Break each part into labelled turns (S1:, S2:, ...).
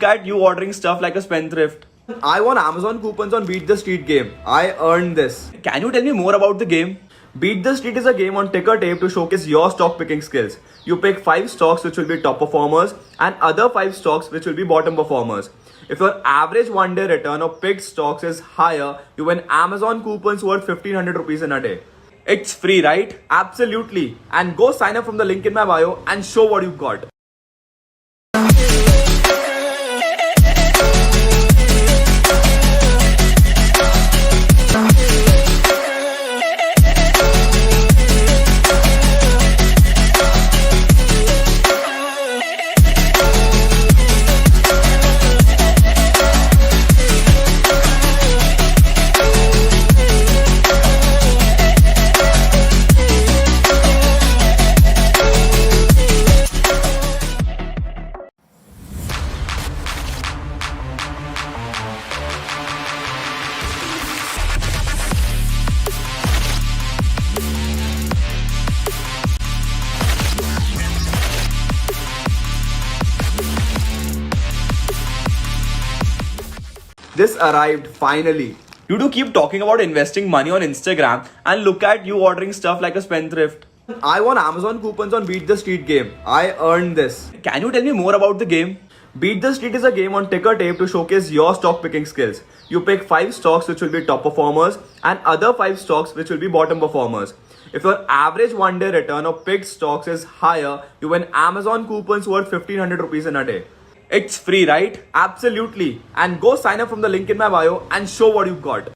S1: look at you ordering stuff like a spendthrift.
S2: I won Amazon coupons on Beat the Street game. I earned this.
S1: Can you tell me more about the game?
S2: Beat the Street is a game on ticker tape to showcase your stock picking skills. You pick 5 stocks which will be top performers and other 5 stocks which will be bottom performers. If your average one-day return of picked stocks is higher, you win Amazon coupons worth 1500 rupees in a day.
S1: It's free, right?
S2: Absolutely. And go sign up from the link in my bio and show what you've got. This arrived finally.
S1: You do keep talking about investing money on Instagram and look at you ordering stuff like a spendthrift.
S2: I won Amazon coupons on Beat the Street game. I earned this.
S1: Can you tell me more about the game?
S2: Beat the Street is a game on ticker tape to showcase your stock picking skills. You pick 5 stocks which will be top performers and other 5 stocks which will be bottom performers. If your average one-day return of picked stocks is higher, you win Amazon coupons worth 1500 rupees in a day.
S1: It's free, right?
S2: Absolutely. And go sign up from the link in my bio and show what you've got.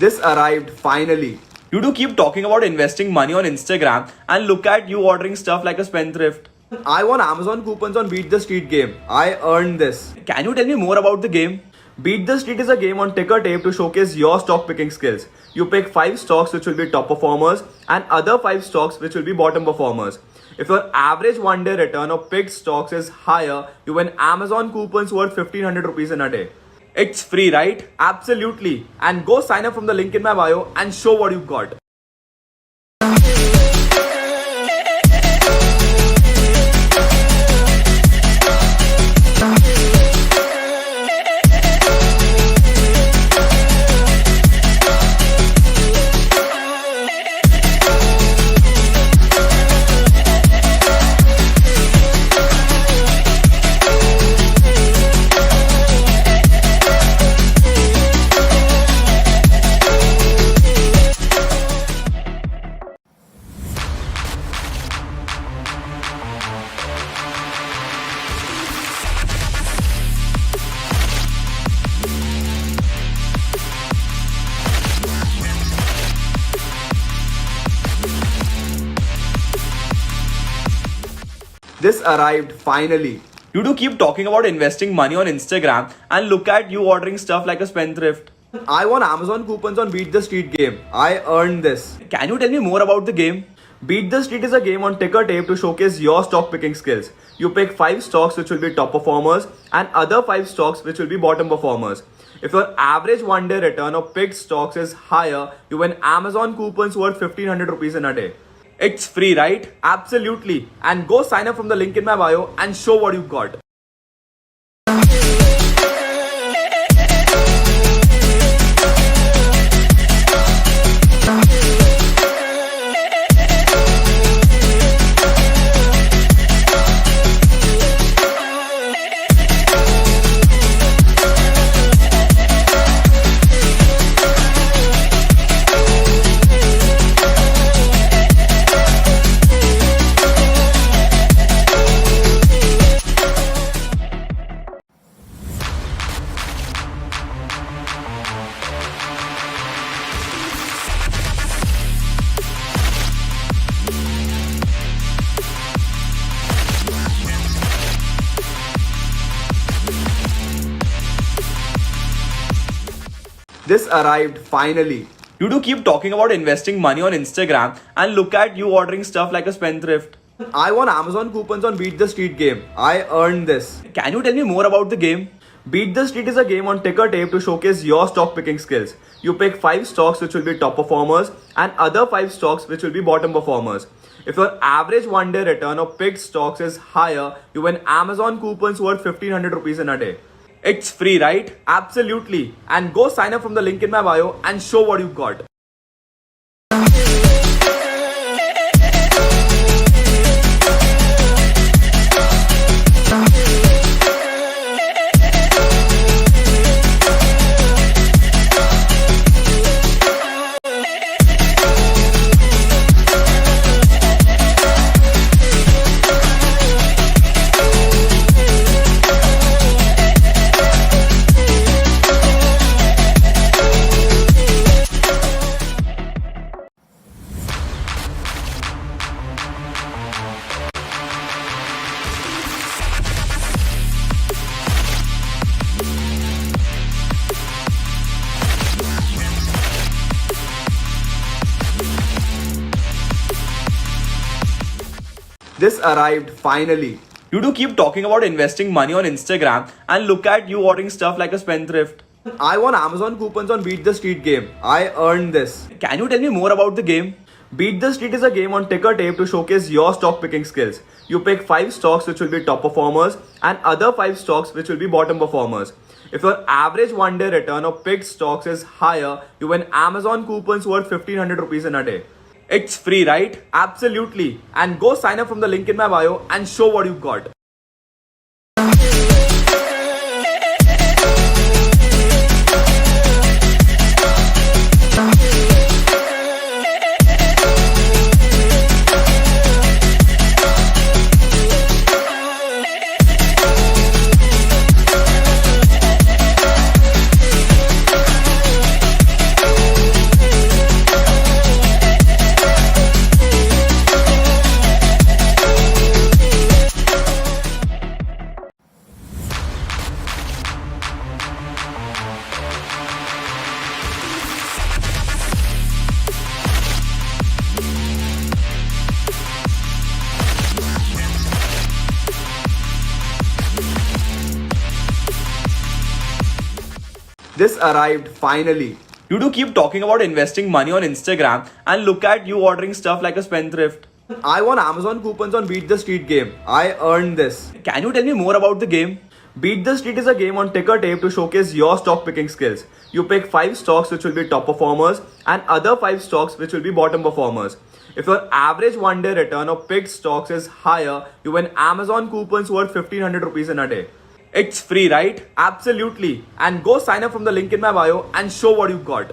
S2: This arrived finally.
S1: You do keep talking about investing money on Instagram and look at you ordering stuff like a spendthrift.
S2: I won Amazon coupons on Beat the Street game. I earned this.
S1: Can you tell me more about the game?
S2: Beat the Street is a game on ticker tape to showcase your stock picking skills. You pick 5 stocks which will be top performers and other 5 stocks which will be bottom performers. If your average one-day return of picked stocks is higher, you win Amazon coupons worth 1500 rupees in a day.
S1: It's free, right?
S2: Absolutely. And go sign up from the link in my bio and show what you've got. This arrived finally.
S1: You do keep talking about investing money on Instagram and look at you ordering stuff like a spendthrift.
S2: I won Amazon coupons on Beat the Street game. I earned this.
S1: Can you tell me more about the game?
S2: Beat the Street is a game on ticker tape to showcase your stock picking skills. You pick 5 stocks which will be top performers and other 5 stocks which will be bottom performers. If your average one-day return of picked stocks is higher, you win Amazon coupons worth 1500 rupees in a day.
S1: It's free, right?
S2: Absolutely. And go sign up from the link in my bio and show what you've got. This arrived finally.
S1: You do keep talking about investing money on Instagram and look at you ordering stuff like a spendthrift.
S2: I won Amazon coupons on Beat the Street game. I earned this.
S1: Can you tell me more about the game?
S2: Beat the Street is a game on ticker tape to showcase your stock picking skills. You pick 5 stocks which will be top performers and other 5 stocks which will be bottom performers. If your average one-day return of picked stocks is higher, you win Amazon coupons worth 1500 rupees in a day.
S1: It's free, right?
S2: Absolutely. And go sign up from the link in my bio and show what you've got. This arrived finally.
S1: You do keep talking about investing money on Instagram and look at you ordering stuff like a spendthrift.
S2: I won Amazon coupons on Beat the Street game. I earned this.
S1: Can you tell me more about the game?
S2: Beat the Street is a game on ticker tape to showcase your stock picking skills. You pick 5 stocks which will be top performers and other 5 stocks which will be bottom performers. If your average one-day return of picked stocks is higher, you win Amazon coupons worth 1500 rupees in a day.
S1: It's free, right?
S2: Absolutely. And go sign up from the link in my bio and show what you've got. This arrived finally.
S1: You do keep talking about investing money on Instagram and look at you ordering stuff like a spendthrift.
S2: I won Amazon coupons on Beat the Street game. I earned this.
S1: Can you tell me more about the game?
S2: Beat the Street is a game on ticker tape to showcase your stock picking skills. You pick 5 stocks which will be top performers and other 5 stocks which will be bottom performers. If your average one-day return of picked stocks is higher, you win Amazon coupons worth 1500 rupees in a day.
S1: It's free, right?
S2: Absolutely. And go sign up from the link in my bio and show what you've got.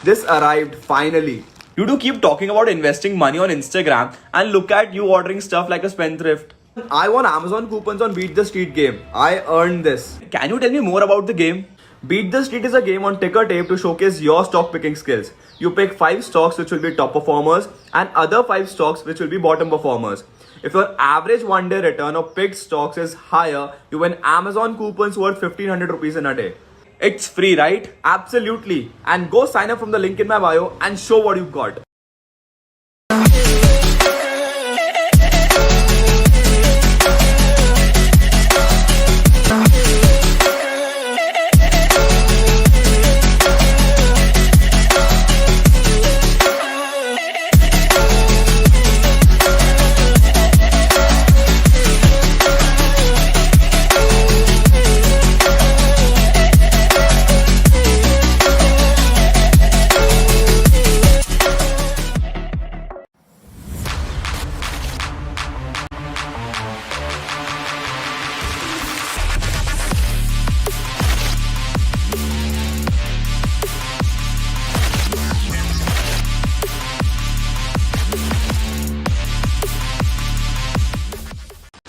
S2: This arrived finally.
S1: You do keep talking about investing money on Instagram and look at you ordering stuff like a spendthrift.
S2: I won Amazon coupons on Beat the Street game. I earned this.
S1: Can you tell me more about the game?
S2: Beat the Street is a game on ticker tape to showcase your stock picking skills. You pick 5 stocks which will be top performers and other 5 stocks which will be bottom performers. If your average one-day return of picked stocks is higher, you win Amazon coupons worth 1500 rupees in a day.
S1: It's free, right?
S2: Absolutely. And go sign up from the link in my bio and show what you've got.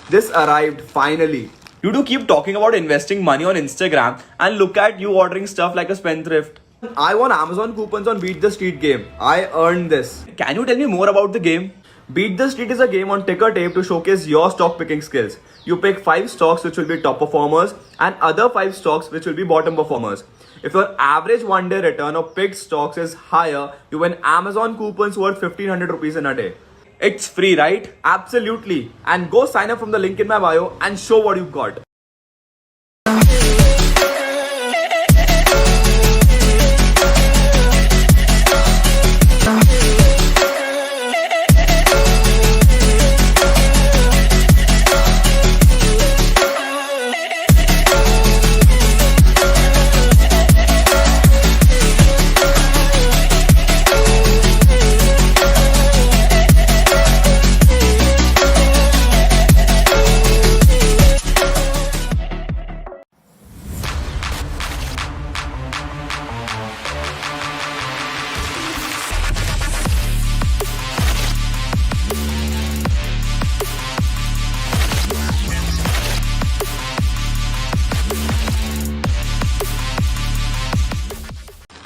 S2: This arrived finally.
S1: You do keep talking about investing money on Instagram and look at you ordering stuff like a spendthrift.
S2: I won Amazon coupons on Beat the Street game. I earned this.
S1: Can you tell me more about the game?
S2: Beat the Street is a game on ticker tape to showcase your stock picking skills. You pick 5 stocks which will be top performers and other 5 stocks which will be bottom performers. If your average one-day return of picked stocks is higher, you win Amazon coupons worth 1500 rupees in a day.
S1: It's free, right?
S2: Absolutely. And go sign up from the link in my bio and show what you've got.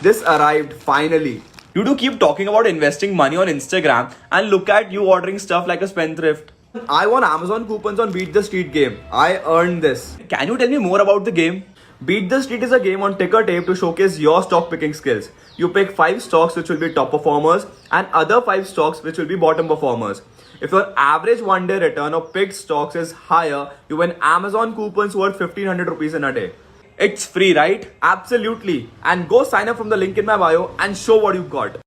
S2: This arrived finally.
S1: You do keep talking about investing money on Instagram and look at you ordering stuff like a spendthrift.
S2: I won Amazon coupons on Beat the Street game. I earned this.
S1: Can you tell me more about the game?
S2: Beat the Street is a game on ticker tape to showcase your stock picking skills. You pick 5 stocks which will be top performers and other 5 stocks which will be bottom performers. If your average one-day return of picked stocks is higher, you win Amazon coupons worth 1500 rupees in a day.
S1: It's free, right?
S2: Absolutely. And go sign up from the link in my bio and show what you've got.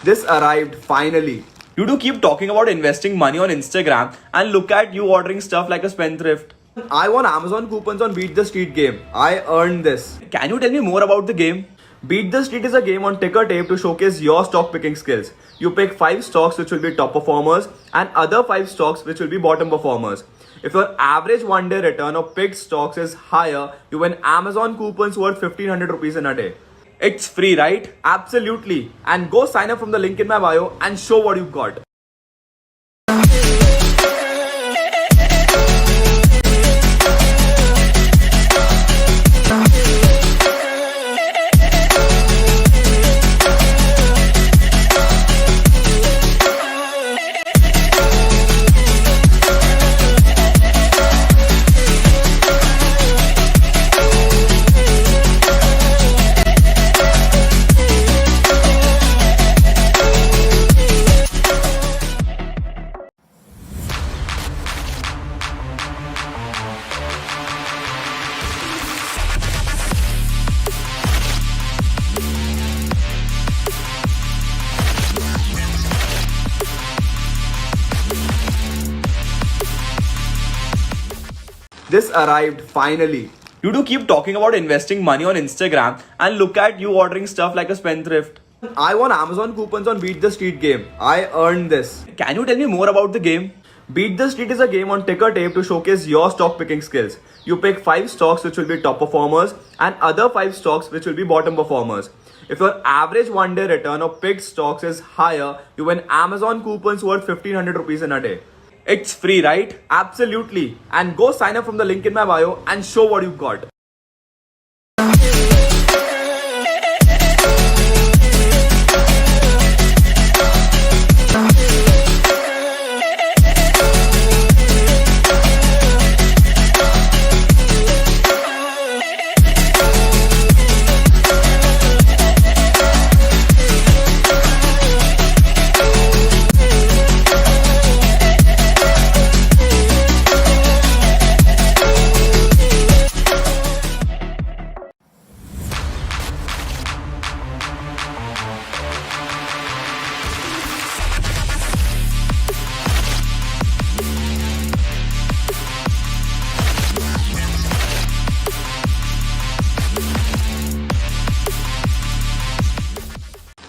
S2: This arrived finally.
S1: You do keep talking about investing money on Instagram and look at you ordering stuff like a spendthrift.
S2: I won Amazon coupons on Beat the Street game. I earned this.
S1: Can you tell me more about the game?
S2: Beat the Street is a game on ticker tape to showcase your stock picking skills. You pick 5 stocks which will be top performers and other 5 stocks which will be bottom performers. If your average one-day return of picked stocks is higher, you win Amazon coupons worth 1500 rupees in a day.
S1: It's free, right?
S2: Absolutely. And go sign up from the link in my bio and show what you've got. This arrived finally.
S1: You do keep talking about investing money on Instagram and look at you ordering stuff like a spendthrift.
S2: I won Amazon coupons on Beat the Street game. I earned this.
S1: Can you tell me more about the game?
S2: Beat the Street is a game on ticker tape to showcase your stock picking skills. You pick 5 stocks which will be top performers and other 5 stocks which will be bottom performers. If your average one-day return of picked stocks is higher, you win Amazon coupons worth 1500 rupees in a day.
S1: It's free, right?
S2: Absolutely. And go sign up from the link in my bio and show what you've got.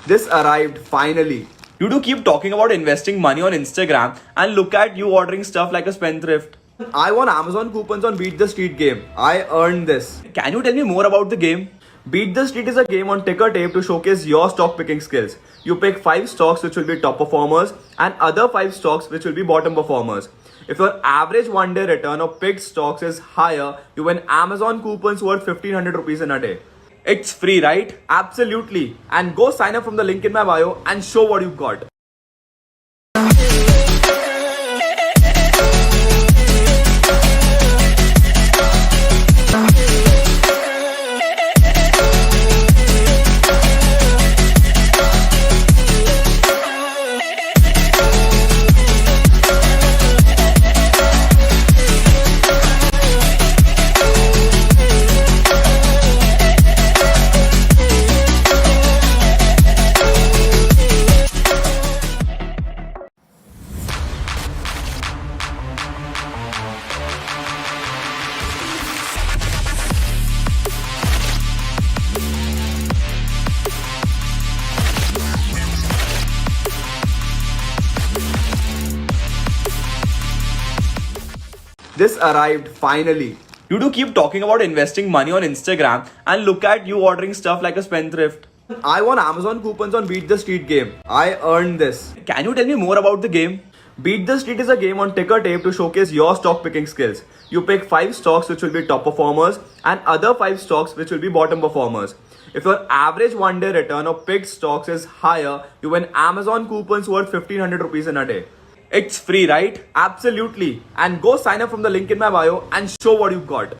S2: This arrived finally.
S1: You do keep talking about investing money on Instagram and look at you ordering stuff like a spendthrift.
S2: I won Amazon coupons on Beat the Street game. I earned this.
S1: Can you tell me more about the game?
S2: Beat the Street is a game on ticker tape to showcase your stock picking skills. You pick 5 stocks which will be top performers and other 5 stocks which will be bottom performers. If your average one-day return of picked stocks is higher, you win Amazon coupons worth 1500 rupees in a day.
S1: It's free, right?
S2: Absolutely. And go sign up from the link in my bio and show what you've got. This arrived finally.
S1: You do keep talking about investing money on Instagram and look at you ordering stuff like a spendthrift.
S2: I won Amazon coupons on Beat the Street game. I earned this.
S1: Can you tell me more about the game?
S2: Beat the Street is a game on ticker tape to showcase your stock picking skills. You pick 5 stocks which will be top performers and other 5 stocks which will be bottom performers. If your average one-day return of picked stocks is higher, you win Amazon coupons worth 1500 rupees in a day.
S1: It's free, right?
S2: Absolutely. And go sign up from the link in my bio and show what you've got.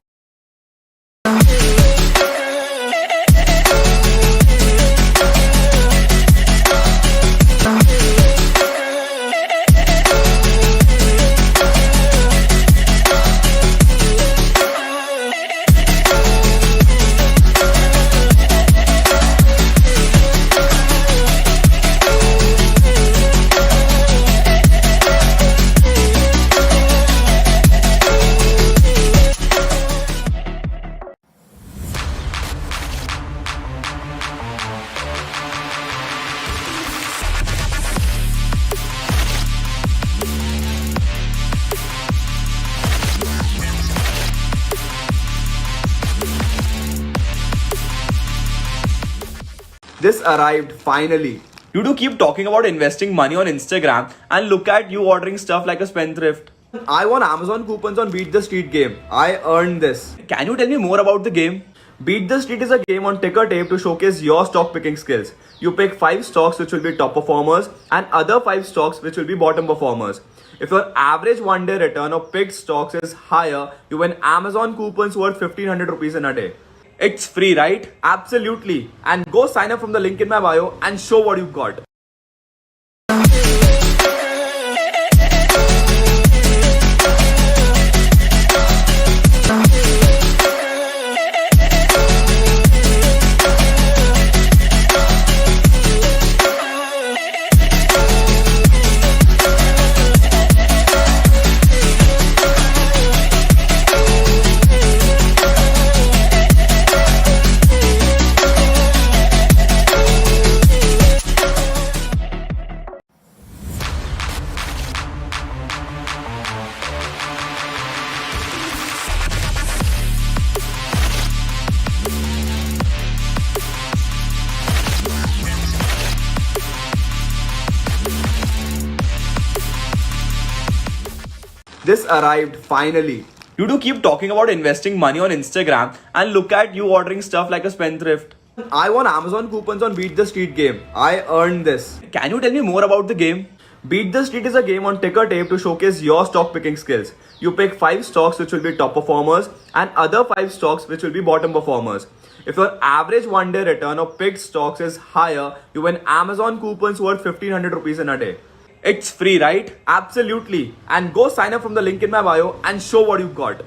S2: This arrived finally.
S1: You do keep talking about investing money on Instagram and look at you ordering stuff like a spendthrift.
S2: I won Amazon coupons on Beat the Street game. I earned this.
S1: Can you tell me more about the game?
S2: Beat the Street is a game on ticker tape to showcase your stock picking skills. You pick 5 stocks which will be top performers and other 5 stocks which will be bottom performers. If your average one-day return of picked stocks is higher, you win Amazon coupons worth 1500 rupees in a day.
S1: It's free, right?
S2: Absolutely. And go sign up from the link in my bio and show what you've got. This arrived finally.
S1: You do keep talking about investing money on Instagram and look at you ordering stuff like a spendthrift.
S2: I won Amazon coupons on Beat the Street game. I earned this.
S1: Can you tell me more about the game?
S2: Beat the Street is a game on ticker tape to showcase your stock picking skills. You pick 5 stocks which will be top performers and other 5 stocks which will be bottom performers. If your average one-day return of picked stocks is higher, you win Amazon coupons worth 1500 rupees in a day.
S1: It's free, right?
S2: Absolutely. And go sign up from the link in my bio and show what you've got.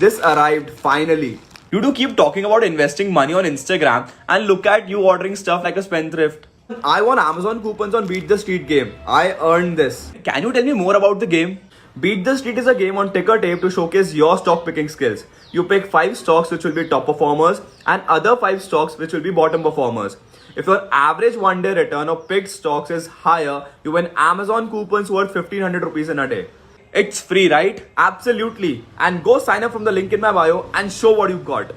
S2: This arrived finally.
S1: You do keep talking about investing money on Instagram and look at you ordering stuff like a spendthrift.
S2: I won Amazon coupons on Beat the Street game. I earned this.
S1: Can you tell me more about the game?
S2: Beat the Street is a game on ticker tape to showcase your stock picking skills. You pick 5 stocks which will be top performers and other 5 stocks which will be bottom performers. If your average one-day return of picked stocks is higher, you win Amazon coupons worth 1500 rupees in a day.
S1: It's free, right?
S2: Absolutely. And go sign up from the link in my bio and show what you've got.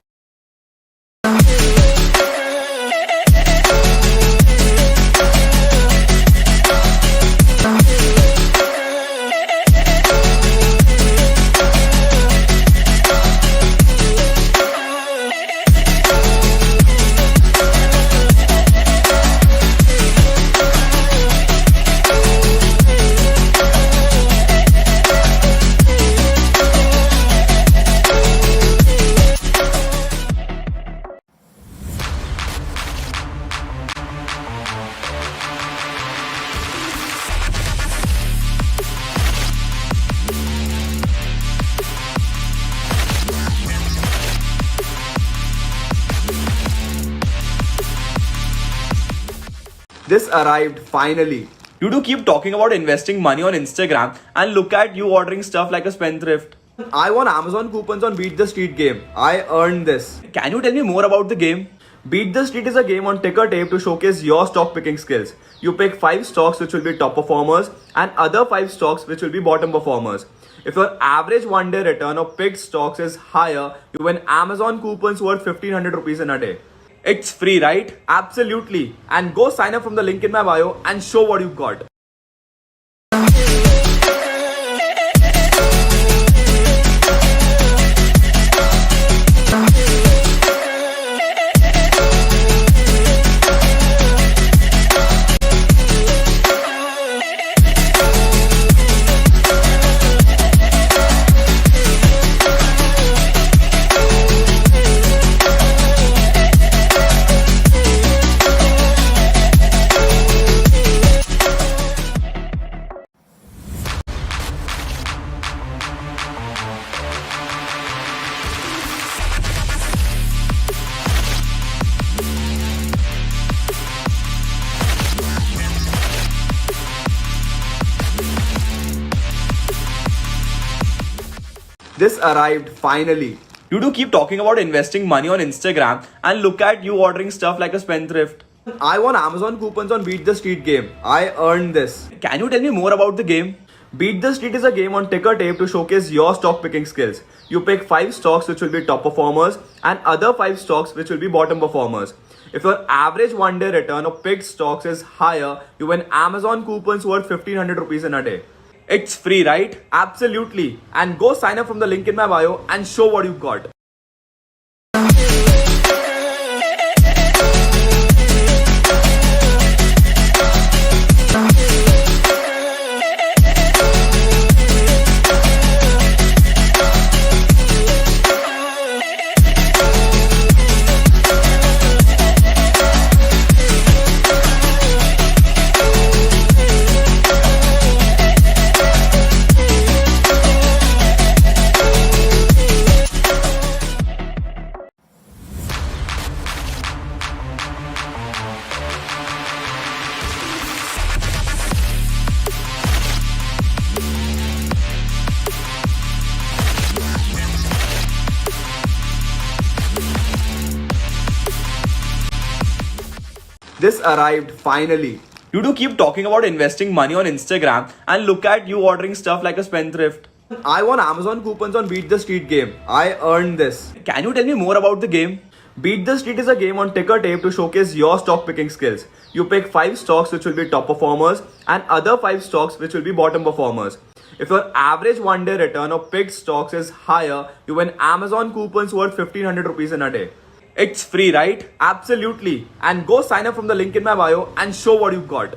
S2: This arrived finally.
S1: You do keep talking about investing money on Instagram and look at you ordering stuff like a spendthrift.
S2: I won Amazon coupons on Beat the Street game. I earned this.
S1: Can you tell me more about the game?
S2: Beat the Street is a game on ticker tape to showcase your stock picking skills. You pick 5 stocks which will be top performers and other 5 stocks which will be bottom performers. If your average one-day return of picked stocks is higher, you win Amazon coupons worth 1500 rupees in a day.
S1: It's free, right?
S2: Absolutely. And go sign up from the link in my bio and show what you've got. This arrived finally.
S1: You do keep talking about investing money on Instagram and look at you ordering stuff like a spendthrift.
S2: I won Amazon coupons on Beat the Street game. I earned this.
S1: Can you tell me more about the game?
S2: Beat the Street is a game on ticker tape to showcase your stock picking skills. You pick 5 stocks which will be top performers and other 5 stocks which will be bottom performers. If your average one-day return of picked stocks is higher, you win Amazon coupons worth 1500 rupees in a day.
S1: It's free, right?
S2: Absolutely. And go sign up from the link in my bio and show what you've got. This arrived finally.
S1: You do keep talking about investing money on Instagram and look at you ordering stuff like a spendthrift.
S2: I won Amazon coupons on Beat the Street game. I earned this.
S1: Can you tell me more about the game?
S2: Beat the Street is a game on ticker tape to showcase your stock picking skills. You pick 5 stocks which will be top performers and other 5 stocks which will be bottom performers. If your average one-day return of picked stocks is higher, you win Amazon coupons worth 1500 rupees in a day.
S1: It's free, right?
S2: Absolutely. And go sign up from the link in my bio and show what you've got.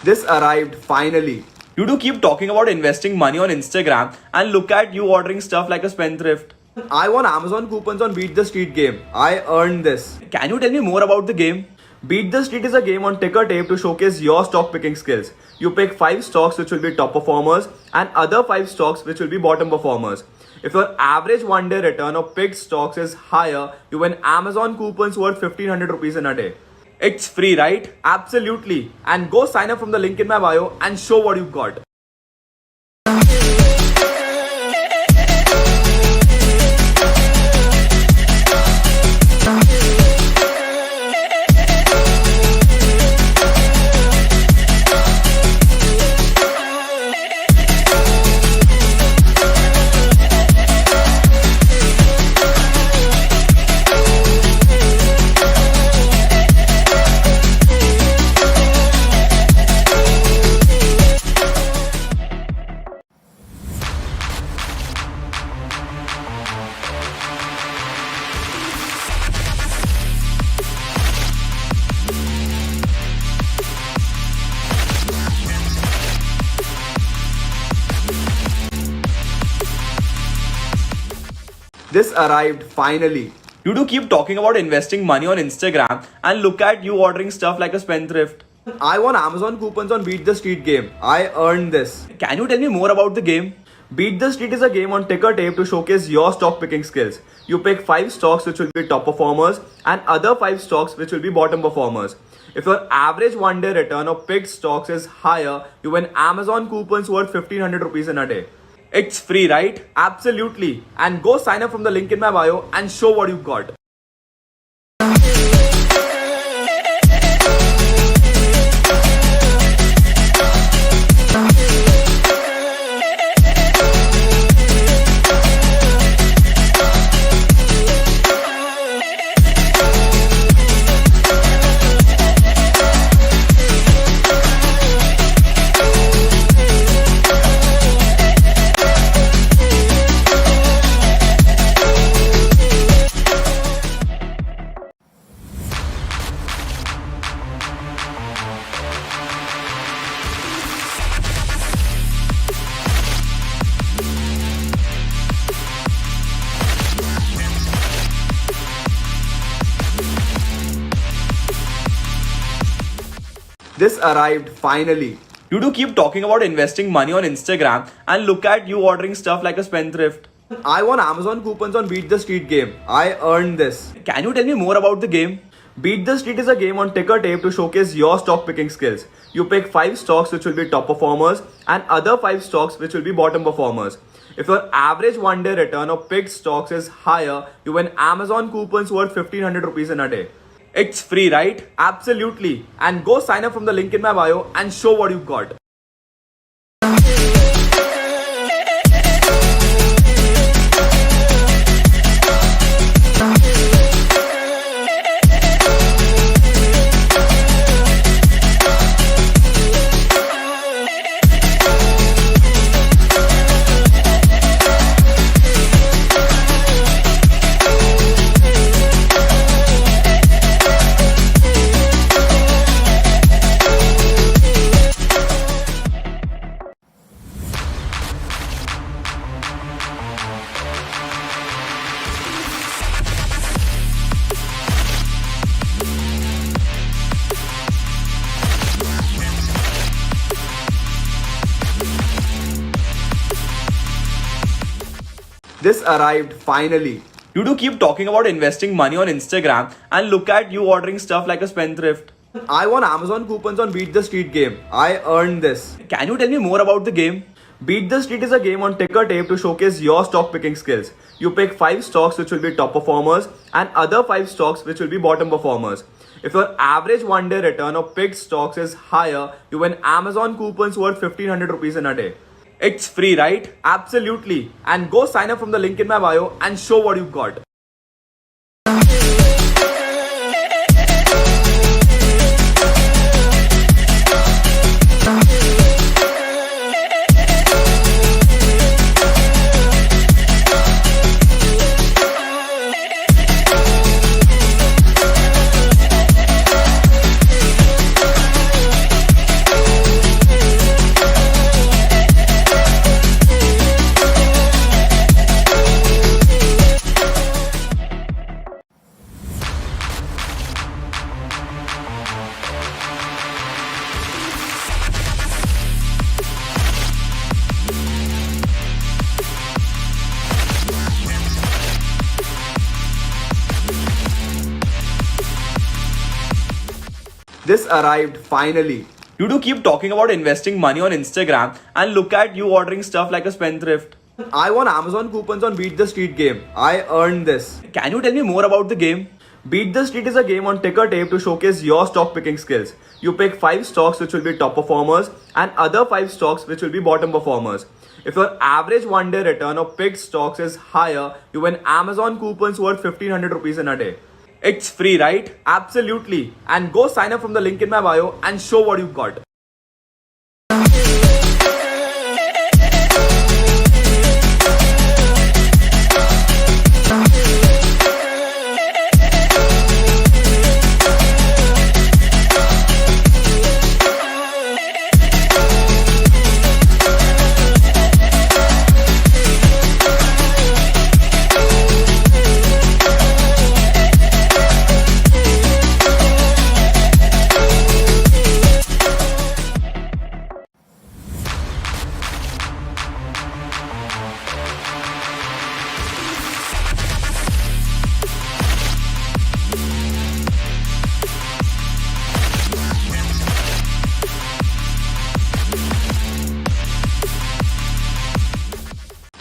S2: This arrived finally.
S1: You do keep talking about investing money on Instagram and look at you ordering stuff like a spendthrift.
S2: I won Amazon coupons on Beat the Street game. I earned this.
S1: Can you tell me more about the game?
S2: Beat the Street is a game on ticker tape to showcase your stock picking skills. You pick 5 stocks which will be top performers and other 5 stocks which will be bottom performers. If your average one-day return of picked stocks is higher, you win Amazon coupons worth 1500 rupees in a day.
S1: It's free, right?
S2: Absolutely. And go sign up from the link in my bio and show what you've got. This arrived finally.
S1: You do keep talking about investing money on Instagram and look at you ordering stuff like a spendthrift.
S2: I won Amazon coupons on Beat the Street game. I earned this.
S1: Can you tell me more about the game?
S2: Beat the Street is a game on ticker tape to showcase your stock picking skills. You pick 5 stocks which will be top performers and other 5 stocks which will be bottom performers. If your average one-day return of picked stocks is higher, you win Amazon coupons worth 1500 rupees in a day.
S1: It's free, right?
S2: Absolutely. And go sign up from the link in my bio and show what you've got. This arrived finally.
S1: You do keep talking about investing money on Instagram and look at you ordering stuff like a spendthrift.
S2: I won Amazon coupons on Beat the Street game. I earned this.
S1: Can you tell me more about the game?
S2: Beat the Street is a game on ticker tape to showcase your stock picking skills. You pick 5 stocks which will be top performers and other 5 stocks which will be bottom performers. If your average one-day return of picked stocks is higher, you win Amazon coupons worth 1500 rupees in a day.
S1: It's free, right?
S2: Absolutely. And go sign up from the link in my bio and show what you've got. This arrived finally.
S1: You do keep talking about investing money on Instagram and look at you ordering stuff like a spendthrift.
S2: I won Amazon coupons on Beat the Street game. I earned this.
S1: Can you tell me more about the game?
S2: Beat the Street is a game on ticker tape to showcase your stock picking skills. You pick 5 stocks which will be top performers and other 5 stocks which will be bottom performers. If your average one-day return of picked stocks is higher, you win Amazon coupons worth 1500 rupees in a day.
S1: It's free, right?
S2: Absolutely. And go sign up from the link in my bio and show what you've got. This arrived finally.
S1: You do keep talking about investing money on Instagram and look at you ordering stuff like a spendthrift.
S2: I won Amazon coupons on Beat the Street game. I earned this.
S1: Can you tell me more about the game?
S2: Beat the Street is a game on ticker tape to showcase your stock picking skills. You pick 5 stocks which will be top performers and other 5 stocks which will be bottom performers. If your average one day return of picked stocks is higher, you win Amazon coupons worth 1500 rupees in a day.
S1: It's free, right?
S2: Absolutely. And go sign up from the link in my bio and show what you've got.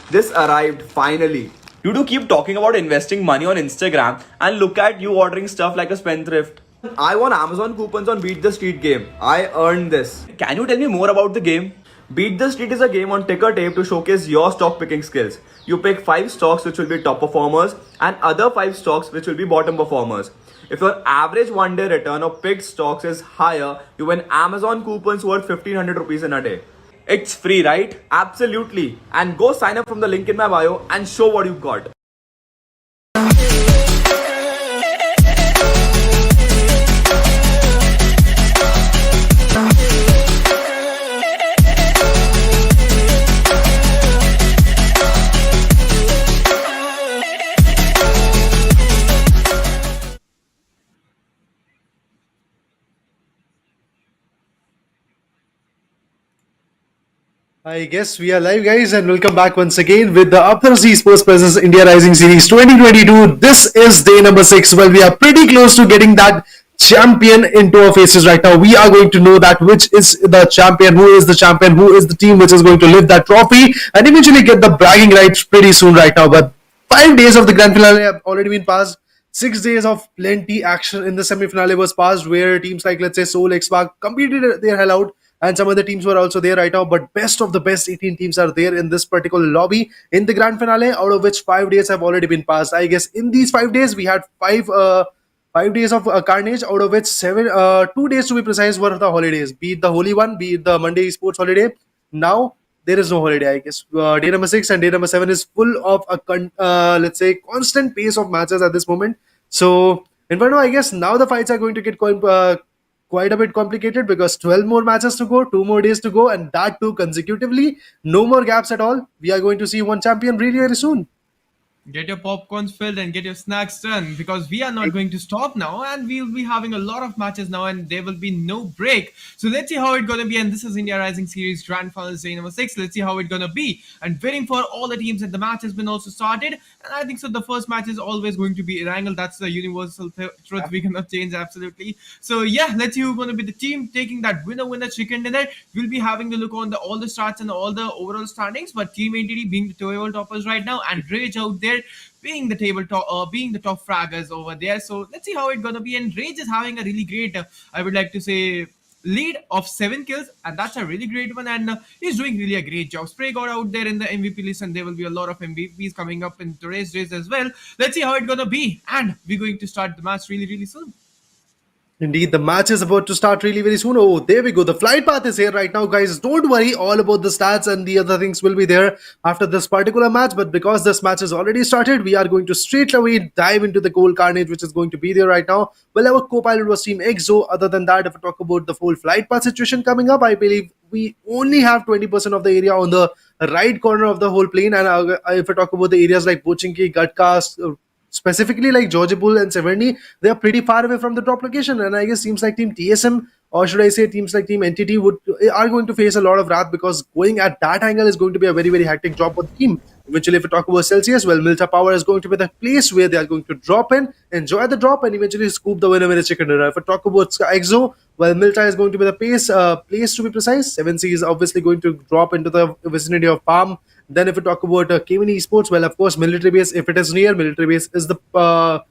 S2: This arrived finally.
S1: You do keep talking about investing money on Instagram and look at you ordering stuff like a spendthrift.
S2: I won Amazon coupons on Beat the Street game. I earned this.
S1: Can you tell me more about the game?
S2: Beat the Street is a game on ticker tape to showcase your stock picking skills. You pick 5 stocks which will be top performers and other 5 stocks which will be bottom performers. If your average one day return of picked stocks is higher, you win Amazon coupons worth 1500 rupees in a day.
S1: It's free, right?
S2: Absolutely. And go sign up from the link in my bio and show what you've got.
S3: I guess we are live, guys, and welcome back once again with the Upthrust Esports presents India Rising Series 2022. This is day number 6. Well, we are pretty close to getting that champion into our faces right now. We are going to know that which is the champion, who is the team which is going to lift that trophy, and eventually get the bragging rights pretty soon right now. But 5 days of the grand finale have already been passed. 6 days of plenty action in the semi-finale was passed, where teams like, let's say, Seoul, Xpark competed their hell out, and some other teams were also there right now. But best of the best 18 teams are there in this particular lobby in the grand finale, out of which 5 days have already been passed. I guess in these 5 days we had 5 days of carnage, out of which 2 days to be precise were the holidays, be it the holy one, be it the Monday Esports holiday. Now there is no holiday, I guess. Day number 6 and day number 7 is full of a let's say constant pace of matches at this moment. So in front of, I guess, now the fights are going to get quite a bit complicated, because 12 more matches to go, 2 more days to go, and that too consecutively. No more gaps at all. We are going to see one champion really very soon.
S4: Get your popcorns filled and get your snacks done, because we are not going to stop now, and we'll be having a lot of matches now, and there will be no break. So let's see how it's gonna be. And this is India Rising Series Grand Finals day number 6. Let's see how it's gonna be. And waiting for all the teams, and the match has been also started. And I think so the first match is always going to be Irangle. That's the universal truth. We cannot change absolutely. So yeah, let's see who's gonna be the team taking that winner chicken dinner. We'll be having a look on all the stats and all the overall standings. But Team Entity being the table toppers right now, and Rage out there being the being the top fraggers over there. So let's see how it's gonna be. And Rage is having a really great, I would like to say, lead of 7 kills, and that's a really great one. And he's doing really a great job. Spray got out there in the MVP list, and there will be a lot of MVPs coming up in today's race as well. Let's see how it's gonna be, and we're going to start the match really soon.
S3: Indeed, the match is about to start really very soon. Oh, there we go. The flight path is here right now, guys. Don't worry, all about the stats and the other things will be there after this particular match. But because this match has already started, we are going to straight away dive into the goal carnage, which is going to be there right now. Well, our co-pilot was Team EXO. Other than that, if I talk about the full flight path situation coming up, I believe we only have 20% of the area on the right corner of the whole plane. And if I talk about the areas like Pochinki, Ghatak, specifically like Georgipul and Severny, they are pretty far away from the top location. And I guess seems like Team TSM or should I say teams like Team Entity are going to face a lot of wrath, because going at that angle is going to be a very, very hectic job for the team. Eventually, if we talk about Celsius, well, Milta Power is going to be the place where they are going to drop in, enjoy the drop, and eventually scoop the winner with a chicken dinner. If we talk about Exo, well, Milta is going to be the place to be precise. 7C is obviously going to drop into the vicinity of Palm. Then, if we talk about Kevin Esports, well, of course, military base, if it is near, military base is the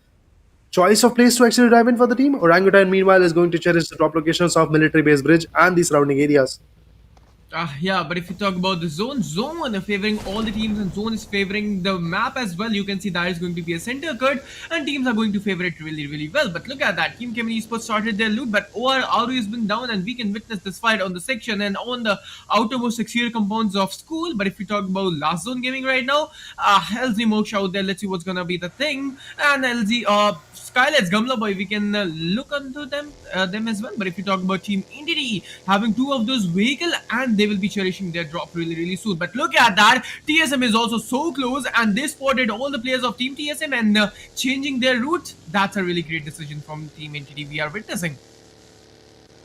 S3: choice of place to actually drive in for the team. Orangutan, meanwhile, is going to cherish the top locations of military base bridge and the surrounding areas.
S4: Yeah, but if you talk about the zone are favoring all the teams, and zone is favoring the map as well. You can see that is going to be a center cut, and teams are going to favor it really, really well. But look at that. Team Kevin Esports started their loot, but OR Aru has been down, and we can witness this fight on the section and on the outermost exterior compounds of school. But if we talk about last zone gaming right now, LZ Moksha out there. Let's see what's gonna be the thing. And LZ, Skylights, Gamla Boy, we can look onto them as well. But if you talk about Team Entity having two of those vehicles, and they will be cherishing their drop really, really soon. But look at that. TSM is also so close, and they spotted all the players of Team TSM and changing their route. That's a really great decision from Team Entity we are witnessing.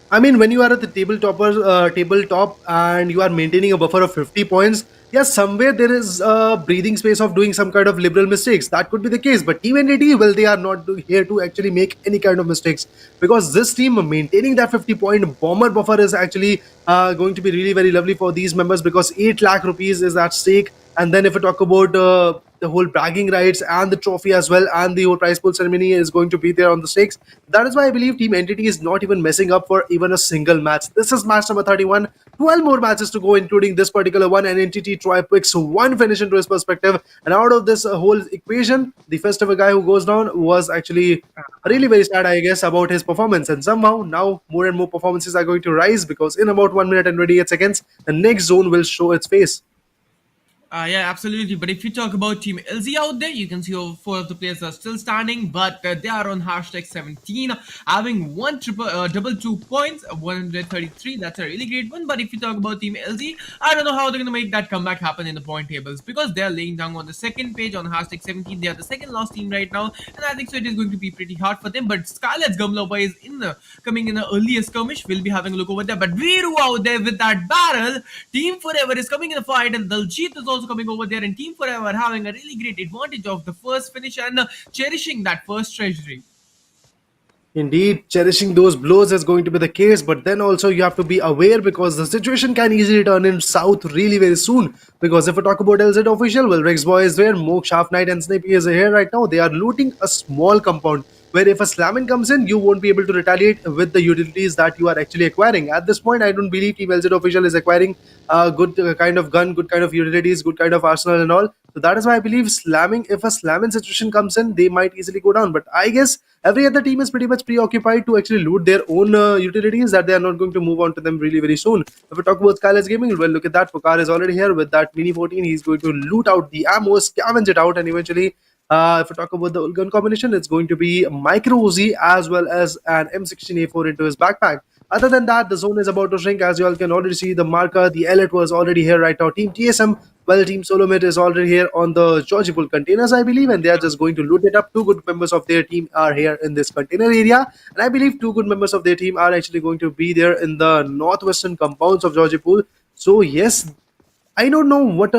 S3: I mean, when you are at the tabletop and you are maintaining a buffer of 50 points, yes, somewhere there is a breathing space of doing some kind of liberal mistakes. That could be the case. But Team NDT, well, they are not here to actually make any kind of mistakes, because this team maintaining that 50-point bomber buffer is actually going to be really very lovely for these members, because 8 lakh rupees is at stake. And then if we talk about the whole bragging rights and the trophy as well, and the whole prize pool ceremony is going to be there on the stakes. That is why I believe Team Entity is not even messing up for even a single match. This is match number 31. 12 more matches to go, including this particular one, and Entity Troy picks one finish into his perspective. And out of this whole equation, the festival guy who goes down was actually really very sad, I guess, about his performance. And somehow now more and more performances are going to rise, because in about 1 minute and 28 seconds, the next zone will show its face.
S4: Yeah, absolutely. But if you talk about Team LZ out there, you can see all four of the players are still standing, but they are on hashtag 17, having double 2 points, 133. That's a really great one. But if you talk about Team LZ, I don't know how they're going to make that comeback happen in the point tables, because they are laying down on the second page on hashtag 17. They are the second last team right now, and I think so it is going to be pretty hard for them. But Scarlet's Gumloba is coming in the earliest skirmish. We'll be having a look over there. But Viru out there with that barrel. Team Forever is coming in the fight, and Daljit is also coming over there, and Team Forever having a really great advantage of the first finish and cherishing that first treasury.
S3: Indeed, cherishing those blows is going to be the case, but then also you have to be aware, because the situation can easily turn in south really very soon. Because if we talk about LZ official, well, Rex Boy is there, Moke, Shaft Knight, and Snappy is here right now. They are looting a small compound, where if a slamming comes in, you won't be able to retaliate with the utilities that you are actually acquiring. At this point, I don't believe Team LZ official is acquiring a good kind of gun, good kind of utilities, good kind of arsenal and all. So that is why I believe slamming, if a slamming situation comes in, they might easily go down. But I guess every other team is pretty much preoccupied to actually loot their own utilities, that they are not going to move on to them really very soon. If we talk about Skylights Gaming, well, look at that. Pokar is already here with that Mini 14. He's going to loot out the ammo, scavenge it out, and eventually if we talk about the gun combination, it's going to be Micro Uzi as well as an M16A4 into his backpack. Other than that, the zone is about to shrink. As you all can already see, the marker, the elite was already here right now. Team TSM, well, Team Solomid is already here on the Georgie Pool containers, I believe, and they are just going to loot it up. Two good members of their team are here in this container area, and I believe two good members of their team are actually going to be there in the northwestern compounds of Georgie Pool. So yes, I don't know what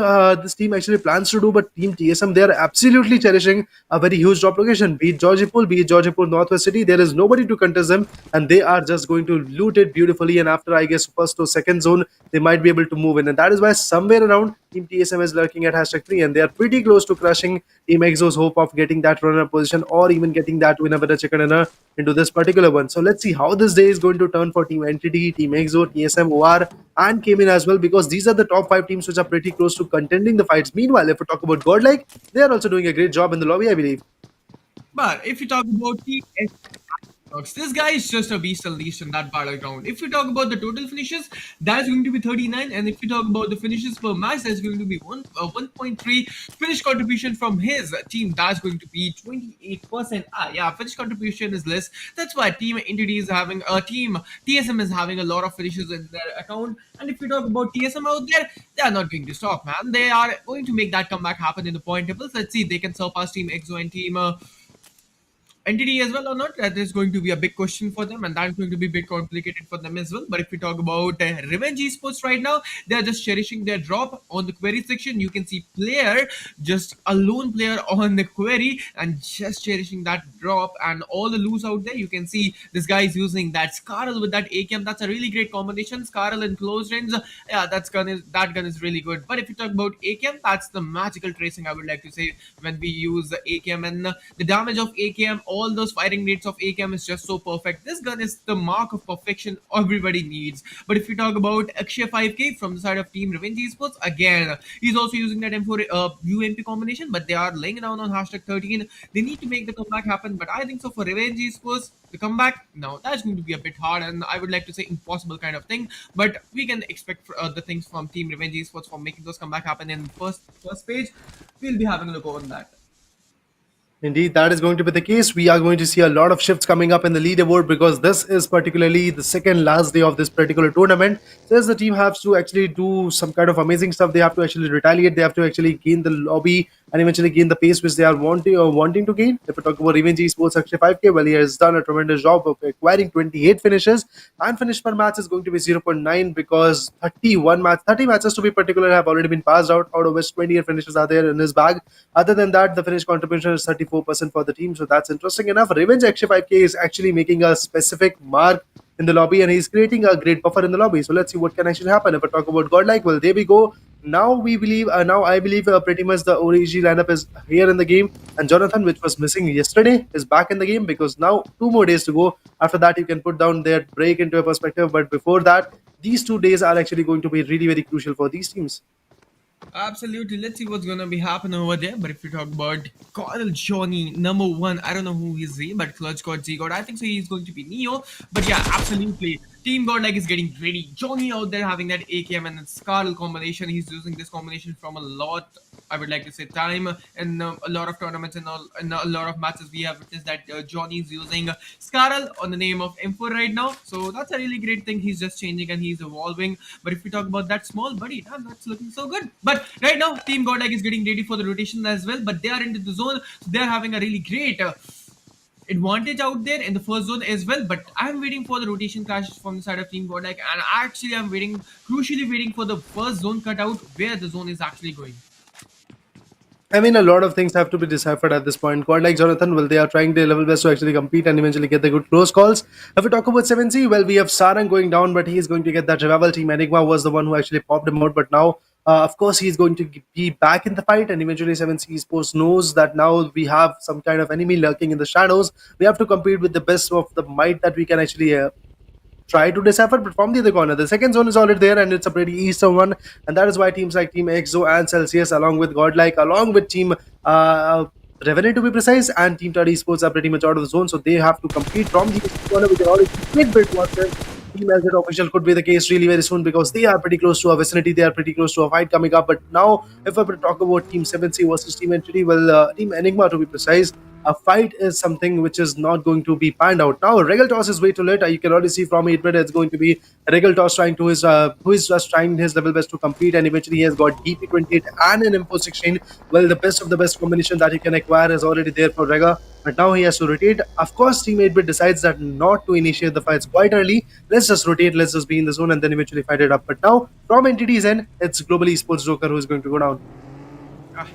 S3: this team actually plans to do, but Team TSM, they are absolutely cherishing a very huge drop location. Be it Georgipur, be it Georgipur Northwest City, there is nobody to contest them, and they are just going to loot it beautifully. And after, I guess, first or second zone, they might be able to move in. And that is why somewhere around Team TSM is lurking at hashtag 3, and they are pretty close to crushing Team EXO's hope of getting that runner position, or even getting that winner with a chicken dinner into this particular one. So let's see how this day is going to turn for Team Entity, Team EXO, TSM, OR, and came in as well, because these are the top 5 teams which are pretty close to contending the fights. Meanwhile, if we talk about GodL, they are also doing a great job in the lobby, I believe.
S4: But if you talk about Team this guy is just a beast unleashed in that battleground. If we talk about the total finishes, that's going to be 39, and if we talk about the finishes per match, that's going to be 1.3 finish contribution from his team. That's going to be 28%. Yeah, finish contribution is less. That's why Team Entity is having a team. TSM is having a lot of finishes in their account. And if we talk about TSM out there, they are not going to stop, man. They are going to make that comeback happen in the point tables. Let's see if they can surpass Team EXO and Team entity as well or not, that is going to be a big question for them, and that's going to be a bit complicated for them as well. But if we talk about revenge esports right now, they are just cherishing their drop on the query section. You can see player, just a lone player on the query, and just cherishing that drop and all the loose out there. You can see this guy is using that scarl with that AKM. That's a really great combination. Scarl in close range, yeah, that gun is really good. But if you talk about AKM, that's the magical tracing, I would like to say, when we use the AKM, and the damage of AKM, all those firing rates of AKM is just so perfect. This gun is the mark of perfection everybody needs. But if you talk about Akshay 5K from the side of Team Revenge Esports, again, he's also using that M4 UMP combination, but they are laying down on hashtag 13. They need to make the comeback happen, but I think so for Revenge Esports, the comeback, now that's going to be a bit hard, and I would like to say impossible kind of thing. But we can expect the things from Team Revenge Esports for making those comeback happen in first page. We'll be having a look on that.
S3: Indeed, that is going to be the case. We are going to see a lot of shifts coming up in the leaderboard because this is particularly the second last day of this particular tournament. So as the team has to actually do some kind of amazing stuff, they have to actually retaliate. They have to actually gain the lobby and eventually gain the pace which they are wanting to gain. If we talk about Revenge Esports Akshay 5K, well, he has done a tremendous job of acquiring 28 finishes, and finish per match is going to be 0.9 because 30 matches to be particular have already been passed out of which 28 finishes are there in his bag. Other than that, the finish contribution is 34% for the team, so that's interesting enough. Revenge Akshay 5K is actually making a specific mark in the lobby, and he's creating a great buffer in the lobby. So let's see what can actually happen. If I talk about godlike, well, there we go. Now I believe pretty much the OG lineup is here in the game, and Jonathan, which was missing yesterday, is back in the game because now 2 more days to go. After that, you can put down their break into a perspective, but before that, these 2 days are actually going to be really very crucial for these teams.
S4: Absolutely. Let's see what's gonna be happening over there. But if you talk about GodL Johnny, number one, I don't know who he's but Clutch God Z God. I think so he's going to be Neo. But yeah, absolutely. Team God like is getting ready. Johnny out there having that AKM and that Scarl combination. He's using this combination from a lot, I would like to say, time and a lot of tournaments and all, and a lot of matches we have witnessed that Johnny's using Scarl on the name of M4 right now. So that's a really great thing. He's just changing and he's evolving. But if we talk about that small buddy, damn, that's looking so good. But right now, Team Godlike is getting ready for the rotation as well. But they are into the zone. So they are having a really great advantage out there in the first zone as well. But I'm waiting for the rotation crashes from the side of Team Godlike. And actually, I'm crucially waiting for the first zone cutout where the zone is actually going.
S3: I mean, a lot of things have to be deciphered at this point. God like Jonathan, well, they are trying their level best to actually compete and eventually get the good close calls. If we talk about 7C, well, we have Sarang going down, but he is going to get that revival. Team Enigma was the one who actually popped him out, but now, of course, he's going to be back in the fight, and eventually 7C Esports knows that now we have some kind of enemy lurking in the shadows. We have to compete with the best of the might that we can actually try to decipher, but from the other corner, the second zone is already there, and it's a pretty eastern one, and that is why teams like Team EXO and Celsius, along with Godlike, along with Team Revenant to be precise, and Team Tard Esports are pretty much out of the zone, so they have to compete from the eastern corner. We can already see bit what Team LZ official could be the case really very soon because they are pretty close to a vicinity, they are pretty close to a fight coming up. But now, if I talk about Team 7C versus Team Entity, well, Team Enigma to be precise, a fight is something which is not going to be panned out. Now, Regal Toss is way too late. You can already see from 8-bit it's going to be Regal Toss trying to his who is just trying his level best to compete, and eventually he has got DP28 and an Info 16. Well, the best of the best combination that he can acquire is already there for Regal. But now he has to rotate. Of course, Team 8-bit decides that not to initiate the fights quite early. Let's just rotate, let's just be in the zone and then eventually fight it up. But now, from Entity's end, it's Global Esports Joker who is going to go down.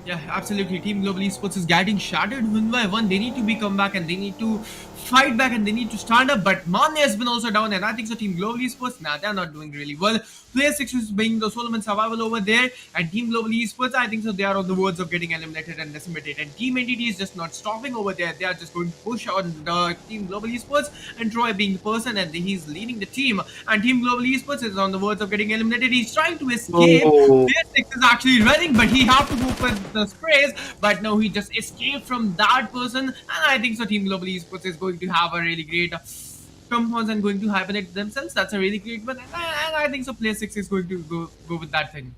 S4: Yeah, absolutely. Team Global Esports is getting shattered one by one. They need to come back and they need to fight back and they need to stand up. But Mane has been also down, and I think so. Team Global Esports, they're not doing really well. Player 6 is being the Solomon survival over there, and Team Global Esports, I think so, they are on the verge of getting eliminated and decimated. And Team Entity is just not stopping over there. They are just going to push on the Team Global Esports, and Troy being the person, and he's leading the team. And Team Global Esports is on the verge of getting eliminated. He's trying to escape. Player 6 is actually running, but he have to go for the sprays. But no, he just escaped from that person. And I think so, Team Global Esports is going to have a really great compounds and going to hibernate themselves. That's a really great one, and I think so. Player 6 is going to go with that thing.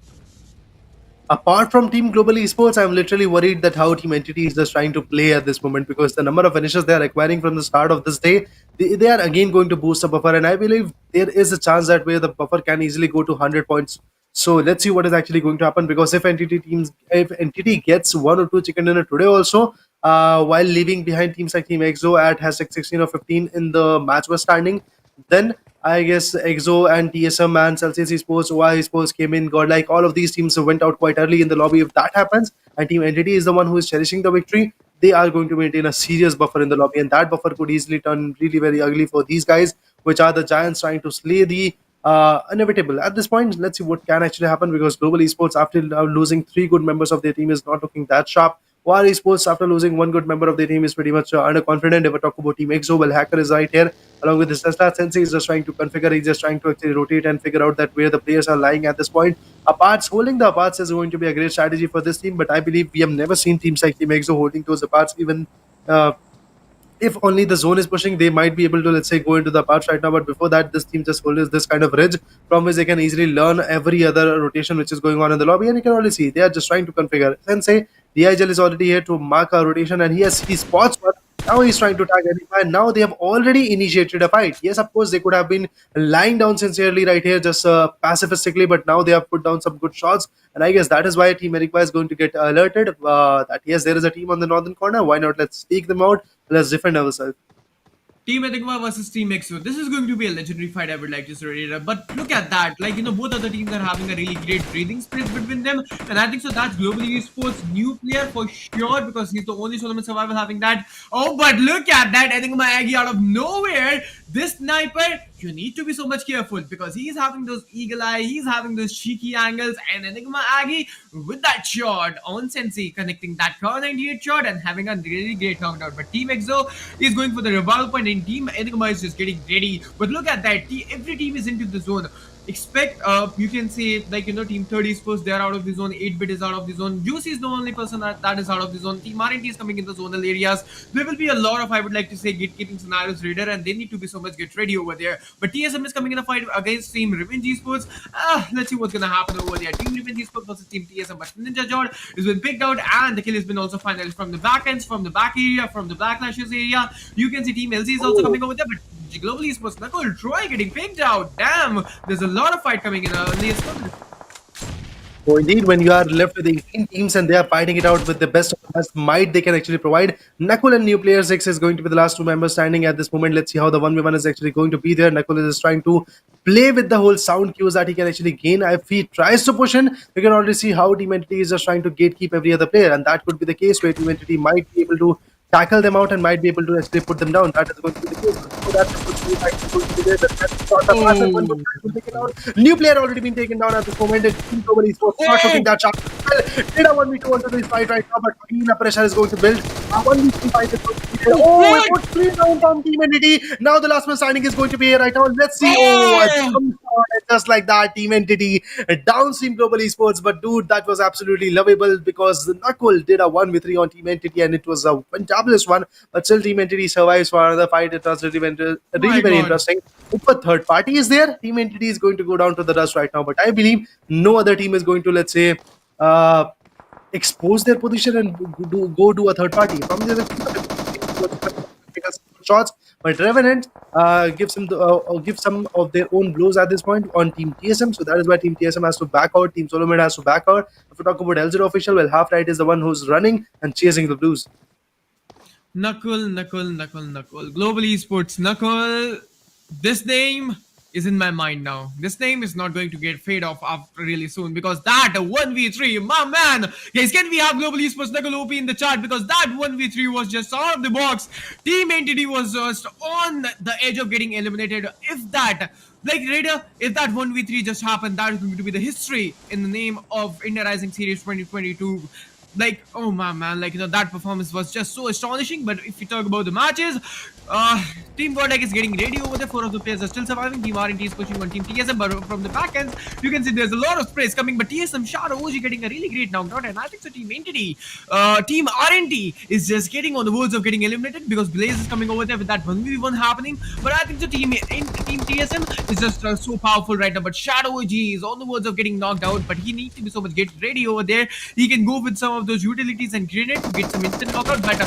S3: Apart from Team Global Esports, I'm literally worried that how Team Entity is just trying to play at this moment because the number of finishes they are acquiring from the start of this day, they are again going to boost the buffer, and I believe there is a chance that where the buffer can easily go to 100 points. So let's see what is actually going to happen because if Entity gets 1 or 2 chicken dinner today also, while leaving behind teams like Team EXO at has like 16 or 15 in the match was standing. Then I guess EXO and TSM and Celsius Esports, OI Esports came in, godlike. All of these teams went out quite early in the lobby. If that happens, and Team Entity is the one who is cherishing the victory, they are going to maintain a serious buffer in the lobby, and that buffer could easily turn really very ugly for these guys, which are the giants trying to slay the inevitable. At this point, let's see what can actually happen, because Global Esports, after losing three good members of their team, is not looking that sharp. War Esports, after losing one good member of their team, is pretty much underconfident. If we talk about Team EXO, well, Hacker is right here, along with his Tesla. Sensei is just trying to configure, he's just trying to actually rotate and figure out that where the players are lying at this point. Aparts, holding the aparts is going to be a great strategy for this team, but I believe we have never seen teams like Team EXO holding those aparts, even uh, if only the zone is pushing, they might be able to, let's say, go into the parts right now. But before that, this team just holds this kind of ridge from which they can easily learn every other rotation which is going on in the lobby. And you can already see they are just trying to configure. Sensei, DIGL is already here to mark a rotation, and he spots one. Now he's trying to tag any man. Now they have already initiated a fight. Yes, of course, they could have been lying down sincerely right here, just pacifistically, but now they have put down some good shots. And I guess that is why Team America is going to get alerted that yes, there is a team on the northern corner. Why not? Let's take them out. Let's defend ourselves.
S4: Team Enigma versus Team EXO. This is going to be a legendary fight, I would like to say. But look at that. Like, both other teams are having a really great breathing space between them. And I think so that's Global Esports' new player for sure, because he's the only tournament survivor having that. Oh, but look at that. Enigma Aggie out of nowhere. This sniper, you need to be so much careful, because he's having those eagle eye, he's having those cheeky angles, and Enigma Aggie with that shot on Sensei, connecting that car 98 shot and having a really great knockdown. But Team EXO is going for the revolve point, and Team Enigma is just getting ready. But look at that, every team is into the zone. Expect you can say, like, Team 30 Esports, they're out of the zone, 8-bit is out of the zone, Juicy is the only person that is out of the zone, Team RNT is coming in the zonal areas. There will be a lot of, I would like to say, gatekeeping scenarios raider, and they need to be so much get ready over there. But TSM is coming in a fight against Team Revenge Esports. Let's see what's gonna happen over there. Team Revenge Esports versus Team TSM. But Ninja Jord has been picked out, and the kill has been also finalized from the back ends, from the back area, from the backlashes area. You can see Team LZ is also coming over there, but Global Esports Knuckle Troy getting picked out. Damn, there's a lot of fight coming in earliest.
S3: So indeed, when you are left with 18 teams and they are fighting it out with the best of the best might they can actually provide, Knuckle and New Player 6 is going to be the last two members standing at this moment. Let's see how the 1v1 is actually going to be there. Knuckle is trying to play with the whole sound cues that he can actually gain. If he tries to push in, you can already see how Team Entity is just trying to gatekeep every other player, and that could be the case where Team Entity might be able to tackle them out and might be able to actually put them down. That is going to be the case. So that's going to be there. That's not a massive one, but that will take it out. New player already been taken down at this moment. Team Global Esports not looking that sharp. Well, did a 1v2 onto this fight right now, but again, pressure is going to build. A 1v3 fight is going to be there. Oh, it put 3 down from Team Entity. Now the last man standing is going to be here right now. Let's see. Oh, just like that, Team Entity downstream Global Esports. But dude, that was absolutely lovable, because Knuckle did a 1v3 on Team Entity, and it was a fabulous one. But still, Team Entity survives for another fight. It was really very interesting. If a third party is there, Team Entity is going to go down to the dust right now. But I believe no other team is going to, let's say, expose their position and go do a third party. From the shots, but Revenant gives some of their own blows at this point on Team TSM. So that is why Team TSM has to back out. Team Solomon has to back out. If we talk about L0 official, well, Half Right is the one who's running and chasing the blues.
S4: Knuckle. Global Esports Knuckle. This name is in my mind now. This name is not going to get fade off after really soon, because that 1v3, my man. Guys, can we have Global Esports Knuckle OP in the chat? Because that 1v3 was just out of the box. Team Entity was just on the edge of getting eliminated. If that, like Raider, if that 1v3 just happened, that is going to be the history in the name of India Rising Series 2022. Like, oh my man, like, that performance was just so astonishing. But if we talk about the matches, Team GodL is getting ready over there. 4 of the players are still surviving. Team RNT is pushing on Team TSM, but from the back end, you can see there's a lot of sprays coming. But TSM, Shadow, OG getting a really great knockdown, and I think so Team Entity, Team RNT is just getting on the verge of getting eliminated, because Blaze is coming over there with that 1v1 happening. But I think so Team TSM is just so powerful right now. But Shadow OG is on the verge of getting knocked out, but he needs to be so much get ready over there. He can go with some of those utilities and grenade to get some instant knockout. But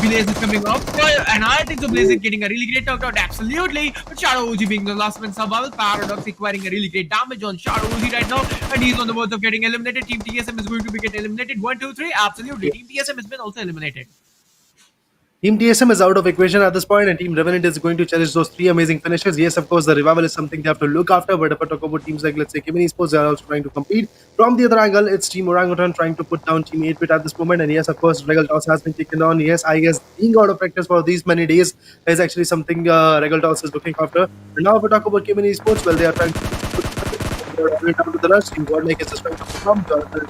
S4: Blaze is coming up, and I think so Blaze is getting a really great knockout, absolutely. But Shadow OG being the last man survival, Paradox acquiring a really great damage on Shadow OG right now, and he's on the verge of getting eliminated. Team TSM is going to be get eliminated. 1, 2, 3, absolutely. Team TSM has been also eliminated.
S3: Team TSM is out of equation at this point, and Team Revenant is going to cherish those 3 amazing finishes. Yes, of course, the revival is something they have to look after, but if I talk about teams like, let's say, Kimini Esports, they are also trying to compete. From the other angle, it's Team Orangutan trying to put down Team 8-Bit at this moment, and yes, of course, Regal Toss has been taken on. Yes, I guess being out of practice for these many days is actually something Regal Toss is looking after. And now if we talk about Kimini Esports, well, they are trying to down to the rush. Team GodL is just trying to come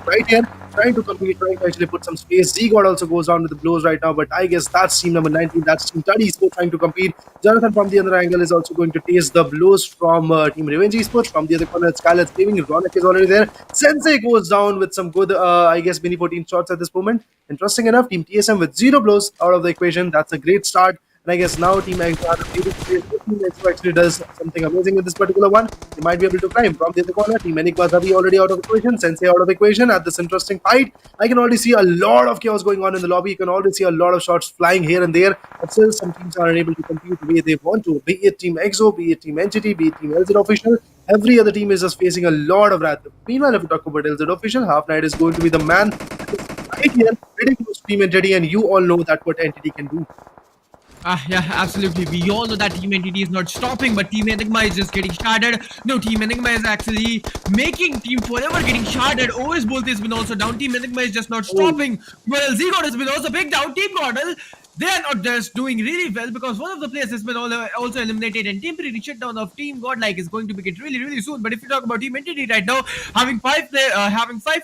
S3: right here, trying to compete, trying to actually put some space. God also goes down with the blows right now, but I guess that's team number 19. That's Team Study Esports trying to compete. Jonathan from the other angle is also going to taste the blows from Team Revenge Esports. From the other corner, Skylar's saving. Ronak is already there. Sensei goes down with some good, I guess, mini 14 shots at this moment. Interesting enough, Team TSM with 0 blows out of the equation. That's a great start. And I guess now Team ENG actually does something amazing with this particular one. They might be able to climb from the other corner. Team Enigma already out of equation. Sensei out of equation at this interesting fight. I can already see a lot of chaos going on in the lobby. You can already see a lot of shots flying here and there. But still, some teams are unable to compete the way they want to. Be it Team EXO, be it Team Entity, be it Team LZ Official. Every other team is just facing a lot of wrath. Meanwhile, if we talk about LZ Official, Half Night is going to be the man right here, pretty close to Team Entity, and you all know that what Entity can do.
S4: Yeah, absolutely. We all know that Team Entity is not stopping, but Team Enigma is just getting shattered. No, Team Enigma is actually making Team Forever getting shattered. OS Bolt has been also down. Team Enigma is just not stopping. Well, Z-God has been also big down. Team GodL, they are not just doing really well because one of the players has been also eliminated, and temporary shutdown of Team GodLike is going to begin really soon. But if you talk about Team Entity right now, having five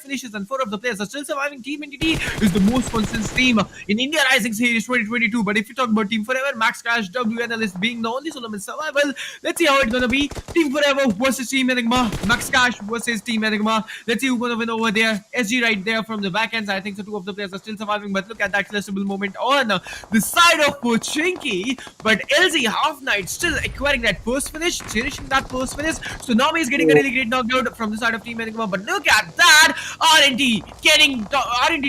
S4: finishes and 4 of the players are still surviving, Team Entity is the most consistent team in India Rising Series 2022. But if you talk about Team Forever, Max Cash, WNL is being the only solo in survival. Let's see how it's gonna be. Team Forever versus Team Enigma, Max Cash versus Team Enigma. Let's see who's gonna win over there. SG right there from the back ends. I think so 2 of the players are still surviving, but look at that flexible moment on the side of Pochinki, but LZ Half Night still acquiring that first finish, cherishing that first finish. So Nami is getting a really great knockout from the side of Team Enigma, but look at that, RNT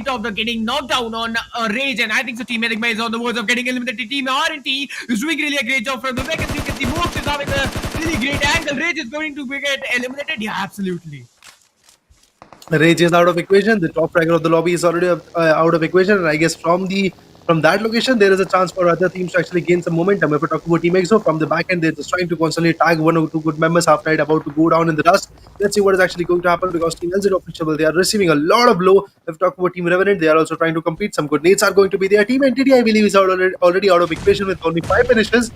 S4: top getting knocked down on Rage, and I think so Team Enigma is on the verge of getting eliminated. Team RNT is doing really a great job from the back, and you can see Mox is having a really great angle. Rage is going to get eliminated. Yeah, absolutely.
S3: Rage is out of equation. The top fragger of the lobby is already out of equation, and I guess from that location, there is a chance for other teams to actually gain some momentum. If we talk about Team EXO, from the back end, they're just trying to constantly tag 1 or 2 good members Half Night about to go down in the dust. Let's see what is actually going to happen because Team LZ Official, they are receiving a lot of blow. If we talk about Team Revenant, they are also trying to compete. Some good nades are going to be there. Team Entity, I believe, is already out of equation with only 5 finishes.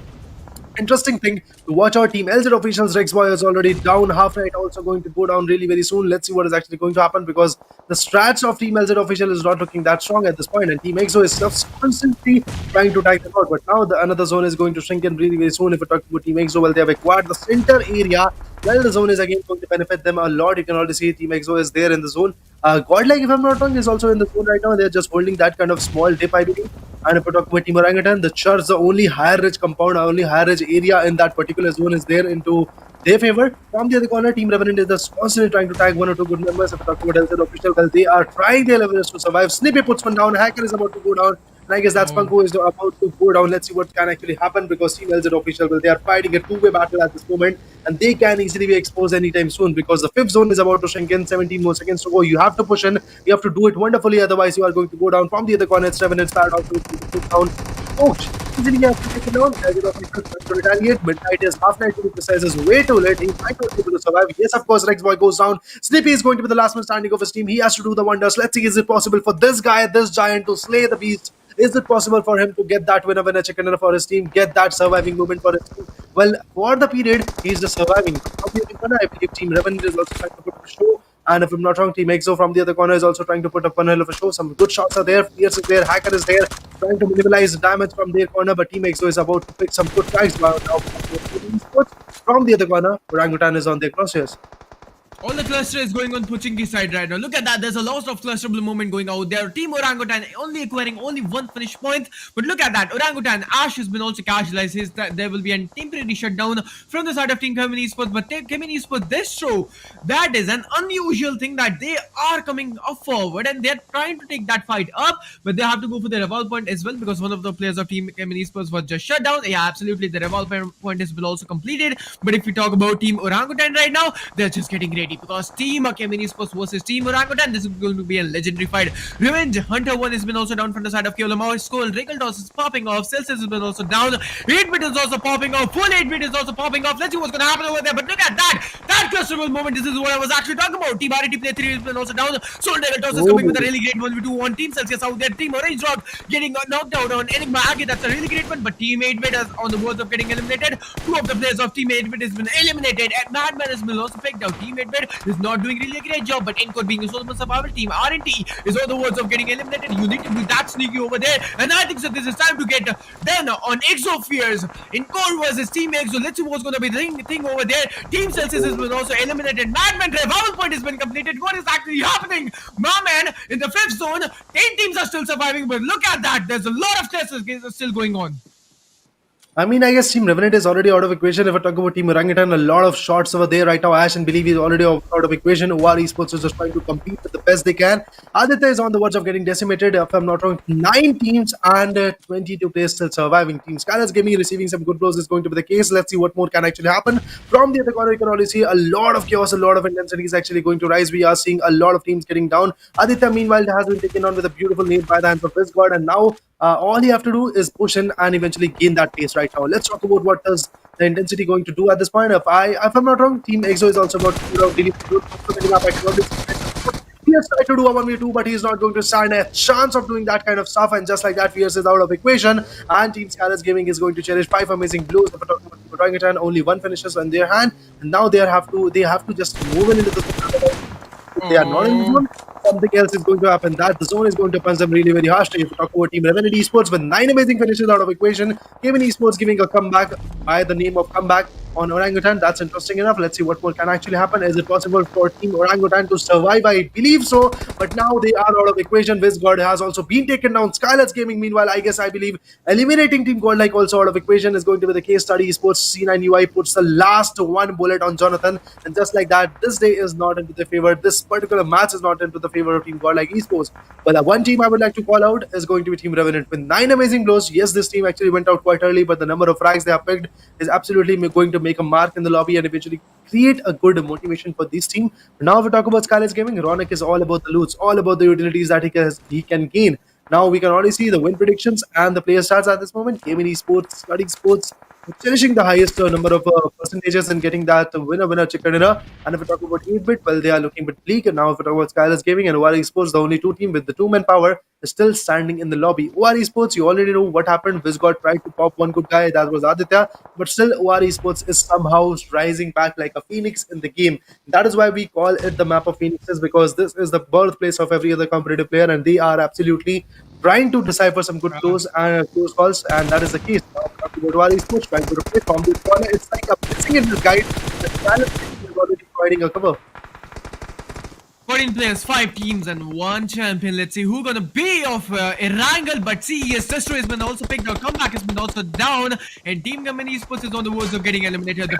S3: Interesting thing to watch out. Team LZ Officials, Rexboy is already down. Half Night also going to go down really very soon. Let's see what is actually going to happen because the strats of Team LZ Official is not looking that strong at this point, and Team EXO is just constantly trying to tag them out. But now another zone is going to shrink in really very soon. If we talk about Team EXO, well, they have acquired the center area. Well, the zone is again going to benefit them a lot. You can already see Team EXO is there in the zone. GodLike, if I'm not wrong, is also in the zone right now. They're just holding that kind of small dip, I believe. And if we talk about Team Orangutan, the Church, the only higher ridge compound, only higher ridge area in that particular zone is there into their favor. From the other corner, Team Revenant is just constantly trying to tag 1 or 2 good members. If we talk about LZ Official, well, they are trying their level to survive. Snippy puts one down. Hacker is about to go down. And I guess that's Punko is about to go down. Let's see what can actually happen because Team LZ Official, well, they are fighting a 2-way battle at this moment. And they can easily be exposed anytime soon because the 5th zone is about to shrink in. 17 more seconds to go. You have to push in. You have to do it wonderfully. Otherwise, you are going to go down. From the other corner, it's Revenant's bad out to put down. Oh, easily have to take it down. LZ Official tries to retaliate. Midnight is Half Night to be precise is way too late. He might not be able to survive. Yes, of course, Rexboy goes down. Snippy is going to be the last man standing of his team. He has to do the wonders. Let's see, is it possible for this guy, this giant, to slay the beast? Is it possible for him to get that winner chicken dinner for his team, get that surviving moment for his team? Well, for the period, he's just surviving. I believe Team Revenant is also trying to put up a show. And if I'm not wrong, Team EXO from the other corner is also trying to put up one hell of a show. Some good shots are there. Fierce is there. Hacker is there. Trying to minimize damage from their corner. But Team EXO is about to pick some good tracks now. From the other corner, Orangutan is on their crosshairs.
S4: All the cluster is going on Pochinki side right now. Look at that. There's a lot of clusterable movement going out there. Team Orangutan only acquiring only 1 finish point. But look at that. Orangutan Ash has been also casualized. That there will be a temporary shutdown from the side of Team Community Esports. But Team Community Esports, this show, that is an unusual thing that they are coming up forward and they're trying to take that fight up. But they have to go for the revolve point as well because one of the players of Team Community Esports was just shut down. Yeah, absolutely. The revolve point has been also completed. But if we talk about Team Orangutan right now, they're just getting great ready because Team Kevin Esports versus Team Orangutan. This is going to be a legendary fight. Revenge Hunter 1 has been also down from the side of Kyolamo. Skull Regal Toss is popping off. Celsius has been also down. 8-bit is also popping off. Full 8-bit is also popping off. Let's see what's going to happen over there. But look at that. That questionable moment. This is what I was actually talking about. Team RT Play 3 has been also down. Soul Regal Toss is coming with a really great 1v2 on Team Celsius out there. Team Orange Rock getting knocked out on Enigma Aggie. That's a really great one. But Team 8-bit is on the verge of getting eliminated. Two of the players of Team 8-bit has been eliminated. And Madman has been also picked out. Team 8-bit is not doing really a great job. But Encode being a solo survival team, RNT is on the verge of getting eliminated. You need to be that sneaky over there. And I think so this is time to get done on Exofears in Core versus Team Exo. Let's see what's going to be the thing over there. Team Celsius has been also eliminated. Madman revival point has been completed. What is actually happening? My man, in the 5th zone, 10 teams are still surviving. But look at that. There's a lot of tests still going on.
S3: I mean, I guess Team Revenant is already out of equation. If I talk about Team Orangutan, a lot of shots over there right now. Ash and Believe is already out of equation. OR Esports is just trying to compete with the best they can. Aditya is on the verge of getting decimated. If I'm not wrong, 9 teams and 22 players still surviving. Team Skylar's Gaming receiving some good blows is going to be the case. Let's see what more can actually happen. From the other corner, you can already see a lot of chaos, a lot of intensity is actually going to rise. We are seeing a lot of teams getting down. Aditya, meanwhile, has been taken on with a beautiful nade by the hands of his god, and now all you have to do is push in and eventually gain that pace right now. Let's talk about what is the intensity going to do at this point. If I'm not wrong, Team EXO is also about to dealing he has tried to do a 1v2, but he's not going to stand a chance of doing that kind of stuff. And just like that, Fierce is out of equation. And Team Skylar's Gaming is going to cherish 5 amazing blows. If we're talking about Orangutan, only 1 finishes on their hand. And now they have to just move in into the zone. If they are not in the zone, something else is going to happen. That the zone is going to punch them really very harshly. If we talk about Team Revenant Esports with 9 amazing finishes out of equation, Kevin Esports giving a comeback by the name of comeback on Orangutan. That's interesting enough. Let's see what more can actually happen. Is it possible for Team Orangutan to survive? I believe so, but now they are out of equation. WizGod has also been taken down. Skylar's Gaming, meanwhile, I believe eliminating Team GodL also out of equation is going to be the case study. Esports C9 UI puts the last one bullet on Jonathan, and just like that, this day is not into the favor. This particular match is not into the favor of Team GodL Esports. But the one team I would like to call out is going to be Team Revenant with 9 amazing blows. Yes, this team actually went out quite early, but the number of frags they have picked is absolutely going to make a mark in the lobby and eventually create a good motivation for this team. Now, if we talk about Skylar's Gaming, Ronak is all about the loots, all about the utilities that he can gain. Now we can already see the win predictions and the player stats at this moment. Gaming Esports, Studying Sports, cherishing the highest number of percentages and getting that winner chicken dinner. And if we talk about 8-bit, well, they are looking a bit bleak. And now if we talk about Skylar's Gaming and OR Esports, the only 2 team with the 2-man power is still standing in the lobby. OR Esports, you already know what happened. WizGod tried to pop one good guy, that was Aditya. But still, OR Esports is somehow rising back like a phoenix in the game. That is why we call it the map of phoenixes, because this is the birthplace of every other competitive player, and they are absolutely trying to decipher some good close calls, and that is the case. Now, OR Esports trying to replace from this corner. It's like a blessing in disguise. The talent is already providing a cover.
S4: 14 players, 5 teams, and 1 champion. Let's see who's gonna be of Erangel. But CES Testo has been also picked up. Comeback has been also down. And Team Company Esports is on the verge of getting eliminated. The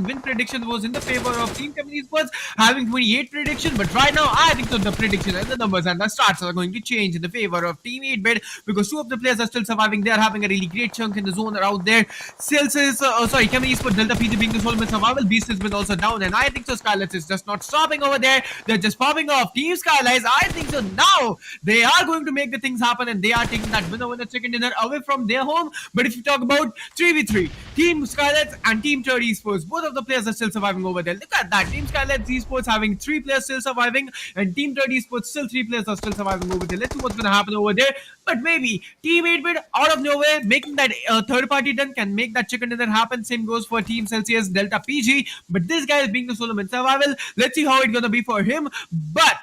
S4: win prediction was in the favor of Team Company Esports, having 28 prediction. But right now, I think so the prediction and the numbers and the stats are going to change in the favor of Team 8-bit, because 2 of the players are still surviving. They are having a really great chunk in the zone around there. Celsius, Company Esports, Delta PG being the ultimate survival. Beast has been also down. And I think so Skylets is just not stopping over there. They're just popping off. Team Skylines, I think so now they are going to make the things happen, and they are taking that winner chicken dinner away from their home. But if you talk about 3v3, Team Skylines and Team 30 Esports, both of the players are still surviving over there. Look at that. Team Skylines Esports having 3 players still surviving, and Team 30 Esports still 3 players are still surviving over there. Let's see what's going to happen over there. But maybe Team 8-bit out of nowhere making that third party done can make that chicken dinner happen. Same goes for Team Celsius, Delta PG. But this guy is being the Solomon survival. Let's see how it's going to be for him. But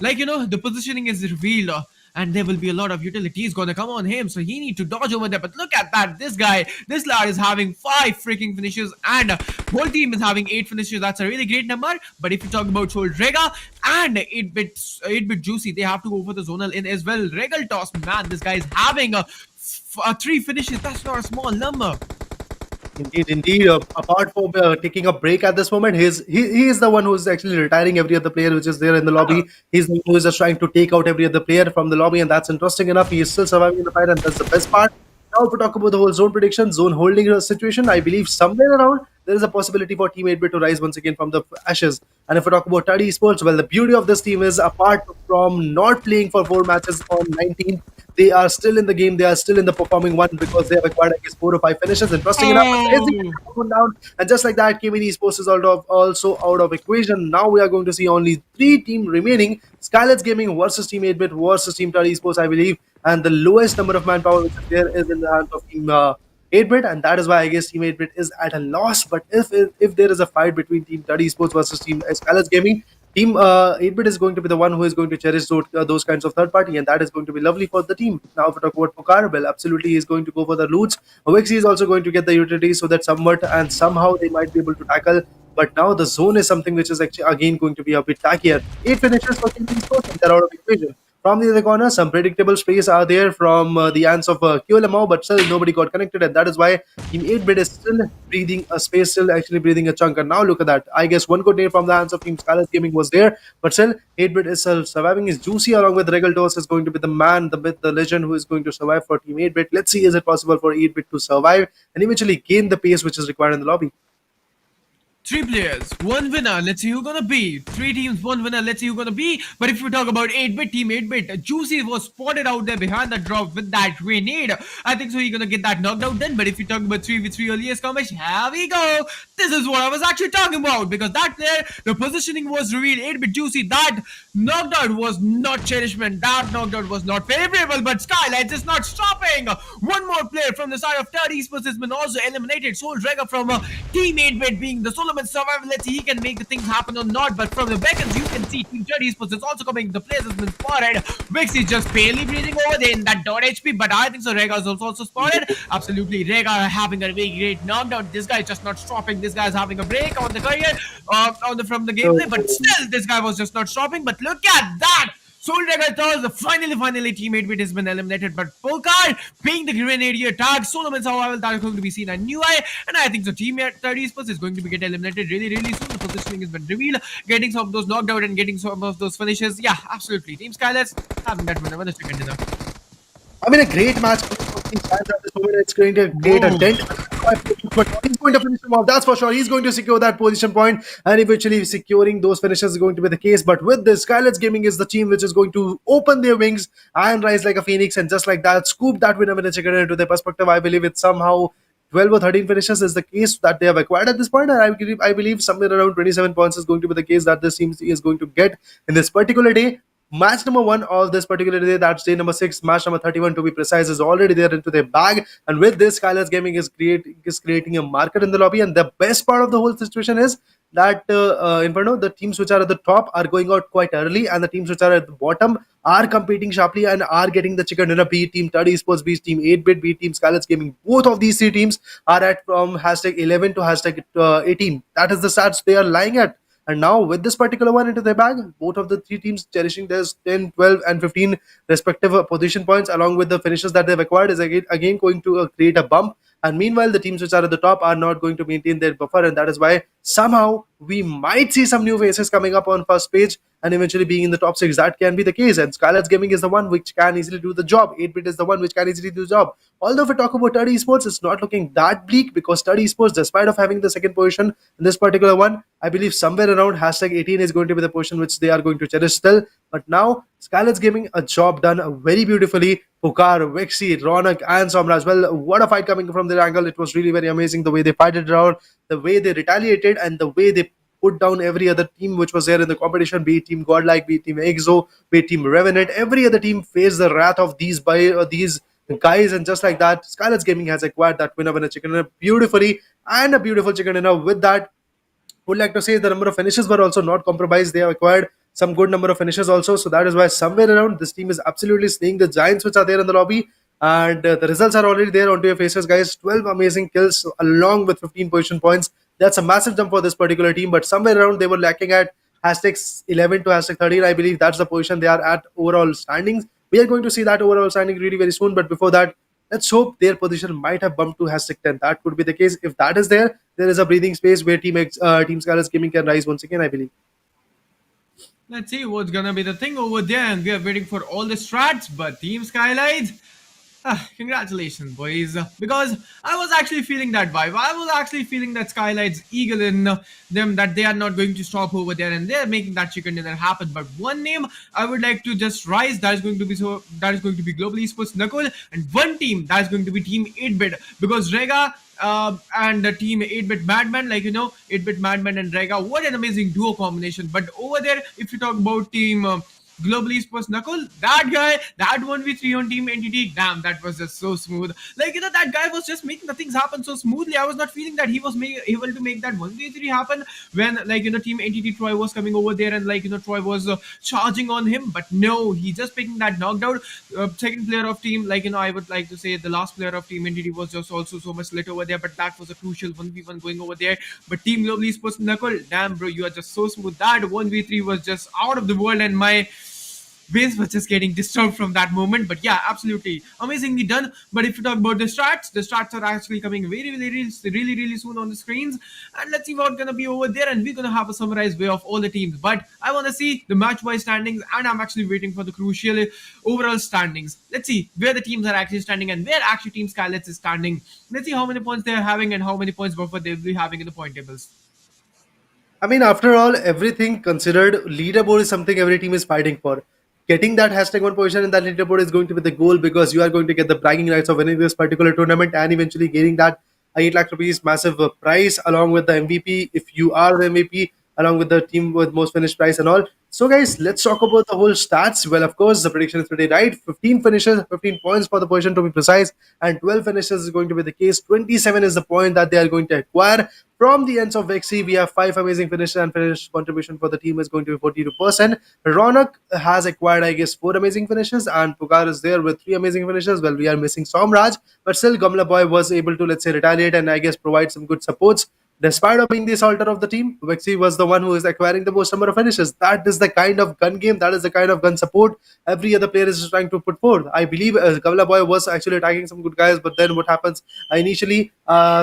S4: like, the positioning is revealed, and there will be a lot of utilities gonna come on him, so he need to dodge over there. But look at that, this lad is having 5 freaking finishes, and whole team is having 8 finishes. That's a really great number. But if you talk about Soul Rega and 8-bit Juicy, they have to go for the zonal in as well. Regal Toss, man, this guy is having 3 finishes. That's not a small number.
S3: Indeed. Apart from taking a break at this moment, he is the one who is actually retiring every other player which is there in the lobby. He's the one who is just trying to take out every other player from the lobby, and that's interesting enough. He is still surviving in the fight, and that's the best part. Now, if we talk about the whole zone prediction, zone holding situation, I believe somewhere around there is a possibility for Team 8-Bit to rise once again from the ashes. And if we talk about Study Esports, well, the beauty of this team is apart from not playing for 4 matches on 19th, they are still in the game. They are still in the performing one because they have acquired, I guess, 4 or 5 finishes. Interesting enough,
S4: Oh.
S3: one down. And just like that, KBD Esports is also out of equation. Now we are going to see only 3 teams remaining. Skylets Gaming versus Team 8-Bit versus Team Study Esports, I believe. And the lowest number of manpower which is there is in the hands of Team 8-Bit, and that is why I guess Team 8-Bit is at a loss. But if there is a fight between Team Study Esports versus Team Skylets Gaming, Team 8-Bit is going to be the one who is going to cherish those kinds of third party, and that is going to be lovely for the team. Now, if we talk about Pokar, well, absolutely he is going to go for the loots. Wixie is also going to get the utilities so that somewhat and somehow they might be able to tackle. But now the zone is something which is actually again going to be a bit tackier. 8 finishes for Team Esports, and they're out of equation. From the other corner, some predictable space are there from the hands of QLMO, but still nobody got connected, and that is why Team 8-Bit is still breathing a space, still actually breathing a chunk. And now look at that. I guess one good name from the hands of Team Scarlet Gaming was there, but still 8-Bit is surviving. Is Juicy along with Regaltos is going to be the man, the myth, the legend who is going to survive for Team 8-Bit. Let's see, is it possible for 8-Bit to survive and eventually gain the pace which is required in the lobby?
S4: 3 players, 1 winner. Let's see who's gonna be. 3 teams, 1 winner. Let's see who's gonna be. But if we talk about 8-Bit, Team 8-Bit, Juicy was spotted out there behind the drop with that grenade. I think so he's gonna get that knocked out then. But if you talk about 3v3 earlier skirmish, here we go. This is what I was actually talking about. Because that player, the positioning was revealed. 8-Bit Juicy, that knocked out was not cherishment. That knocked out was not favorable. But Skylights is not stopping. One more player from the side of Third Esports has been also eliminated. Soul Dragon from Team 8-Bit being the Solomon survival. Let's see he can make the things happen or not. But from the beacons, you can see Team 30 Esports is also coming. The players has been spotted. Vix is just barely breathing over there in that dot HP. But I think so Rega is also spotted. Absolutely, Rega having a very great knockdown. This guy is just not stopping. This guy is having a break on the career from the gameplay. But still, this guy was just not stopping. But look at that. Soul Dragon finally Team 8-Bit has been eliminated, but Pokar being the grenadier tag, Solomon survival that is going to be seen a new eye, and I think the Team 30 Esports is going to be get eliminated really soon. The positioning has been revealed, getting some of those knocked out and getting some of those finishes. Yeah, absolutely. Team Skylets having that winner. The second dinner.
S3: I mean, a great match for these fans at this moment. It's going to create a dent. But he's going to finish him off, that's for sure. He's going to secure that position point, and eventually securing those finishes is going to be the case. But with this, Skylets Gaming is the team which is going to open their wings and rise like a phoenix, and just like that, scoop that winner chicken into their perspective. I believe it's somehow 12 or 13 finishes is the case that they have acquired at this point, and I believe somewhere around 27 points is going to be the case that this team is going to get in this particular day. Match number 1 of this particular day, that's day number 6, match number 31 to be precise, is already there into their bag. And with this, Skylers Gaming is creating a market in the lobby. And the best part of the whole situation is that Inferno, the teams which are at the top are going out quite early, and the teams which are at the bottom are competing sharply and are getting the chicken dinner. Be it Team 30 Esports, be it Team 8-Bit, be it Team Skylers Gaming. Both of these 3 teams are at from hashtag 11 to hashtag 18. That is the stats they are lying at. And now with this particular one into their bag, both of the 3 teams cherishing their 10, 12 and 15 respective position points along with the finishes that they've acquired is again going to create a bump. And meanwhile, the teams which are at the top are not going to maintain their buffer, and that is why somehow we might see some new faces coming up on first page and eventually being in the top 6. That can be the case, and Skylets Gaming is the one which can easily do the job. 8-Bit is the one which can easily do the job. Although if we talk about Study Esports, it's not looking that bleak, because Study Esports, despite of having the second position in this particular one, I believe somewhere around hashtag 18 is going to be the position which they are going to cherish still. But now, Skylets Gaming, a job done very beautifully. Pokar, Vexi, Ronak, and Somraj. Well, what a fight coming from their angle. It was really very amazing the way they fight it around, the way they retaliated, and the way they put down every other team which was there in the competition, be it Team GodL, be it Team EXO, be it Team Revenant. Every other team faced the wrath of these guys, and just like that, Skylets Gaming has acquired that winner chicken dinner beautifully, and a beautiful chicken dinner. With that, would like to say the number of finishes were also not compromised. They have acquired some good number of finishes also. So that is why somewhere around this team is absolutely slaying the giants which are there in the lobby. And the results are already there onto your faces, guys. 12 amazing kills along with 15 position points. That's a massive jump for this particular team. But somewhere around they were lacking at hashtag 11 to hashtag 13. I believe that's the position they are at overall standings. We are going to see that overall standing really very soon. But before that, let's hope their position might have bumped to hashtag 10. That could be the case. If that is there, there is a breathing space where Team Skylers Gaming can rise once again, I believe.
S4: Let's see what's gonna be the thing over there, and we are waiting for all the strats. But Team Skylights, Congratulations, boys. Because I was actually feeling that vibe. I was actually feeling that Skylight's eagle in them, that they are not going to stop over there and they're making that chicken dinner happen. But one name I would like to just rise, that is going to be Global Esports Knuckle, and one team that is going to be Team 8-Bit, because Rega and the team 8-Bit Madman, 8-Bit Madman and Rega, what an amazing duo combination. But over there, if you talk about team Global Esports Knuckle, that guy, that 1v3 on Team Entity, damn, that was just so smooth. That guy was just making the things happen so smoothly. I was not feeling that he was able to make that 1v3 happen when, Team Entity Troy was coming over there and, Troy was charging on him. But no, he just picking that knockdown. Second player of team, I would like to say the last player of Team Entity was just also so much lit over there, but that was a crucial 1v1 going over there. But Team Global Esports Knuckle, damn, bro, you are just so smooth. That 1v3 was just out of the world, and my Waves was just getting disturbed from that moment. But yeah, absolutely amazingly done. But if you talk about the strats are actually coming really soon on the screens. And let's see what's gonna be over there. And we're gonna have a summarized way of all the teams. But I wanna see the match-wise standings, and I'm actually waiting for the crucial overall standings. Let's see where the teams are actually standing and where actually Team Skylets is standing. Let's see how many points they are having and how many points buffer they'll be having in the point tables.
S3: I mean, after all, everything considered, leaderboard is something every team is fighting for. Getting that hashtag one position in that leaderboard is going to be the goal, because you are going to get the bragging rights of winning this particular tournament and eventually gaining that 8 lakh rupees massive prize along with the MVP if you are the MVP, along with the team with most finished prize and all. So, guys, let's talk about the whole stats. Well, of course, the prediction is pretty right. 15 finishes, 15 points for the position to be precise, and 12 finishes is going to be the case. 27 is the point that they are going to acquire. From the ends of Vexi, we have 5 amazing finishes, and finish contribution for the team is going to be 42%. Ronak has acquired, I guess, 4 amazing finishes, and Pugar is there with 3 amazing finishes. Well, we are missing Somraj, but still, Gamla Boy was able to, let's say, retaliate and I guess provide some good supports. Despite of being the assaulter of the team, Vexi was the one who is acquiring the most number of finishes. That is the kind of gun game, that is the kind of gun support every other player is trying to put forth. I believe Kavla Boy was actually attacking some good guys, but then what happens? Initially,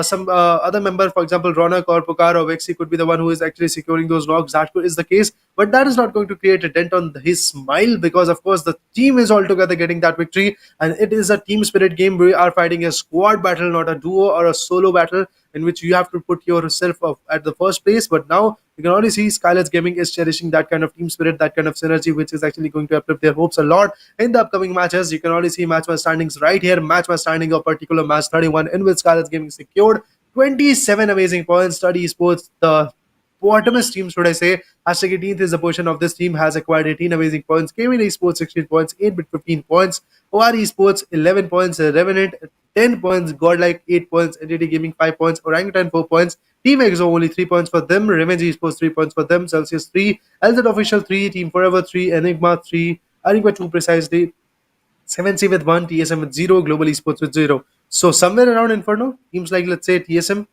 S3: some other member, for example, Ronak or Pokar or Vexi, could be the one who is actually securing those knocks. That is the case, but that is not going to create a dent on his smile, because, of course, the team is altogether getting that victory, and it is a team spirit game. We are fighting a squad battle, not a duo or a solo battle, in which you have to put yourself at the first place. But now you can already see Skylights Gaming is cherishing that kind of team spirit, that kind of synergy, which is actually going to uplift their hopes a lot in the upcoming matches. You can already see match standings right here. Match standing of particular match 31, in which Skylights Gaming secured 27 amazing points. Study Esports, the bottomest team, should I say, hashtag 18th is the position of this team, has acquired 18 amazing points. Kevin Esports 16 points, 8-bit 15 points, OR Esports 11 points, Revenant 10 points, Godlike 8 points, Entity Gaming 5 points, Orangutan 4 points, Team Exo only 3 points for them, Revenge Esports 3 points for them, Celsius 3, LZ Official 3, Team Forever 3, Enigma 3, Enigma 2 precisely, 7C with 1, TSM with 0, Global Esports with 0. So somewhere around Inferno, teams like, let's say, TSM,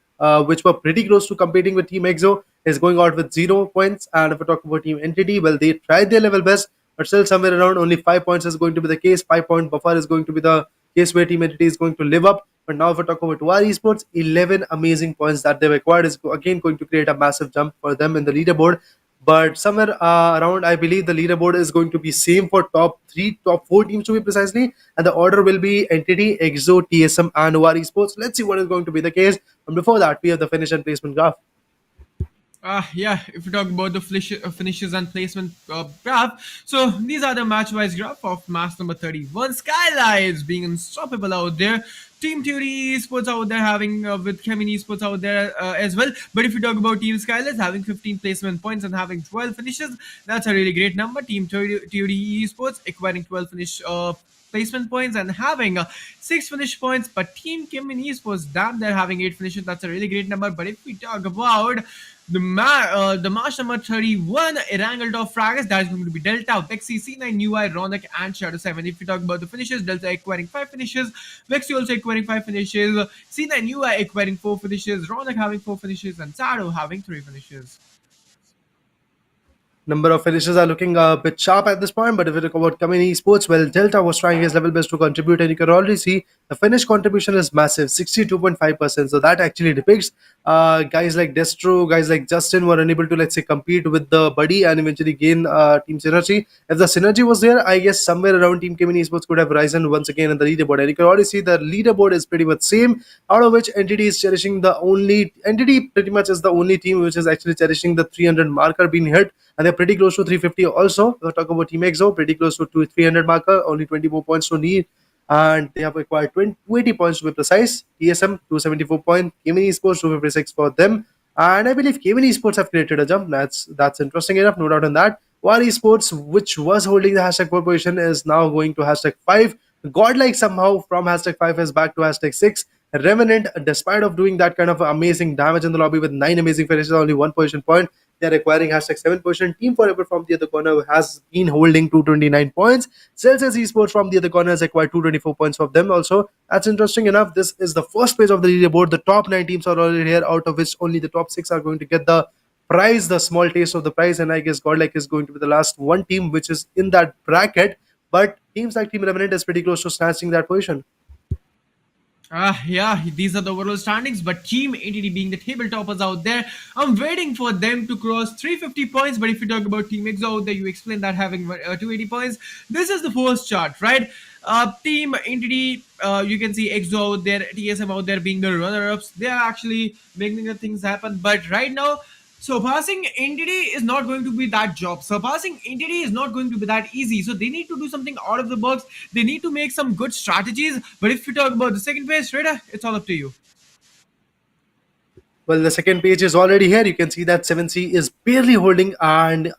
S3: which were pretty close to competing with Team Exo, is going out with 0 points. And if we talk about Team Entity, well, they tried their level best, but still somewhere around only 5 points is going to be the case. 5-point buffer is going to be the case where Team Entity is going to live up. But now if we talk about WAR Esports, 11 amazing points that they've acquired is again going to create a massive jump for them in the leaderboard. But somewhere around, I believe the leaderboard is going to be same for top 4 teams to be precisely, and the order will be Entity, Exo, TSM, and OR Esports. Let's see what is going to be the case. And before that, we have the finish and placement graph.
S4: Yeah, if we talk about the finishes and placement graph, so these are the match-wise graph of match number 31. Skylights being unstoppable out there. Team Theory Esports out there having with Gemini Esports out there as well. But if you talk about Team Skylights having 15 placement points and having 12 finishes, that's a really great number. Team Theory Esports acquiring 12 finish placement points and having 6 finish points. But Team Kim in Esports, damn, they're having 8 finishes. That's a really great number. But if we talk about the match number 31, Erangel of Fragas, that is going to be Delta, Vexi, C9, UI, Ronak, and Shadow 7. If we talk about the finishes, Delta acquiring 5 finishes, Vexi also acquiring 5 finishes, C9, UI acquiring 4 finishes, Ronak having 4 finishes, and Shadow having 3 finishes.
S3: Number of finishes are looking a bit sharp at this point, but if we talk about Kamini Esports, well, Delta was trying his level best to contribute, and you can already see the finish contribution is massive, 62.5%. So that actually depicts guys like Destro, guys like Justin were unable to, let's say, compete with the buddy and eventually gain team synergy. If the synergy was there, I guess somewhere around Team Kamini Esports could have risen once again in the leaderboard. And you can already see the leaderboard is pretty much same, out of which Entity is cherishing the only Entity pretty much is the only team which is actually cherishing the 300 marker being hit, and they're pretty close to 350 also. We'll talk about Team EXO, pretty close to 300 marker, only 24 points to need, and they have acquired 280 points to be precise. TSM 274 points, Kamini Esports 256 for them, and I believe Kamini Esports have created a jump. That's interesting enough, no doubt on that. War Esports, which was holding the hashtag 4 position, is now going to hashtag 5. Godlike somehow from hashtag 5 is back to hashtag 6. Revenant, despite of doing that kind of amazing damage in the lobby with 9 amazing finishes, only 1 position point, they're acquiring hashtag 7 position. Team Forever from the other corner has been holding 229 points. Celsius Esports from the other corner has acquired 224 points from them also. That's interesting enough. This is the first page of the leaderboard. The top 9 teams are already here, out of which only the top 6 are going to get the prize, the small taste of the prize. And I guess Godlike is going to be the last one team which is in that bracket. But teams like Team Revenant is pretty close to snatching that position.
S4: Yeah, these are the overall standings, but Team Entity being the table toppers out there, I'm waiting for them to cross 350 points. But if you talk about Team EXO out there, you explained that having 280 points. This is the first chart, right? Team Entity, you can see EXO out there, TSM out there being the runner-ups. They are actually making the things happen. But right now, surpassing Entity is not going to be that job. Surpassing Entity is not going to be that easy. So they need to do something out of the box. They need to make some good strategies. But if you talk about the second phase, Reda, it's all up to you.
S3: Well, the second page is already here. You can see that 7C is barely holding. And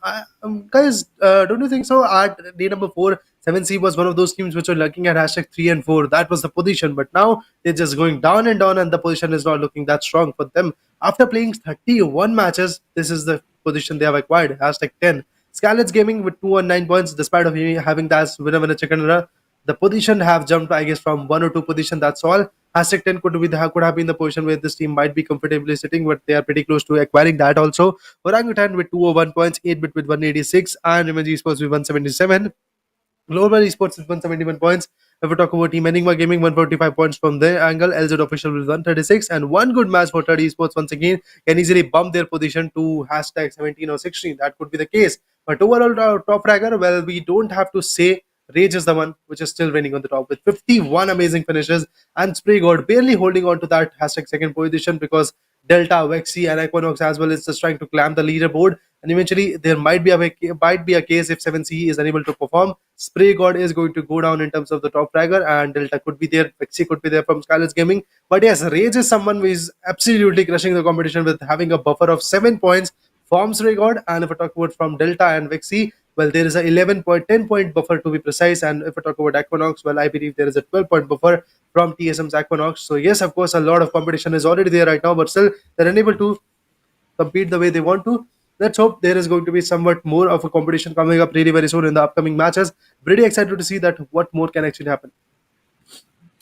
S3: guys, don't you think so? At day number 4, 7C was one of those teams which were looking at hashtag 3 and 4. That was the position. But now they're just going down and down, and the position is not looking that strong for them. After playing 31 matches, this is the position they have acquired. Hashtag 10. Scarlet's Gaming with 219 points, despite of having that winner chicken dinner. The position have jumped, I guess, from 1 or 2 position. That's all. Hashtag 10 could have been the position where this team might be comfortably sitting, but they are pretty close to acquiring that also. Orangutan with 201 points, 8-bit with 186, and Revenge Esports with 177. Global Esports with 171 points. If we talk about Team Enigma Gaming, 145 points from their angle. LZ Official with 136, and one good match for 30 Esports once again can easily bump their position to hashtag 17 or 16. That could be the case. But overall, top fragger, well, we don't have to say Rage is the one which is still reigning on the top with 51 amazing finishes, and Spray God barely holding on to that hashtag second position because Delta, Vexy, and Equinox as well is just trying to clamp the leaderboard. And eventually, there might be a case if 7C is unable to perform. Spray God is going to go down in terms of the top fragger, and Delta could be there, Vexy could be there from Scarlet's Gaming. But yes, Rage is someone who is absolutely crushing the competition with having a buffer of 7 points from Spray God. And if I talk about from Delta and Vexy, well, there is a 10 point buffer to be precise. And if I talk about Equinox, well, I believe there is a 12-point buffer from TSM's Equinox. So yes, of course, a lot of competition is already there right now, but still they're unable to compete the way they want to. Let's hope there is going to be somewhat more of a competition coming up really very soon in the upcoming matches. Pretty excited to see that what more can actually happen.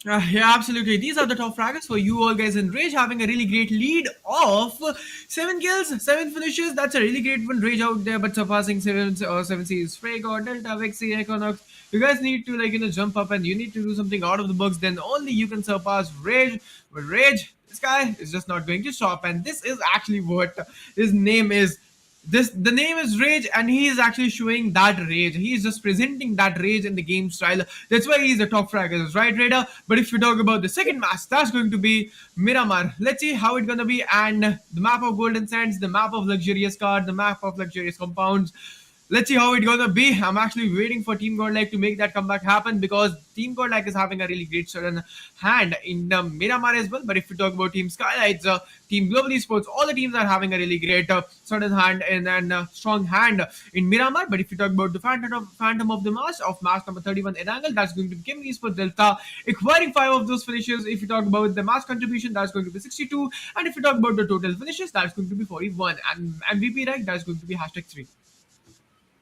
S4: Yeah, absolutely. These are the top fraggers for you all guys in Rage, having a really great lead of 7 kills, 7 finishes. That's a really great one. Rage out there, but surpassing 7 C's. Fragor, Delta, Vexy, Equinox. You guys need to jump up, and you need to do something out of the box. Then only you can surpass Rage. But Rage, this guy is just not going to stop. And this is actually what his name is. The name is Rage, and he is actually showing that rage. He is just presenting that rage in the game style. That's why he's the top fragger, right, Raider? But if you talk about the second match, that's going to be Miramar. Let's see how it's gonna be. And the map of Golden Sands, the map of luxurious card, the map of luxurious compounds. Let's see how it's gonna be. I'm actually waiting for Team Godlike to make that comeback happen, because Team Godlike is having a really great certain hand in the Miramar as well. But if you talk about Team Skylights, Team Global Esports, all the teams are having a really great certain hand and strong hand in Miramar. But if you talk about the Phantom of the Mass of match number 31 in angle, that's going to be Kim Esports Delta acquiring 5 of those finishes. If you talk about the mass contribution, that's going to be 62. And if you talk about the total finishes, that's going to be 41. And MVP rank, that's going to be hashtag 3.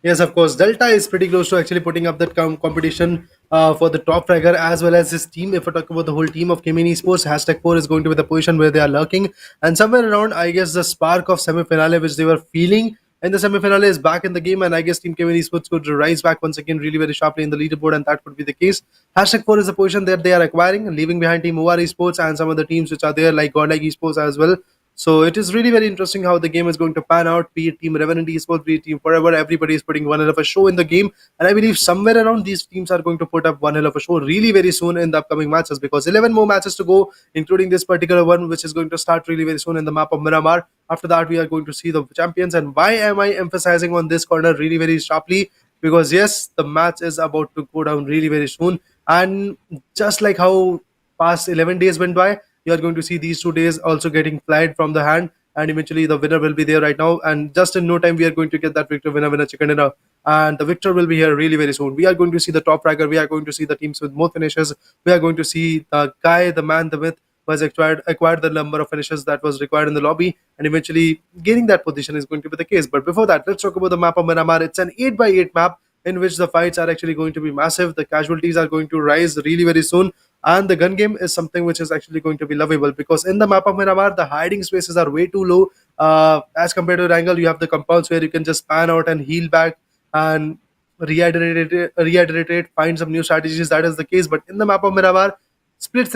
S3: Yes, of course. Delta is pretty close to actually putting up that competition for the top fragger as well as his team. If I talk about the whole team of Kamini Esports, hashtag 4 is going to be the position where they are lurking. And somewhere around, I guess, the spark of semi-finale which they were feeling in the semi-final is back in the game, and I guess Team Kevin Esports could rise back once again really very sharply in the leaderboard, and that could be the case. #4 is the position that they are acquiring, leaving behind Team OR Esports and some other teams which are there like GodL Esports as well. So it is really very interesting how the game is going to pan out. Be it Team Revenant Esports, be it Team Forever, everybody is putting one hell of a show in the game, and I believe somewhere around these teams are going to put up one hell of a show really very soon in the upcoming matches, because 11 more matches to go, including this particular one, which is going to start really very soon in the map of Miramar. After that, we are going to see the champions. And why am I emphasizing on this corner really very sharply? Because yes, the match is about to go down really very soon, and just like how past 11 days went by, you are going to see these 2 days also getting flied from the hand, and eventually the winner will be there right now, and just in no time we are going to get that victor, winner chicken dinner, and the victor will be here really very soon. We are going to see the top fragger, we are going to see the teams with more finishes, we are going to see the guy, the man, the myth, who has acquired the number of finishes that was required in the lobby, and eventually gaining that position is going to be the case. But before that, let's talk about the map of Miramar. It's an 8x8 map in which the fights are actually going to be massive. The casualties are going to rise really very soon, and the gun game is something which is actually going to be lovable, because in the map of Miramar, the hiding spaces are way too low. As compared to Wrangle, you have the compounds where you can just pan out and heal back and rehydrate it, find some new strategies. That is the case. But in the map of Miramar, split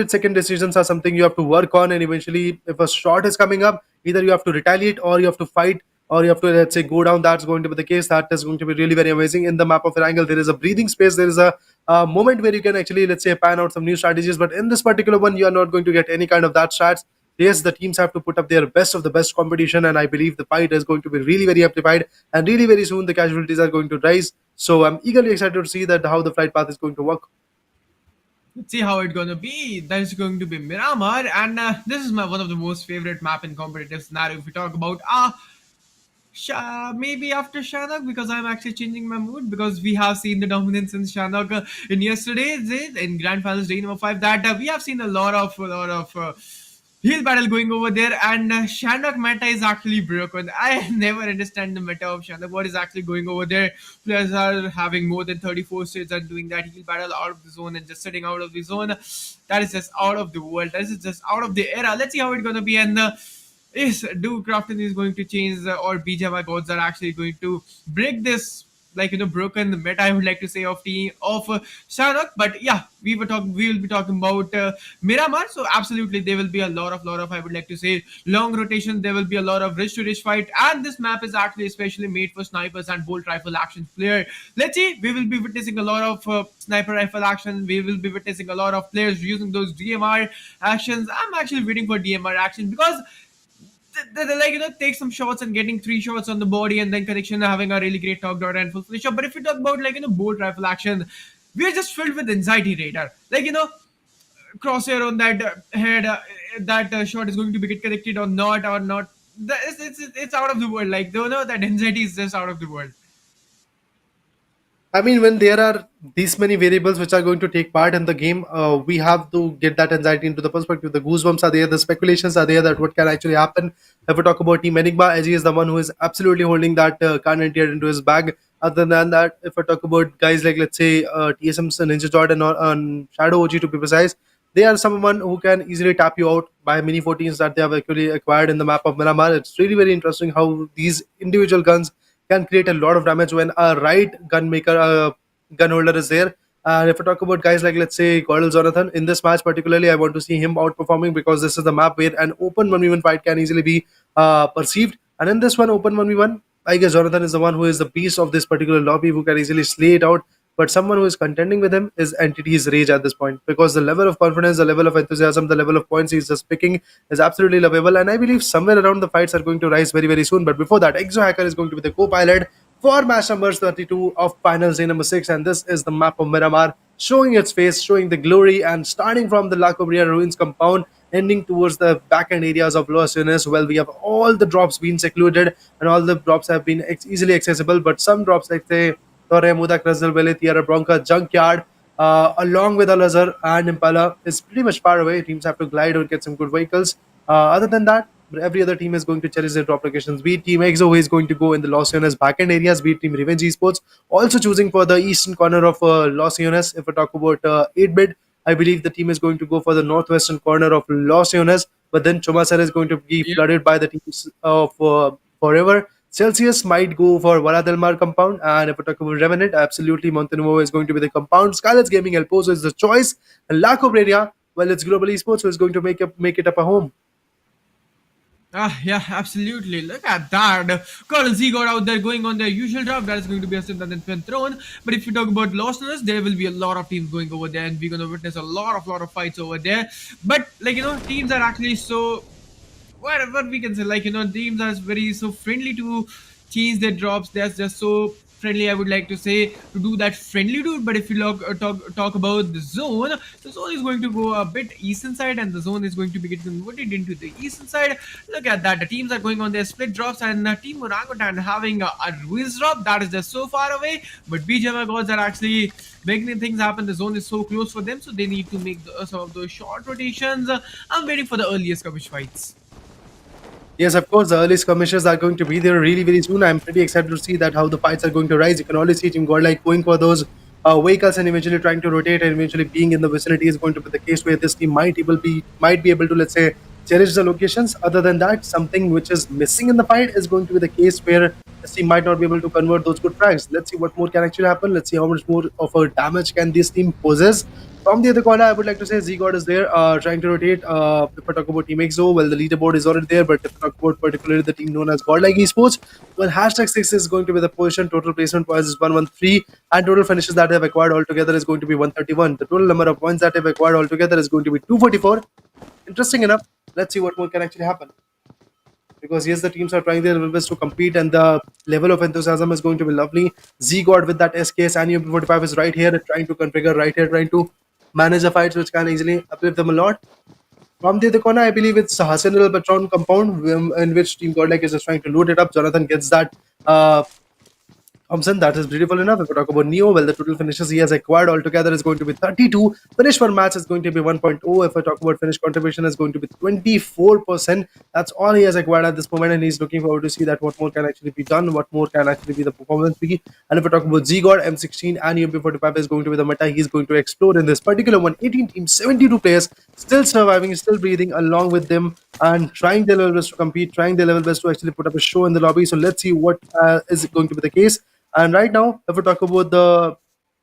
S3: second decisions are something you have to work on, and eventually if a shot is coming up, either you have to retaliate or you have to fight, or you have to, let's say, go down. That's going to be the case. That is going to be really very amazing. In the map of Angle, there is a breathing space, there is a moment where you can actually, let's say, pan out some new strategies. But in this particular one, you are not going to get any kind of that stats. Yes, the teams have to put up their best of the best competition, and I believe the fight is going to be really very amplified, and really very soon the casualties are going to rise. So I'm eagerly excited to see that how the flight path is going to work.
S4: Let's see how it's gonna be. That is going to be Miramar, and this is my one of the most favorite map in competitive scenario. If we talk about maybe after Shannock, because I'm actually changing my mood, because we have seen the dominance in Shannock in yesterday's day, in Grand Finals day number 5, that we have seen a lot of heal battle going over there, and Shannock meta is actually broken. I never understand the meta of Shannock. What is actually going over there? Players are having more than 34 states and doing that heal battle out of the zone and just sitting out of the zone. That is just out of the world. That is just out of the era. Let's see how it's gonna be. And is do Crafton is going to change or BJY gods are actually going to break this, like, broken meta, I would like to say, of team of Shannock. But yeah, we will be talking about Miramar. So absolutely there will be a lot of I would like to say long rotation. There will be a lot of rich to rich fight, and this map is actually especially made for snipers and bolt rifle action player. Let's see, we will be witnessing a lot of sniper rifle action. We will be witnessing a lot of players using those DMR actions. I'm actually waiting for DMR action, because they like, take some shots and getting 3 shots on the body, and then connection having a really great talk dot and full finish up. But if you talk about, like, bolt rifle action, we are just filled with anxiety radar. Like, crosshair on that head, that shot is going to be get connected or not. It's out of the world. Like, that anxiety is just out of the world.
S3: I mean, when there are these many variables which are going to take part in the game, we have to get that anxiety into the perspective. The goosebumps are there, the speculations are there that what can actually happen. If we talk about Team Enigma, Edgy is the one who is absolutely holding that card into his bag. Other than that, if I talk about guys like, let's say, TSM's Ninja Jordan or Shadow OG to be precise, they are someone who can easily tap you out by mini 14s that they have actually acquired in the map of Miramar. It's really very interesting how these individual guns can create a lot of damage when a right gun maker, gun holder is there. And if I talk about guys like, let's say, GodL Jonathan, in this match particularly, I want to see him outperforming, because this is the map where an open 1v1 fight can easily be perceived. And in this one, open 1v1, I guess Jonathan is the one who is the beast of this particular lobby, who can easily slay it out. But someone who is contending with him is Entity's Rage at this point, because the level of confidence, the level of enthusiasm, the level of points he's just picking is absolutely lovable. And I believe somewhere around the fights are going to rise very, very soon. But before that, Exo Hacker is going to be the co-pilot for match number 32 of finals day number 6. And this is the map of Miramar, showing its face, showing the glory, and starting from the La Cobria Ruins compound, ending towards the back end areas of Los Angeles. Well, we have all the drops being secluded, and all the drops have been easily accessible. But some drops, like, say, Torre, Muda, Krasnal, Vele, Tierra Bronca, Junkyard, along with Al-Azhar and Impala, is pretty much far away. Teams have to glide or get some good vehicles. Other than that, every other team is going to cherish their drop locations. Be it Team EXO, who is going to go in the Los Angeles backend areas, be it Team Revenge Esports, also choosing for the eastern corner of Los Angeles. If I talk about 8-bit, I believe the team is going to go for the northwestern corner of Los Angeles, but then Chomasar is going to be flooded by the teams of Forever. Celsius might go for Vara Del Mar compound, and if we talk about Revenant, absolutely Montenuovo is going to be the compound. Skylights Gaming El Pozo is the choice, and La Cobreria, well, it's Global Esports who is going to make it up a home.
S4: Yeah, absolutely. Look at that. GodL got out there going on their usual draft. That is going to be a simple and then throne. But if you talk about lostness, there will be a lot of teams going over there, and we're going to witness a lot of fights over there. But teams are actually so whatever we can say, teams are very so friendly to change their drops. They're just so friendly, I would like to say, to do that friendly dude. But if you talk about the zone is going to go a bit eastern side, and the zone is going to be getting converted into the eastern side. Look at that, the teams are going on their split drops, and team Orangutan having a Ruiz drop that is just so far away. But BGMI gods are actually making things happen. The zone is so close for them, so they need to make some of those short rotations. I'm waiting for the earliest skirmish fights.
S3: Yes, of course, the early skirmishes are going to be there really very soon. I'm pretty excited to see that how the fights are going to rise. You can already see Team Godlike going for those vehicles and eventually trying to rotate and eventually being in the vicinity is going to be the case where this team might be able to, let's say, cherish the locations. Other than that, something which is missing in the fight is going to be the case where this team might not be able to convert those good frags. Let's see what more can actually happen. Let's see how much more of a damage can this team possess. From the other corner, I would like to say Z-God is there trying to rotate. If I talk about Team XO, well, the leaderboard is already there, but if I talk about particularly the team known as Godlike Esports, well, hashtag 6 is going to be the position. Total placement points is 113, and total finishes that they have acquired altogether is going to be 131. The total number of points that they have acquired altogether is going to be 244. Interesting enough. Let's see what more can actually happen. Because yes, the teams are trying their best to compete, and the level of enthusiasm is going to be lovely. Z-God with that SKS and UP45 is right here, trying to configure right here, trying to manage the fights, which can easily uplift them a lot. From the other corner, I believe it's Hassan El Patron compound, in which Team Godlike is just trying to load it up. Jonathan gets that Thompson, that is beautiful enough. If we talk about Neo, well, the total finishes he has acquired altogether is going to be 32. Finish per match is going to be 1.0. If I talk about finish contribution, is going to be 24%. That's all he has acquired at this moment, and he's looking forward to see that what more can actually be done, what more can actually be the performance be. And if we talk about Z-God, M16 and UMP45 is going to be the meta he's going to explore in this particular one. 18 teams, 72 players, still surviving, still breathing along with them and trying their level best to compete, trying their level best to actually put up a show in the lobby. So let's see what is going to be the case. And right now, if we talk about the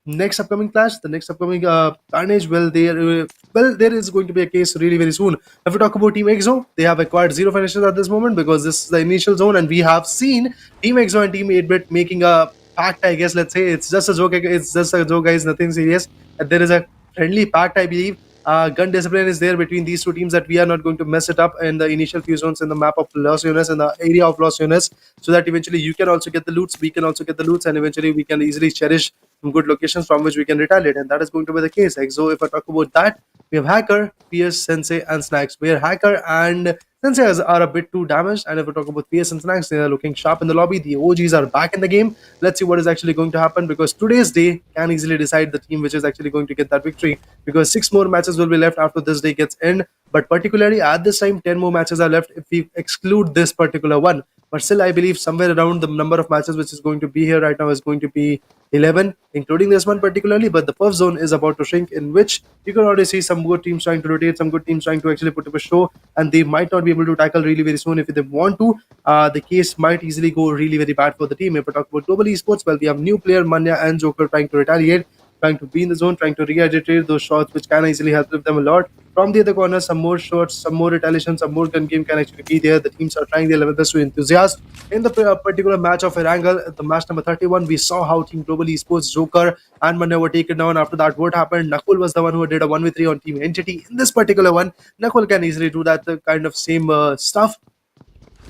S3: next upcoming clash, the next upcoming carnage, there is going to be a case really very soon. If we talk about Team EXO, they have acquired 0 finishes at this moment because this is the initial zone, and we have seen Team EXO and Team 8-bit making a pact. I guess let's say it's just a joke. It's just a joke, guys. Nothing serious. There is a friendly pact, I believe. Gun discipline is there between these two teams that we are not going to mess it up in the initial few zones in the map of Los Unes and the area of Los Unes, so that eventually you can also get the loots, we can also get the loots, and eventually we can easily cherish some good locations from which we can retaliate, and that is going to be the case. Like, so if I talk about that, we have Hacker, PS, Sensei, and Snax, where Hacker and Sensei are a bit too damaged, and if we talk about PS and Snax, they are looking sharp in the lobby. The OGs are back in the game. Let's see what is actually going to happen, because today's day can easily decide the team which is actually going to get that victory, because 6 more matches will be left after this day gets end. But particularly at this time, 10 more matches are left if we exclude this particular one. But still, I believe somewhere around the number of matches which is going to be here right now is going to be 11, including this one particularly. But the first zone is about to shrink, in which you can already see some good teams trying to rotate, some good teams trying to actually put up a show, and they might not be able to tackle really very soon if they want to. The case might easily go really very bad for the team. If we talk about global esports, well, we have new player Manya and Joker trying to retaliate, trying to be in the zone, trying to re-agitate those shots, which can easily help them a lot. From the other corner, some more shots, some more retaliation, some more gun game can actually be there. The teams are trying their level best to enthusiast. In the particular match of Erangel, the match number 31, we saw how Team Global Esports, Joker, and Manya were taken down. After that, what happened? Nakul was the one who did a 1v3 on Team Entity. In this particular one, Nakul can easily do that kind of same stuff.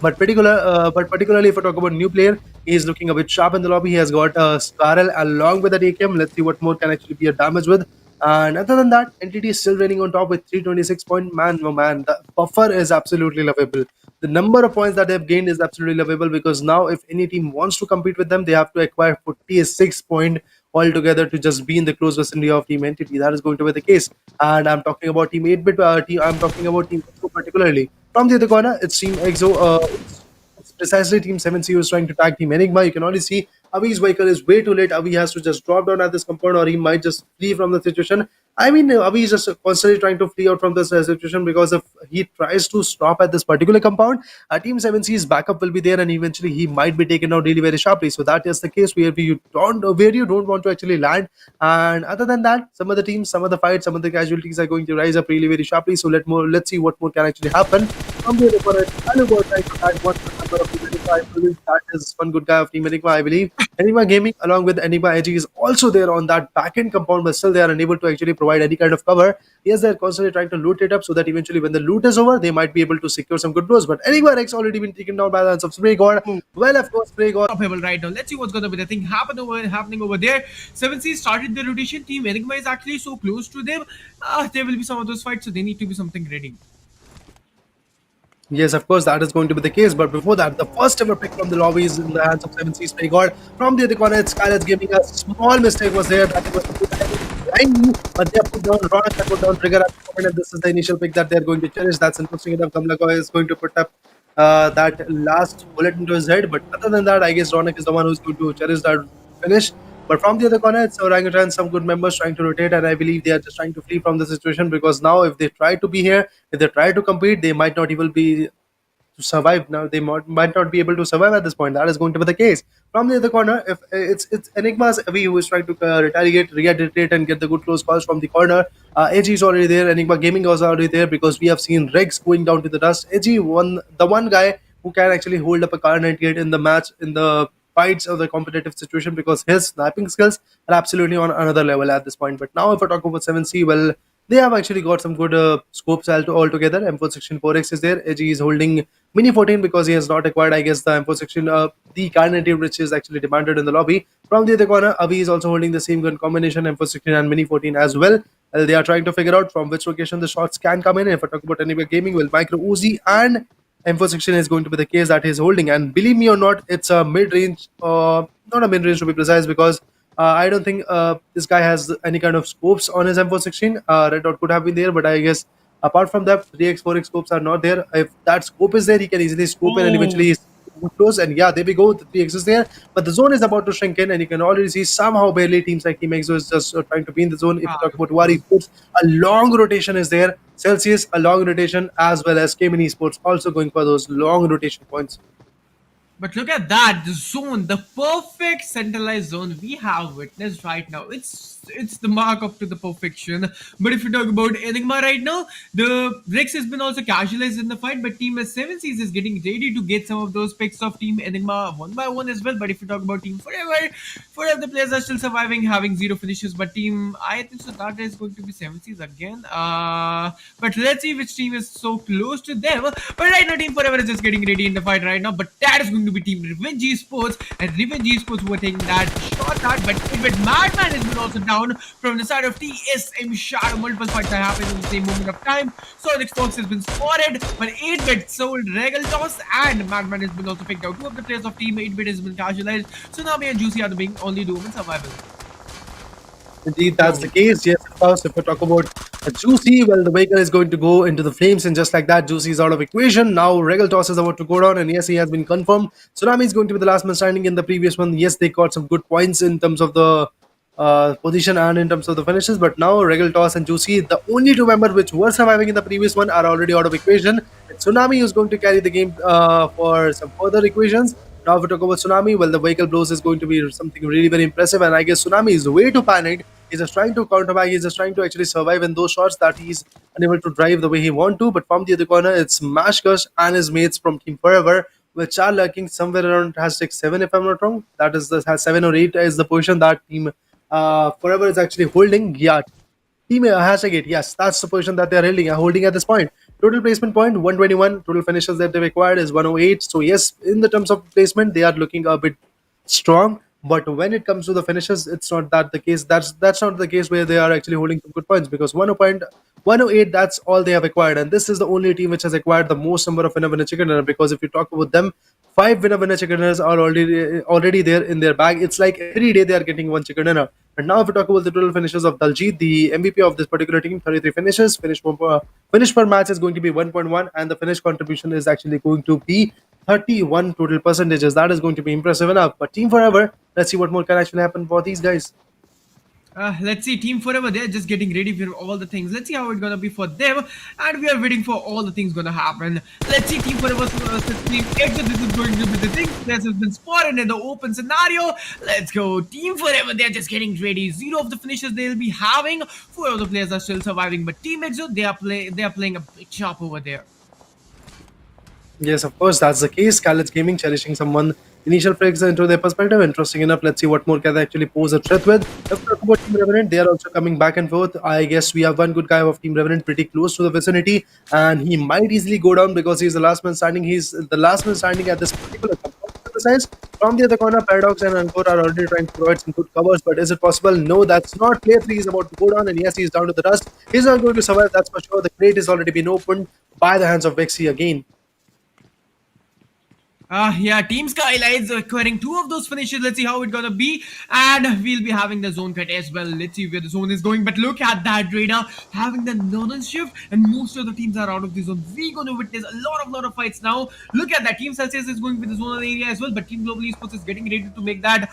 S3: But particularly if I talk about new player, he is looking a bit sharp in the lobby. He has got Scarrel along with the AKM. Let's see what more can actually be a damage with. And other than that, Entity is still running on top with 326 point. Man, oh man, the buffer is absolutely lovable. The number of points that they have gained is absolutely lovable, because now if any team wants to compete with them, they have to acquire 46 point altogether to just be in the close vicinity of Team Entity. That is going to be the case. And I'm talking about Team 8-bit. I'm talking about Team EXO particularly. From the other corner, it's Team EXO. It's precisely Team 7C who is trying to tag Team Enigma. You can already see Avi's vehicle is way too late. Avi has to just drop down at this compound, or he might just flee from the situation. I mean, Avi is just constantly trying to flee out from this situation because if he tries to stop at this particular compound, Team 7C's backup will be there, and eventually he might be taken out really very sharply. So that is the case where you don't want to actually land. And other than that, some of the teams, some of the fights, some of the casualties are going to rise up really very sharply. So let's see what more can actually happen. From the opponent, Alubar trying to add one good number of Team Enigma. I believe that is one good guy of Team Enigma, I believe. Enigma Gaming, along with Enigma ENG, is also there on that back end compound, but still they are unable to actually provide any kind of cover. Yes, they're constantly trying to loot it up so that eventually, when the loot is over, they might be able to secure some good blows. But Enigma Rex already been taken down by the hands of Spray God. Well, of course, Spray God.
S4: Unstoppable right now. Let's see what's gonna be the thing happening over there. 7C started the rotation. Team Enigma is actually so close to them. There will be some of those fights, so they need to be something ready.
S3: Yes, of course, that is going to be the case. But before that, the first ever pick from the lobby is in the hands of 7C Spray God. From the other corner, it's Skylar's giving a small mistake was there. That was blindly, but they have put down Ronak, they put down Trigger at the moment, and this is the initial pick that they're going to cherish. That's interesting enough. Kamlakoy is going to put up that last bullet into his head. But other than that, I guess Ronak is the one who's going to cherish that finish. But from the other corner, it's Orangutan, some good members trying to rotate, and I believe they are just trying to flee from the situation because now, if they try to be here, if they try to compete, they might not even be to survive. Now they might not be able to survive at this point. That is going to be the case. From the other corner, if it's Enigma's Avi who is trying to retaliate, and get the good close calls from the corner. AG is already there. Enigma Gaming was already there because we have seen Rex going down to the dust. AG the one guy who can actually hold up a car 98 in the match in the fights of the competitive situation because his sniping skills are absolutely on another level at this point. But now, if I talk about 7C, well, they have actually got some good scopes altogether. M4 section 4x is there. AG is holding Mini 14 because he has not acquired, I guess, the M4 section, the carnative which is actually demanded in the lobby. From the other corner, Avi is also holding the same gun combination, M4 section and Mini 14 as well. They are trying to figure out from which location the shots can come in. If I talk about Anywhere Gaming, well, Micro Uzi and M4 section is going to be the case that he's holding. And believe me or not, it's a mid range, not a mid range to be precise, because I don't think this guy has any kind of scopes on his M416. Red dot could have been there, but I guess apart from that, 3x, 4x scopes are not there. If that scope is there, he can easily scope in and eventually he's close. And yeah, there we go. The 3x is there, but the zone is about to shrink in, and you can already see somehow barely teams like Team EXO is just trying to be in the zone. If you talk about Wari Sports, a long rotation is there. Celsius, a long rotation, as well as Cayman Esports also going for those long rotation points.
S4: But look at that, the zone, the perfect centralized zone we have witnessed right now. It's the mark up to the perfection. But if you talk about Enigma right now, the Rex has been also casualized in the fight, but Team S7Cs is getting ready to get some of those picks of Team Enigma one by one as well. But if you talk about Team Forever the players are still surviving, having zero finishes. But Team, I think so that is going to be 7Cs again. But let's see which team is so close to them. But right now, Team Forever is just getting ready in the fight right now. But that is going to be Team Revenge Esports, and Revenge Esports who are taking that shot at. But Madman has been also down from the side of TSM Shadow. Multiple fights are happening in the same moment of time. Sonic Fox has been spotted, but 8-bit sold Regal Toss, and Madman has been also picked out. Two of the players of Team 8-bit has been casualized. Tsunami and Juicy are the being only doom in survival.
S3: Indeed, that's the case. Yes, of course. If we talk about Juicy, well, the vehicle is going to go into the flames, and just like that, Juicy is out of equation. Now, Regal Toss is about to go down, and yes, he has been confirmed. Tsunami is going to be the last man standing in the previous one. Yes, they got some good points in terms of the position and in terms of the finishes, but now Regal Toss and Juicy, the only two members which were surviving in the previous one, are already out of equation. It's Tsunami is going to carry the game for some further equations. Now, if we talk about Tsunami, well, the vehicle blows is going to be something really very impressive, and I guess Tsunami is way too panicked. He's just trying to counter back. He's just trying to actually survive in those shots that he's unable to drive the way he want to. But from the other corner, it's Mashkush and his mates from Team Forever, which are lurking somewhere around hashtag 7, if I'm not wrong. That is the has 7 or 8 is the position that Team Forever is actually holding. Yeah, Team hashtag 8. Yes, that's the position that they're holding at this point. Total placement point 121. Total finishes that they've acquired is 108. So yes, in the terms of placement, they are looking a bit strong. But when it comes to the finishes, it's not that the case. That's not the case where they are actually holding some good points, because 108, that's all they have acquired, and this is the only team which has acquired the most number of winner chicken dinner. Because if you talk about them, 5 winner chicken dinners are already there in their bag. It's like every day they are getting one chicken dinner. And now, if we talk about the total finishes of Daljit, the MVP of this particular team, 33 finishes. Finish per match is going to be 1.1, and the finish contribution is actually going to be 31 total percentages. That is going to be impressive enough. But Team Forever, let's see what more can actually happen for these guys.
S4: Let's see, Team Forever, they're just getting ready for all the things. Let's see how it's gonna be for them, and we are waiting for all the things gonna happen. Let's see, Team Forever versus Team Exo. This is going to be the thing. This has been spotted in the open scenario. Let's go, Team Forever. They're just getting ready. 0 of the finishes they'll be having. 4 of the players are still surviving, but Team Exo, they are playing a big chop over there.
S3: Yes, of course, that's the case. Khaled's Gaming cherishing someone initial flags into their perspective. Interesting enough, let's see what more can they actually pose a threat with. If we talk about Team Revenant, they are also coming back and forth. I guess we have one good guy of Team Revenant pretty close to the vicinity, and he might easily go down because he's the last man standing. He's the last man standing at this particular size. From the other corner, Paradox and Encore are already trying to provide some good covers, but is it possible? No, that's not. Player 3 is about to go down, and yes, he's down to the dust. He's not going to survive, that's for sure. The crate has already been opened by the hands of Vexy again.
S4: Yeah, Team Skylines acquiring 2 of those finishes. Let's see how it's gonna be. And we'll be having the zone cut as well. Let's see where the zone is going. But look at that radar having the northern shift, and most of the teams are out of the zone. We're gonna witness a lot of fights now. Look at that. Team Celsius is going with the zonal area as well, but Team Global Esports is getting ready to make that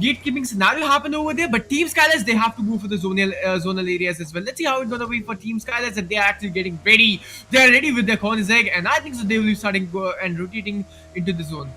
S4: gatekeeping scenario happen over there. But Team Skylines, they have to go for the zonal areas as well. Let's see how it's gonna be for Team Skylines, and they are actually getting ready. They are ready with their corners egg, and I think so they will be starting and rotating into the zone.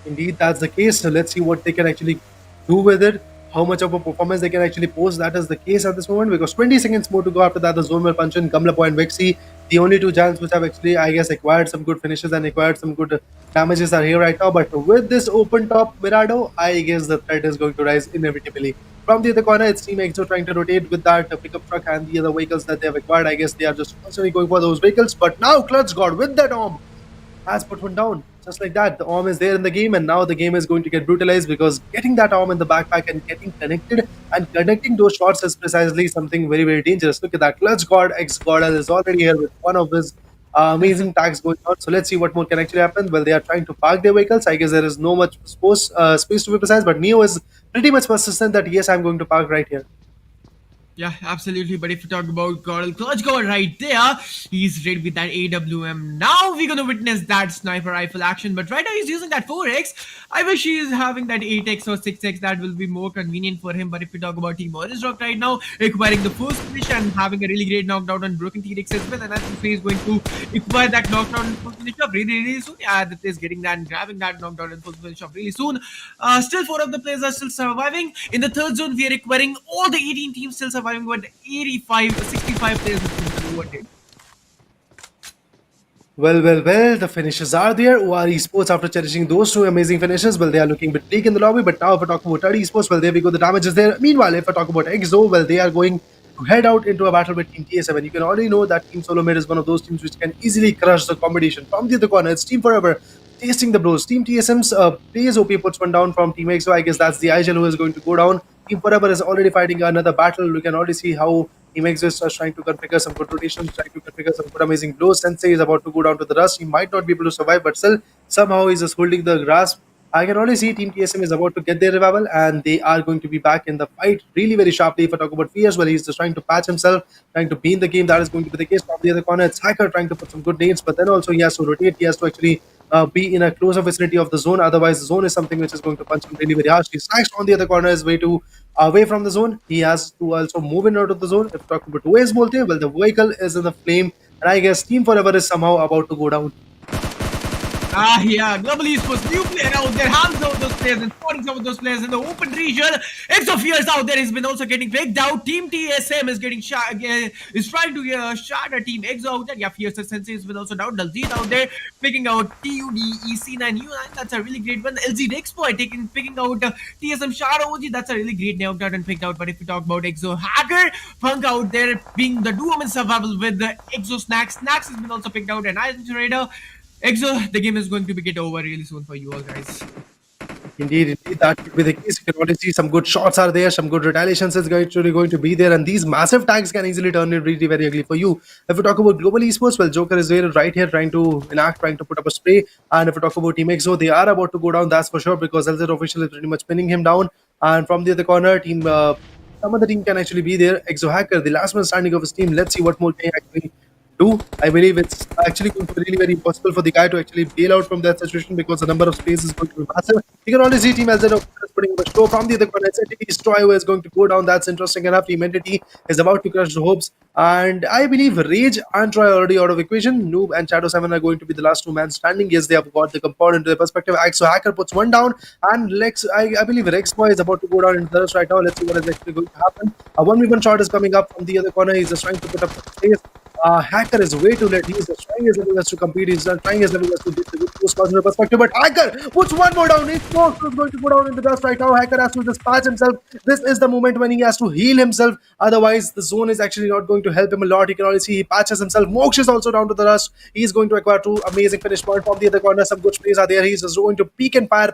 S3: Indeed, that's the case. So let's see what they can actually do with it. How much of a performance they can actually post. That is the case at this moment because 20 seconds more to go. After that, the zone will punch in Gamlapo and Vexy. The only 2 giants which have actually, I guess, acquired some good finishes and acquired some good damages are here right now. But with this open top Mirado, I guess the threat is going to rise inevitably. From the other corner, it's Team Exo trying to rotate with that pickup truck and the other vehicles that they have acquired. I guess they are just constantly going for those vehicles. But now Clutch God with that arm has put one down. Just like that, the arm is there in the game, and now the game is going to get brutalized because getting that arm in the backpack and getting connected and connecting those shots is precisely something very dangerous. Look at that. Clutch God X GodL is already here with one of his amazing tags going on. So let's see what more can actually happen. Well, they are trying to park their vehicles. I guess there is no much space to be precise, but Neo is pretty much persistent that yes, I'm going to park right here.
S4: Yeah, absolutely. But if you talk about GodL, Clutch God right there, he's ready with that AWM. Now we're gonna witness that sniper rifle action. But right now he's using that 4x. I wish he is having that 8x or 6x. That will be more convenient for him. But if you talk about Team Orange Rock right now, acquiring the first finish and having a really great knockdown on Broken T-Rex as well. And I think he's going to acquire that knockdown and full finish up really soon. Yeah, that is getting that and grabbing that knockdown and full finish up really soon. Still 4 of the players are still surviving. In the third zone, we are acquiring all the 18 teams still surviving, but 65 players have been converted.
S3: Well, the finishes are there. OR Esports, after cherishing those 2 amazing finishes, well, they are looking a bit bleak in the lobby. But now, if I talk about Third Esports, well, there we go. The damage is there. Meanwhile, if I talk about EXO, well, they are going to head out into a battle with Team TSM. You can already know that Team Solo Mid is one of those teams which can easily crush the competition. From the other corner, it's Team Forever tasting the blows. Team TSM's plays OP puts one down from Team EXO. I guess that's the IGL who is going to go down. Team Forever is already fighting another battle. You can already see how Team EXO is just trying to configure some good rotations, trying to configure some good amazing blows. Sensei is about to go down to the dust. He might not be able to survive, but still, somehow he's just holding the grasp. I can already see Team TSM is about to get their revival, and they are going to be back in the fight really very sharply. If I talk about Fierce, well, he's just trying to patch himself, trying to be in the game. That is going to be the case. From the other corner, it's Hacker trying to put some good nades, but then also he has to rotate. He has to actually be in a closer vicinity of the zone. Otherwise, the zone is something which is going to punch him really very harshly. Snax on the other corner is way too away from the zone. He has to also move in out of the zone. If we talk about Waze Bolte, well, the vehicle is in the flame, and I guess Team Forever is somehow about to go down.
S4: Yeah, Global Esports, new player out there, hands out those players and spotting some of those players in the open region. Exofierce out there has been also getting picked out. Team TSM is getting shot, is trying to shatter Team Exo out there. Yeah, Fierce Sensei has been also down. Daljeet out there picking out TUD, EC9, U9. That's a really great one. LZ Dexploit picking out TSM Shadow OG. That's a really great nailed out and picked out. But if we talk about Exo Hacker, Punk out there being the duo in survival with the Exo Snax. Snax has been also picked out, and Iron Raider. Exo, the game is going to be get over really soon for you all guys.
S3: Indeed, that could be the case. You can already see some good shots are there, some good retaliations is going to be there, and these massive tags can easily turn it really very ugly for you. If we talk about Global Esports, well, Joker is there right here trying to enact, trying to put up a spray, and if we talk about Team EXO, they are about to go down, that's for sure, because LZ official is pretty much pinning him down, and from the other corner, some other team can actually be there. EXO Hacker, the last man standing of his team. Let's see what more can actually do. I believe it's actually going to be really very impossible for the guy to actually bail out from that situation because the number of space is going to be massive. You can already see Team LZ putting up a show from the other corner. It's Entity Destroy who is going to go down. That's interesting enough. Team Entity is about to crush the hopes. And I believe Rage and Troy are already out of equation. Noob and Shadow 7 are going to be the last two men standing. Yes, they have got the compound into their perspective. So Hacker puts one down. And Lex, I believe Rex Boy is about to go down into the rest right now. Let's see what is actually going to happen. A 1v1 shot is coming up from the other corner. He's just trying to put up the space. Hacker is way too late. He's just trying his level best to compete. He's trying his level best to get the good post positive perspective. But Hacker puts one more down. He's going to go down in the dust right now. Hacker has to just patch himself. This is the moment when he has to heal himself. Otherwise, the zone is actually not going to help him a lot. You can already see he patches himself. Mox is also down to the dust. He's going to acquire two amazing finish points from the other corner. Some good plays are there. He's just going to peek and fire.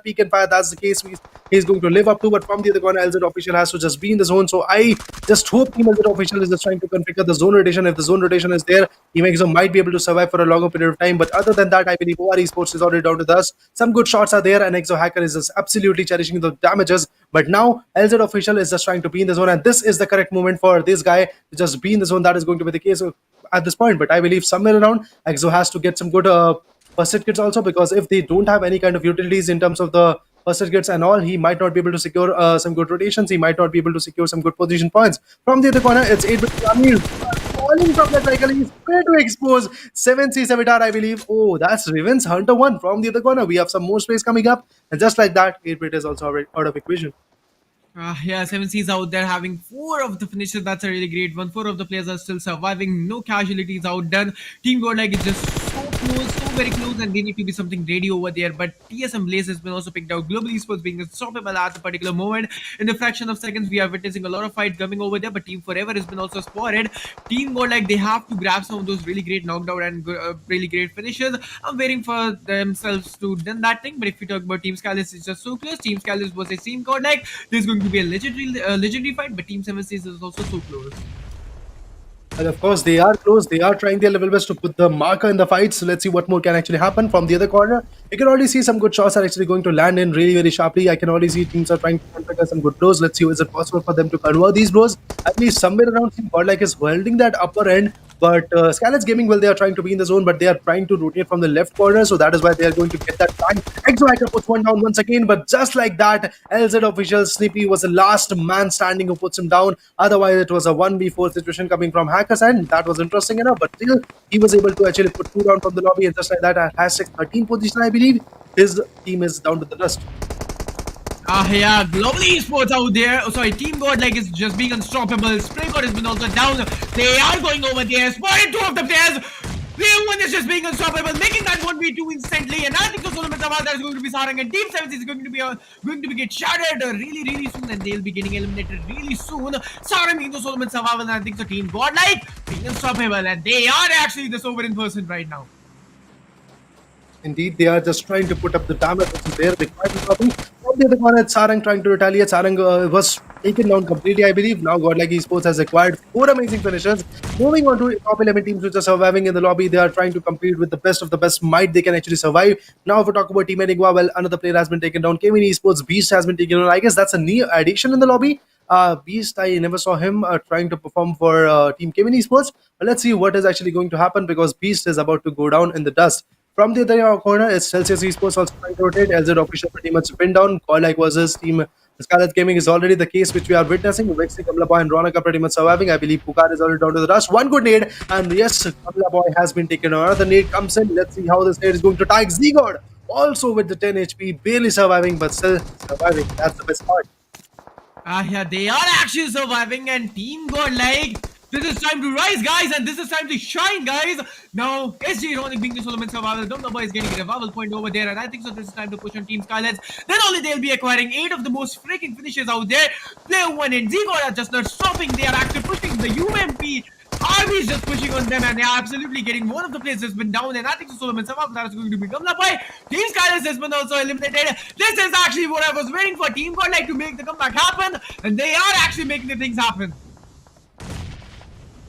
S3: That's the case he's going to live up to. But from the other corner, LZ official has to just be in the zone. So I just hope Team LZ official is just trying to configure the zone rotation. If the zone rotation is there, ENG might be able to survive for a longer period of time. But other than that, I believe OR Esports is already down to dust. Some good shots are there, and EXO Hacker is just absolutely cherishing the damages. But now LZ official is just trying to be in the zone, and this is the correct moment for this guy to just be in the zone. That is going to be the case at this point. But I believe somewhere around EXO has to get some good first aid kits also, because if they don't have any kind of utilities in terms of the first aid kits and all, he might not be able to secure some good rotations. He might not be able to secure some good position points. From the other corner, it's 8-bit Amir falling from the cycle. He's way to expose 7C Savitar, I believe. Oh, that's Riven's Hunter 1 from the other corner. We have some more space coming up, and just like that, 8-bit is also out of equation.
S4: Yeah, 7C's out there having 4 of the finishes. That's a really great one. 4 of the players are still surviving. No casualties outdone. Team GodL is just so close, so very close, and they need to be something ready over there. But TSM Blaze has been also picked out. Global Esports being unstoppable at a particular moment. In the fraction of seconds, we are witnessing a lot of fight coming over there. But Team Forever has been also spotted. Team GodL, they have to grab some of those really great knockdown and really great finishes. I'm waiting for themselves to do that thing. But if we talk about Team Scalise, it's just so close. Team Scalise versus Team GodL. There's going to be a legendary fight, but Team 7Cs is also so close.
S3: And of course, they are close. They are trying their level best to put the marker in the fight. So let's see what more can actually happen from the other corner. You can already see some good shots are actually going to land in really very sharply. I can already see teams are trying to configure some good blows. Let's see, is it possible for them to convert these blows? At least somewhere around, Team GodL is holding that upper end. But Scalise Gaming, well, they are trying to be in the zone, but they are trying to rotate from the left corner. So that is why they are going to get that time. EXO Hacker puts one down once again. But just like that, LZ official Snippy was the last man standing who puts him down. Otherwise, it was a 1v4 situation coming from Hacker's end. That was interesting enough. But still, he was able to actually put 2 down from the lobby. And just like that, at hashtag 13 position, I believe, his team is down to the dust.
S4: Yeah, Global Esports out there. Oh, sorry, Team GodL is just being unstoppable. SprayGod has been also down. They are going over there. Spotted 2 of the players. Player 1 is just being unstoppable, making that 1v2 instantly. And I think the Solomon Savada is going to be Sarang, and Team 7 is going to be get shattered really soon, and they'll be getting eliminated really soon. Sarang being the Solomon Savada, and I think the Team GodL being unstoppable, and they are actually the sovereign person right now.
S3: Indeed, they are just trying to put up the damage which is there. They try to copy. From the other corner, Sarang trying to retaliate. Sarang was taken down completely, I believe. Now GodL Esports has acquired 4 amazing finishers. Moving on to top 11 teams which are surviving in the lobby. They are trying to compete with the best of the best might they can actually survive. Now if we talk about Team Enigma, well, another player has been taken down. Kevin Esports, Beast has been taken down. I guess that's a new addition in the lobby. Beast, I never saw him trying to perform for Team Kevin Esports. But let's see what is actually going to happen, because Beast is about to go down in the dust. From the other corner, it's Celsius Esports also trying to rotate. LZ official pretty much pinned down. GodL versus Team Scalise Gaming is already the case which we are witnessing. Vexy, Kamla Boy, and Ronak are pretty much surviving. I believe Pukar is already down to the dust. One good nade, and yes, Kamla Boy has been taken on. Another nade comes in. Let's see how this nade is going to tag. Z-God also with the 10 HP, barely surviving, but still surviving. That's the best part.
S4: Yeah, they are actually surviving, and Team GodL, this is time to rise, guys, and this is time to shine, guys. Now, SG Ironic being the Solomon survival, Dumba is getting a revival point over there, and I think so this is time to push on Team Scalise. Then only they'll be acquiring 8 of the most freaking finishes out there. Player 1 and Z-God are just not stopping. They are actually pushing the UMP. Army is just pushing on them, and they are absolutely getting one of the players has been down, and I think so Solomon survival that is going to be Gamla Boy. Team Scalise has been also eliminated. This is actually what I was waiting for. Team GodL to make the comeback happen, and they are actually making the things happen.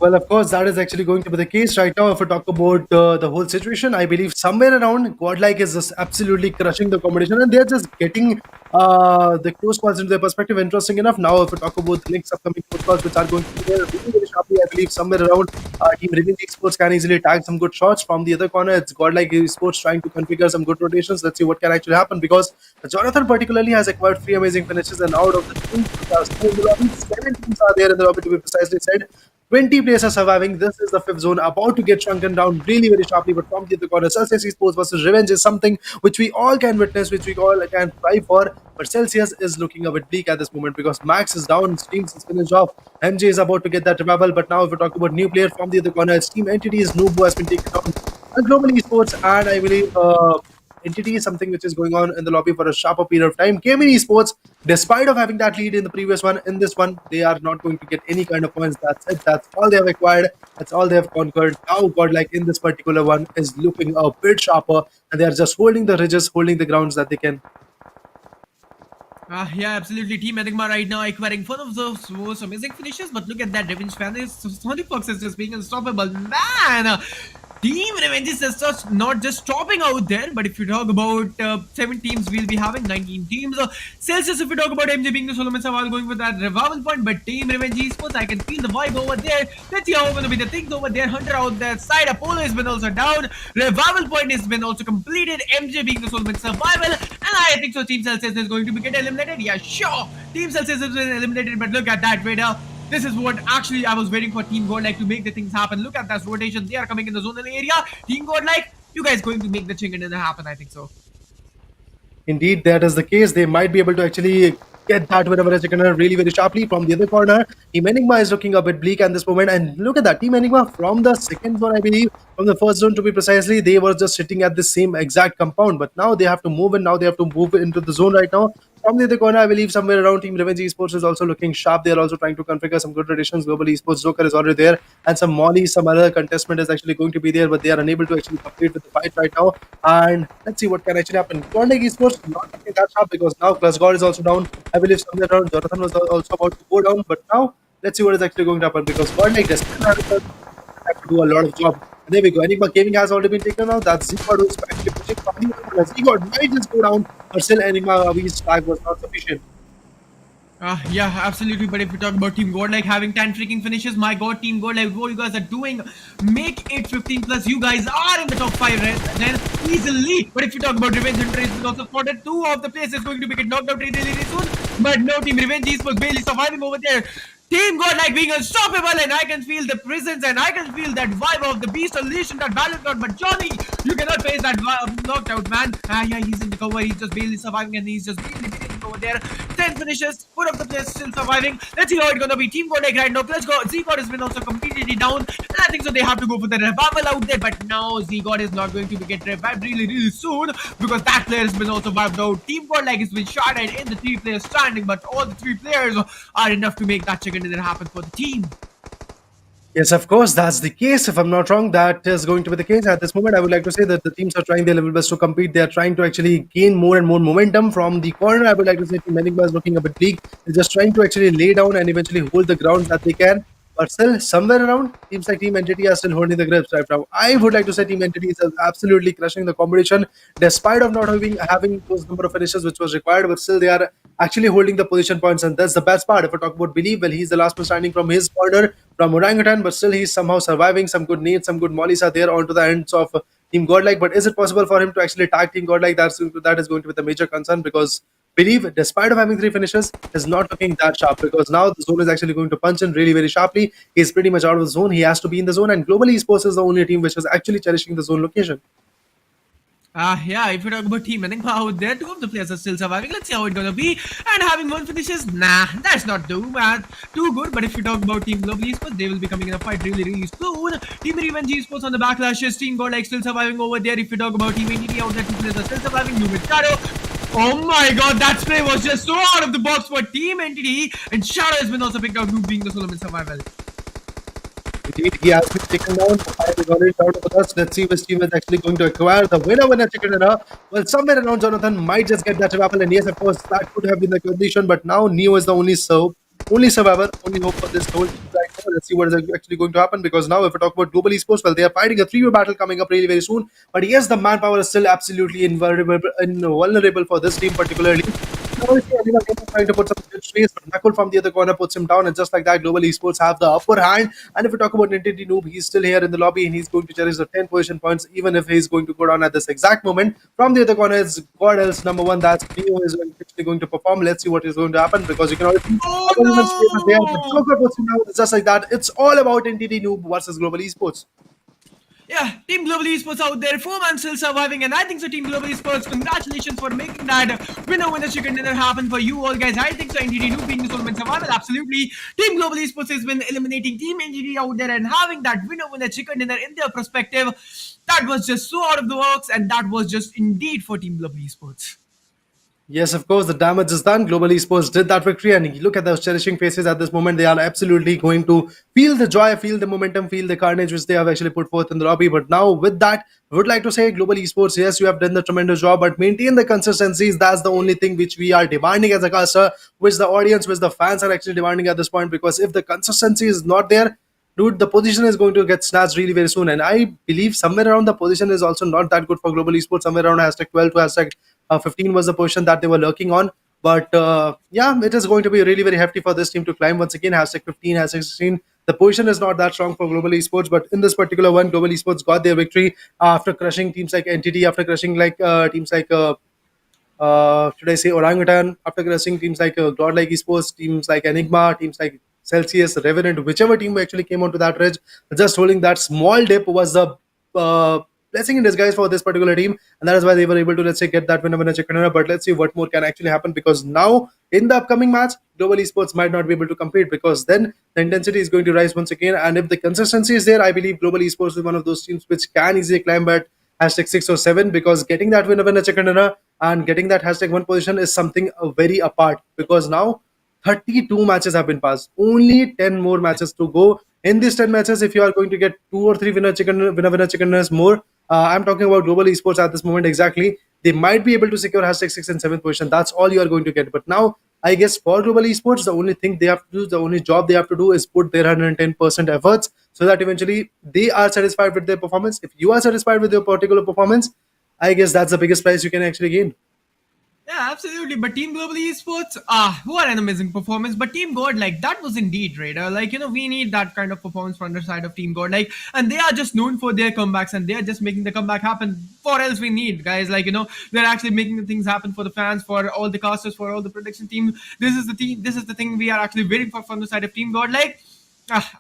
S3: Well, of course, that is actually going to be the case right now. If we talk about the whole situation, I believe somewhere around GodL is just absolutely crushing the competition, and they're just getting the close calls into their perspective. Interesting enough. Now, if we talk about the next upcoming close calls, which are going to be there really, really sharply. I believe somewhere around Team Revenge Esports can easily tag some good shots from the other corner. It's godlike Esports trying to configure some good rotations. Let's see what can actually happen, because Jonathan particularly has acquired 3 amazing finishes, and out of the teams which are still in the lobby, 7 teams are there in the lobby, to be precisely said. 20 players are surviving. This is the fifth zone about to get shrunken down really very sharply. But from the other corner, Celsius Esports versus Revenge is something which we all can witness, which we all can try for. But Celsius is looking a bit bleak at this moment because Max is down, Streams is finished off. MJ is about to get that revival. But now, if we talk about new player from the other corner, it's Team Entity's Noob who has been taken down. And Global Esports, and I believe Entity is something which is going on in the lobby for a sharper period of time. Gaming Esports, despite of having that lead in the previous one, in this one, they are not going to get any kind of points. That's it. That's all they have acquired. That's all they have conquered. Now, Godlike in this particular one is looking a bit sharper, and they are just holding the ridges, holding the grounds that they can.
S4: Yeah, absolutely. Team Enigma right now acquiring one of those most amazing finishes, but look at that Revenge fan. Sony Fox is just being unstoppable. Man, Team Revenge is just not just stopping out there, but if you talk about 7 teams, we'll be having 19 teams. Celsius, if we talk about MJ being the Solomon Saval going with that revival point, but Team Revenge Esports, I can feel the vibe over there. Let's see how going to be the things over there. Hunter out there side, Apollo has been also down. Revival point has been also completed. MJ being the Solomon Survival, and I think so. Team Celsius is going to be get eliminated. Yeah, sure. Team Celsius has been eliminated, but look at that, Vader. This is what actually I was waiting for Team Godlike to make the things happen. Look at that rotation. They are coming in the zonal area. Team Godlike, you guys going to make the chicken dinner happen, I think so.
S3: Indeed, that is the case. They might be able to actually get that win over a chicken really very sharply. From the other corner, Team Enigma is looking a bit bleak at this moment. And look at that, Team Enigma from the second zone, I believe, from the first zone to be precisely, they were just sitting at the same exact compound. But now they have to move in. Now they have to move into the zone right now. From the other corner, I believe somewhere around Team Revenge Esports is also looking sharp. They are also trying to configure some good traditions. Global Esports Joker is already there, and some Molly, some other contestant is actually going to be there, but they are unable to actually complete with the fight right now. And let's see what can actually happen. Godlike Esports not looking that sharp because now Plus God is also down. I believe somewhere around Jonathan was also about to go down, but now let's see what is actually going to happen because Godlike does have to do a lot of job. And there we go. Enigma Gaming has already been taken out. That's Zigod who's actually pushing from the other. Zigod might just go down, but still Enigma his tag was not sufficient.
S4: Yeah, absolutely. But if we talk about Team Godlike having 10 freaking finishes, my god, Team Godlike, what you guys are doing, make it 15 plus. You guys are in the top 5 then easily. But if you talk about Revenge Hunter, it's also spotted 2 of the players is going to be get knocked out really, really soon. But no, Team Revenge Esports barely surviving over there. Team Godlike being unstoppable, and I can feel the presence and I can feel that vibe of the beast unleashed in that Battleground. But Johnny, you cannot face that knocked out man. Yeah, he's in the cover. He's just barely surviving, and he's just barely over there. 10 finishes, 4 of the players still surviving. Let's see how it's gonna be. Team Godlike right now. Let's go. Z-God has been also completely down, and I think so they have to go for the revival out there. But now Z-God is not going to be get revived really, really soon because that player has been also wiped out. Team Godlike has been sharded in the 3 players standing, but all the 3 players are enough to make that chicken dinner happen for the team.
S3: Yes, of course, that's the case. If I'm not wrong, that is going to be the case. At this moment, I would like to say that the teams are trying their level best to compete. They are trying to actually gain more and more momentum from the corner. I would like to say Team Enigma is looking a bit weak. They're just trying to actually lay down and eventually hold the ground that they can. But still, somewhere around, teams like Team Entity are still holding the grips right now. I would like to say Team Entity is absolutely crushing the competition, despite of not having those number of finishes which was required. But still, they are actually holding the position points, and that's the best part. If we talk about Believe, well, he's the last one standing from his corner from Orangutan, but still he's somehow surviving. Some good nades, some good mollies are there onto the ends of Team Godlike. But is it possible for him to actually tag Team Godlike? That is going to be the major concern because Believe, despite of having 3 finishes, is not looking that sharp because now the zone is actually going to punch in really very sharply. He's pretty much out of the zone. He has to be in the zone, and Global Esports is the only team which is actually cherishing the zone location.
S4: Yeah, if you talk about Team Enigma out there, 2 of the players are still surviving. Let's see how it's gonna be. And having 1 finishes, nah, that's not too good. But if you talk about Team Global Esports, they will be coming in a fight really, really soon. Team Revenge Esports on the backlashes. Team Godlike still surviving over there. If you talk about Team Entity out there, 2 players are still surviving. New with Shadow. Oh my god, that spray was just so out of the box for Team Entity. And Shadow has been also picked out, Noob being the Solomon survival.
S3: Indeed, he has been taken down. Fire is already out of the dust. Let's see which team is actually going to acquire the winner chicken dinner. Well, somewhere around Jonathan might just get that revival, and yes, of course, that could have been the condition, but now Neo is the only survivor, only hope for this whole team right now. Let's see what is actually going to happen because now, if we talk about Global Esports, well, they are fighting a 3-way battle coming up really very soon. But yes, the manpower is still absolutely invulnerable for this team particularly. Obviously, anyone is trying to put some good space, but Nakul from the other corner puts him down, and just like that, Global Esports have the upper hand. And if we talk about Entity Noob, he's still here in the lobby, and he's going to cherish the 10 position points, even if he's going to go down at this exact moment. From the other corner, it's GodL's number one. That's Neo is actually going to perform. Let's see what is going to happen because you can already see
S4: Oh
S3: opponent's favor there. But
S4: no!
S3: Joker puts him down. It's just like that. It's all about Entity Noob versus Global Esports.
S4: Yeah, Team Global Esports out there, 4 man still surviving, and I think so. Team Global Esports, congratulations for making that winner chicken dinner happen for you all, guys. I think so. NTD being the tournament survival, absolutely. Team Global Esports has been eliminating Team NGD out there and having that winner chicken dinner in their perspective. That was just so out of the works, and that was just indeed for Team Global Esports.
S3: Yes, of course, the damage is done. Global Esports did that victory, and you look at those cherishing faces at this moment. They are absolutely going to feel the joy, feel the momentum, feel the carnage which they have actually put forth in the lobby. But now, with that, I would like to say, Global Esports, yes, you have done the tremendous job, but maintain the consistencies. That's the only thing which we are demanding as a caster, which the audience, which the fans are actually demanding at this point. Because if the consistency is not there, dude, the position is going to get snatched really very soon. And I believe somewhere around the position is also not that good for Global Esports. Somewhere around hashtag 12 to hashtag 15 was the position that they were lurking on. But yeah, it is going to be really very hefty for this team to climb once again. Hashtag 15, hashtag 16. The position is not that strong for Global Esports, but in this particular one, Global Esports got their victory after crushing teams like Entity, after crushing like teams like should I say Orangutan, after crushing teams like Godlike Esports, teams like Enigma, teams like Celsius, Revenant, whichever team actually came onto that ridge, just holding that small dip was the blessing in disguise for this particular team, and that is why they were able to, let's say, get that winner chicken dinner. But let's see what more can actually happen because now in the upcoming match, Global Esports might not be able to compete because then the intensity is going to rise once again, and if the consistency is there, I believe Global Esports is one of those teams which can easily climb at hashtag 6 or 7 because getting that winner chicken dinner and getting that hashtag 1 position is something very apart because now 32 matches have been passed. Only 10 more matches to go. In these 10 matches, if you are going to get 2 or 3 winner chicken dinners more, I'm talking about Global Esports at this moment exactly. They might be able to secure hashtag 6 and 7 position. That's all you are going to get. But now, I guess for Global Esports, the only thing they have to do, the only job they have to do is put their 110% efforts so that eventually they are satisfied with their performance. If you are satisfied with your particular performance, I guess that's the biggest prize you can actually gain.
S4: Yeah, absolutely. But Team Global Esports, who are an amazing performance. But Team God, like that was indeed right. We need that kind of performance from the side of Team God, and they are just known for their comebacks, and they are just making the comeback happen. For else we need guys, they're actually making the things happen for the fans, for all the casters, for all the production team. This is the team. This is the thing we are actually waiting for from the side of Team God,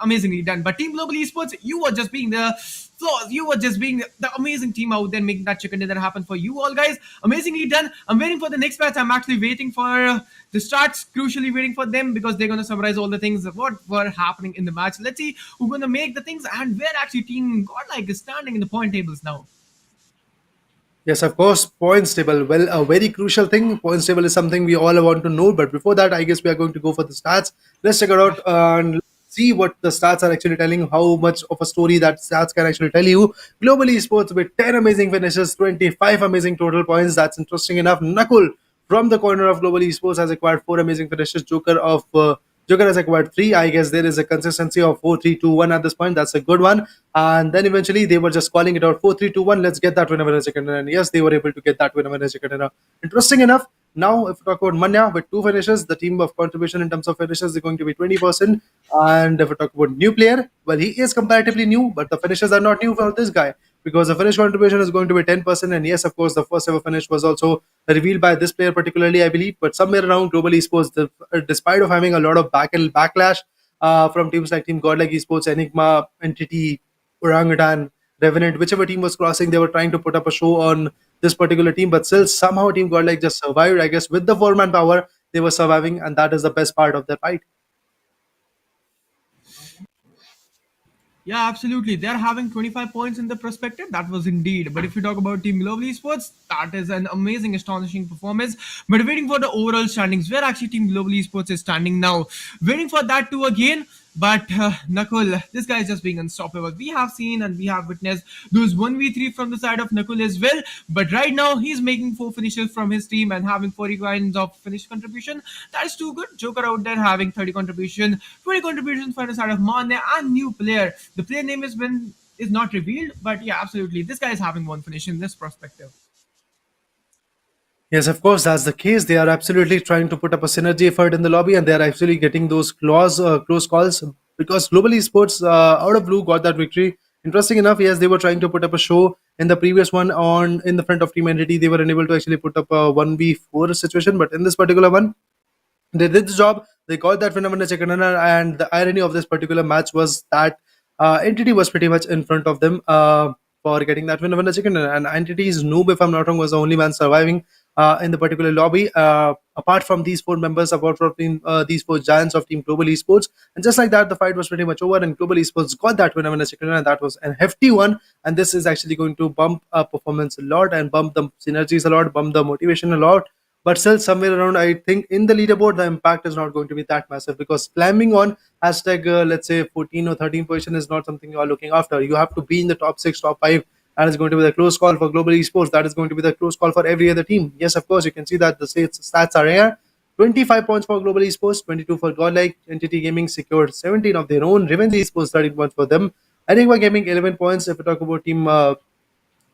S4: amazingly done. But Team Global Esports, you were just being the flaws. You were just being the amazing team out there making that chicken dinner happen for you all, guys. Amazingly done. I'm waiting for the next match. I'm actually waiting for the starts, crucially waiting for them because they're going to summarize all the things of what were happening in the match. Let's see who's going to make the things and where actually Team Godlike is standing in the point tables now.
S3: Yes, of course, points table. Well, a very crucial thing. Points table is something we all want to know. But before that, I guess we are going to go for the stats. Let's check it out and see what the stats are actually telling, how much of a story that stats can actually tell you. Global Esports with 10 amazing finishes, 25 amazing total points. That's interesting enough. Nakul from the corner of Global Esports has acquired 4 amazing finishes. Joker has acquired 3. I guess there is a consistency of 4-3-2-1 at this point. That's a good one. And then eventually they were just calling it out 4-3-2-1. Let's get that winner second. And yes, they were able to get that winner second. Interesting enough. Now, if we talk about Manya with 2 finishes, the team of contribution in terms of finishes is going to be 20%. And if we talk about new player, well, he is comparatively new, but the finishes are not new for this guy because the finish contribution is going to be 10%. And yes, of course, the first ever finish was also revealed by this player particularly, I believe. But somewhere around Global Esports, despite of having a lot of backlash from teams like Team Godlike Esports, Enigma, Entity, Orangutan, Revenant, whichever team was crossing, they were trying to put up a show on this particular team, but still somehow Team Godlike just survived. I guess with the 4 man power, they were surviving, and that is the best part of the fight.
S4: Yeah, absolutely. They're having 25 points in the perspective. That was indeed. But if you talk about Team Global Esports, that is an amazing, astonishing performance. But waiting for the overall standings, where actually Team Global Esports is standing now. Waiting for that too again. But Nakul, this guy is just being unstoppable. We have seen and we have witnessed those 1v3 from the side of Nakul as well. But right now, he's making 4 finishes from his team and having 40 kinds of finish contribution. That is too good. Joker out there having 30 contribution, 20 contributions from the side of Mane and new player. The player name is not revealed, but yeah, absolutely. This guy is having 1 finish in this perspective.
S3: Yes, of course, that's the case. They are absolutely trying to put up a synergy effort in the lobby, and they are actually getting those close calls because Global Esports, out of blue, got that victory. Interesting enough, yes, they were trying to put up a show in the previous one on in the front of Team Entity. They were unable to actually put up a 1v4 situation, but in this particular one, they did the job. They got that phenomenal second runner, and the irony of this particular match was that Entity was pretty much in front of them for getting that phenomenal second runner. And Entity's noob, if I'm not wrong, was the only man surviving in the particular lobby. Apart from these four members, apart from these four giants of Team Global Esports, and just like that, the fight was pretty much over, and Global Esports got that phenomenal second runner, and that was a hefty one. And this is actually going to bump performance a lot and bump the synergies a lot, bump the motivation a lot, but still somewhere around, I think in the leaderboard the impact is not going to be that massive because climbing on hashtag let's say 14 or 13 position is not something you are looking after. You have to be in the top 6, top 5. That is going to be the close call for Global Esports. That is going to be the close call for every other team. Yes, of course, you can see that the stats are here. 25 points for Global Esports, 22 for GodL. Entity Gaming secured 17 of their own. Revenge Esports 13 points for them. Enigma Gaming 11 points. If we talk about team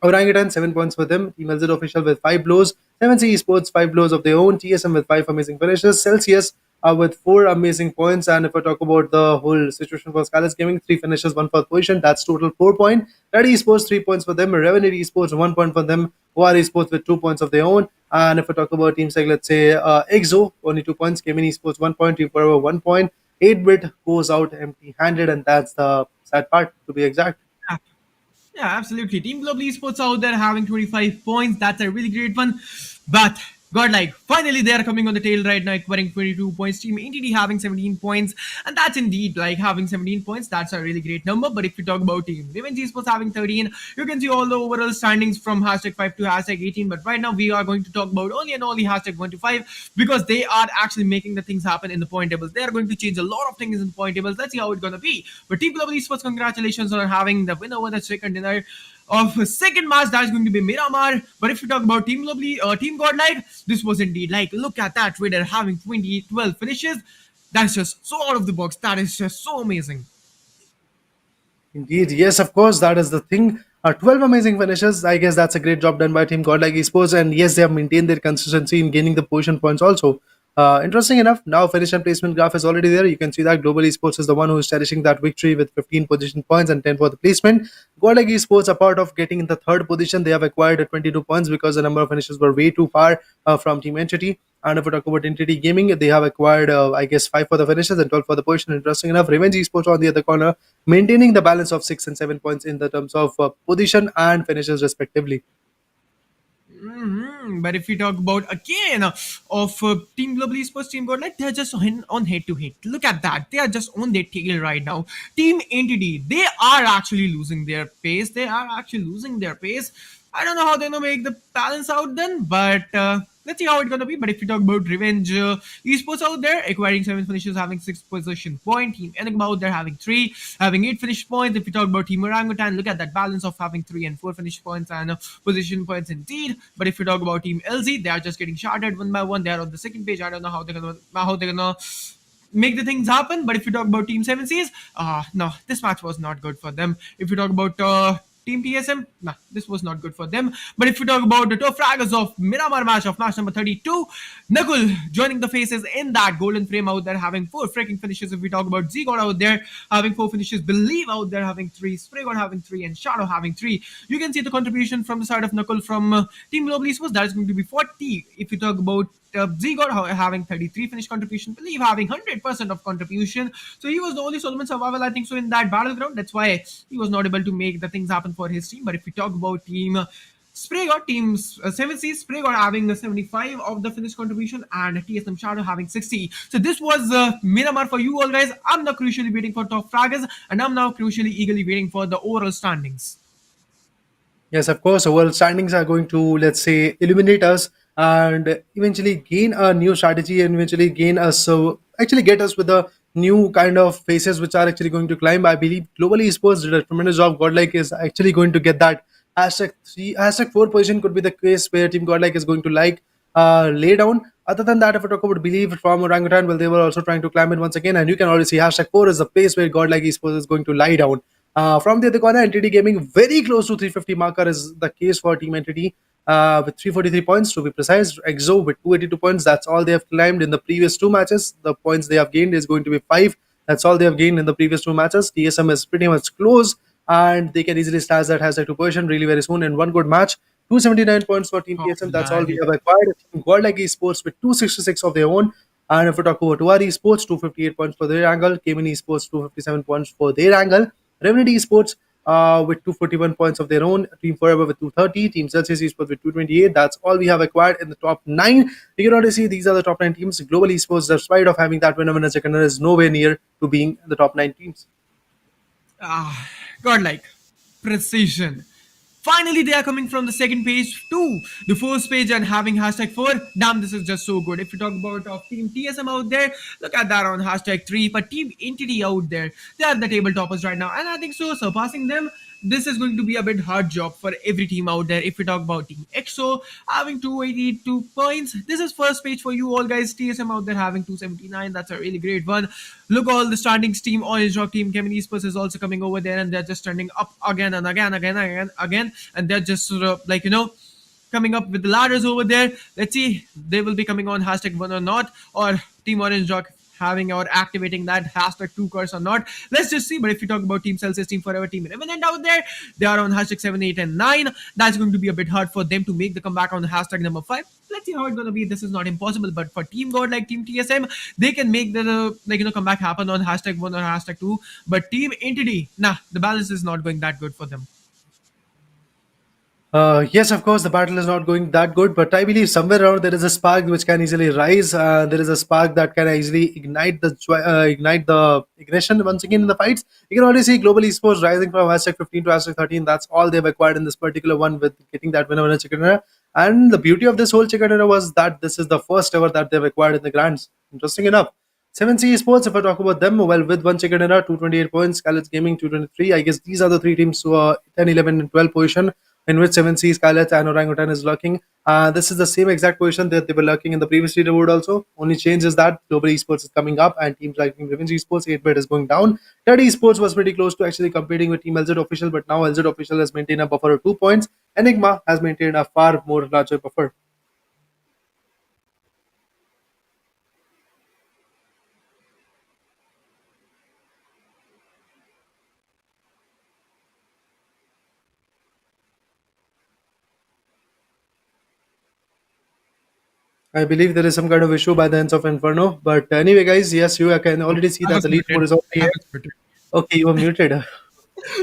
S3: Orangutan, 7 points for them. Team LZ Official with 5 blows. 7C Esports, 5 blows of their own. TSM with 5 amazing finishes. Celsius with 4 amazing points. And if I talk about the whole situation for Scalus Gaming, 3 finishes, 1 fourth position. That's total 4 points. Ready Esports, 3 points for them. Revenue Esports, 1 point for them. OR Esports with 2 points of their own. And if I talk about teams like, let's say, EXO, only 2 points. Gaming Esports, 1 point. Team Forever, 1 point. 8-bit goes out empty handed. And that's the sad part, to be exact.
S4: Yeah, absolutely. Team Global Esports out there having 25 points. That's a really great one. But God, like, finally they are coming on the tail right now, acquiring 22 points. Team Entity having 17 points. And that's indeed like having 17 points. That's a really great number. But if you talk about Team Revenge Esports having 13, you can see all the overall standings from hashtag 5 to hashtag 18. But right now we are going to talk about only and only hashtag 1 to 5 because they are actually making the things happen in the point tables. They are going to change a lot of things in the point tables. Let's see how it's going to be. But Team Global Esports, congratulations on having the win over the second dinner of a second match. That is going to be Miramar. But if you talk about Team Globally, Team Godlike, this was indeed like, look at that Raider having 12 finishes. That's just so out of the box. That is just so amazing.
S3: Indeed, yes, of course, that is the thing. 12 amazing finishes. I guess that's a great job done by Team Godlike Esports, and yes, they have maintained their consistency in gaining the position points also. Interesting enough, now finish and placement graph is already there. You can see that Global Esports is the one who is cherishing that victory with 15 position points and 10 for the placement. Godlike Esports, a part of getting in the third position, they have acquired 22 points because the number of finishes were way too far from Team Entity. And if we talk about Entity Gaming, they have acquired, I guess, 5 for the finishes and 12 for the position. Interesting enough, Revenge Esports on the other corner, maintaining the balance of 6 and 7 points in the terms of position and finishes, respectively.
S4: But if we talk about again of Team Global Esports, Team Godlike, they're just on head to head. Look at that. They are just on their tail right now. Team Entity, they are actually losing their pace. They are actually losing their pace. I don't know how they're gonna make the balance out then, but let's see how it's gonna be. But if we talk about Revenge Esports out there, acquiring 7 finishes, having 6 position point. Team Enigma out there having 3, having 8 finish points. If we talk about Team Orangutan, look at that balance of having 3 and 4 finish points and position points indeed. But if we talk about Team LZ, they are just getting shattered one by one. They are on the second page. I don't know how they're gonna make the things happen. But if you talk about Team 7Cs, no, this match was not good for them. If you talk about Team TSM, nah, this was not good for them. But if you talk about the top fraggers of Miramar match of match number 32, Nakul joining the faces in that golden frame out there having 4 freaking finishes. If we talk about Z-God out there having 4 finishes, Believe out there having 3, Spraygod having 3, and Shadow having 3. You can see the contribution from the side of Nakul from Team Global Esports. That is going to be 40. If you talk about Z-God having 33 finish contribution, Believe having 100% of contribution. So he was the only Solomon survival, I think so, in that battleground. That's why he was not able to make the things happen for his team. But if we talk about Team Spraygod, Team 7C, Spraygod having 75 of the finish contribution and TSM Shadow having 60. So this was Miramar for you all guys. I'm now crucially waiting for top fraggers, and I'm now crucially eagerly waiting for the overall standings.
S3: Yes, of course. Our standings are going to, let's say, eliminate us and eventually gain a new strategy and eventually gain us. So, actually, get us with the new kind of faces which are actually going to climb. I believe Global Esports did a tremendous job. Godlike is actually going to get that hashtag 3, hashtag 4 position could be the case where Team Godlike is going to lay down. Other than that, if I talk about Believe from Orangutan, well, they were also trying to climb it once again. And you can already see hashtag 4 is the place where Godlike Esports is going to lie down. From the other corner, Entity Gaming very close to 350 marker is the case for Team Entity. with 343 points to be precise. Exo with 282 points. That's all they have climbed in the previous two matches. The points they have gained is going to be 5. That's all they have gained in the previous two matches. TSM is pretty much close, and they can easily stash that hashtag 2% really very soon in one good match. 279 points for Team
S4: Oh,
S3: TSM. That's all we
S4: nice.
S3: have acquired. GodL Esports with 266 of their own. And if we talk about Tuar Esports, 258 points for their angle. Cayman Esports, 257 points for their angle. Revenant Esports with 241 points of their own. Team Forever with 230. Team Celsius Esports with 228. That's all we have acquired in the top 9. You can already see these are the top 9 teams. Global Esports, despite of having that winner second runner, is nowhere near to being the top 9 teams.
S4: Godlike precision. Finally, they are coming from the second page to the first page and having hashtag 4. Damn, this is just so good. If you talk about Team TSM out there, look at that on hashtag 3. But Team Entity out there, they are the table toppers right now. And I think so, surpassing them, this is going to be a bit hard job for every team out there. If we talk about Team EXO having 282 points, this is first page for you all guys. TSM out there having 279. That's a really great one. Look, all the standings. Team Orange Rock, Team Kevin Esports is also coming over there, and they're just trending up again and again, and they're just sort of like coming up with the ladders over there. Let's see, they will be coming on hashtag 1 or not, or Team Orange Rock having or activating that hashtag 2 curse or not. Let's just see. But if you talk about Team Celsius, Team Forever, Team Revenant out there, they are on hashtag 7, 8, and 9. That's going to be a bit hard for them to make the comeback on the hashtag number 5. Let's see how it's gonna be. This is not impossible, but for Team God like Team TSM, they can make the comeback happen on hashtag 1 or hashtag 2. But Team Entity, nah, the balance is not going that good for them.
S3: Yes, of course, the battle is not going that good, but I believe somewhere around there is a spark which can easily rise. There is a spark that can easily ignite the ignition once again in the fights. You can already see global esports rising from hashtag 15 to hashtag 13. That's all they've acquired in this particular one with getting that winner chicken dinner. And the beauty of this whole chicken dinner was that this is the first ever that they've acquired in the grands. Interesting enough. 7C Esports, if I talk about them, well, with one chicken dinner, 228 points, Scarlets Gaming, 223. I guess these are the three teams who are 10, 11, and 12 position in which 7C, Scarlets, and Orangutan is lurking. This is the same exact position that they were lurking in the previous leaderboard also. Only change is that Global Esports is coming up and teams like Team Revenge Esports, 8-bit is going down. 30 Esports was pretty close to actually competing with Team LZ Official, but now LZ Official has maintained a buffer of 2 points. Enigma has maintained a far more larger buffer. I believe there is some kind of issue by the ends of Inferno. But anyway, guys, yes, you can already see
S4: I
S3: that
S4: was
S3: the lead
S4: muted.
S3: board is already
S4: I
S3: here.
S4: was muted.
S3: Okay, you were muted.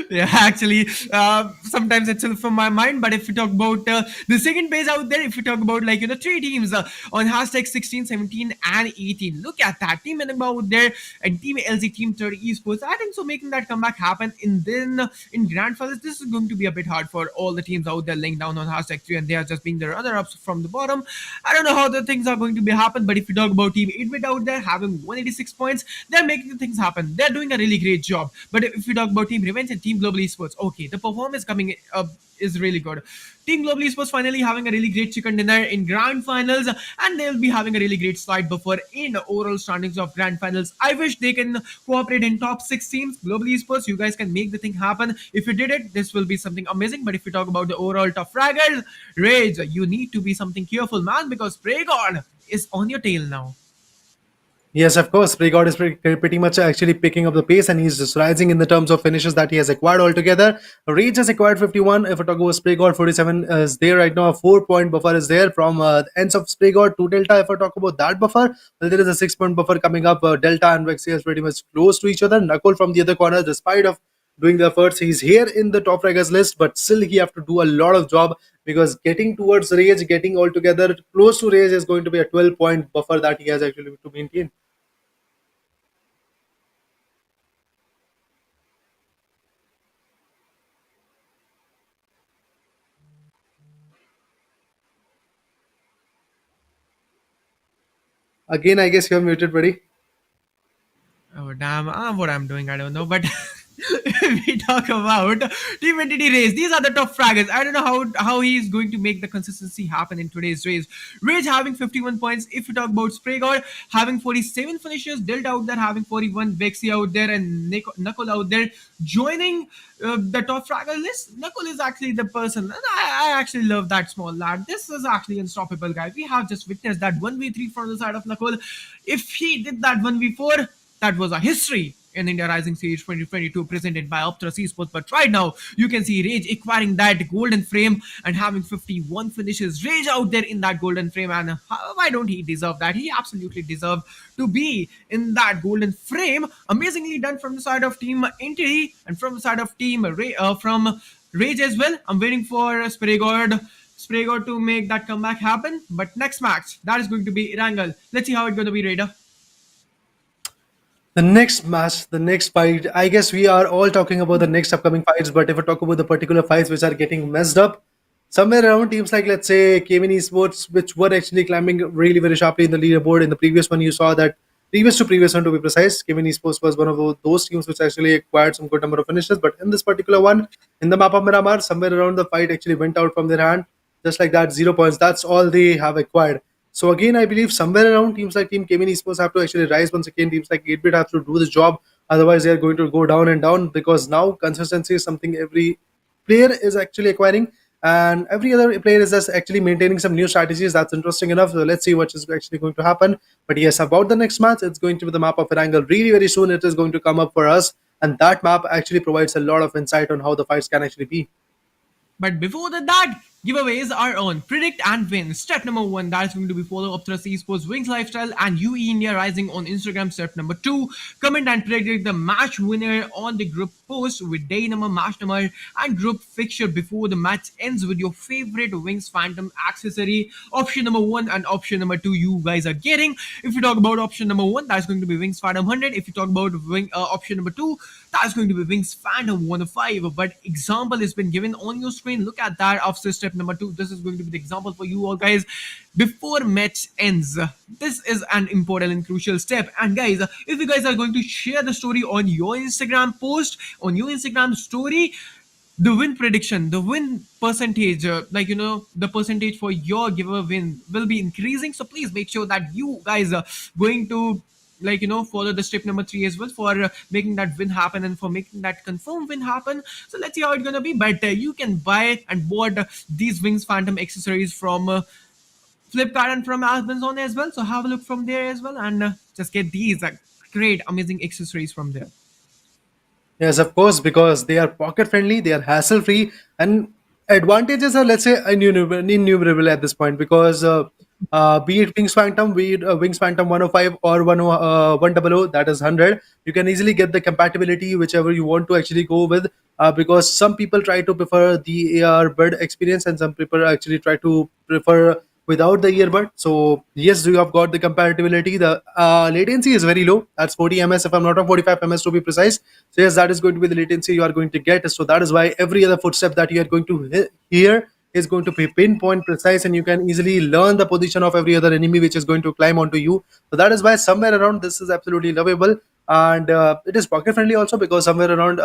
S4: Yeah, actually, sometimes it's from my mind. But if we talk about the second page out there, if we talk about three teams on hashtag 16, 17, and 18, look at that team Enigma out there and Team LZ, Team 30 Esports. I think so, making that comeback happen in grand finals, this is going to be a bit hard for all the teams out there laying down on hashtag 3, and they are just being the runner-ups from the bottom. I don't know how the things are going to be happen, but if you talk about Team 8-bit out there having 186 points, they're making the things happen. They're doing a really great job. But if we talk about Team Revenge and Team Global Esports, okay, the performance coming up is really good. Team Global Esports finally having a really great chicken dinner in grand finals, and they'll be having a really great slide buffer in the overall standings of grand finals. I wish they can cooperate in top 6 teams. Global Esports, you guys can make the thing happen. If you did it, this will be something amazing. But if we talk about the overall top fraggers, Rage, you need to be something careful, man, because Pragon is on your tail now.
S3: Yes, of course. Pregod is pretty much actually picking up the pace and he's just rising in the terms of finishes that he has acquired altogether. Rage has acquired 51. If I talk about Spraygod, 47 is there right now. A 4-point buffer is there from the ends of Spraygod to Delta. If I talk about that buffer, well, there is a 6-point buffer coming up. Delta and Vexia is pretty much close to each other. Knuckle from the other corner, despite of doing the efforts, he's here in the top fraggers list, but still he have to do a lot of job because getting towards Rage, getting all together close to Rage is going to be a 12-point buffer that he has actually to maintain. Again, I guess you're muted, buddy.
S4: Oh damn! What I'm doing, I don't know. But if we talk about Team Entity race, these are the top fraggers. I don't know how he is going to make the consistency happen in today's race. Rage having 51 points. If you talk about Spray God having 47 finishes, Dilt out there having 41, Vexy out there, and Knuckle out there joining the top fragger list. Knuckle is actually the person, and I actually love that small lad. This is actually unstoppable, guy. We have just witnessed that 1v3 from the side of Knuckle. If he did that 1v4, that was a history in India Rising Series 2022 presented by Upthrust Esports. But right now, you can see Rage acquiring that golden frame and having 51 finishes. Rage out there in that golden frame, and why don't he deserve that? He absolutely deserves to be in that golden frame. Amazingly done from the side of Team Entity and from the side of from Rage as well. I'm waiting for Spraygod to make that comeback happen. But next match, that is going to be Irangle. Let's see how it's going to be, Raider.
S3: The next match, the next fight, I guess we are all talking about the next upcoming fights, but if I talk about the particular fights which are getting messed up, somewhere around teams like, let's say, Kevin Esports, which were actually climbing really very sharply in the leaderboard. In the previous one, you saw that previous one to be precise, Kevin Esports was one of those teams which actually acquired some good number of finishes. But in this particular one, in the map of Miramar, somewhere around the fight actually went out from their hand, just like that, 0 points. That's all they have acquired. So again, I believe somewhere around teams like Team Kevin Esports have to actually rise once again. Teams like 8-Bit have to do this job. Otherwise, they are going to go down and down because now consistency is something every player is actually acquiring, and every other player is just actually maintaining some new strategies. That's interesting enough. So let's see what is actually going to happen. But yes, about the next match, it's going to be the map of Erangel. Really, very soon it is going to come up for us, and that map actually provides a lot of insight on how the fights can actually be.
S4: But before that, giveaways are on. Predict and win. Step number 1, that is going to be follow Upthrust Esports, Wings Lifestyle, and UE India Rising on Instagram. Step number 2, comment and predict the match winner on the group post with day number, match number, and group fixture before the match ends with your favorite Wings Phantom accessory. Option number 1 and option number 2 you guys are getting. If you talk about option number 1, that's going to be Wings Phantom 100. If you talk about option number 2, that's going to be Wings Phantom 105. But example has been given on your screen. Look at that after step number 2. This is going to be the example for you all, guys. Before match ends, this is an important and crucial step. And guys, if you guys are going to share the story on your Instagram post, on your Instagram story, the win prediction, the win percentage, the percentage for your giveaway win will be increasing. So please make sure that you guys are going to follow the step number 3 as well for making that win happen and for making that confirmed win happen. So let's see how it's gonna be. But you can buy and board these Wings Phantom accessories from Flipkart and from Amazon as well. So have a look from there as well, and just get these great amazing accessories from there.
S3: Yes, of course, because they are pocket friendly, they are hassle free, and advantages are, let's say, innumerable at this point. Because be it Wings Phantom, be it Wings Phantom 105 or 100, that is 100, you can easily get the compatibility whichever you want to actually go with. Because some people try to prefer the AR bud experience, and some people actually try to prefer without the earbud. So yes, you have got the compatibility. The latency is very low. That's 40 ms, if I'm not wrong, 45 ms to be precise. So yes, that is going to be the latency you are going to get. So that is why every other footstep that you are going to hear is going to be pinpoint precise, and you can easily learn the position of every other enemy which is going to climb onto you. So that is why somewhere around this is absolutely lovable, and it is pocket friendly also, because somewhere around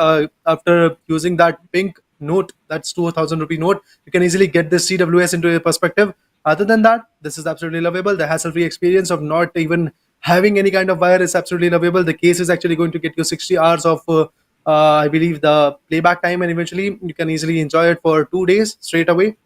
S3: after using that pink note, that's 2,000 rupee note, you can easily get this CWS into a perspective. Other than that, this is absolutely lovable. The hassle-free experience of not even having any kind of wire is absolutely lovable. The case is actually going to get you 60 hours of, I believe, the playback time, and eventually you can easily enjoy it for 2 days straight away.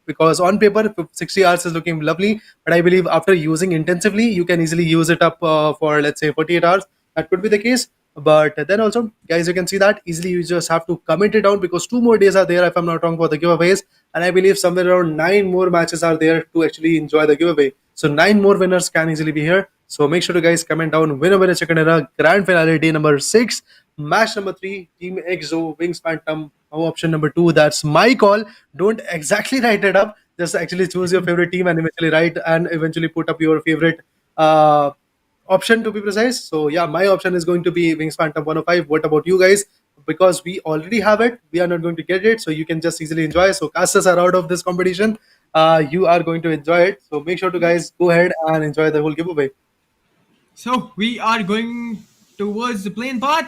S3: Because on paper, 60 hours is looking lovely, but I believe after using intensively, you can easily use it up for, let's say, 48 hours. That could be the case. But then also, guys, you can see that easily you just have to comment it down, because 2 more days are there, if I'm not wrong, for the giveaways. And I believe somewhere around 9 more matches are there to actually enjoy the giveaway. So 9 more winners can easily be here. So make sure to guys comment down winner chicken dinner, grand finale day number 6, match number 3, Team EXO, Wings Phantom, option number 2. That's my call. Don't exactly write it up. Just actually choose your favorite team and eventually write and eventually put up your favorite option to be precise. So yeah, my option is going to be Wings Phantom 105. What about you guys? Because we already have it, we are not going to get it, so you can just easily enjoy. So casters are out of this competition. You are going to enjoy it. So make sure to guys go ahead and enjoy the whole giveaway.
S4: So we are going towards the playing part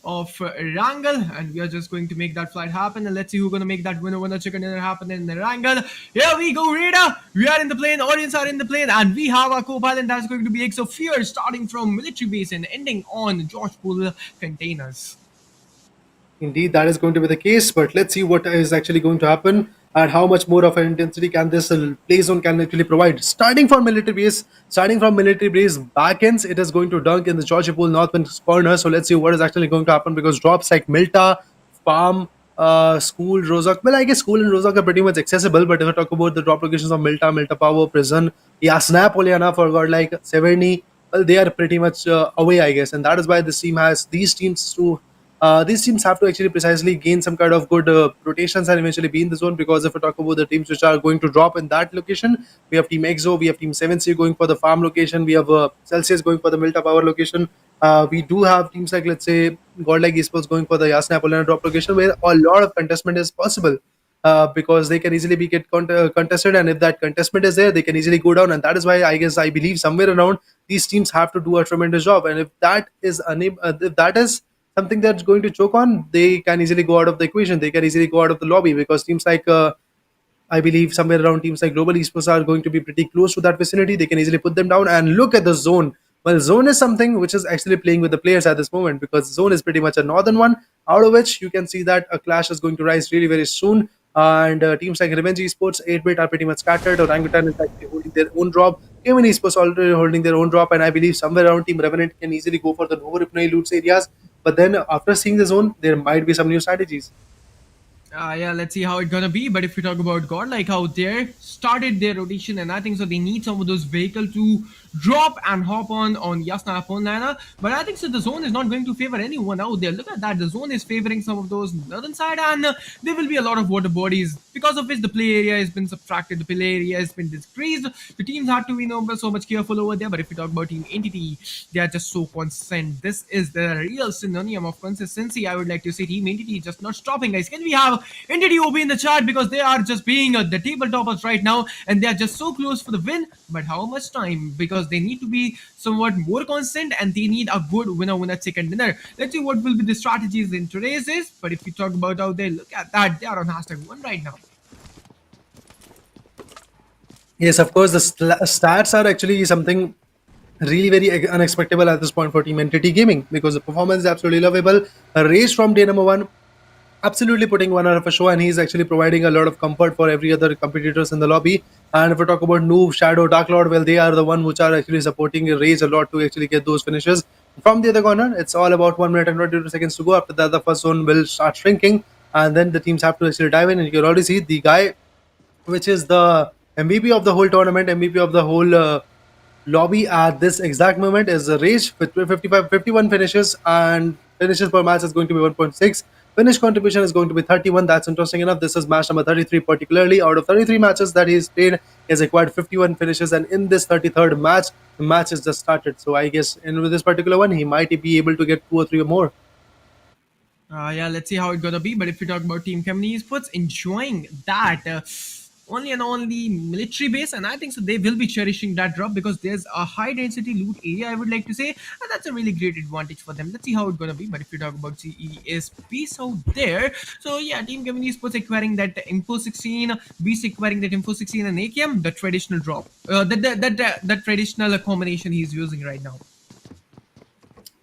S4: of Wrangle, and we are just going to make that flight happen. And let's see who's going to make that winner chicken dinner happen in the Wrangle. Here we go, Rita. We are in the plane, audience are in the plane, and we have our co-pilot that's going to be X of Fear, starting from military base and ending on George Pool containers.
S3: Indeed, that is going to be the case, but let's see what is actually going to happen and how much more of an intensity can this play zone can actually provide. Starting from military base backends, it is going to dunk in the Georgia Pool northwest corner. So let's see what is actually going to happen because drops like Milta, Farm, School, Rozak. Well, I guess School and Rozak are pretty much accessible, but if I talk about the drop locations of Milta, Milta Power, Prison, yeah, Snap, Oliana, for God, like Severny, well, they are pretty much away, I guess, and that is why this team has these teams have to actually precisely gain some kind of good rotations and eventually be in the zone. Because if we talk about the teams which are going to drop in that location, we have Team EXO, we have Team 7C going for the farm location, we have Celsius going for the Milta Power location. We do have teams like, let's say, GodL Esports going for the Yasna Apollo drop location, where a lot of contestment is possible. Because they can easily be contested, and if that contestment is there, they can easily go down, and that is why I believe somewhere around these teams have to do a tremendous job. And if that is if that is something that's going to choke on, they can easily go out of the equation. They can easily go out of the lobby because teams like I believe somewhere around teams like Global Esports are going to be pretty close to that vicinity. They can easily put them down. And look at the zone. Well, zone is something which is actually playing with the players at this moment because zone is pretty much a northern one, out of which you can see that a clash is going to rise really very soon. And teams like Revenge Esports, 8-bit are pretty much scattered. Orangutan is actually holding their own drop. Cayman Esports already holding their own drop. And I believe somewhere around Team Revenant can easily go for the Novo Ripnoi loots areas. But then after seeing the zone, there might be some new strategies.
S4: Yeah, let's see how it's gonna be. But if we talk about God, like how they started their rotation, and I think so they need some of those vehicles to drop and hop on Yasna upon Lana. But I think so the zone is not going to favor anyone out there. Look at that, the zone is favoring some of those northern side, and there will be a lot of water bodies because of which the play area has been subtracted, the play area has been decreased. The teams have to be so much careful over there. But if we talk about Team Entity, they are just so consistent. This is the real synonym of consistency. I would like to say Team Entity is just not stopping, guys. Can we have Entity OB in the chat because they are just being the table toppers right now, and they are just so close for the win. But how much time? Because they need to be somewhat more constant, and they need a good winner chicken dinner. Let's see what will be the strategies in today's days. But if you talk about out there, look at that, they are on #1 right now.
S3: Yes, of course, the stats are actually something really very unexpected at this point for Team Entity Gaming because the performance is absolutely lovable. A race from day number one, absolutely putting one out of a show, and he's actually providing a lot of comfort for every other competitors in the lobby. And if we talk about Noob, Shadow, Dark Lord, well, they are the one which are actually supporting Rage a lot to actually get those finishes. From the other corner, it's all about 1 minute and 22 seconds to go. After that, the first zone will start shrinking, and then the teams have to actually dive in. And you can already see the guy, which is the MVP of the whole tournament, MVP of the whole lobby at this exact moment is Rage with 51 finishes, and finishes per match is going to be 1.6. Finish contribution is going to be 31. That's interesting enough. This is match number 33 particularly. Out of 33 matches that he's played, he has acquired 51 finishes, and in this 33rd match, the match is just started. So I guess in this particular one, he might be able to get 2 or 3 or more.
S4: Yeah, let's see how it's gonna be. But if we talk about Team Community Esports, enjoying that only and only military base, and I think so they will be cherishing that drop because there's a high density loot area, I would like to say, and that's a really great advantage for them. Let's see how it's gonna be. But if we talk about CESP out there, so yeah, Team Community Esports acquiring that Info 16, Beast acquiring that Info 16 and AKM, the traditional drop, that traditional combination he's using right now.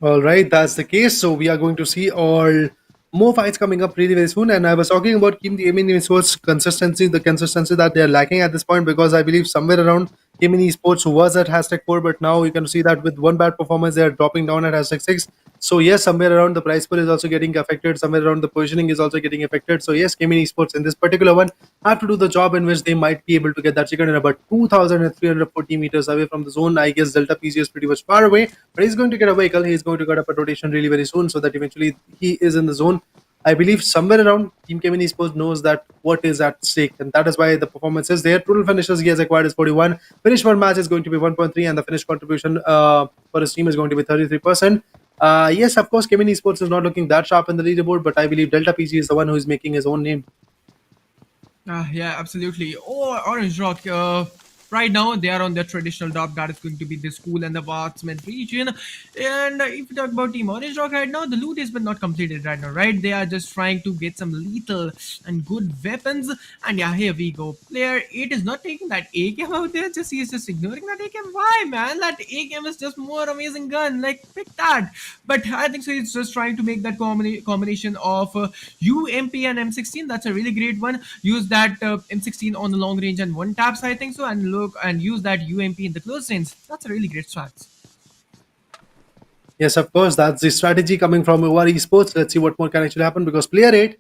S3: All right, that's the case. So we are going to see all more fights coming up really very soon. And I was talking about Team Gaming Esports consistency, the consistency that they are lacking at this point, because I believe somewhere around Gaming Esports was at #4, but now you can see that with one bad performance, they are dropping down at #6. So yes, somewhere around the price pool is also getting affected. Somewhere around the positioning is also getting affected. So yes, Gaming Esports in this particular one have to do the job in which they might be able to get that chicken in about 2,340 meters away from the zone. I guess Delta PG is pretty much far away, but he's going to get a vehicle. He's going to get up a rotation really very soon so that eventually he is in the zone. I believe somewhere around Team Kevin Esports knows that what is at stake, and that is why the performance is there. Total finishes he has acquired is 41. Finish per match is going to be 1.3, and the finish contribution for his team is going to be 33%. Yes, of course, Kevin Esports is not looking that sharp in the leaderboard, but I believe Delta PG is the one who is making his own name.
S4: Yeah, absolutely. Or Orange Rock. Right now, they are on their traditional drop. That is going to be the school and the Vatsman region. And if you talk about Team Orange Rock right now, the loot has been not completed right now, right? They are just trying to get some lethal and good weapons. And yeah, here we go. Player 8 is not taking that AKM out there. Just he is just ignoring that AKM. Why, man? That AKM is just more amazing gun. Like, pick that. But I think so. He's just trying to make that combination of UMP and M16. That's a really great one. Use that M16 on the long range and one taps, I think so, and look and use that UMP in the close range. That's a really great strat.
S3: Yes, of course, that's the strategy coming from OR Esports. Let's see what more can actually happen because player 8,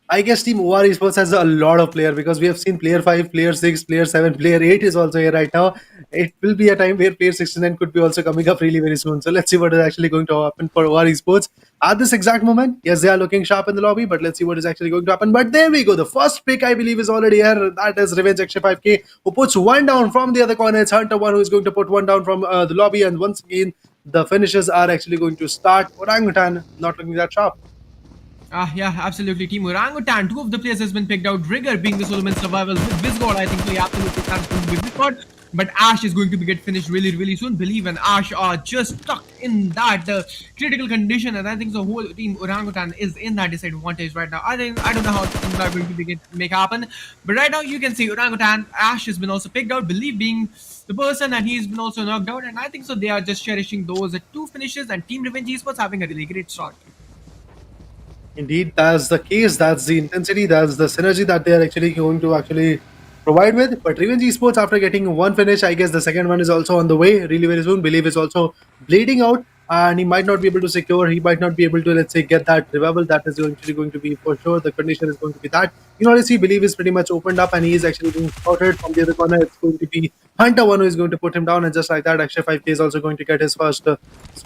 S3: I guess Team OR Esports has a lot of player because we have seen player 5, player 6, player 7, player 8 is also here right now. It will be a time where player 69 could be also coming up really very soon. So let's see what is actually going to happen for OR Esports. At this exact moment, yes, they are looking sharp in the lobby, but let's see what is actually going to happen. But there we go. The first pick, I believe, is already here. That is Revenge Extra 5K, who puts one down from the other corner. It's Hunter one who is going to put one down from the lobby. And once again, the finishes are actually going to start. Orangutan not looking that sharp.
S4: Yeah, absolutely. Team Orangutan, two of the players has been picked out. Rigger being the Solomon survival with Visgod, I think so. Yeah, absolutely. That's going to be Visgod. But Ash is going to be get finished really, really soon. Believe and Ash are just stuck in that critical condition, and I think the whole team Orangutan is in that disadvantage right now. I don't know how things are going to make happen, but right now you can see Orangutan Ash has been also picked out. Believe being the person, and he's been also knocked out, and I think so. They are just cherishing those two finishes, and Team Revenge Esports having a really great start.
S3: Indeed, that's the case. That's the intensity. That's the synergy that they are actually going to actually provide with. But Revenge Esports, after getting one finish, I guess the second one is also on the way really very soon. Believe is also bleeding out, and he might not be able to secure. He might not be able to, let's say, get that revival. That is actually going to be for sure. The condition is going to be that. You know, see, Believe is pretty much opened up, and he is actually being spotted from the other corner. It's going to be Hunter one who is going to put him down, and just like that, Akshay 5K is also going to get his first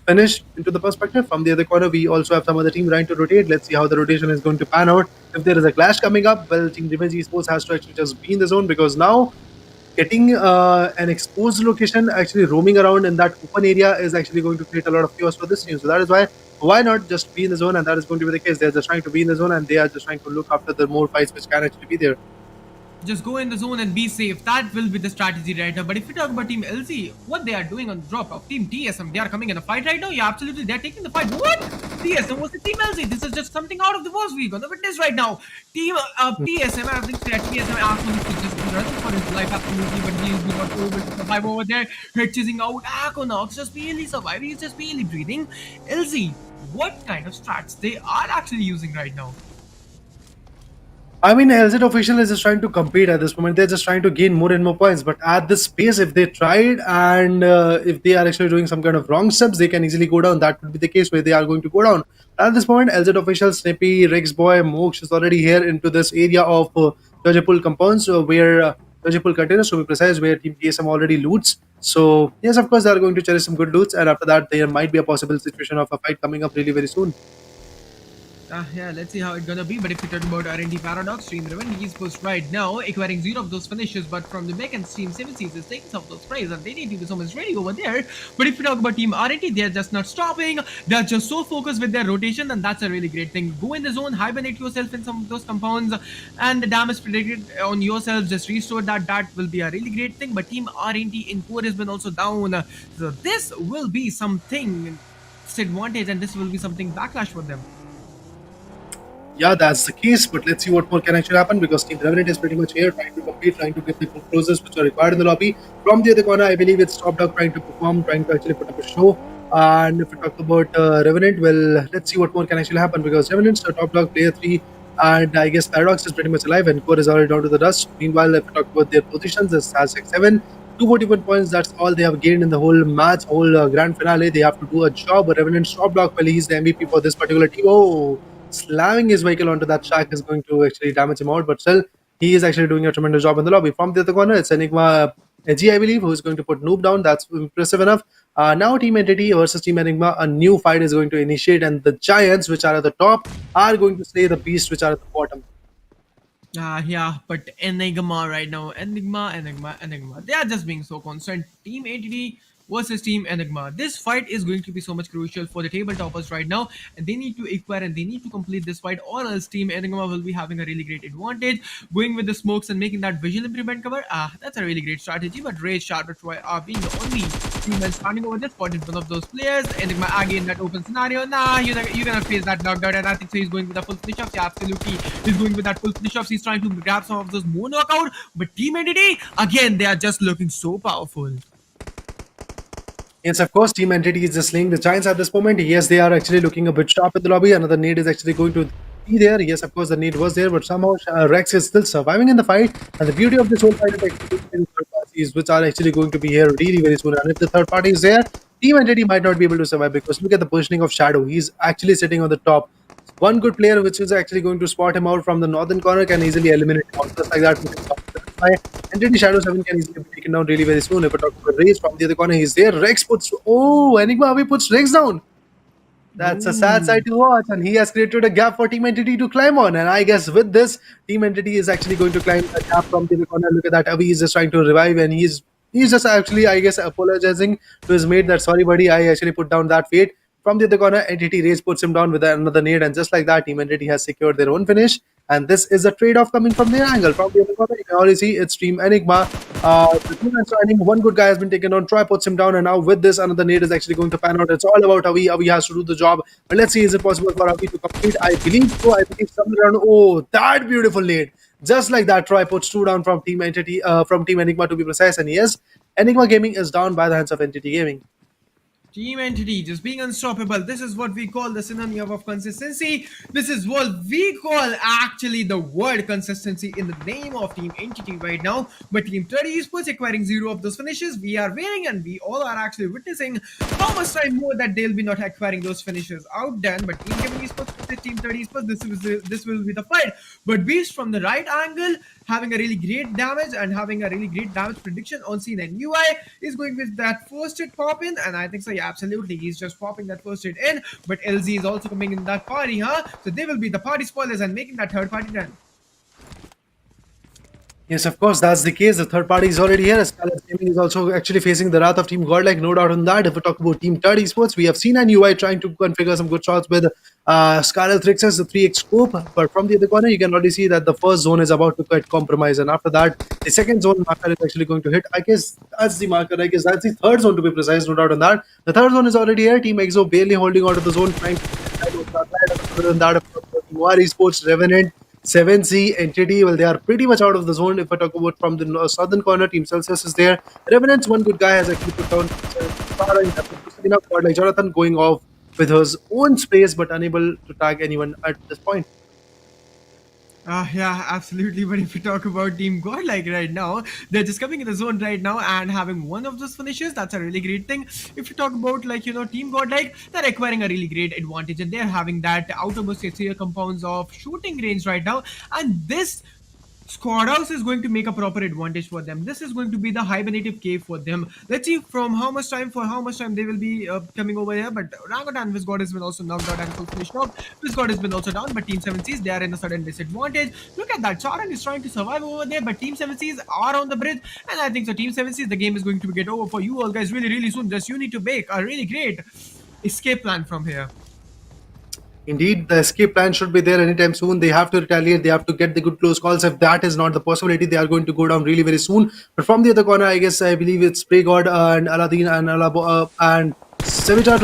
S3: finish into the perspective. From the other corner, we also have some other team trying to rotate. Let's see how the rotation is going to pan out. If there is a clash coming up, well, Team Revenge Esports has to actually just be in the zone because now getting an exposed location, actually roaming around in that open area is actually going to create a lot of chaos for this team. So that is why not just be in the zone, and that is going to be the case. They're just trying to be in the zone, and they are just trying to look after the more fights which can actually be there.
S4: Just go in the zone and be safe. That will be the strategy right now. But if you talk about Team LC, what they are doing on the drop of Team TSM, they are coming in a fight right now. Yeah, absolutely. They're taking the fight. What? TSM was the Team LC. This is just something out of the worst we're gonna witness right now. Team TSM, I think that TSM actually is just running for his life absolutely, but he is not able to survive over there. Head chasing out. Akonox just barely surviving. He's just barely breathing. LC, what kind of strats they are actually using right now?
S3: I mean, LZ official is just trying to compete at this moment. They're just trying to gain more and more points. But at this pace, if they tried and if they are actually doing some kind of wrong steps, they can easily go down. That would be the case where they are going to go down. At this point, LZ official, Snippy, Riggs Boy, Mox is already here into this area of Dodgepool compounds where Dodgepool containers, to be precise, where Team TSM already loots. So, yes, of course, they are going to cherish some good loots. And after that, there might be a possible situation of a fight coming up really very soon.
S4: Yeah, let's see how it's gonna be. But if you talk about R&D Paradox, Team Revenge Esports right now acquiring 0 of those finishes, but from the back end, Team 7Cs is taking some of those sprays, and they need to be so much ready over there. But if you talk about Team R&D, they're just not stopping. They're just so focused with their rotation, and that's a really great thing. Go in the zone, hibernate yourself in some of those compounds, and the damage predicted on yourself, just restore that. That will be a really great thing. But Team R&D in core has been also down. So this will be something disadvantage, and this will be something backlash for them.
S3: Yeah, that's the case, but let's see what more can actually happen because Team Revenant is pretty much here trying to compete, trying to get the closers which are required in the lobby. From the other corner, I believe it's Top Dog trying to perform, trying to actually put up a show. And if we talk about Revenant, well, let's see what more can actually happen because Revenant's the Top Dog player 3, and I guess Paradox is pretty much alive, and Core is already down to the dust. Meanwhile, if we talk about their positions, it's has 6-7. 241 points, that's all they have gained in the whole match, whole grand finale. They have to do a job. Revenant's Top Dog, well, he's the MVP for this particular team. Oh, slamming his vehicle onto that shack is going to actually damage him out, but still, he is actually doing a tremendous job in the lobby. From the other corner, it's Enigma Edgy, I believe, who is going to put Noob down. That's impressive enough. Now, Team Entity versus Team Enigma, a new fight is going to initiate, and the Giants, which are at the top, are going to slay the Beasts, which are at the bottom.
S4: Yeah, but Enigma right now, Enigma, they are just being so constant. Team ATD, versus Team Enigma. This fight is going to be so much crucial for the table toppers right now, and they need to acquire and they need to complete this fight, or else Team Enigma will be having a really great advantage. Going with the smokes and making that visual improvement cover, that's a really great strategy. But Rage, Shadow, Troy are being the only team and standing over this. Spotted one of those players. Enigma again in that open scenario. Nah, you're gonna face that knockdown, and I think so. He's going with a full finish off. Yeah, absolutely. He's going with that full finish off. He's trying to grab some of those more knockout. But Team Entity, again, they are just looking so powerful.
S3: Yes, of course, Team Entity is just slaying the Giants at this moment. Yes, they are actually looking a bit sharp in the lobby. Another nade is actually going to be there. Yes, of course, the nade was there, but somehow Rex is still surviving in the fight. And the beauty of this whole fight is actually third parties, which are actually going to be here really very soon. And if the third party is there, Team Entity might not be able to survive, because look at the positioning of Shadow. He's actually sitting on the top. One good player which is actually going to spot him out from the northern corner can easily eliminate him. Just like that, by Entity Shadow 7 can easily be taken down really very soon. If I talk about Raze from the other corner, he's there. Rex puts, oh, Enigma away puts Rex down. That's a sad sight to watch, and he has created a gap for Team Entity to climb on. And I guess with this, Team Entity is actually going to climb a gap from the other corner. Look at that, Avi is just trying to revive, and he's just actually, I guess, apologizing to his mate that, sorry buddy, I actually put down that fate. From the other corner, Entity Raze puts him down with another nade, and just like that, Team Entity has secured their own finish. And this is a trade-off coming from their angle. From the other corner, you can already see it's Team Enigma. The team is standing. One good guy has been taken on. Troy puts him down, and now with this, another nade is actually going to pan out. It's all about Avi. Avi has to do the job. But let's see, is it possible for Avi to complete? I believe so. I believe somewhere around. Oh, that beautiful nade! Just like that, Troy puts two down from Team Entity, from Team Enigma to be precise. And yes, Enigma Gaming is down by the hands of Entity Gaming.
S4: Team Entity just being unstoppable. This is what we call the synonym of consistency. This is what we call actually the word consistency in the name of Team Entity right now. But Team 30 Esports acquiring 0 of those finishes. We are waiting, and we all are actually witnessing how much time more that they'll be not acquiring those finishes out then. But Team 30 Esports versus Team 30 Esports, this will be the fight. But Beast from the right angle, having a really great damage and having a really great damage prediction on scene, and UI is going with that first hit pop in, and I think so, yeah, absolutely, he's just popping that first hit in. But LZ is also coming in that party, huh? So they will be the party spoilers and making that third party done.
S3: Yes, of course, that's the case. The third party is already here. Scarlet Gaming is also actually facing the wrath of Team GodL, no doubt on that. If we talk about Team 30 Esports, we have seen an UI trying to configure some good shots with Scarlet Rix's the 3x scope. But from the other corner, you can already see that the first zone is about to get compromised. And after that, the second zone marker is actually going to hit. I guess that's the marker. I guess that's the third zone to be precise, no doubt on that. The third zone is already here. Team EXO barely holding on to the zone, trying to other than that, Team Esports, Revenant, 7C, Entity, well, they are pretty much out of the zone. If I talk about from the southern corner, Team Celsius is there. Revenant's one good guy has actually put down Sarah, like Jonathan going off with his own space but unable to tag anyone at this point.
S4: Yeah, absolutely. But if we talk about Team Godlike right now, they're just coming in the zone right now and having one of those finishes. That's a really great thing. If you talk about, like, Team Godlike, they're acquiring a really great advantage, and they're having that outermost exterior compounds of shooting range right now. And this Squad House is going to make a proper advantage for them. This is going to be the hibernative cave for them. Let's see from how much time they will be coming over here. But Rangot and Visgod has been also knocked out and full finished off. Visgod has been also down, but Team 7Cs, they are in a sudden disadvantage. Look at that. Charan is trying to survive over there, but Team 7Cs are on the bridge. And I think so, Team 7Cs, the game is going to get over for you all guys really, really soon. Just you need to make a really great escape plan from here.
S3: Indeed, the escape plan should be there anytime soon. They have to retaliate. They have to get the good close calls. If that is not the possibility, they are going to go down really very soon. But from the other corner, I guess I believe it's Spray God and Aladdin and Alabo and Sevicha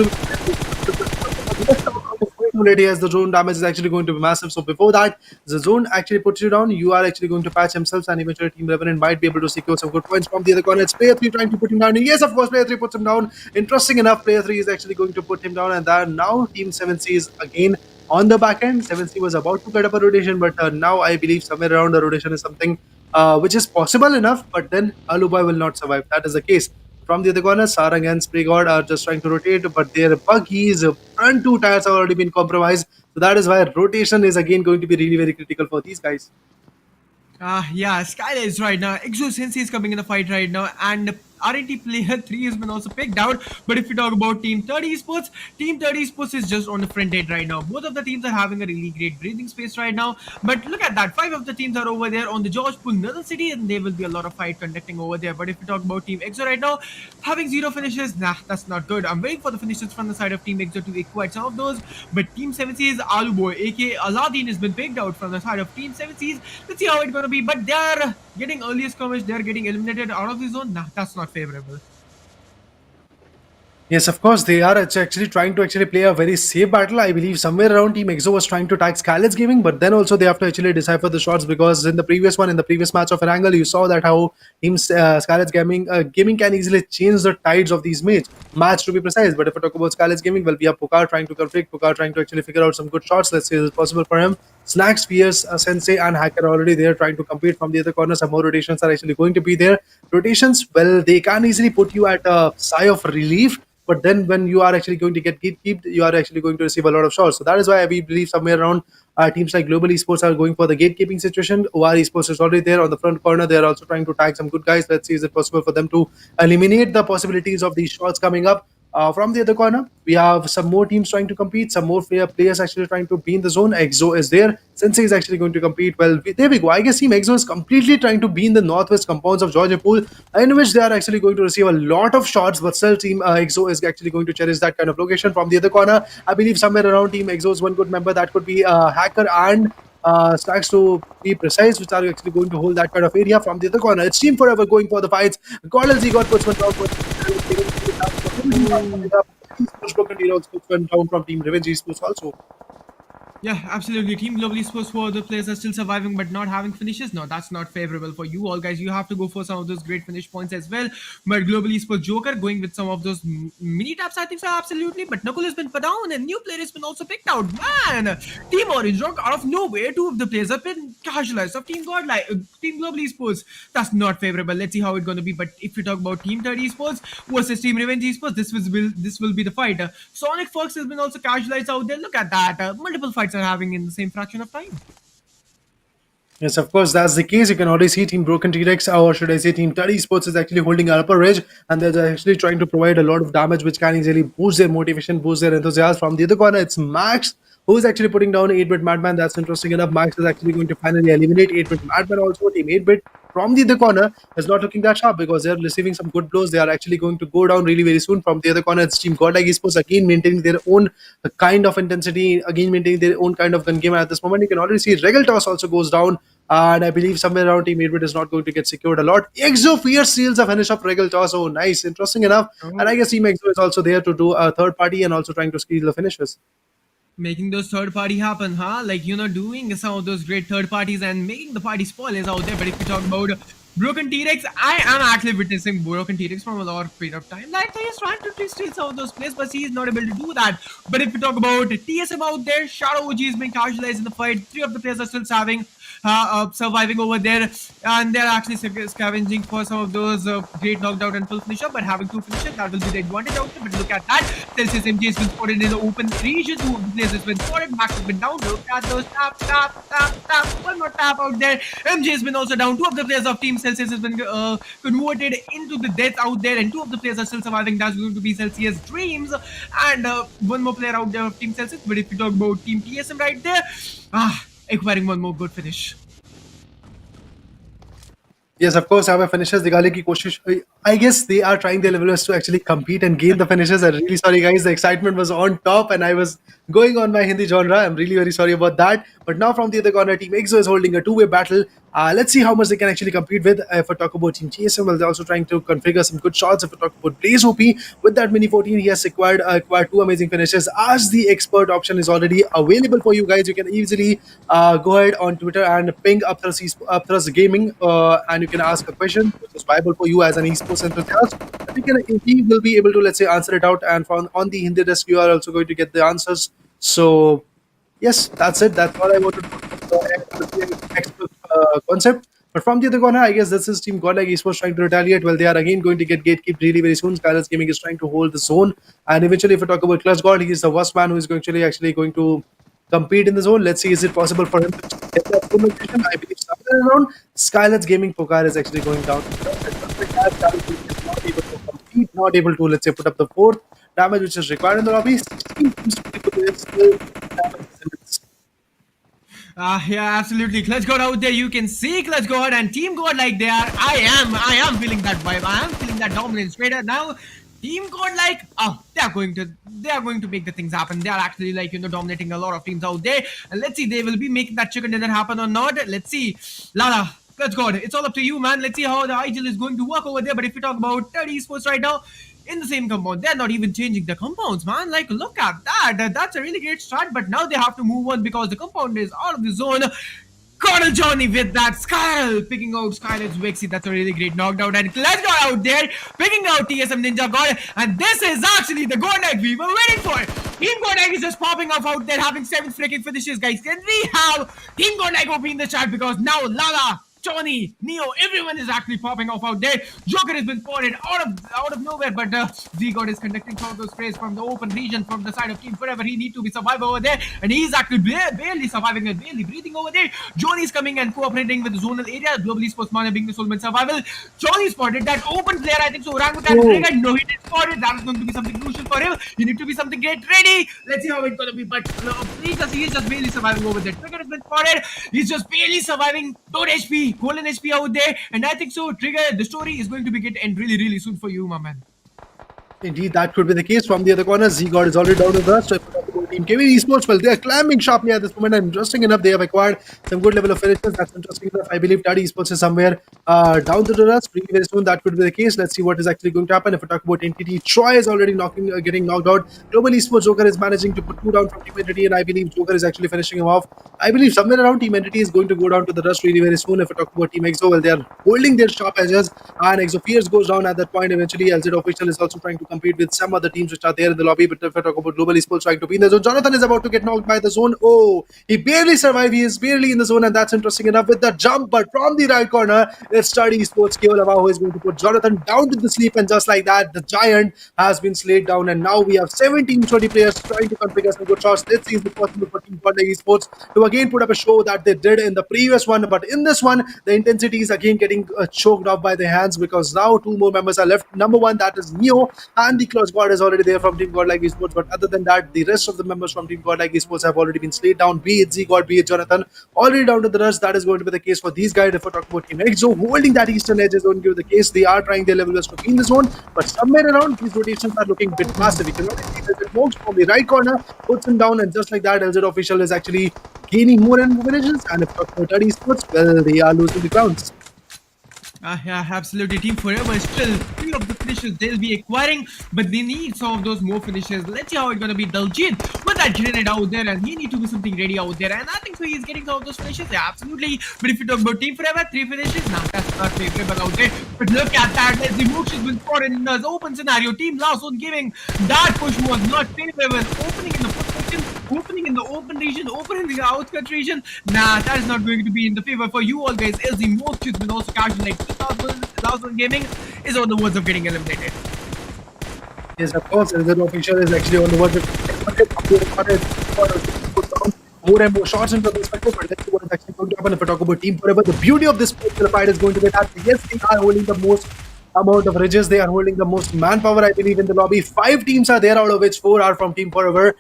S3: already, as the zone damage is actually going to be massive. So before that, the zone actually puts you down. You are actually going to patch themselves, and eventually Team Revenant might be able to secure some good points. From the other corner, it's Player 3 trying to put him down. Yes, of course, Player 3 puts him down. Interesting enough, Player 3 is actually going to put him down, and then now Team 7C is again on the back end. 7C was about to get up a rotation, but now I believe somewhere around the rotation is something which is possible enough, but then Alubai will not survive. That is the case. From the other corner, Sarang and Spray God are just trying to rotate, but their buggies, front two tires have already been compromised. So that is why rotation is again going to be really very critical for these guys.
S4: Yeah, Skylar is right now. Exo Sensei is coming in the fight right now, and R&T player 3 has been also picked out. But if you talk about Team 30 Esports, Team 30 Esports is just on the front end right now. Both of the teams are having a really great breathing space right now. But look at that, 5 of the teams are over there on the George Pool Nether City, and there will be a lot of fight conducting over there. But if you talk about Team EXO right now, having 0 finishes, nah, that's not good. I'm waiting for the finishes from the side of Team EXO to acquire some of those. But Team 7C's Alu Boy, aka Aladdin, has been picked out from the side of Team 7C's. Let's see how it's gonna be. But they're getting early skirmish, they're getting eliminated out of the zone. Nah, that's not favorable.
S3: Yes, of course, they are actually trying to actually play a very safe battle. I believe somewhere around Team EXO was trying to tag Scarlet's Gaming, but then also they have to actually decipher the shots, because in the previous one, in the previous match of an angle, you saw that how Team Scarlet's Gaming can easily change the tides of these match to be precise. But if I talk about Scarlet's Gaming, well, we have Pokar trying to conflict, Pokar trying to actually figure out some good shots. Let's see if it's possible for him. Snax, Fierce, Sensei, and Hacker are already there trying to compete from the other corner. Some more rotations are actually going to be there. Rotations, well, they can easily put you at a sigh of relief, but then when you are actually going to get gatekeeped, you are actually going to receive a lot of shots. So that is why we believe somewhere around teams like Global Esports are going for the gatekeeping situation. OR Esports is already there on the front corner. They are also trying to tag some good guys. Let's see, is it possible for them to eliminate the possibilities of these shots coming up? From the other corner, we have some more teams trying to compete, some more players actually trying to be in the zone. EXO is there. Sensei is actually going to compete. Well, there we go. I guess Team EXO is completely trying to be in the northwest compounds of Georgia Pool, in which they are actually going to receive a lot of shots, but still Team EXO is actually going to cherish that kind of location. From the other corner, I believe somewhere around Team EXO's one good member, that could be Hacker and Snax, to be precise, which are actually going to hold that kind of area. From the other corner, it's Team Forever going for the fights. GodL got puts one down. Broken heroes went down from Team Revenge Esports also.
S4: Yeah, absolutely. Team Global Esports, for the players are still surviving but not having finishes. No, that's not favorable for you all, guys. You have to go for some of those great finish points as well. But Global Esports Joker going with some of those mini taps, I think so, absolutely. But Knuckle has been put down and new player has been also picked out. Man, Team Orange Rock, out of nowhere, 2 of the players have been casualized of Team Team Global Esports. That's not favorable. Let's see how it's going to be. But if you talk about Team 30 Esports versus Team Revenge Esports, this will be the fight. Sonic Fox has been also casualized out there. Look at that. Multiple fights are having in the same fraction of time.
S3: Yes, of course, that's the case. You can already see Team Broken T-Rex, or should I say Team 30 Sports, is actually holding an upper edge, and they're actually trying to provide a lot of damage, which can easily boost their motivation, boost their enthusiasm. From the other corner, it's Max, who is actually putting down 8-bit Madman. That's interesting enough. Max is actually going to finally eliminate 8-bit Madman also. Team 8-bit from the other corner is not looking that sharp, because they're receiving some good blows. They are actually going to go down really very soon. From the other corner, it's Team GodL Esports again maintaining their own kind of intensity, again maintaining their own kind of gun game. At this moment, you can already see Regal Toss also goes down, and I believe somewhere around Team 8-bit is not going to get secured a lot. EXO Fierce seals a finish of Regal Toss. Oh, nice, interesting enough. And I guess Team EXO is also there to do a third party and also trying to steal the finishes.
S4: Making those third party happen, huh? Like, doing some of those great third parties and making the party spoilers out there. But if we talk about Broken T-Rex, I am actually witnessing Broken T-Rex from a lot of period of time. Like, he's trying to steal some of those plays, but he is not able to do that. But if we talk about TSM out there, Shadow OG is being casualized in the fight. 3 of the players are still surviving over there, and they're actually scavenging for some of those great knocked out and full finisher. But having 2 finishers, that will be the advantage out there. But look at that, Celsius MJ has been spotted in the open region. 2 of the players has been spotted. Max has been down. Look at those tap, one more tap out there. MJ has been also down. 2 of the players of Team Celsius has been converted into the death out there, and 2 of the players are still surviving. That's going to be Celsius Dreams, and 1 more player out there of Team Celsius. But if you talk about Team TSM right there, acquiring 1 more good finish.
S3: Yes, of course, have a finishes. Digale ki koshish. I guess they are trying their level best to actually compete and gain the finishes. I'm really sorry, guys. The excitement was on top, and I was going on my Hindi genre. I'm really very sorry about that. But now from the other corner, Team EXO is holding a 2-way battle. Let's see how much they can actually compete with. If I talk about Team GSM, well, they're also trying to configure some good shots. If I talk about Blaze OP, with that Mini 14, he has acquired 2 amazing finishes. As the expert option is already available for you guys, you can easily go ahead on Twitter and ping Upthrust Gaming, and you can ask a question which is viable for you as an esports enthusiast. He will be able to, let's say, answer it out, and on the Hindi desk, you are also going to get the answers. So, yes, that's it. That's all I wanted to expert concept. But from the other corner, I guess this is Team GodL Esports trying to retaliate. Well, they are again going to get gatekept really very soon. Skylar's Gaming is trying to hold the zone. And eventually, if we talk about Clutch God, he is the worst man who is actually going to compete in the zone. Let's see, is it possible for him to get that zone location? I believe somewhere around Skylar's Gaming Pokar is actually going down. Not able not able to, let's say, put up the 4th damage which is required in the lobby. 16 teams to be put in, still damage is immense.
S4: Yeah, absolutely. Clutch God out there. You can see Clutch God and Team God like they are. I am feeling that vibe. I am feeling that dominance. Right now, Team God like, oh, they are going to make the things happen. They are actually like, dominating a lot of teams out there. And let's see, they will be making that chicken dinner happen or not. Let's see. Lala, Clutch God, it's all up to you, man. Let's see how the IGL is going to work over there. But if you talk about 30 esports right now, in the same compound, they're not even changing the compounds, man. Like, look at that. That's a really great start. But now they have to move on because the compound is out of the zone. GodL Johnny with that Skyle picking out Skyline's Vexy. That's a really great knockdown. And Clutch God out there picking out TSM Ninja God. And this is actually the GodL we were waiting for. Team GodL is just popping off out there having 7 freaking finishes, guys. Can we have Team GodL open in the chat? Because now Lala, Johnny, Neo, everyone is actually popping off out there. Joker has been spotted out of nowhere, but Z-God is conducting some of those sprays from the open region from the side of Team Forever. He needs to be survived over there, and he's actually barely surviving and barely breathing over there. Johnny's coming and cooperating with the zonal area. Global Esports Mana being the soulmate survival. Johnny spotted that open player, I think so. Orangutan trigger. No, he didn't spot it. That is going to be something crucial for him. You need to be something great ready. Let's see how it's going to be. But because he's just barely surviving over there. Trigger has been spotted. He's just barely surviving. 4 HP. Golden HP out there, and I think so. Trigger, the story is going to be get end really, really soon for you, my man.
S3: Indeed, that could be the case. From the other corner, Z-God is already down to the so Team KV Esports, well, they are climbing sharply at this moment, and interesting enough, they have acquired some good level of finishes. That's interesting enough. I believe Tadi Esports is somewhere down to the rust. Really very soon, that could be the case. Let's see what is actually going to happen. If we talk about NTT, Troy is already getting knocked out. Global Esports Joker is managing to put 2 down from Team Entity, and I believe Joker is actually finishing him off. I believe somewhere around Team Entity is going to go down to the rust really very soon. If we talk about Team EXO, well, they are holding their sharp edges, and EXO Fierce goes down at that point. Eventually, LZ Official is also trying to compete with some other teams which are there in the lobby. But if we talk about Global Esports trying to be in the zone, Jonathan is about to get knocked by the zone. Oh, he barely survived. He is barely in the zone, and that's interesting enough with the jump. But from the right corner, it's Tadi Esports Keolava who is going to put Jonathan down to the sleep, and just like that, the giant has been slayed down. And now we have 17 20 players trying to configure some good shots. Let's see if it's possible for Team GodL Esports to again put up a show that they did in the previous one. But in this one, the intensity is again getting choked off by their hands, because now 2 more members are left. Number 1, that is Neo, and the Clutch God is already there from Team GodL Esports. But other than that, the rest of the members from Team GodL Esports have already been slayed down. Be it Z-God, be it Jonathan, already down to the rest. That is going to be the case for these guys. If we talk about Team EXO, holding that eastern edge is going to be the case. They are trying their level best to be in the zone, but somewhere around, these rotations are looking a bit massive. You can already see that Mox from the right corner puts him down, and just like that, LZ Official is actually gaining more and more villages. And if we talk about 30 Esports, well, they are losing the grounds.
S4: Yeah, absolutely. Team Forever is still three of the finishes they'll be acquiring, but they need some of those more finishes. Let's see how it's gonna be. Daljit with that grenade out there, and he need to be something ready out there. And I think so he's getting some of those finishes. Yeah, absolutely. But if you talk about Team Forever, 3 finishes, now that's not favorable out there. But look at that. Let's see, Mooch has been spotted in the open scenario. Team Lawson giving that push was not favorable. Opening in the position, opening in the open region, opening in the outskirts region. Nah, that is not going to be in the favor for you all guys. LZ Mooch has been also casual like 2000 Gaming is on the verge of getting eliminated.
S3: Yes, of course, the official is actually on the verge of more and more shots into the spectrum. But let's see what is actually going to happen. If we talk about Team Forever, the beauty of this fight is going to be that yes, they are holding the most amount of ridges, they are holding the most manpower, I believe, in the lobby. 5 teams are there, out of which 4 are from Team Forever.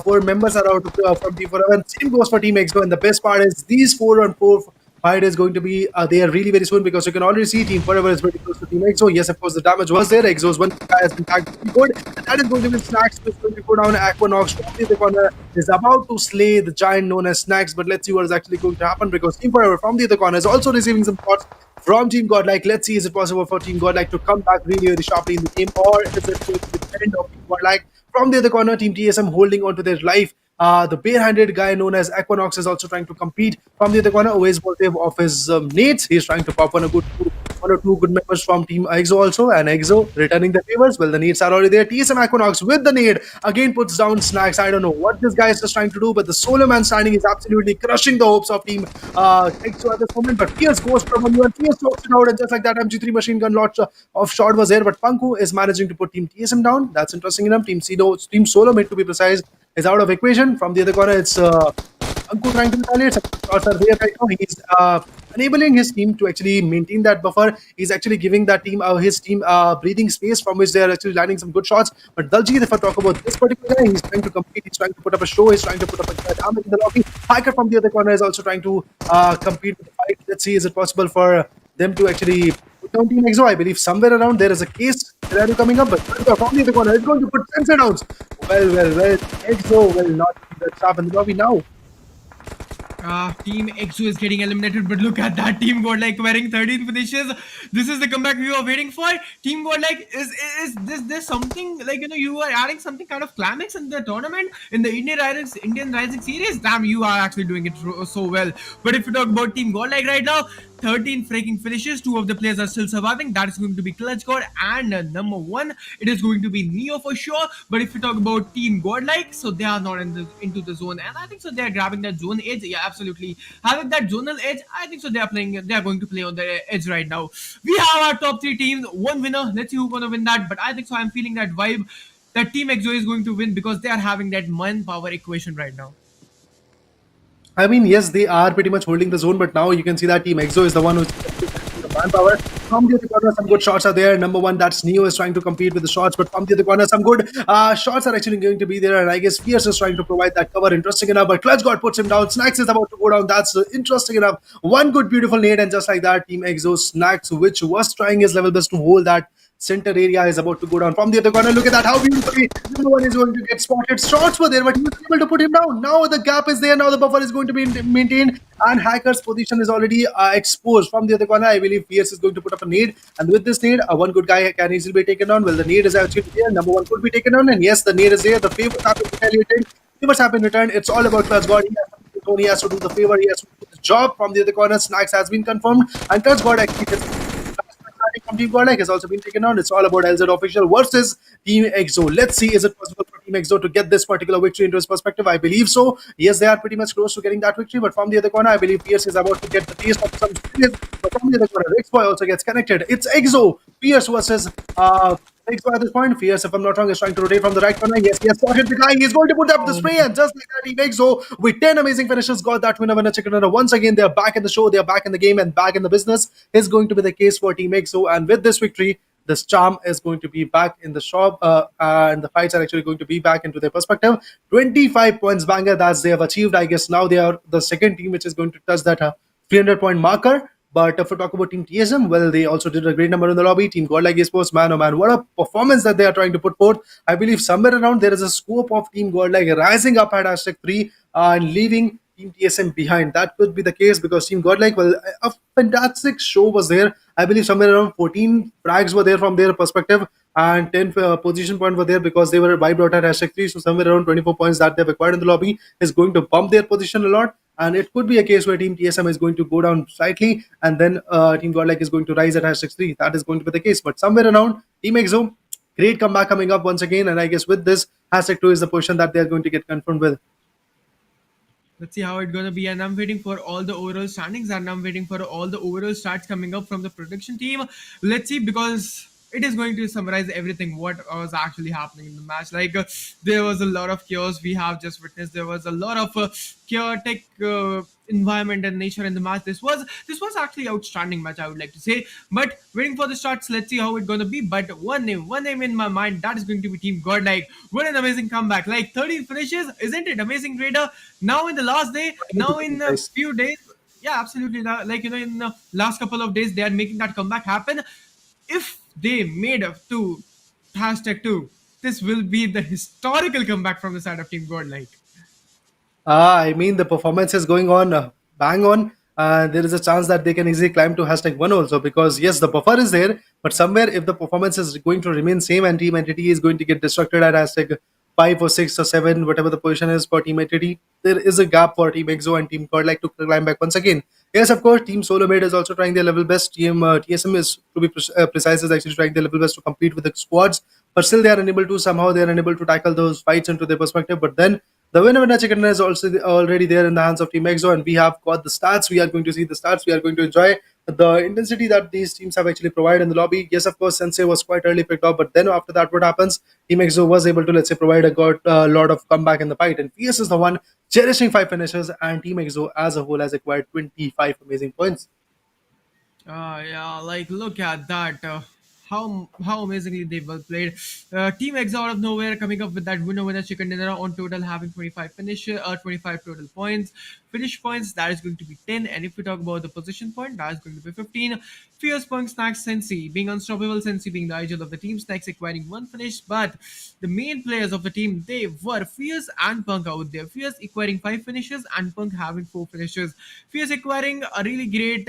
S3: 4 members are out from Team Forever, and same goes for Team EXO. And the best part is these 4-on-4 fight is going to be there really very soon, because you can already see Team Forever is very close to Team EXO. Yes, of course, the damage was there. EXO's one guy has been tagged pretty good. And that is going to be snax, who is going to go down. Aquanox from the corner is about to slay the giant known as snax. But let's see what is actually going to happen, because Team Forever from the other corner is also receiving some shots from Team GodL. Let's see, is it possible for Team GodL to come back really, really sharply in the game, or is it going to be the end of Team GodL? From the other corner, Team TSM holding on to their life. The bare-handed guy known as Aquanox is also trying to compete. From the other corner, always positive of his nades. He's trying to pop on one or two good members from Team EXO also, and EXO returning the favors. Well, the nades are already there. TSM Aquanox with the nade again puts down snax. I don't know what this guy is just trying to do, but the solo man standing is absolutely crushing the hopes of Team EXO at this moment. But Fierce goes from one, Fierce talks it out, and just like that, MG3 machine gun lot of shot was there. But Panku is managing to put Team TSM down. That's interesting enough. Team Solo, made to be precise, is out of equation. From the other corner, it's Ankur trying to retaliate. Some shots are there right now. He's enabling his team to actually maintain that buffer. He's actually giving that team, his team, breathing space from which they are actually landing some good shots. But Daljit, if I talk about this particular guy, he's trying to compete. He's trying to put up a show. He's trying to put up a damage in the lobby. Hiker from the other corner is also trying to compete with the fight. Let's see, is it possible for them to actually put down Team EXO? I believe somewhere around there is a case scenario coming up, but from the other corner is going to put sensor downs. Well. EXO will not be the trap in the lobby now.
S4: Team EXO is getting eliminated, but look at that. Team GodL wearing 13 finishes. This is the comeback we were waiting for. Team GodL is this something like, you are adding something kind of climax in the tournament in the Indian Rising series. Damn, you are actually doing it so well. But if you talk about Team GodL right now, 13 freaking finishes. 2 of the players are still surviving. That is going to be Clutch God and number 1. It is going to be Neo for sure. But if you talk about Team GodL, so they are not into the zone, and I think so they are grabbing that zone edge. Yeah, absolutely. Having that zonal edge, I think so they are going to play on the edge right now. We have our top 3 teams, one winner. Let's see who's gonna win that. But I think so I'm feeling that vibe that Team EXO is going to win because they are having that manpower equation right now.
S3: I mean, yes, they are pretty much holding the zone, but now you can see that Team EXO is the one who's the manpower. From the other corner, some good shots are there. Number 1, that's Neo is trying to compete with the shots, but from the other corner, some good shots are actually going to be there, and I guess Fierce is trying to provide that cover. Interesting enough, but Clutch God puts him down. Snax is about to go down. That's interesting enough. One good, beautiful nade, and just like that, Team EXO Snax, which was trying his level best to hold that center area, is about to go down. From the other corner, look at that, how beautifully no one is going to get spotted. Shots were there, but he was able to put him down. Now the gap is there, now the buffer is going to be maintained, and Hacker's position is already exposed. From the other corner, I believe Fierce is going to put up a nade, and with this nade, one good guy can easily be taken down. Well, the nade is actually there, number 1 could be taken down, and yes, the nade is there. The favors have been retaliated, favors have been returned. It's all about Clutch God. He has to do the favor, he has to do the job. From the other corner, Snax has been confirmed, and Clutch God actually from Team GodL has also been taken down. It's all about LZ Official versus Team EXO. Let's see, is it possible for Team EXO to get this particular victory into his perspective? I believe so. Yes, they are pretty much close to getting that victory, but from the other corner, I believe Pierce is about to get the taste of some serious. But from the other corner, Rixboy also gets connected. It's EXO, Pierce versus EXO at this point. Fierce, if I'm not wrong, is trying to rotate from the right corner. Yes, he has spotted the guy. He's going to put up the spray, and just like that, Team EXO with 10 amazing finishes got that winner chicken dinner. Once again, they're back in the show, they're back in the game, and back in the business is going to be the case for Team EXO. And with this victory, this charm is going to be back in the shop, and the fights are actually going to be back into their perspective. 25 points banger that they have achieved. I guess now they are the second team which is going to touch that 300-point marker. But if we talk about Team TSM, well, they also did a great number in the lobby. Team GodL Esports, man, oh man, what a performance that they are trying to put forth. I believe somewhere around there is a scope of Team GodL rising up at #3 and leaving Team TSM behind. That could be the case because Team GodL, well, a fantastic show was there. I believe somewhere around 14 frags were there from their perspective, and 10 position points were there because they were wiped out at #3. So somewhere around 24 points that they've acquired in the lobby is going to bump their position a lot. And it could be a case where Team TSM is going to go down slightly, and then Team GodL is going to rise at #3. That is going to be the case. But somewhere around Team EXO, great comeback coming up once again. And I guess with this, #2 is the position that they are going to get confirmed with.
S4: Let's see how it's gonna be, and I'm waiting for all the overall standings, and I'm waiting for all the overall stats coming up from the production team. Let's see, because it is going to summarize everything what was actually happening in the match. There was a lot of chaos we have just witnessed. There was a lot of chaotic environment and nature in the match. This was actually outstanding match, I would like to say. But waiting for the starts, let's see how it's gonna be. But one name in my mind, that is going to be Team GodL. What an amazing comeback! 13 finishes, isn't it amazing, Raider? Now in the last day, now in a few days, yeah, absolutely. In the last couple of days, they are making that comeback happen. If they made up to #2, this will be the historical comeback from the side of Team GodL.
S3: I mean, the performance is going on bang on. There is a chance that they can easily climb to #1 also, because yes, the buffer is there, but somewhere if the performance is going to remain same and Team Entity is going to get destructed at #5 or 6 or 7, whatever the position is for Team Entity, there is a gap for Team EXO and Team GodL to climb back once again. Yes, of course, Team Solo Made is also trying their level best. Team TSM is, to be precise, is actually trying their level best to compete with the squads, but still they are unable to, somehow they are unable to tackle those fights into their perspective. But then the winner chicken is also already there in the hands of Team EXO, and we have got the stats. We are going to see the stats. We are going to enjoy the intensity that these teams have actually provided in the lobby. Yes, of course, Sensei was quite early picked up, but then after that, what happens? Team EXO was able to, let's say, provide a lot of comeback in the fight, and Fierce is the one. cherishing 5 finishers, and Team EXO as a whole has acquired 25 amazing points.
S4: Yeah, like look at that. How amazingly they well played. Team X out of nowhere coming up with that winner chicken dinner on total having 25 finisher, 25 total points. Finish points that is going to be 10, and if we talk about the position point, that is going to be 15. Fierce Punk Snax Sensi being unstoppable, Sensi being the idol of the team, Snax acquiring one finish, but the main players of the team they were Fierce and Punk out there. Fierce acquiring 5 finishes and Punk having 4 finishes. Fierce acquiring a really great.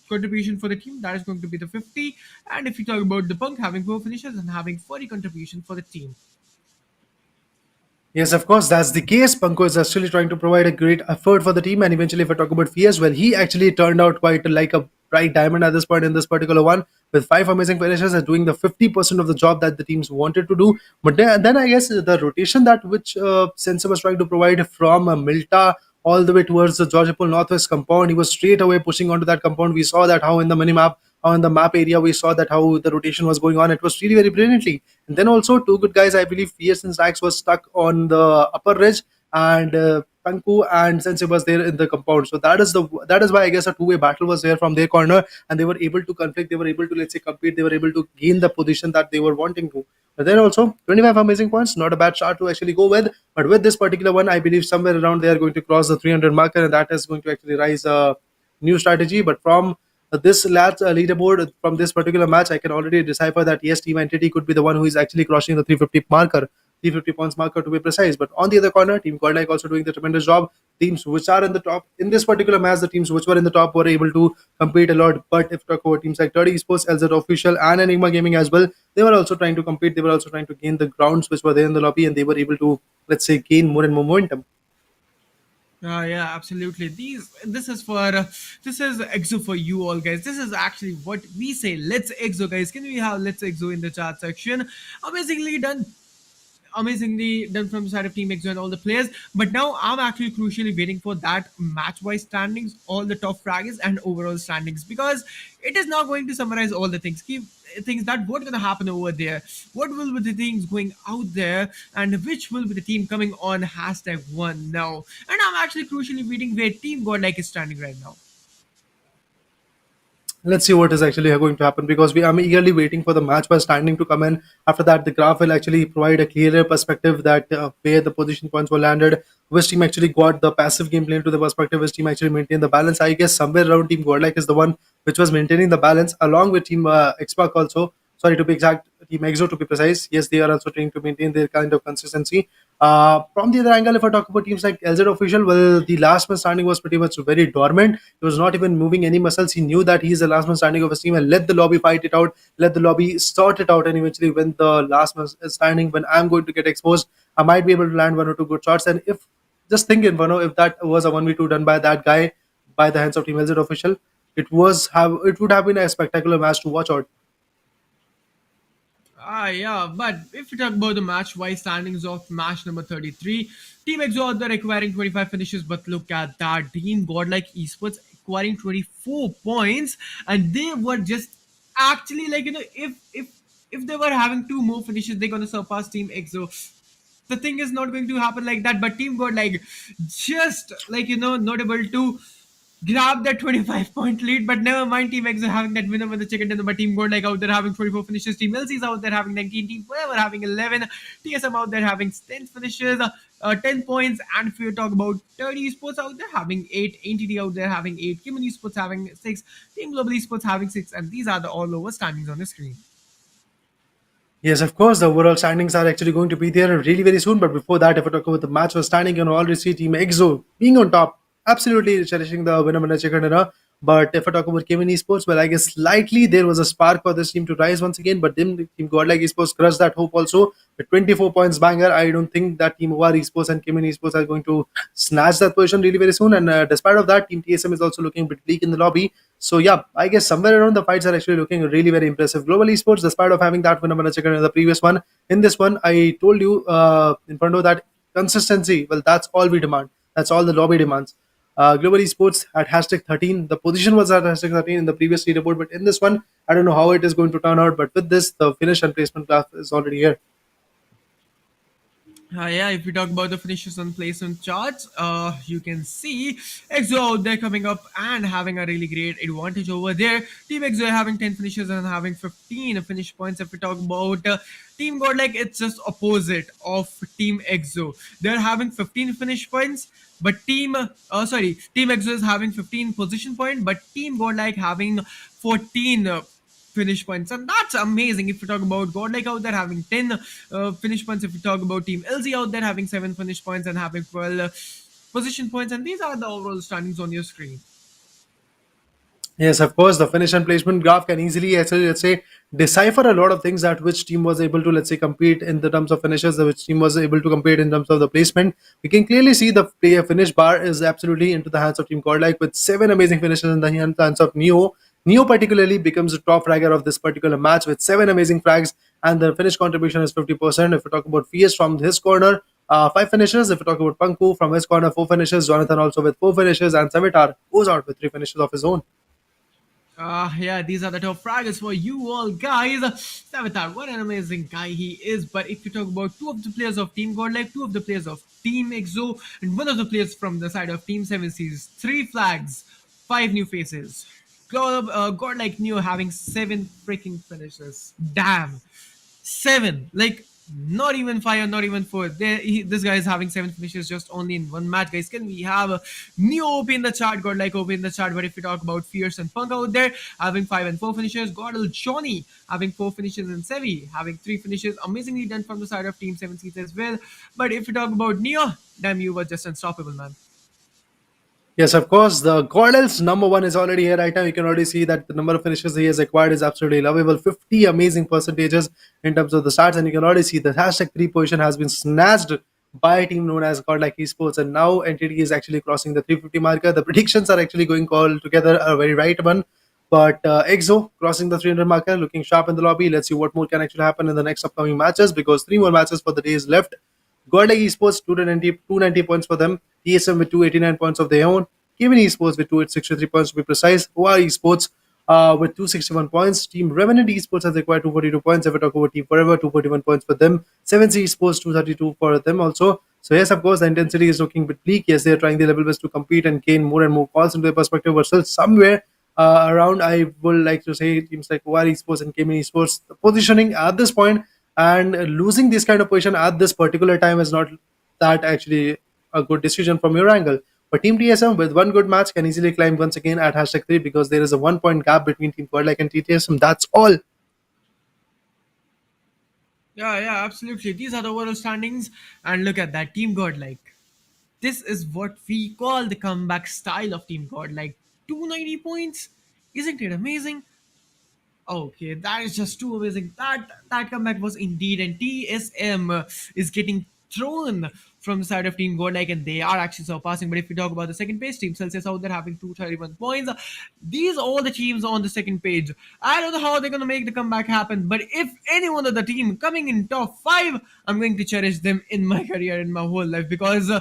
S4: Contribution for the team that is going to be the 50, and if you talk about the punk having 4 finishes and having 40 contribution for the team.
S3: Yes, of course, that's the case. Panko is actually trying to provide a great effort for the team. And eventually, if I talk about Fierce, well, he actually turned out quite like a bright diamond at this point in this particular one, with 5 amazing finishes and doing the 50% of the job that the teams wanted to do. But then I guess the rotation that which Sensei was trying to provide from Milta all the way towards the Georgipol Northwest compound, he was straight away pushing onto that compound. We saw that how in the minimap, how in the map area, we saw that how the rotation was going on. It was really very brilliantly. And then also two good guys, I believe Fierce and Snax was stuck on the upper ridge, and Panku and Sensei was there in the compound. So that is why I guess a two-way battle was there from their corner, and they were able to conflict. They were able to, let's say, compete. They were able to gain the position that they were wanting to. But then also 25 amazing points, not a bad start to actually go with. But with this particular one, I believe somewhere around they are going to cross the 300 marker, and that is going to actually rise a new strategy. But from this last leaderboard from this particular match, I can already decipher that yes, Team Entity could be the one who is actually crossing the 350 marker, 350 points marker to be precise. But on the other corner, Team Godlike also doing the tremendous job. Teams which are in the top in this particular match, the teams which were in the top were able to compete a lot. But if talk about teams like 30 Esports, LZ Official, and Enigma Gaming as well, they were also trying to compete. They were also trying to gain the grounds which were there in the lobby, and they were able to, let's say, gain more and more momentum.
S4: Yeah, absolutely. This is for this is exo for you all guys. This is actually what we say. Let's exo guys. Can we have let's exo in the chat section? Amazingly done, amazingly done from the side of Team Exo and all the players. But now I'm actually crucially waiting for that match-wise standings, all the top fraggers and overall standings, because it is now going to summarize all the things. Keep things that what gonna happen over there, what will be the things going out there, and which will be the team coming on #1 now. And I'm actually crucially waiting where Team Godlike is standing right now.
S3: Let's see what is actually going to happen, because I'm eagerly waiting for the match by standing to come in. After that, the graph will actually provide a clearer perspective that where the position points were landed, which team actually got the passive gameplay into the perspective, which team actually maintained the balance. I guess somewhere around Team Godlike is the one which was maintaining the balance along with Team Xpac also. Sorry, to be exact, Team Exo to be precise. Yes, they are also trying to maintain their kind of consistency. From the other angle, if I talk about teams like LZ Official, well, the last man standing was pretty much very dormant. He was not even moving any muscles. He knew that he's the last man standing of his team, and let the lobby fight it out, let the lobby sort it out, and eventually when the last man is standing, when I'm going to get exposed, I might be able to land one or two good shots. And if just think in if that was a 1v2 done by that guy by the hands of Team LZ Official, it would have been a spectacular match to watch out.
S4: Yeah, but if we talk about the match-wise standings of match number 33, Team Exo out there acquiring 25 finishes, but look at that. Team Godlike Esports acquiring 24 points, and they were just actually like, if they were having two more finishes, they're gonna surpass Team Exo. The thing is not going to happen like that, but Team Godlike just like not able to grab that 25-point lead, but never mind. Team X are having that winner with the chicken dinner, but Team Gold like out there having 24 finishes. Team LC is out there having 19. Team Forever having 11. TSM out there having 10 finishes, 10 points. And if you talk about 30 Esports out there having 8, NTD out there having 8, Kimon Esports having 6, Team Global Esports having 6, and these are the all over standings on the screen.
S3: Yes, of course, the overall standings are actually going to be there really very soon. But before that, if I talk about the match was standing, you know, already see Team EXO being on top, absolutely cherishing the winner chicken dinner. But if I talk about Kevin Esports, well, I guess slightly there was a spark for this team to rise once again. But then Team Godlike Esports crushed that hope also with 24 points banger. I don't think that Team OR Esports and Kevin Esports are going to snatch that position really very soon. And despite of that, Team TSM is also looking a bit bleak in the lobby. So yeah, I guess somewhere around the fights are actually looking really very impressive. Global Esports, despite of having that winner chicken in the previous one, in this one, I told you in front of that consistency. Well, that's all we demand. That's all the lobby demands. Global Esports at hashtag 13. The position was at hashtag 13 in the previous leaderboard, but in this one, I don't know how it is going to turn out. But with this, the finish and placement graph is already here.
S4: Yeah, if we talk about the finishes and placement charts, you can see EXO out there coming up and having a really great advantage over there. Team EXO having 10 finishes and having 15 finish points. If we talk about Team Godlike, it's just opposite of Team EXO. They're having 15 finish points, but Team EXO is having 15 position point, but Team Godlike having 14 finish points, and that's amazing. If you talk about Godlike out there having 10 finish points, if you talk about Team LZ out there having 7 finish points and having 12 position points, and these are the overall standings on your screen.
S3: Yes, of course, the finish and placement graph can easily, actually, let's say, decipher a lot of things that which team was able to, let's say, compete in the terms of finishes, which team was able to compete in terms of the placement. We can clearly see the player finish bar is absolutely into the hands of Team Godlike with 7 amazing finishes in the hands of Neo. Neo particularly becomes the top fragger of this particular match with 7 amazing frags, and the finish contribution is 50%. If we talk about Fierce from his corner, 5 finishes. If we talk about Panku from his corner, 4 finishes. Jonathan also with 4 finishes, and Savitar goes out with 3 finishes of his own.
S4: Yeah, these are the top fraggers for you all guys. Savitar, what an amazing guy he is. But if you talk about two of the players of Team Godlike, two of the players of Team EXO, and one of the players from the side of Team 7 Seas, 3 flags, 5 new faces. Godlike Neo having 7 freaking finishes. Damn. 7. Like, not even 5 or not even 4. This guy is having 7 finishes just only in one match, guys. Can we have a Neo OP in the chart, Godlike OP in the chart? But if we talk about Fierce and Punk out there, having 5 and 4 finishes, GodL Johnny having 4 finishes, and Sevi having 3 finishes. Amazingly done from the side of Team 7 Seeds as well. But if we talk about Neo, damn, you were just unstoppable, man.
S3: Yes, of course. The GodL's number one is already here right now. You can already see that the number of finishes he has acquired is absolutely lovable. 50 amazing percentages in terms of the starts, and you can already see the hashtag 3 position has been snatched by a team known as Godlike Esports, and now Entity is actually crossing the 350 marker. The predictions are actually going all together a very right one. But EXO crossing the 300 marker, looking sharp in the lobby. Let's see what more can actually happen in the next upcoming matches because 3 more matches for the days left. GodLike Esports 290 points for them. TSM with 289 points of their own. Kevin Esports with 263 points to be precise. OR Esports with 261 points. Team Revenant Esports has acquired 242 points. If we talk about Team Forever, 241 points for them. 7C Esports 232 for them also. So yes, of course, the intensity is looking a bit bleak. Yes, they are trying their level best to compete and gain more and more calls into their perspective. But still, somewhere around, I would like to say teams like OR Esports and Kevin Esports, the positioning at this point and losing this kind of position at this particular time is not that actually a good decision from your angle. But Team TSM with one good match can easily climb once again at hashtag 3 because there is a 1 point gap between Team Godlike and TSM. That's all.
S4: Yeah, absolutely. These are the overall standings. And look at that, Team Godlike. This is what we call the comeback style of Team Godlike. 290 points. Isn't it amazing? Okay, that is just too amazing. That comeback was indeed, and TSM is getting thrown from the side of Team Godlike, and they are actually surpassing. But if we talk about the second page, Team Celsius out there having 231 points. These are all the teams on the second page. I don't know how they're gonna make the comeback happen, but if any one of the team coming in top 5, I'm going to cherish them in my career, in my whole life, because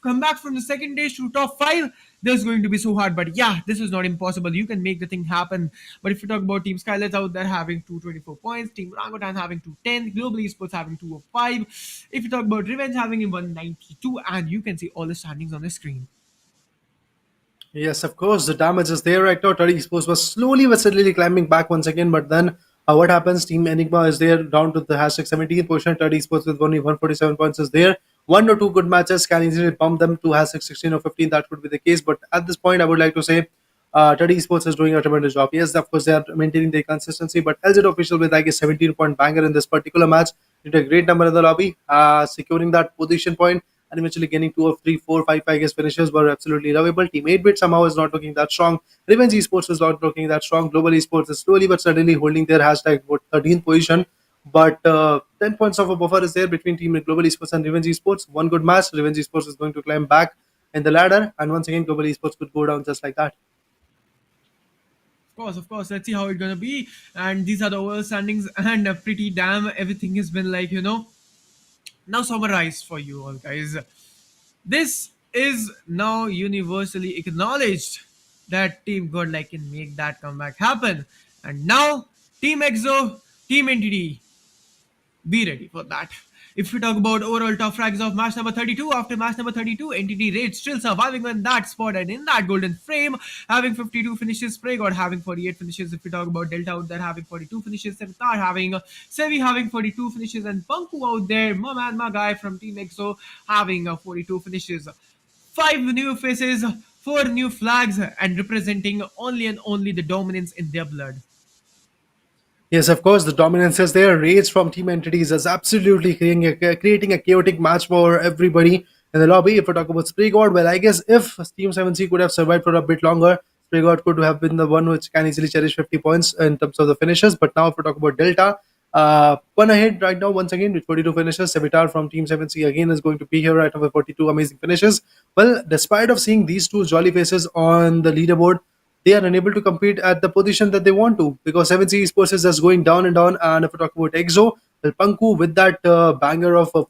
S4: come back from the second stage to top 5, this is going to be so hard. But yeah, this is not impossible. You can make the thing happen. But if you talk about Team Skylights out there having 224 points, Team Rangotan having 210, Global Esports having 205, if you talk about Revenge having 192, and you can see all the standings on the screen.
S3: Yes, of course, the damage is there right now. 30 Esports was slowly but steadily climbing back once again, but then what happens? Team Enigma is there down to the hashtag 17th position. 30 Esports with only 147 points is there. 1 or 2 good matches can easily bump them to hashtag 16 or 15. That would be the case, but at this point, I would like to say 30 Esports is doing a tremendous job. Yes, of course, they are maintaining their consistency, but LZ official with, I guess, 17-point banger in this particular match did a great number in the lobby, securing that position point and eventually gaining 2 of 3, 4, 5, I guess, finishes were absolutely lovable. Team 8-bit somehow is not looking that strong. Revenge Esports is not looking that strong. Global Esports is slowly but steadily holding their hashtag 13th position. But 10 points of a buffer is there between Team Global Esports and Revenge Esports. One good match, Revenge Esports is going to climb back in the ladder, and once again, Global Esports could go down just like that.
S4: Of course. Let's see how it's gonna be. And these are the overall standings, and pretty damn everything has been like, now summarized for you all guys. This is now universally acknowledged that Team Godlike can make that comeback happen. And now Team EXO, Team Entity, be ready for that. If we talk about overall top frags of match number 32, after match number 32, Entity Raid still surviving on that spot and in that golden frame, having 52 finishes, Prey God having 48 finishes. If we talk about Delta out there having 42 finishes, Sevitar having Sevi having 42 finishes, and Punku out there, my man, my guy from Team EXO having 42 finishes. 5 new faces, 4 new flags, and representing only and only the dominance in their blood.
S3: Yes, of course, the dominance is there. Rage from team entities is absolutely creating a chaotic match for everybody in the lobby. If we talk about Spray God, well, I guess if Team 7C could have survived for a bit longer, Spray God could have been the one which can easily cherish 50 points in terms of the finishes. But now, if we talk about Delta, one ahead right now, once again, with 42 finishes. Sevitar from Team 7C again is going to be here right now with 42 amazing finishes. Well, despite of seeing these two jolly faces on the leaderboard, they are unable to compete at the position that they want to because 7C Esports is just going down and down. And if we talk about EXO, well, Panku with that banger of 4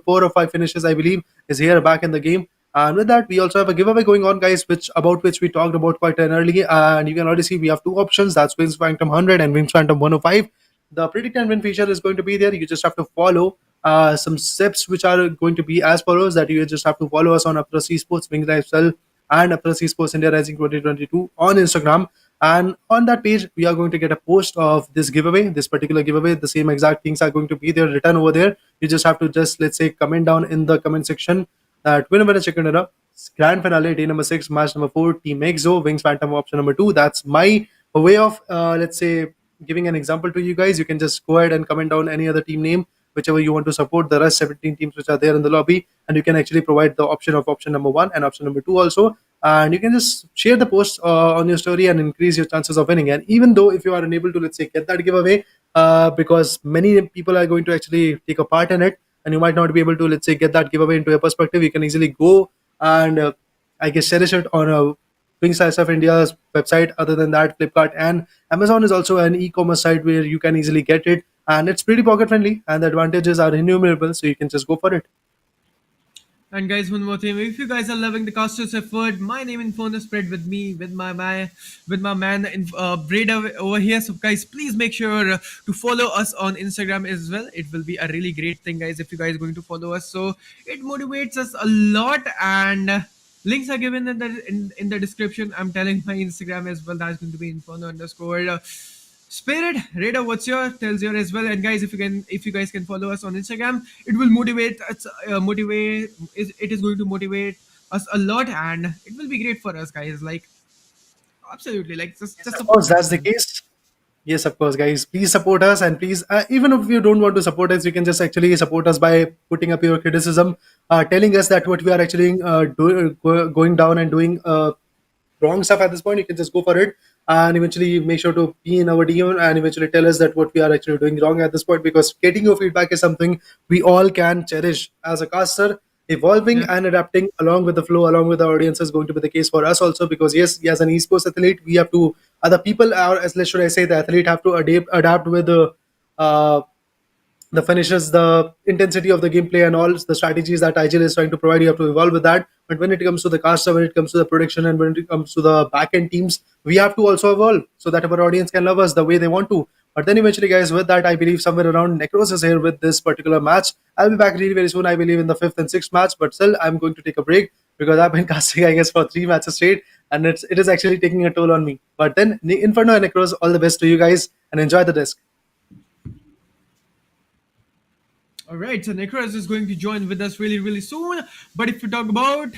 S3: or 5 finishes, I believe, is here back in the game. And with that, we also have a giveaway going on, guys, which we talked about quite early. And you can already see we have two options. That's Wings Phantom 100 and Wings Phantom 105. The predict and win feature is going to be there. You just have to follow some steps which are going to be as follows: that you just have to follow us on Upthrust Esports, Wings Lifestyle, and Upthrust Esports India Rising 2022 on Instagram. And on that page, we are going to get a post of this giveaway, this particular giveaway. The same exact things are going to be there written over there. You just have to just, let's say, comment down in the comment section that winner winner chicken dinner, grand finale, day number 6, match number 4, Team EXO, Wings Phantom option number 2. That's my way of, let's say, giving an example to you guys. You can just go ahead and comment down any other team name, whichever you want to support, the rest 17 teams which are there in the lobby, and you can actually provide the option of option number 1 and option number 2 also, and you can just share the post on your story and increase your chances of winning. And even though if you are unable to, let's say, get that giveaway, because many people are going to actually take a part in it, and you might not be able to, let's say, get that giveaway into your perspective, you can easily go and I guess cherish it on a WINGSLIFESTYLE of India's website. Other than that, Flipkart and Amazon is also an e-commerce site where you can easily get it, and it's pretty pocket friendly, and the advantages are innumerable. So you can just go for it.
S4: And guys, one more thing. If you guys are loving the casters effort, my name in phone is spread with me, with my man in Breda over here. So guys, please make sure to follow us on Instagram as well. It will be a really great thing, guys, if you guys are going to follow us. So it motivates us a lot, and links are given in the description. I'm telling my Instagram as well. That's going to be inferno underscore. Spirit Radar, what's your tells your as well. And guys, if you guys can follow us on Instagram, it will motivate us. It is going to motivate us a lot, and it will be great for us, guys. Like absolutely, like just
S3: Of course,
S4: support us.
S3: that's the case. Yes, of course, guys. Please support us, and please, even if you don't want to support us, you can just actually support us by putting up your criticism, telling us that what we are actually going down and doing wrong stuff at this point. You can just go for it, and eventually make sure to be in our DM and eventually tell us that what we are actually doing wrong at this point. Because getting your feedback is something we all can cherish as a caster. Evolving
S4: Yeah.
S3: and adapting along with the flow, along with the audience, is going to be the case for us also. Because yes, as an esports athlete, we have to other people are, as let's should I say, the athlete have to adapt with uh, the finishes, the intensity of the gameplay, and all the strategies that IGL is trying to provide. You have to evolve with that. But when it comes to the caster, when it comes to the production, and when it comes to the back end teams, we have to also evolve so that our audience can love us the way they want to. But then eventually, guys, with that, I believe somewhere around Necros is here with this particular match. I'll be back really very soon, I believe, in the 5th and 6th match. But still, I'm going to take a break because I've been casting, I guess, for 3 matches straight, and it is actually taking a toll on me. But then, Inferno and Necros, all the best to you guys, and enjoy the disc.
S4: All right, so Necros is going to join with us really, really soon. But if we talk about,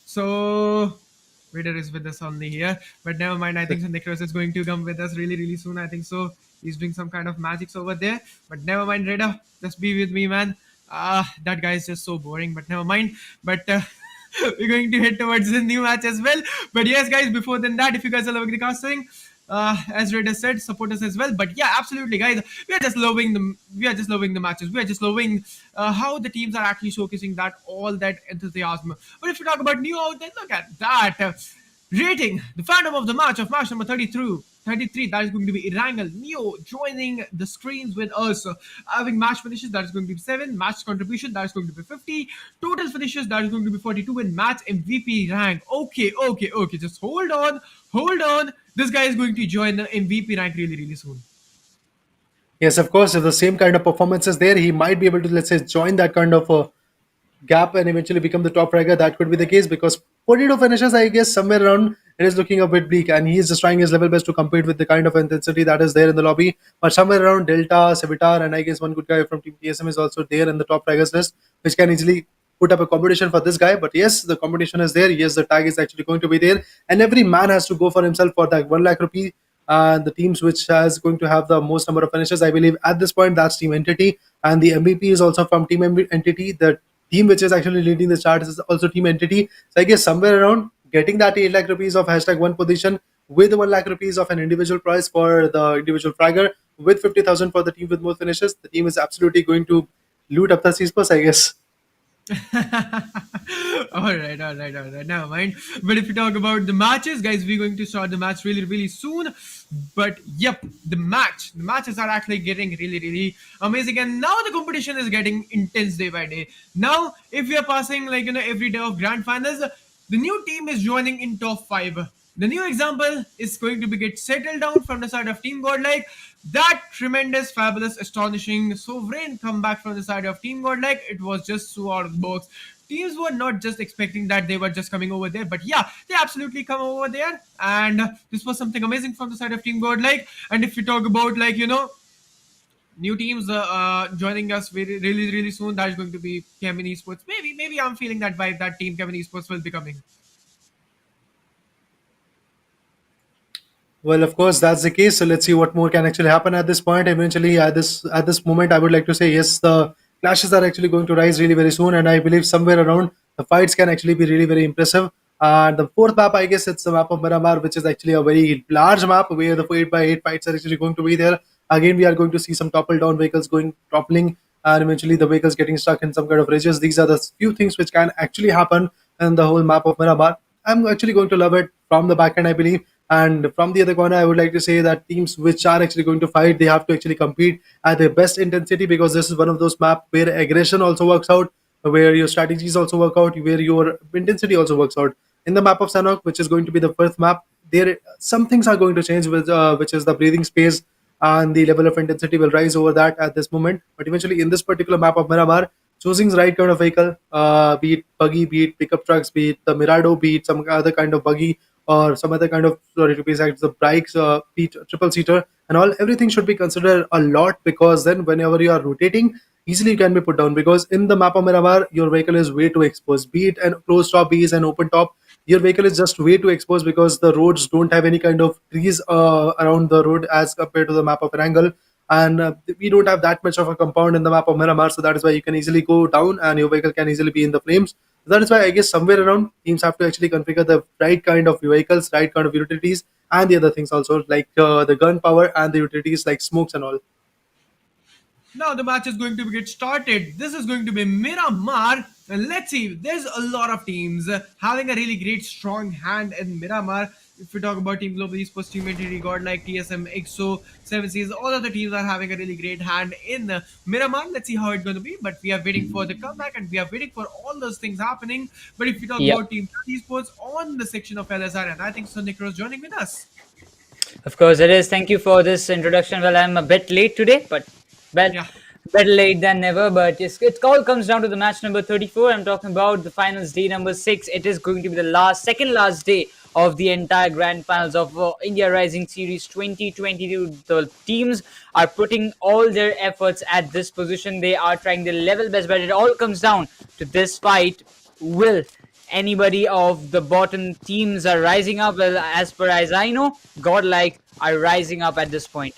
S4: so Vader is with us only here, but never mind. I think so Necros is going to come with us really, really soon. I think so. He's doing some kind of magics over there, but never mind, Raider. Just be with me, man. That guy is just so boring, but never mind. But we're going to head towards the new match as well. But yes, guys, before then that, if you guys are loving the casting, as Raider said, support us as well. But yeah, absolutely, guys, we are just loving the matches. We are just loving how the teams are actually showcasing that all that enthusiasm. But if you talk about new out, then look at that. Rating the fandom of the match of match number 33, that is going to be Irangle Neo joining the screens with us, having match finishes, that is going to be 7, match contribution, that is going to be 50, total finishes, that is going to be 42, and match MVP rank. Okay, just hold on. This guy is going to join the MVP rank really, really soon.
S3: Yes, of course. If the same kind of performance is there, he might be able to, let's say, join that kind of gap and eventually become the top fragger. That could be the case because 42 finishes, I guess, somewhere around it is looking a bit bleak, and he is just trying his level best to compete with the kind of intensity that is there in the lobby. But somewhere around Delta, Savitar, and I guess one good guy from Team TSM is also there in the top fraggers list, which can easily put up a competition for this guy. But yes, the competition is there. Yes, the tag is actually going to be there, and every man has to go for himself for that 1 lakh rupee. And the teams which has going to have the most number of finishes, I believe at this point, that's Team Entity, and the MVP is also from Team Entity. The team which is actually leading the charts is also Team Entity. So I guess somewhere around getting that 8 lakh rupees of hashtag one position with 1 lakh rupees of an individual prize for the individual fragger with 50,000 for the team with more finishes, the team is absolutely going to loot up the Esports, I guess.
S4: All right. Never mind. But if you talk about the matches, guys, we're going to start the match really soon. But yep, the matches are actually getting really amazing, and now the competition is getting intense day by day. Now, if we are passing every day of grand finals, the new team is joining in top five. The new example is going to be get settled down from the side of Team Godlike. That tremendous, fabulous, astonishing, sovereign comeback from the side of Team Godlike, it was just so out of the box. Teams were not just expecting that they were just coming over there, but yeah, they absolutely come over there, and this was something amazing from the side of Team Godlike. And if you talk about new teams joining us really soon, that's going to be Kevin Esports. Maybe I'm feeling that vibe that team Kevin Esports will be coming.
S3: Well, of course, that's the case. So let's see what more can actually happen at this point. Eventually, at this moment, I would like to say yes, the clashes are actually going to rise really very soon, and I believe somewhere around the fights can actually be really very impressive. And the fourth map, I guess, it's the map of Miramar, which is actually a very large map where the 8x8 fights are actually going to be there. Again, we are going to see some topple down vehicles going toppling, and eventually the vehicles getting stuck in some kind of ridges. These are the few things which can actually happen in the whole map of Miramar. I'm actually going to love it from the back end, I believe. And from the other corner, I would like to say that teams which are actually going to fight, they have to actually compete at their best intensity, because this is one of those maps where aggression also works out, where your strategies also work out, where your intensity also works out. In the map of Sanok, which is going to be the first map, there some things are going to change, with which is the breathing space, and the level of intensity will rise over that at this moment. But eventually, in this particular map of Miramar, choosing the right kind of vehicle, be it buggy, be it pickup trucks, be it the Mirado, be it some other kind of buggy, or some other kind of, sorry to be exact, the bikes, be it triple seater and all, everything should be considered a lot, because then whenever you are rotating, easily can be put down, because in the map of Miramar, your vehicle is way too exposed, be it an closed top, be it an open top, your vehicle is just way too exposed, because the roads don't have any kind of trees around the road as compared to the map of Erangel. And we don't have that much of a compound in the map of Miramar, so that is why you can easily go down and your vehicle can easily be in the flames. That is why I guess somewhere around teams have to actually configure the right kind of vehicles, right kind of utilities, and the other things also, like the gun power and the utilities like smokes and all.
S4: Now the match is going to get started. This is going to be Miramar. And let's see, there's a lot of teams having a really great strong hand in Miramar. If we talk about Team Global Esports, Team Entity, God like TSM, EXO, 7 Seas, all of the teams are having a really great hand in Miramar. Let's see how it's going to be. But we are waiting for the comeback and we are waiting for all those things happening. But if we talk
S5: Yep,
S4: about Team Esports on the section of LSR, and I think so Nick Rose joining with us.
S5: of course it is. Thank you for this introduction. Well, I'm a bit late today, but well,
S4: Yeah.
S5: better late than never. But it all comes down to the match number 34. I'm talking about the finals day number 6. It is going to be the second last day of the entire grand finals of India Rising Series 2022. The teams are putting all their efforts at this position. They are trying their level best, but it all comes down to this fight. Will anybody of the bottom teams are rising up? Well, as I know, Godlike are rising up at this point.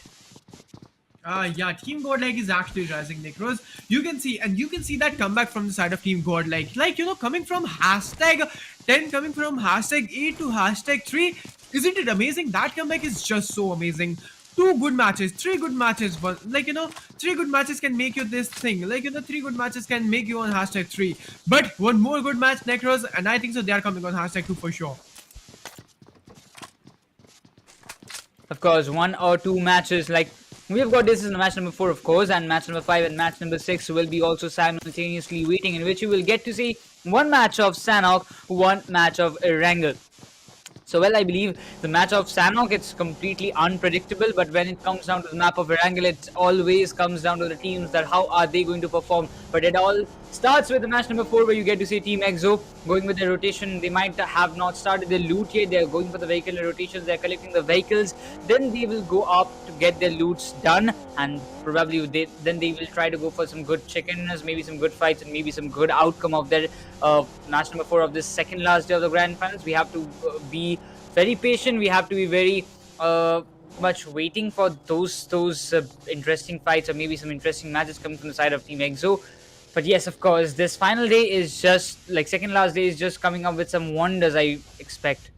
S4: Yeah, Team Godlike is actually rising, Nick Rose. You can see that comeback from the side of Team Godlike. Coming from hashtag 10, coming from hashtag 8 to hashtag 3. Isn't it amazing? That comeback is just so amazing. Two good matches, three good matches, but three good matches can make you this thing. Three good matches can make you on hashtag 3. But one more good match, Necros, and I think so they are coming on hashtag 2 for sure.
S5: Of course, one or two matches like we have got, this is match number 4, of course, and match number 5 and match number 6 will be also simultaneously waiting, in which you will get to see one match of Sanok, one match of Erangel. So, well, I believe the match of Sanok, it's completely unpredictable. But when it comes down to the map of Erangel, it always comes down to the teams that how are they going to perform. But it all starts with the match number 4, where you get to see Team EXO going with their rotation. They might have not started their loot yet. They're going for the vehicle rotations. They're collecting the vehicles. Then they will go up to get their loots done, and probably they will try to go for some good chickens, maybe some good fights, and maybe some good outcome of their match number 4 of this second last day of the grand finals. We have to be very patient. We have to be very much waiting for those interesting fights, or maybe some interesting matches coming from the side of Team EXO. But yes, of course, this final day is just like second last day is just coming up with some wonders, I expect.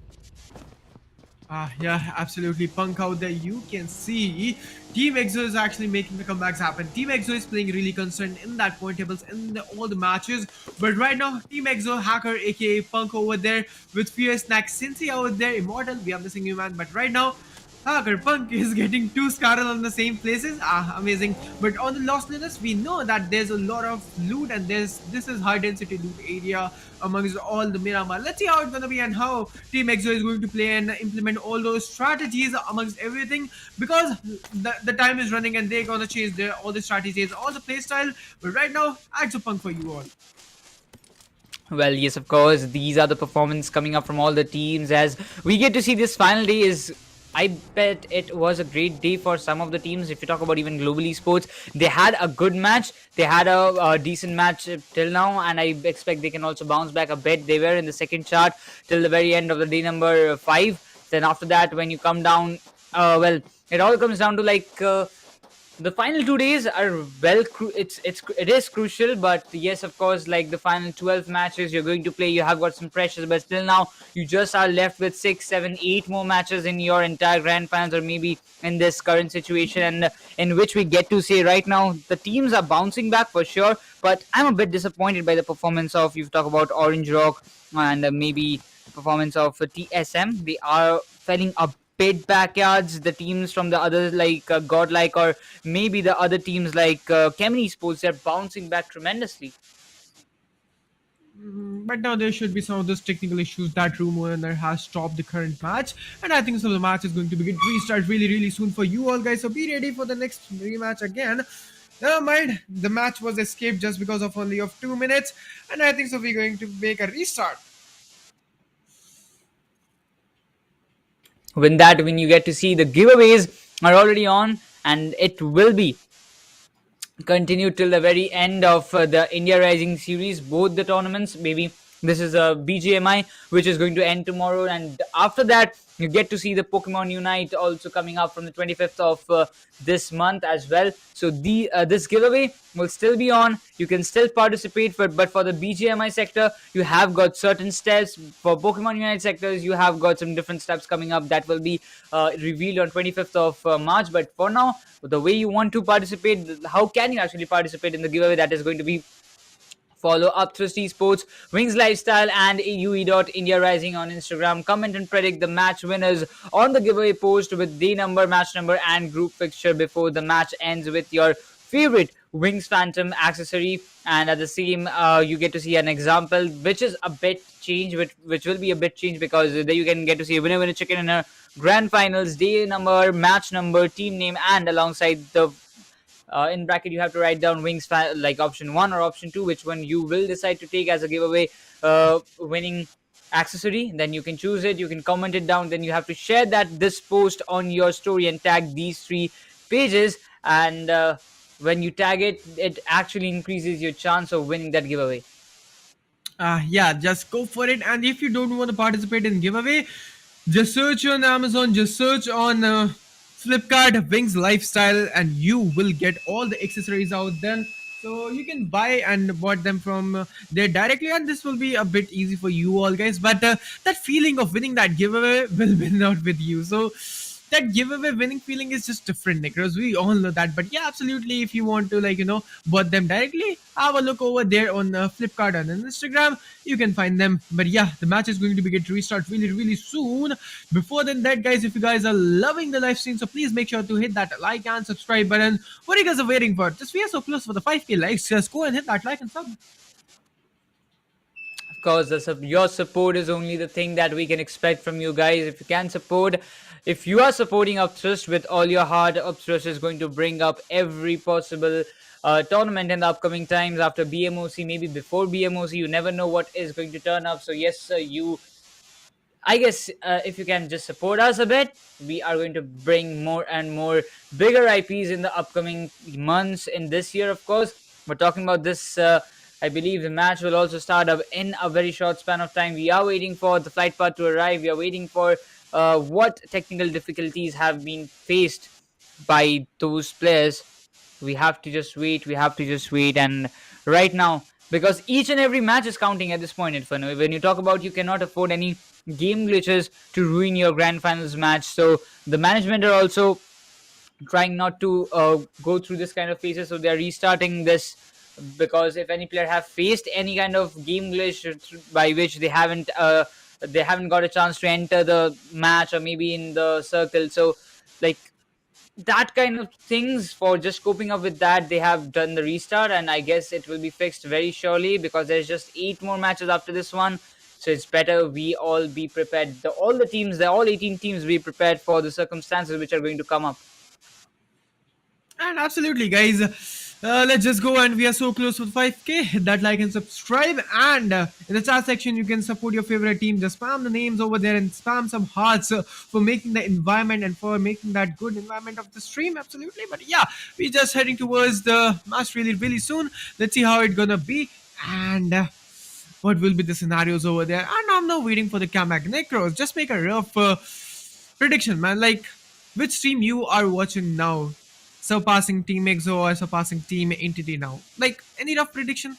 S4: Yeah, absolutely. Punk out there, you can see Team EXO is actually making the comebacks happen. Team EXO is playing really concerned in that point tables in all the matches. But right now, Team EXO, Hacker, aka Punk over there with Fierce, snax, Cincy out there, Immortal, we have the single man. But right now, Hacker Punk is getting 2 Scarlet on the same places. Amazing. But on the Lost Linus, we know that there's a lot of loot, and this is high density loot area amongst all the Miramar. Let's see how it's gonna be and how Team EXO is going to play and implement all those strategies amongst everything, because the time is running and they're gonna change all the strategies, all the playstyle. But right now, EXO Punk for you all.
S5: Well, yes, of course, these are the performance coming up from all the teams as we get to see this final day is. I bet it was a great day for some of the teams. If you talk about even global esports, they had a good match. They had a decent match till now, and I expect they can also bounce back a bit. They were in the second chart till the very end of the day number 5. Then after that, when you come down, well, it all comes down to like the final 2 days are it is crucial. But yes, of course, like the final 12 matches you're going to play, you have got some pressures, but still now you just are left with 6, 7, 8 more matches in your entire grand finals, or maybe in this current situation, and in which we get to say right now the teams are bouncing back for sure. But I'm a bit disappointed by the performance of, you talk about Orange Rock and maybe performance of TSM. They are falling a bit backyards. The teams from the others like Godlike, or maybe the other teams like Kemini Sports, they're bouncing back tremendously.
S4: But now there should be some of those technical issues that rumor has stopped the current match, and I think so the match is going to begin restart really soon for you all guys. So be ready for the next rematch again. Never mind, the match was escaped just because of only of 2 minutes, and I think so we're going to make a restart.
S5: When you get to see the giveaways are already on, and it will be continued till the very end of the India Rising series, both the tournaments. Maybe this is a BGMI which is going to end tomorrow, and after that you get to see the Pokemon Unite also coming up from the 25th of this month as well. So this giveaway will still be on. You can still participate, but for the BGMI sector, you have got certain steps. For Pokemon Unite sectors, you have got some different steps coming up that will be revealed on 25th of March. But for now, the way you want to participate, how can you actually participate in the giveaway? That is going to be follow Upthrust Esports, WINGSLIFESTYLE, and UE.India Rising on Instagram. Comment and predict the match winners on the giveaway post with day number, match number, and group fixture before the match ends with your favorite Wings Phantom accessory. And at the same, you get to see an example, which is a bit changed, which will be a bit changed, because there you can get to see a winner chicken in a grand finals, day number, match number, team name, and alongside the in bracket you have to write down wings like option 1 or option 2, which one you will decide to take as a giveaway winning accessory. Then you can choose it, you can comment it down, then you have to share this post on your story and tag these 3 pages, and when you tag it, it actually increases your chance of winning that giveaway.
S4: Yeah, just go for it. And if you don't want to participate in giveaway, just search on Amazon, just search on Flipkart Wings Lifestyle, and you will get all the accessories out there. So you can buy and bought them from there directly, and this will be a bit easy for you all guys. But that feeling of winning that giveaway will win out with you. So that giveaway winning feeling is just different, Nicholas. We all know that. But yeah, absolutely. If you want to bought them directly, have a look over there on Flipkart and on Instagram. You can find them. But yeah, the match is going to get to restart really soon. Before then, that guys, if you guys are loving the live stream, so please make sure to hit that like and subscribe button. What are you guys are waiting for? Just we are so close for the 5k likes. Just go and hit that like and sub.
S5: course, your support is only the thing that we can expect from you guys. If you can support, if you are supporting Upthrust with all your heart, Upthrust is going to bring up every possible tournament in the upcoming times after BMOC, maybe before BMOC. You never know what is going to turn up. So yes, sir, I guess if you can just support us a bit, we are going to bring more and more bigger IPs in the upcoming months. In this year, of course, we're talking about this. I believe the match will also start up in a very short span of time. We are waiting for the flight path to arrive. We are waiting for what technical difficulties have been faced by those players. We have to just wait. We have to just wait. And right now, because each and every match is counting at this point, Inferno. When you talk about you cannot afford any game glitches to ruin your grand finals match. So the management are also trying not to go through this kind of phases. So they're restarting this because if any player have faced any kind of game glitch by which they haven't got a chance to enter the match or maybe in the circle. So like that kind of things, for just coping up with that, they have done the restart, and I guess it will be fixed very surely because there's just 8 more matches after this one. So it's better we all be prepared, all 18 teams be prepared for the circumstances which are going to come up.
S4: And absolutely, guys. Let's just go, and we are so close to 5k. That like and subscribe, and in the chat section you can support your favorite team. Just spam the names over there and spam some hearts for making the environment and for making that good environment of the stream. Absolutely, but yeah, we're just heading towards the match really soon. Let's see how it's gonna be, and what will be the scenarios over there. And I'm now waiting for the comeback. Necros, just make a rough prediction, man. Like which team you are watching now, surpassing Team EXO or surpassing Team Entity now? Like, any rough prediction?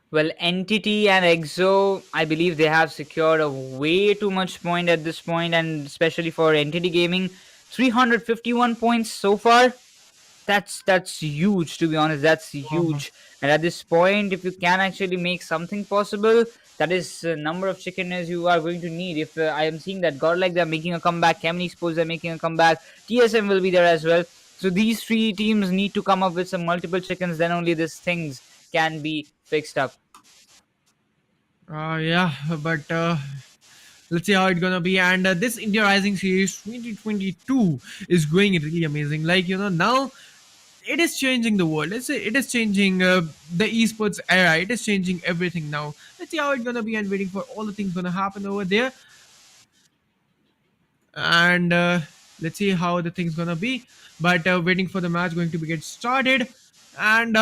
S5: Well, Entity and EXO, I believe they have secured a way too much point at this point, and especially for Entity Gaming, 351 points so far. That's huge, to be honest. That's huge. And at this point, if you can actually make something possible, that is the number of chickeners you are going to need. If I am seeing that GodL, they're making a comeback, Esports they're making a comeback, TSM will be there as well. So these 3 teams need to come up with some multiple chickens, then only these things can be fixed up.
S4: Yeah, but let's see how it's gonna be. And this India Rising Series 2022 is going really amazing. Like, now it is changing the world. Let's say it is changing the esports era. It is changing everything now. Let's see how it's gonna be, and waiting for all the things gonna happen over there. And let's see how the thing's gonna be. But waiting for the match going to be get started. And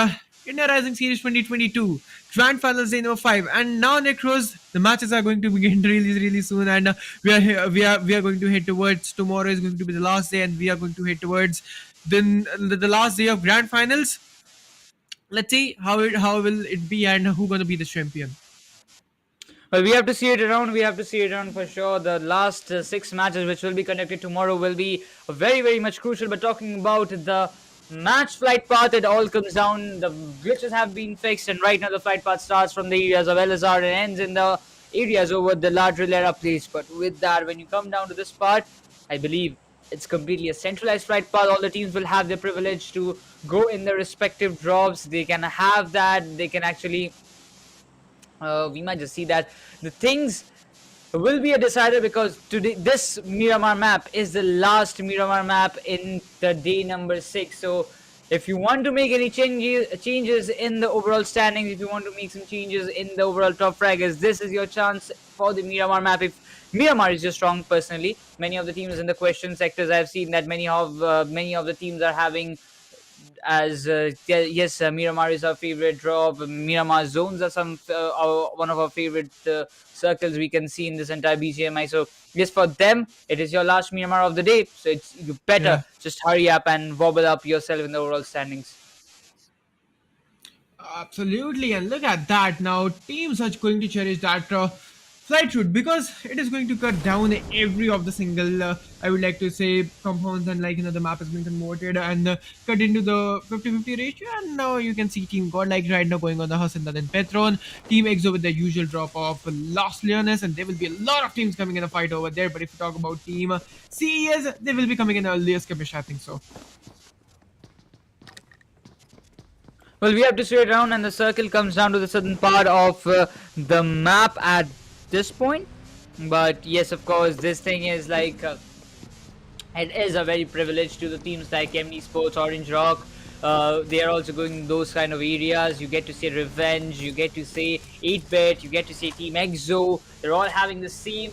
S4: India Rising Series 2022 Grand Finals Day number 5. And now, Necros, the matches are going to begin really soon. And we are going to head towards, tomorrow is going to be the last day, and we are going to head towards the last day of Grand Finals. Let's see how will it be, and who gonna be the champion.
S5: Well, we have to see it around. We have to see it around for sure. The last 6 matches which will be conducted tomorrow will be very much crucial. But talking about the match flight path, it all comes down. The glitches have been fixed, and right now the flight path starts from the areas of LSR and ends in the areas over the Ladrilera place. But with that, when you come down to this part, I believe it's completely a centralized flight path. All the teams will have the privilege to go in their respective drops. They can have that. They can actually... we might just see that the things will be a decider, because today this Miramar map is the last Miramar map in the day number 6. So if you want to make any changes in the overall standings, if you want to make some changes in the overall top fraggers, this is your chance for the Miramar map. If Miramar is just strong, personally, many of the teams in the question sectors, I've seen that many of the teams are having as yes, Miramar is our favorite drop. Miramar zones are one of our favorite circles we can see in this entire BGMI. So yes, for them it is your last Miramar of the day, so you better just hurry up and wobble up yourself in the overall standings.
S4: Absolutely, and look at that. Now teams are going to cherish that flight route, because it is going to cut down every of the single I would like to say compounds, and the map is being converted and cut into the 50-50 ratio. And now you can see Team GodL right now going on the Hacienda and Petron, Team EXO with the usual drop of Lost Leonis, and there will be a lot of teams coming in a fight over there. But if you talk about Team CES, they will be coming in earlier skirmish, I think so.
S5: Well, we have to straight around, and the circle comes down to the southern part of the map at this point. But yes, of course, this thing is like it is a very privilege to the teams like Esports, Orange Rock. They are also going those kind of areas. You get to see Revenge, you get to see 8-Bit, you get to see Team Exo. They're all having the same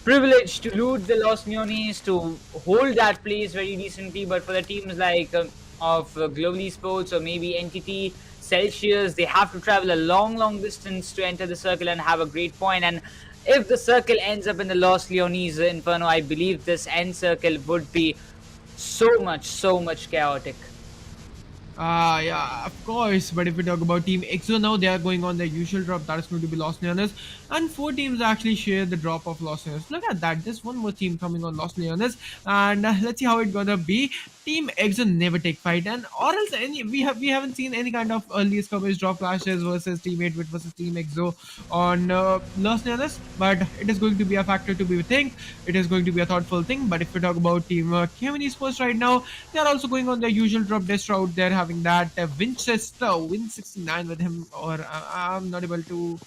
S5: privilege to loot the Los Leones, to hold that place very decently. But for the teams like of Global Esports or maybe Entity, Celsius, they have to travel a long distance to enter the circle and have a great point. And if the circle ends up in the Los Leones Inferno, I believe this end circle would be so much chaotic.
S4: Yeah, of course. But if we talk about Team EXO now, they are going on their usual drop. That is going to be Los Leones. And 4 teams actually share the drop of Los Leones. Look at that. There's one more team coming on Los Leones. And let's see how it's gonna be. Team EXO never take fight. And or else we haven't seen any kind of early skirmish drop clashes versus Team 8-Bit versus Team EXO on Los Leones. But it is going to be a factor to be think. It is going to be a thoughtful thing. But if we talk about Team Kevin Esports right now, they are also going on their usual drop death route. They're having that Winchester Win 69 with him, or I'm not able to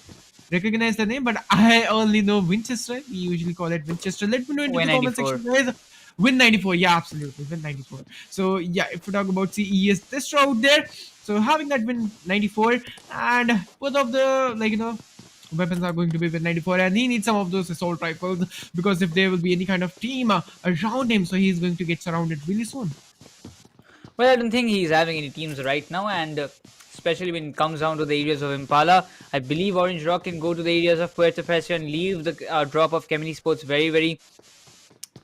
S4: recognize the name, but I only know Winchester. We usually call it Winchester. Let me know in the comment section, guys. Win 94, yeah, absolutely, Win 94. So yeah, if we talk about CES, this route there. So having that Win 94, and both of the weapons are going to be with 94, and he needs some of those assault rifles, because if there will be any kind of team around him, so he's going to get surrounded really soon.
S5: Well, I don't think he's having any teams right now, and especially when it comes down to the areas of Impala, I believe Orange Rock can go to the areas of Puerto Presa and leave the drop of Kevin Esports very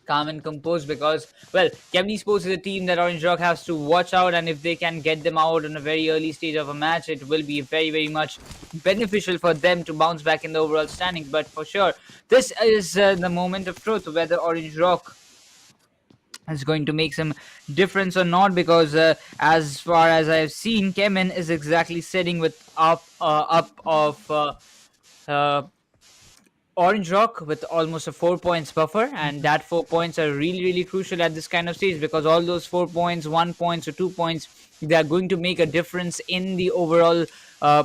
S5: calm and composed, because, well, Kevin Esports is a team that Orange Rock has to watch out, and if they can get them out in a very early stage of a match, it will be very much beneficial for them to bounce back in the overall standings. But for sure, this is the moment of truth, whether Orange Rock is going to make some difference or not, because as far as I've seen, Kemen is exactly sitting with up of Orange Rock with almost a 4 points buffer, and that 4 points are really crucial at this kind of stage, because all those 4 points, 1 points or 2 points, they are going to make a difference in the overall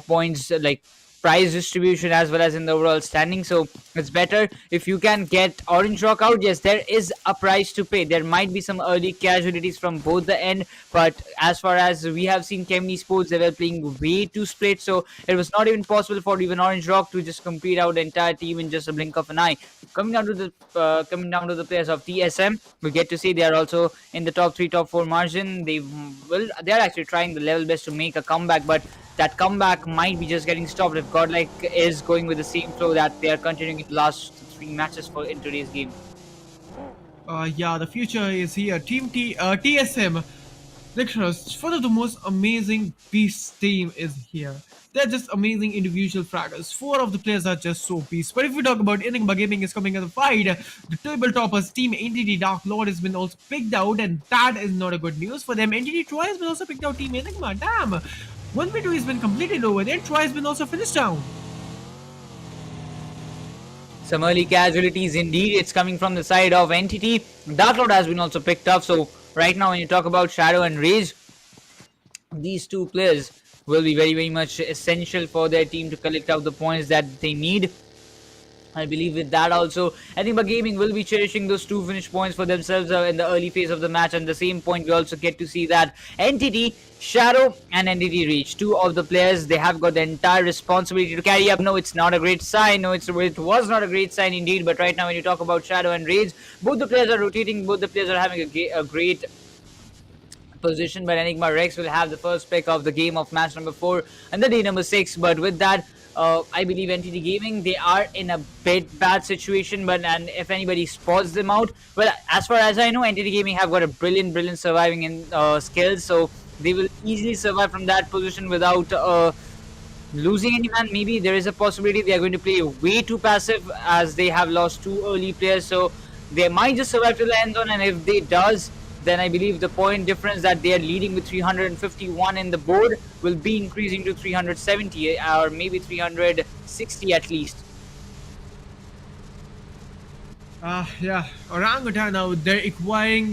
S5: points, like prize distribution, as well as in the overall standing. So it's better if you can get Orange Rock out. Yes, there is a price to pay. There might be some early casualties from both the end, but as far as we have seen Kevin Esports, they were playing way too split, so it was not even possible for even Orange Rock to just complete out the entire team in just a blink of an eye. Coming down to the players of TSM, we get to see they are also in the top 3, top 4 margin. They are actually trying the level best to make a comeback, but that comeback might be just getting stopped if GodL is going with the same flow that they are continuing in the last 3 matches in today's game.
S4: Yeah, the future is here. TSM, Lecturers, one of the most amazing beast team is here. They're just amazing individual fraggers. 4 of the players are just so beast. But if we talk about Enigma Gaming is coming in the fight, the tabletoppers team Entity Dark Lord has been also picked out, and that is not a good news for them. Entity Troy has been also picked out, team Enigma. Damn! 1v2 has been completed over there. Troy has been also finished down.
S5: Some early casualties indeed. It's coming from the side of Entity. Dark Lord has been also picked up. So right now, when you talk about Shadow and Rage, these 2 players will be very much essential for their team to collect out the points that they need. I believe with that also, Enigma Gaming will be cherishing those 2 finish points for themselves in the early phase of the match. And the same point, we also get to see that Entity, Shadow and Entity Reach, 2 of the players, they have got the entire responsibility to carry up. No, it's not a great sign. No, it was not a great sign indeed. But right now, when you talk about Shadow and Rage, both the players are rotating. Both the players are having a great position, but Enigma Rex will have the first pick of the game of match number 4 and the day number 6. But with that, I believe Entity Gaming, they are in a bit bad situation, and if anybody spots them out, well, as far as I know, Entity Gaming have got a brilliant surviving in skills, so they will easily survive from that position without losing any man. Maybe there is a possibility they are going to play way too passive, as they have lost 2 early players, so they might just survive to the end zone. And if they does, then I believe the point difference that they are leading with 351 in the board will be increasing to 370 or maybe 360 at least.
S4: Yeah, orangutan out there acquiring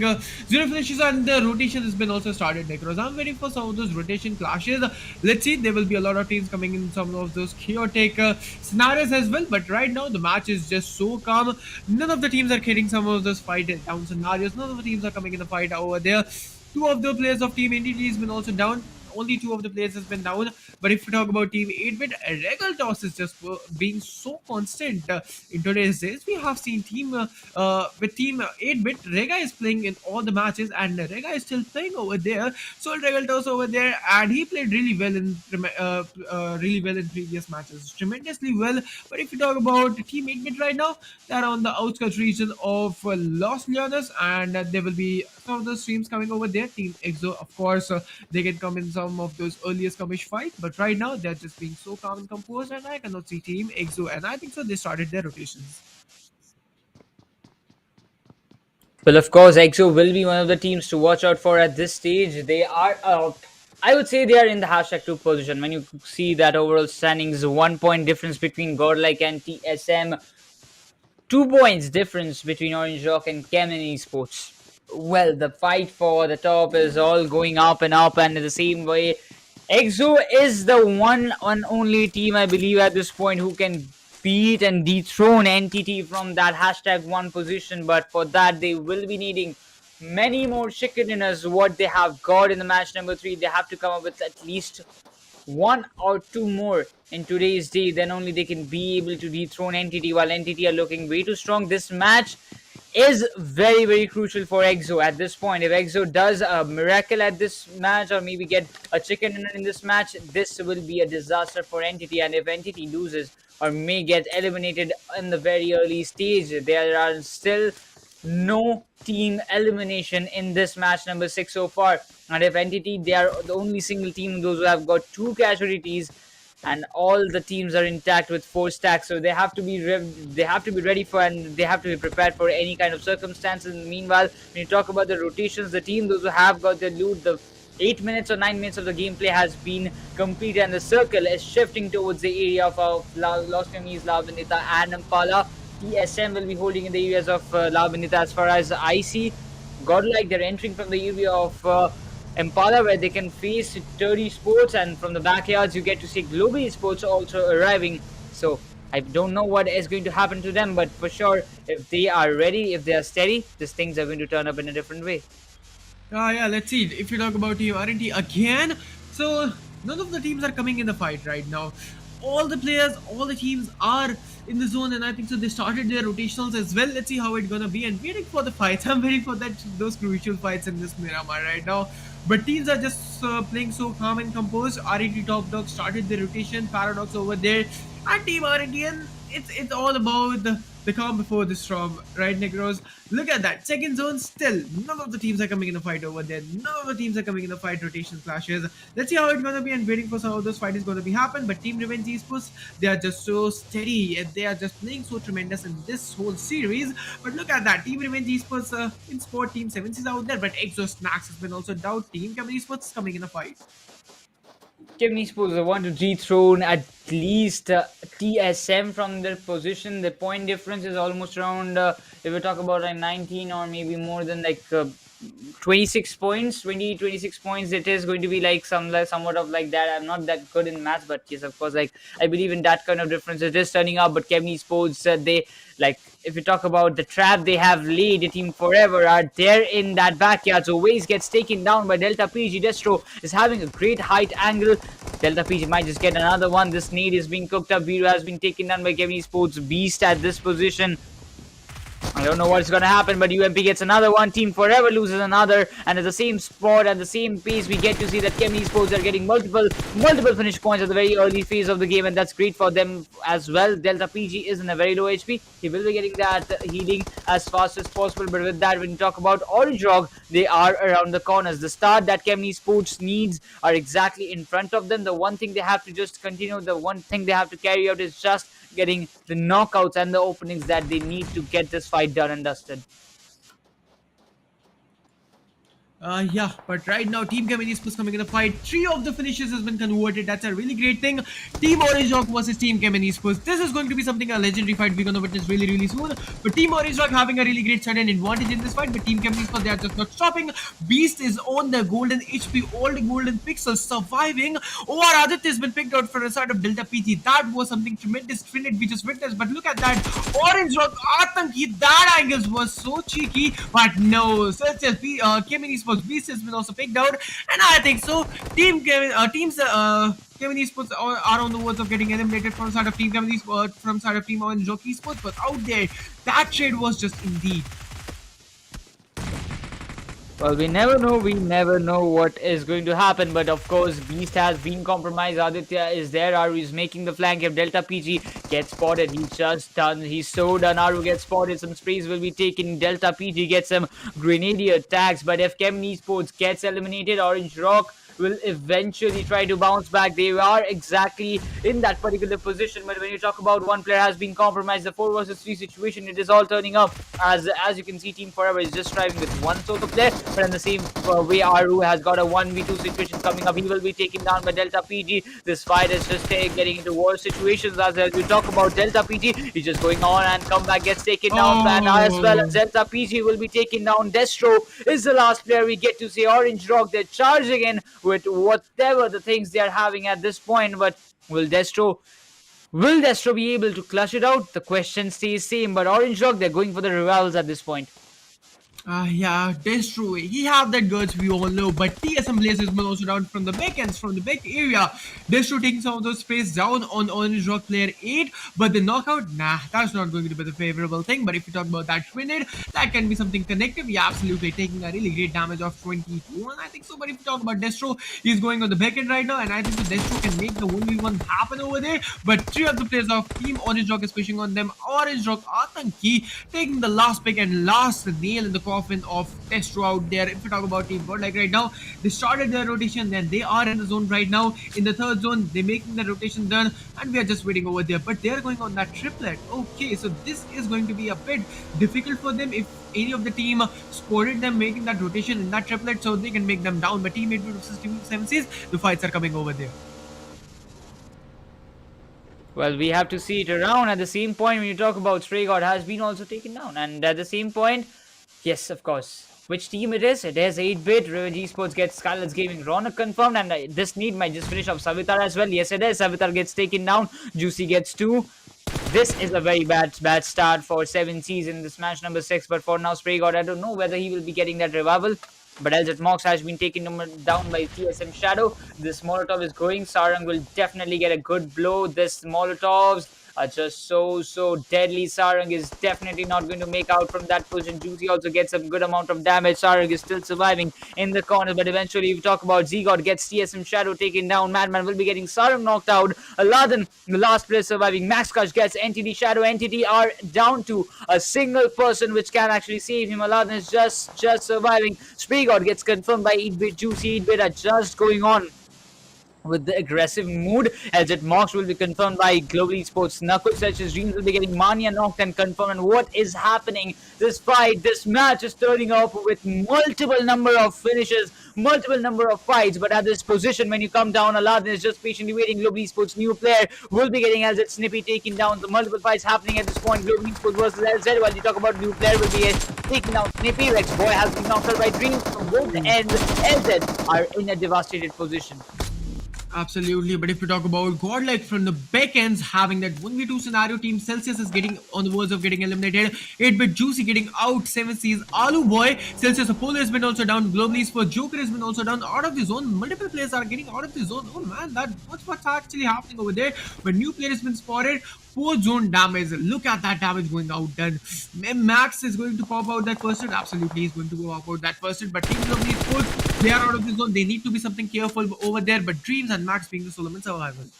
S4: zero finishes, and the rotation has been also started, Necros. I'm waiting for some of those rotation clashes. Let's see, there will be a lot of teams coming in some of those chaotic scenarios as well. But right now, the match is just so calm. None of the teams are getting some of those fight down scenarios. None of the teams are coming in the fight over there. Two of the players of Team NTT has been also down. Only two of the players has been down. But if we talk about Team 8-bit, Regal Toss is just being so constant in today's days. We have seen with Team 8-bit, Rega is playing in all the matches, and Rega is still playing over there. So Regal Toss over there, and he played really well in previous matches, tremendously well. But if you talk about Team 8-bit right now, they're on the outskirts region of Los Leones, and there will be some of the streams coming over there. Team EXO, of course, they can come in some of those earlier skirmish fight, but right now they're just being so calm and composed, and I cannot see Team EXO, and I think so they started their rotations.
S5: Well, of course, EXO will be one of the teams to watch out for at this stage. They are I would say they are in the hashtag 2 position. When you see that overall standings, 1 point difference between Godlike and TSM, 2 points difference between Orange Rock and Kemen Esports. Well, the fight for the top is all going up and up, and in the same way, EXO is the one and only team I believe at this point who can beat and dethrone NTT from that hashtag 1 position. But for that, they will be needing many more chicken dinners. What they have got in the match number 3, they have to come up with at least 1 or 2 more in today's day, then only they can be able to dethrone NTT. While NTT are looking way too strong, this match is very, very crucial for EXO at this point. If EXO does a miracle at this match, or maybe get a chicken dinner in this match, this will be a disaster for NTT. And if NTT loses or may get eliminated in the very early stage, there are still no team elimination in this match number 6 so far. And if NTT, they are the only single team those who have got 2 casualties, and all the teams are intact with 4 stacks, so they have to be ready for, and they have to be prepared for any kind of circumstances. Meanwhile, when you talk about the rotations, the team those who have got their loot, the 8 minutes or 9 minutes of the gameplay has been completed, and the circle is shifting towards the area of Los Camis, La Benita, and Impala. TSM will be holding in the areas of La Benita. As far as I see, Godlike, they're entering from the area of Impala, where they can face 30 Sports, and from the backyards you get to see Global Sports also arriving. So I don't know what is going to happen to them, but for sure, if they are ready, if they are steady, these things are going to turn up in a different way.
S4: Yeah, let's see. If you talk about Team R&D again, so none of the teams are coming in the fight right now. All the players, all the teams are in the zone, and I think so they started their rotationals as well. Let's see how it's gonna be, and waiting for the fights. I'm waiting for those crucial fights in this Miramar right now. But teams are just playing so calm and composed. R&D Top Dog started the rotation, Paradox over there, and Team R&D, and it's all about the calm before the storm, right, Negros? Look at that. Second zone, still, none of the teams are coming in a fight over there. None of the teams are coming in a fight, rotation clashes. Let's see how it's going to be, and waiting for some of those fights is going to be happen. But Team Revenge Esports, they are just so steady, and they are just playing so tremendous in this whole series. But look at that. Team Revenge Esports in sport, Team 7 is out there, but Exo Snax has been also down. Team Camry Esports is coming in a fight.
S5: Kevin Esports, they want to dethrone at least TSM from their position. The point difference is almost around, if we talk about like 19 or maybe more than like 26 points, 26 points. It is going to be like somewhat of like that. I'm not that good in maths, but yes, of course, like I believe in that kind of difference. It is turning up, but Kevin Esports, they like, if you talk about the trap they have laid, the team forever are there in that backyard. So Waze gets taken down by Delta PG. Destro is having a great height angle. Delta PG might just get another one. This nade is being cooked up. Viro has been taken down by Kevin Sports Beast at this position. I don't know what's gonna happen, but UMP gets another one. Team Forever loses another, and at the same spot, at the same pace, we get to see that Kemen Esports are getting multiple finish points at the very early phase of the game, and that's great for them as well. Delta PG is in a very low HP. He will be getting that healing as fast as possible, but with that, when you talk about Orange Rock, they are around the corners. The start that Kemen Esports needs are exactly in front of them. The one thing they have to just continue, the one thing they have to carry out is just getting the knockouts and the openings that they need to get this fight done and dusted.
S4: Yeah, but right now Team Gemini was coming in the fight. 3 of the finishes has been converted. That's a really great thing. Team Orange Rock versus Team Gemini Spurs. This is going to be something a legendary fight we're gonna witness really, really soon. But Team Orange Rock having a really great sudden advantage in this fight. But Team Gemini Spurs, they are just not stopping. Beast is on the golden HP, all the golden pixels, surviving. Or Aditya has been picked out for a side of Delta PG. That was something tremendous trinity we just witnessed. But look at that, Orange Rock Atanki. That angles was so cheeky. But no, such as Gemini Sports Beast has been also picked out, and I think so. Kevin Esports are on the verge of getting eliminated from side of Team Kevin Esports, from side of Team Orange Jockey Esports, but out there, that trade was just indeed.
S5: Well, we never know what is going to happen, but of course, Beast has been compromised. Aditya is there, Aru is making the flank. If Delta PG gets spotted, he's just done. He's so done. Aru gets spotted, some sprays will be taken. Delta PG gets some grenadier attacks, but if Kevin Esports gets eliminated, Orange Rock will eventually try to bounce back. They are exactly in that particular position, but when you talk about one player has been compromised, the 4 versus 3 situation, it is all turning up. As you can see, Team Forever is just striving with one sort of player, but in the same way, Aru has got a 1v2 situation coming up. He will be taken down by Delta PG. This fight is just getting into worse situations. As we talk about Delta PG, he's just going on and comeback gets taken down, and as well as Delta PG will be taken down. Destro is the last player we get to see. Orange Rock, they're charging in with whatever the things they are having at this point, but will Destro be able to clutch it out? The question stays same, but Orange Rock, they're going for the revivals at this point.
S4: Yeah, that's true. He have that guts we all know, but TSM Blaze has been also down from the back ends, from the back area. Destro taking some of those sprays down on Orange Rock player 8, but the knockout, nah, that's not going to be the favorable thing. But if you talk about that grenade, that can be something connective. Yeah, absolutely taking a really great damage of 22, and I think so. But if you talk about Destro, he's going on the back end right now, and I think the Destro can make the 1v1 happen over there. But 3 of the players of Team Orange Rock is pushing on them. Orange Rock Atanki taking the last pick and last nail in the coffin of Destro out there. If you talk about Team God, like right now, they started their rotation, then they are in the zone right now. In the third zone, they're making the rotation done, and we are just waiting over there. But they're going on that triplet. Okay, so this is going to be a bit difficult for them if any of the team spotted them making that rotation in that triplet, so they can make them down. But Team 8 versus Team 7 says the fights are coming over there.
S5: Well, we have to see it around. At the same point, when you talk about Stray God has been also taken down, and at the same point, yes, of course. Which team it is? It is 8-bit. Revenge Esports gets Skylar's Gaming Ronak confirmed, and this need might just finish off Savitar as well. Yes, it is. Savitar gets taken down. Juicy gets 2. This is a very bad start for 7Cs in this match number 6. But for now, Spray God, I don't know whether he will be getting that revival. But LZ Mox has been taken down by TSM Shadow. This Molotov is going. Sarang will definitely get a good blow. This Molotovs are just so deadly. Sarang is definitely not going to make out from that position. Juicy also gets a good amount of damage. Sarang is still surviving in the corner, but eventually if we talk about Z-God gets TSM Shadow taken down. Madman will be getting Sarang knocked out. Aladdin, the last player surviving. Maxkash gets Entity. Shadow Entity are down to a single person which can actually save him. Aladdin is just surviving. Spree-God gets confirmed by 8-bit. Juicy 8-bit are just going on with the aggressive mood, as it Mox will be confirmed by Global Esports. Knuckles such as Dreams will be getting Mania knocked and confirmed. And what is happening? This fight, this match is turning up with multiple number of finishes, multiple number of fights. But at this position, when you come down, Aladdin is just patiently waiting. Global Esports new player will be getting LZ Snippy taken down. The multiple fights happening at this point. Global Esports versus LZ. While you talk about new player will be taking down Snippy. Rex Boy has been knocked out by Dreams. From both ends, LZ are in a devastated position.
S4: Absolutely, but if you talk about GodL from the back ends having that 1v2 scenario, Team Celsius is getting on the verge of getting eliminated. 8-bit Juicy getting out, 7C's Alu Boy. Celsius Apollo has been also down. Globally for Joker has been also down. Out of the zone, multiple players are getting out of the zone. Oh man, what's actually happening over there? But new player has been spotted. 4 zone damage. Look at that damage going out. Then Max is going to pop out that first hit. Absolutely, he's going to go pop out that first hit. But Team Globally Esports, they are out of the zone. They need to be something careful over there. But Dreams and Max being the Solomon survivors.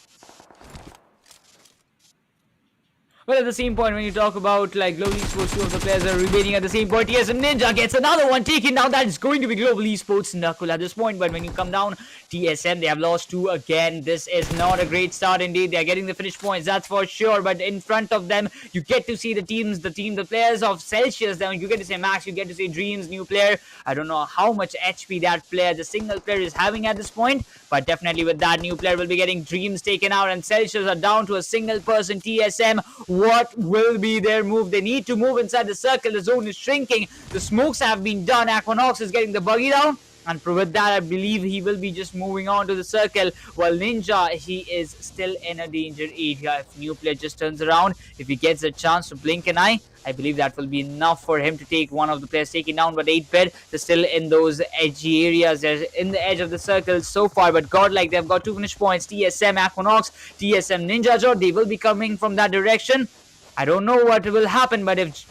S5: Well, at the same point, when you talk about like Global Esports, two of the players are remaining at the same point. TSM Ninja gets another one taken down. That is going to be Global Esports Knuckle at this point. But when you come down, TSM, they have lost 2 again. This is not a great start indeed. They are getting the finish points, that's for sure. But in front of them, you get to see the players of Celsius. Then you get to see Max, you get to see Dreams, new player. I don't know how much HP that player, the single player, is having at this point. But definitely with that, new player will be getting Dreams taken out, and Celsius are down to a single person. TSM, what will be their move? They need to move inside the circle. The zone is shrinking. The smokes have been done. Aquanox is getting the buggy down. And with that, I believe he will be just moving on to the circle. While Ninja, he is still in a danger area. If new player just turns around, if he gets a chance to blink an eye, I believe that will be enough for him to take one of the players taken down. But 8-bit, they're still in those edgy areas. They're in the edge of the circle so far. But GodL, they've got 2 finish points. TSM, Aquanox, TSM, Ninja, they will be coming from that direction. I don't know what will happen, but if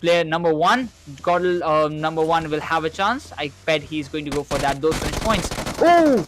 S5: player number 1, GodL number 1 will have a chance, I bet he's going to go for those finish points. Oh!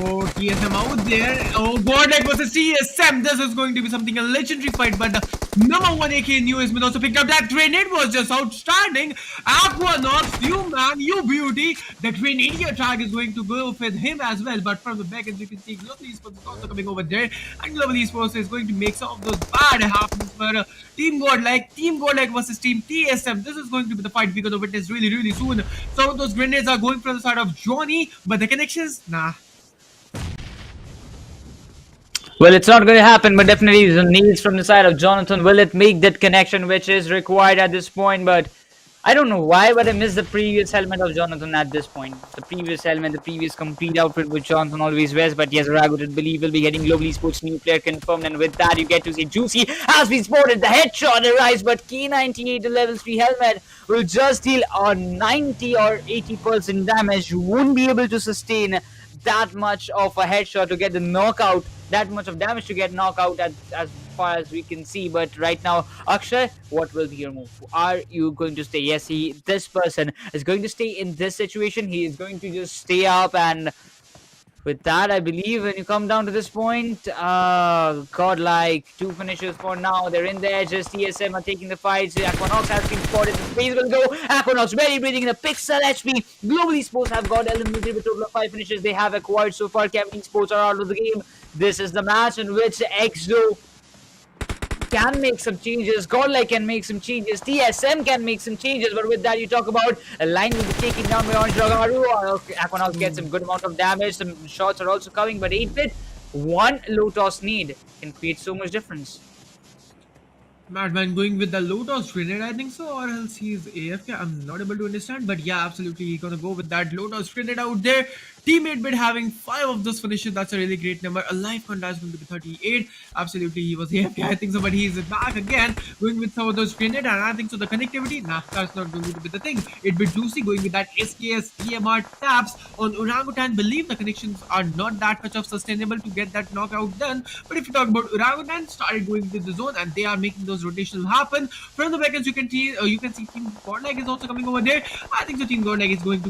S4: Oh, TSM out there. Oh, GodL versus TSM. This is going to be something a legendary fight. But the number 1 AK New has been also picked up. That grenade was just outstanding. Aquanox, you man, you beauty. The grenade attack is going to go with him as well. But from the back end, you can see Global Esports is also coming over there. And Global Esports is going to make some of those bad happens for Team GodL versus Team TSM. This is going to be the fight we're going to witness really, really soon. Some of those grenades are going from the side of Johnny, but the connections, nah.
S5: Well, it's not going to happen, but definitely the needs from the side of Jonathan. Will it make that connection which is required at this point? But I don't know why, but I missed the previous helmet of Jonathan at this point. The previous helmet, the previous complete outfit which Jonathan always wears. But yes, Rago did believe will be getting Global Esports new player confirmed. And with that, you get to see Juicy has been spotted. The headshot arrives, but K98, the level 3 helmet, will just deal a 90 or 80% damage. You won't be able to sustain that much of a headshot to get the knockout, that much of damage to get knockout as far as we can see. But right now, Akshay, what will be your move? Are you going to stay? Yes, this person is going to stay in this situation. He is going to just stay up, and with that, I believe when you come down to this point, GodL, 2 finishes for now. They're in the edges. TSM are taking the fights. Aquanox has been spotted. The space will go. Aquanox very breathing in a pixel HP. Global Esports have got eliminated with a total of 5 finishes they have acquired so far. Kevin Esports are out of the game. This is the match in which Exo can make some changes. GodL can make some changes. TSM can make some changes. But with that, you talk about a line will be taken down by Onjagaru. Aquanox gets a good amount of damage. Some shots are also coming. But 8-bit, 1 low toss need can create so much difference.
S4: Madman going with the low toss grenade, I think so, or else he's AFK. I'm not able to understand, but yeah, absolutely, he's gonna go with that low toss grenade out there. Teammate bid having 5 of those finishes. That's a really great number. A life contest going to be 38. Absolutely, he was AFK, I think so, but he's back again, going with some of those grenade, and I think so the connectivity, nah, that's not going to be the thing. It bit Lucy going with that SKS EMR taps on Orangutan. Believe the connections are not that much of sustainable to get that knockout done. But if you talk about Orangutan, started going with the zone, and they are making those rotational happen. From the backends, you can see Team GodL is also coming over there. I think the Team GodL is going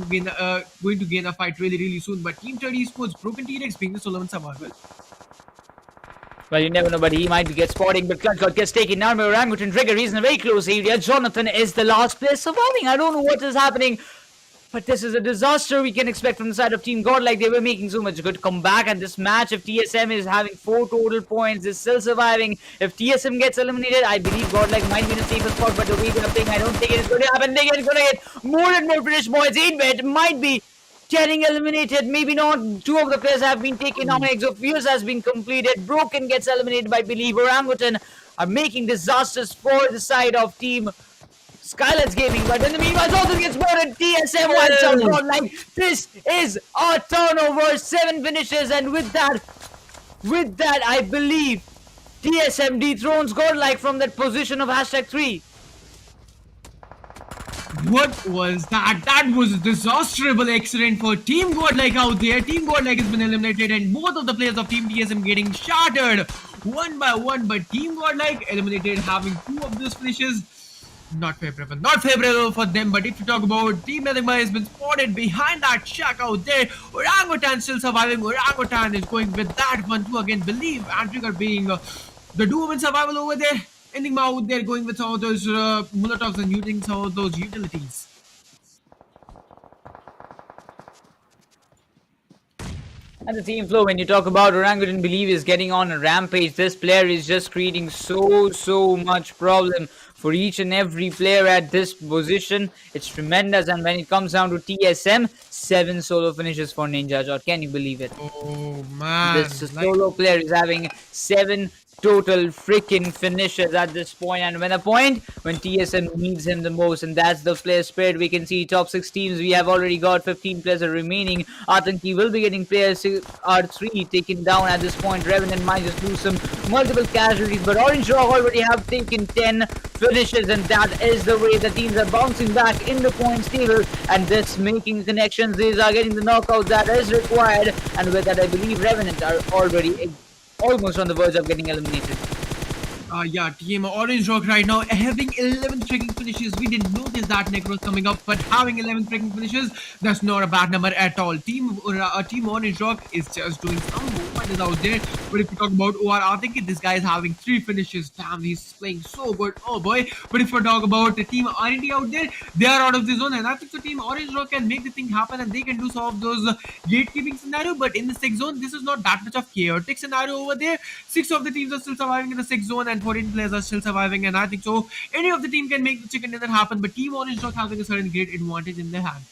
S4: to gain a fight really soon. But Team Esports, Broken T-Rex being the Solomon survival.
S5: Well, you never know, but he might get spotting. But Clutch gets taken down by Orangutan Trigger. He's in a very close area. Jonathan is the last player surviving. I don't know what is happening. But this is a disaster we can expect from the side of Team GodL. They were making so much good comeback at this match. If TSM is having 4 total points, is still surviving. If TSM gets eliminated, I believe GodL might be in a safer spot. But the way they're playing, I don't think it is going to happen. They're going to get more and more finish points. 8-bit might be getting eliminated. Maybe not. 2 of the players have been taken down. Exophius has been completed. Broken gets eliminated by believe. Orangutan are making disasters for the side of Team Skylights Gaming, but in the meanwhile, Jonathan gets spotted. TSM wants out GodL. This is a turnover, 7 finishes, and with that, I believe TSM dethrones GodL from that position of #3.
S4: What was that? That was a disastrous accident for Team GodL out there. Team GodL has been eliminated, and both of the players of Team TSM getting shattered one by one. But Team GodL eliminated, having 2 of those finishes. Not favorable for them. But if you talk about Team Enigma has been spotted behind that shack out there. Orangutan still surviving. Orangutan is going with that one too again. Believe and Trigger being The duo win survival over there. Enigma out there going with some of those Molotovs and using some of those utilities.
S5: And the team flow, when you talk about Orangutan Believe is getting on a rampage, this player is just creating so much problem for each and every player at this position. It's tremendous. And when it comes down to TSM, 7 solo finishes for Ninja Jot. Can you believe it?
S4: Oh man,
S5: This
S4: like
S5: solo player is having 7 total freaking finishes at this point, and when TSM needs him the most, and that's the player spirit. We can see top 6 teams, we have already got 15 players remaining. Atanki will be getting players R3 taken down at this point. Revenant might just lose some multiple casualties, but Orange Rock already have taken 10 finishes, and that is the way the teams are bouncing back in the points table, and this making connections. These are getting the knockout that is required, and with that I believe Revenant are already almost on the verge of getting eliminated.
S4: yeah, Team Orange Rock right now having 11 freaking finishes. We didn't notice that Necros coming up, but having 11 freaking finishes, that's not a bad number at all. Team Orange Rock is just doing some movement out there. But if you talk about OR, I think this guy is having 3 finishes. Damn, he's playing so good. Oh boy. But if you talk about the Team R&D out there, they are out of the zone, and I think the Team Orange Rock can make the thing happen, and they can do some of those gatekeeping scenario. But in the 6 zone, this is not that much of chaotic scenario over there. 6 of the teams are still surviving in the 6 zone, and 14 players are still surviving, and I think so any of the team can make the chicken dinner happen, but Team Orange not having a certain great advantage in their hand.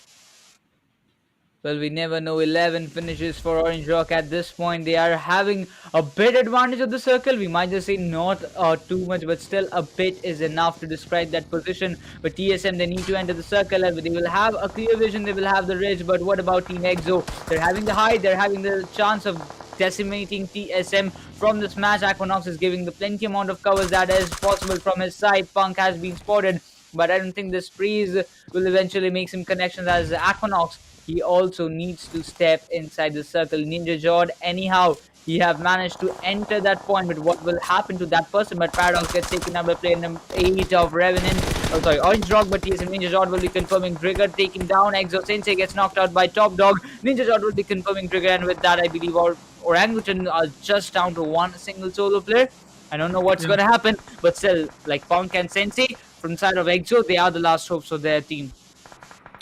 S5: Well, we never know. 11 finishes for Orange Rock at this point. They are having a bit advantage of the circle. We might just say not too much, but still a bit is enough to describe that position. But TSM, they need to enter the circle. They will have a clear vision. They will have the ridge. But what about Team EXO? They're having the high. They're having the chance of decimating TSM from this match. Aquanox is giving the plenty amount of covers that is possible from his side. Punk has been spotted, but I don't think this freeze will eventually make some connections as Aquanox. He also needs to step inside the circle. Ninja Jord, anyhow, he have managed to enter that point, but what will happen to that person? But Paradox gets taken up by player number 8 of Revenant. Oh, sorry, Orange Rock, but TSM Ninja Jord will be confirming Trigger, taking down Exo Sensei, gets knocked out by Top Dog. Ninja Jord will be confirming Trigger, and with that, I believe Orangutan are just down to one single solo player. I don't know what's going to happen, but still, like Punk and Sensei, from side of Exo, they are the last hopes of their team.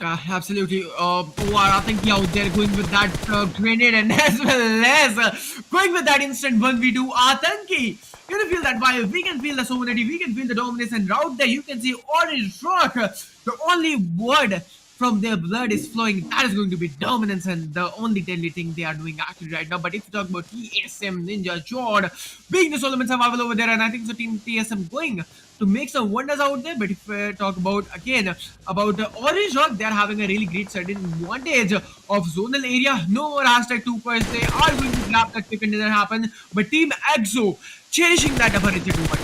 S4: Absolutely. I think out there going with that grenade, and as well as going with that instant 1v2 Atanki. You can feel that vibe. We can feel the sovereignty. We can feel the dominance. And out there, you can see Orange Rock. The only word from their blood is flowing. That is going to be dominance, and the only deadly thing they are doing actually right now. But if you talk about TSM Ninja Jord being the Solomon survival over there, and I think so team TSM going to make some wonders out there. But if we talk about again about the Orange Rock, they are having a really great certain advantage of zonal area. No more hashtag 2 points. They are going to grab that pick and didn't happen. But Team EXO cherishing that ability to win.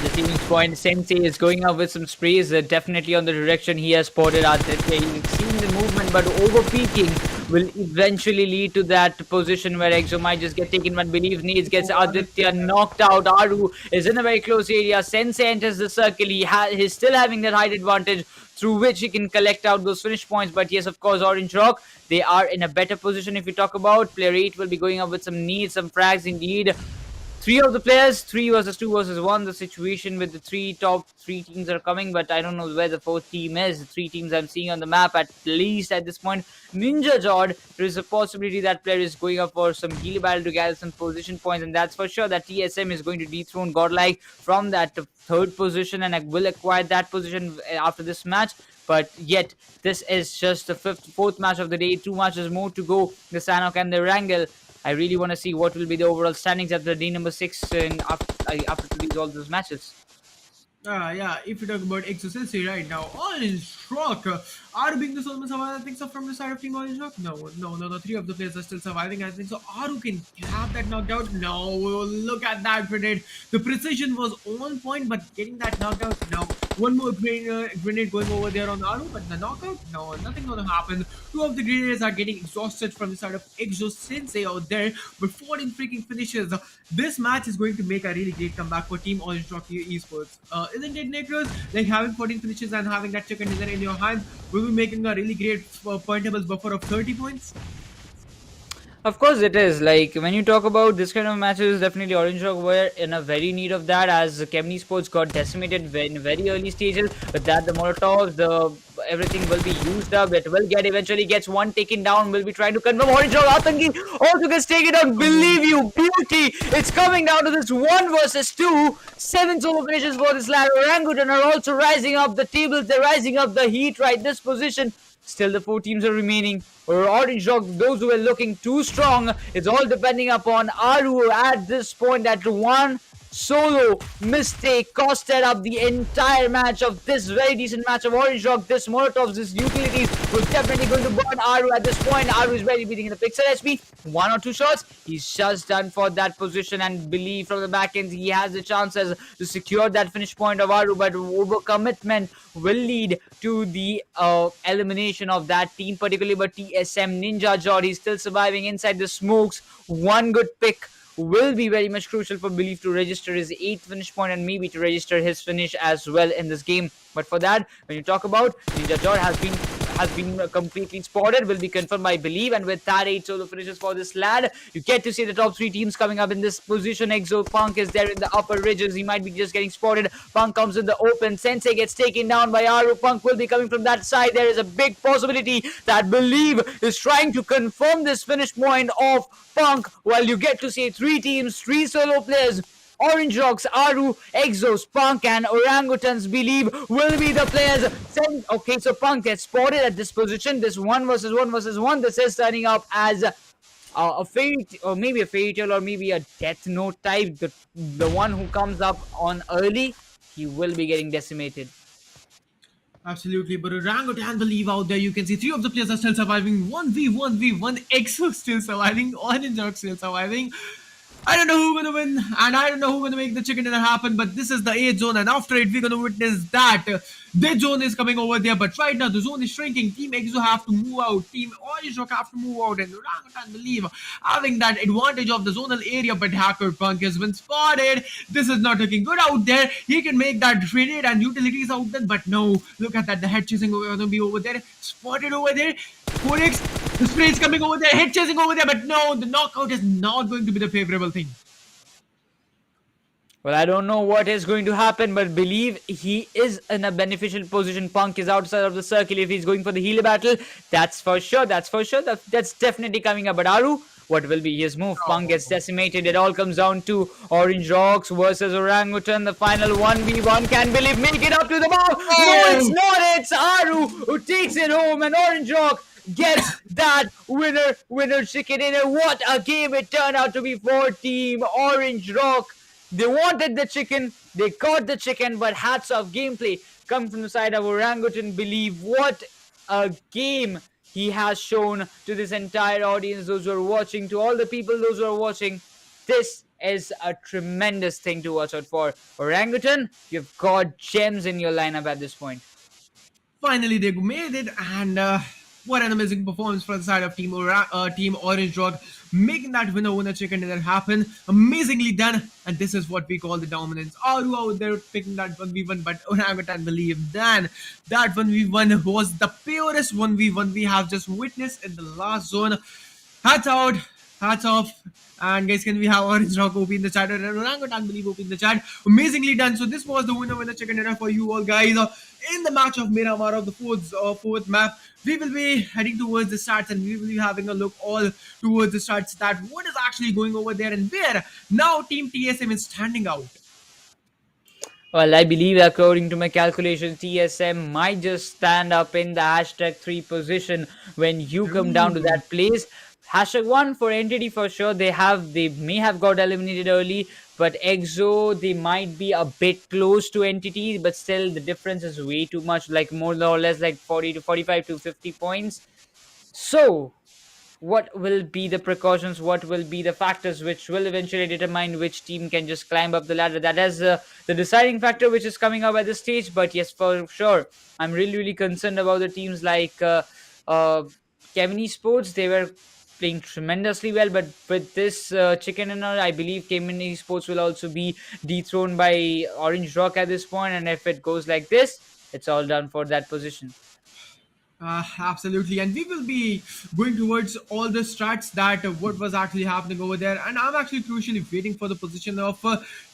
S5: The team's point, Sensei is going up with some sprays, definitely on the direction he has spotted Aditya. He's seen the movement, but overpeaking will eventually lead to that position where Exo might just get taken, but Believe Needs gets Aditya knocked out. Aru is in a very close area. Sensei enters the circle. He's still having that height advantage through which he can collect out those finish points. But yes, of course, Orange Rock, they are in a better position. If you talk about player 8 will be going up with some needs, some frags indeed. 3 of the players, 3 versus 2 versus 1. The situation with the top 3 teams are coming, but I don't know where the 4th team is. The 3 teams I'm seeing on the map, at least at this point. Ninja Jord, there is a possibility that player is going up for some Gili battle to gather some position points, and that's for sure that TSM is going to dethrone GodL from that 3rd position, and will acquire that position after this match. But yet, this is just the 4th match of the day. 2 matches more to go. The Sanok and the Wrangle. I really want to see what will be the overall standings at the day number 6 after all those matches.
S4: Yeah, if you talk about Exosensi right now, Orange Rock are being the sole survivor. I think so from the side of Team Orange Rock. No. 3 of the players are still surviving. I think so. Aru can have that knocked out. No, look at that grenade. The precision was on point, but getting that knocked out. No, one more grenade going over there on Aru, but the knockout. No, nothing gonna happen. 2 of the grenades are getting exhausted from the side of Exo Sensei out there, but 14 freaking finishes. This match is going to make a really great comeback for Team Orange Rock Esports. Isn't it, Necros? Like having 14 finishes and having that chicken dinner in your hands will be making a really great point tables buffer of 30 points.
S5: Of course, it is. Like when you talk about this kind of matches, definitely Orange Rock were in a very need of that as Kemni Sports got decimated in very early stages. With that, the Molotovs, the everything will be used up. It will get eventually gets one taken down. Will be trying to confirm Orange Rock. Atangi also gets taken down. Believe you, beauty. It's coming down to this 1 versus 2. 7 solo finishes for this lad. Orangutan are also rising up the tables. They're rising up the heat right this position. Still, the 4 teams are remaining. Or Orange Rock, those who are looking too strong, it's all depending upon Aru at this point. That one solo mistake costed up the entire match of this very decent match of Orange Rock. This Molotovs, this utilities was definitely going to burn Aru at this point. Aru is really beating the Pixel SP. 1 or 2 shots. He's just done for that position and believe from the back end he has the chances to secure that finish point of Aru, but overcommitment will lead to the elimination of that team, particularly. But TSM Ninja Jod, he's still surviving inside the smokes. One good pick will be very much crucial for Belief to register his 8th finish point and maybe to register his finish as well in this game. But for that, when you talk about Ninja Jod has been completely spotted, will be confirmed by Believe, and with that 8 solo finishes for this lad, you get to see the top 3 teams coming up in this position. Exo Punk is there in the upper ridges. He might be just getting spotted. Punk comes in the open. Sensei gets taken down by Aru. Punk will be coming from that side. There is a big possibility that Believe is trying to confirm this finish point of Punk, while you get to see 3 teams, 3 solo players. Orange Rocks, Aru, Exos, Punk, and Orangutans Believe will be the players. Okay, so Punk gets spotted at this position. This 1 versus 1. This is turning up as a fairy, or maybe a fairy tale, or maybe a death note type. The one who comes up on early, he will be getting decimated.
S4: Absolutely, but Orangutan Believe out there, you can see 3 of the players are still surviving. 1v1v1, Exo still surviving, Orange Rock still surviving. I don't know who's gonna win, and I don't know who's gonna make the chicken dinner happen, but this is the 8th zone, and after it, we're gonna witness that this zone is coming over there. But right now, the zone is shrinking. Team Exo have to move out, Team Orange Rock have to move out, and Orangutan Believe having that advantage of the zonal area. But Hacker Punk has been spotted. This is not looking good out there. He can make that grenade and utilities out there, but no, look at that. The head chasing gonna be over there, spotted over there. 4x, the spray is coming over there, head chasing over there, but no, the knockout is not going to be the favorable thing.
S5: Well, I don't know what is going to happen, but Believe he is in a beneficial position. Punk is outside of the circle. If he's going for the healer battle, that's for sure. That's definitely coming up. But Aru, what will be his move? Punk gets decimated. It all comes down to Orange Rocks versus Orangutan. The final 1v1. Can Believe make it up to the ball? No, it's not. It's Aru who takes it home, and Orange Rock gets that winner chicken dinner. What a game it turned out to be for Team Orange Rock. They wanted the chicken, they caught the chicken, but hats off gameplay come from the side of Orangutan Believe. What a game he has shown to this entire audience, those who are watching, to all the people, those who are watching. This is a tremendous thing to watch out for. Orangutan, you've got gems in your lineup at this point.
S4: Finally, they made it, and what an amazing performance from the side of Team Orange Rock, making that winner chicken dinner happen. Amazingly done, and this is what we call the dominance. Aru out there picking that 1v1, but Orangutan Believe then that 1v1 was the purest 1v1 we have just witnessed in the last zone. Hats out, hats off. And guys, can we have Orange Rock OP in the chat, or Orangutan Believe OP in the chat? Amazingly done. So this was the winner chicken dinner for you all guys. In the match of Miramar of the fourth map, we will be heading towards the stats, and we will be having a look all towards the stats, that what is actually going over there and where now Team TSM is standing out.
S5: Well, I believe according to my calculations, TSM might just stand up in the hashtag 3 position when you come down to that place. Hashtag 1 for entity for sure. They may have got eliminated early, but Exo, they might be a bit close to entity, but still the difference is way too much, like more or less like 40 to 45 to 50 points. So what will be the precautions? What will be the factors which will eventually determine which team can just climb up the ladder? That is the deciding factor which is coming up at this stage. But yes, for sure, I'm really concerned about the teams like Kemni Esports. They were playing tremendously well, but with this chicken dinner, I believe Kemni Esports will also be dethroned by Orange Rock at this point, and if it goes like this, it's all done for that position.
S4: Absolutely, and we will be going towards all the strats that what was actually happening over there. And I'm actually crucially waiting for the position of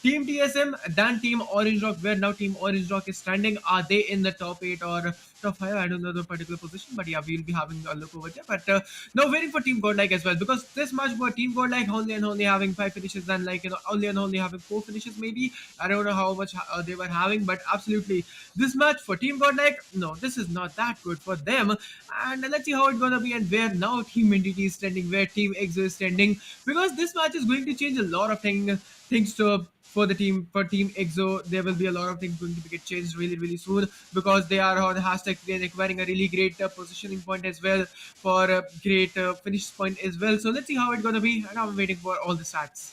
S4: Team TSM, then Team Orange Rock, where now Team Orange Rock is standing. Are they in the top 8 or top 5? I don't know the particular position, but yeah, we'll be having a look over there. But now waiting for Team Godlike as well, because this much for Team Godlike only and only having 5 finishes, and like only and only having 4 finishes maybe. I don't know how much they were having, but absolutely this match for Team Godlike, no, this is not that good for them. And let's see how it's gonna be and where now Team Entity is standing, where Team EXO is standing, because this match is going to change a lot of things to for the team for Team EXO. There will be a lot of things going to get changed really soon, because they are on hashtag they're acquiring a really great positioning point as well, for a great finish point as well. So let's see how it's gonna be, and I'm waiting for all the stats.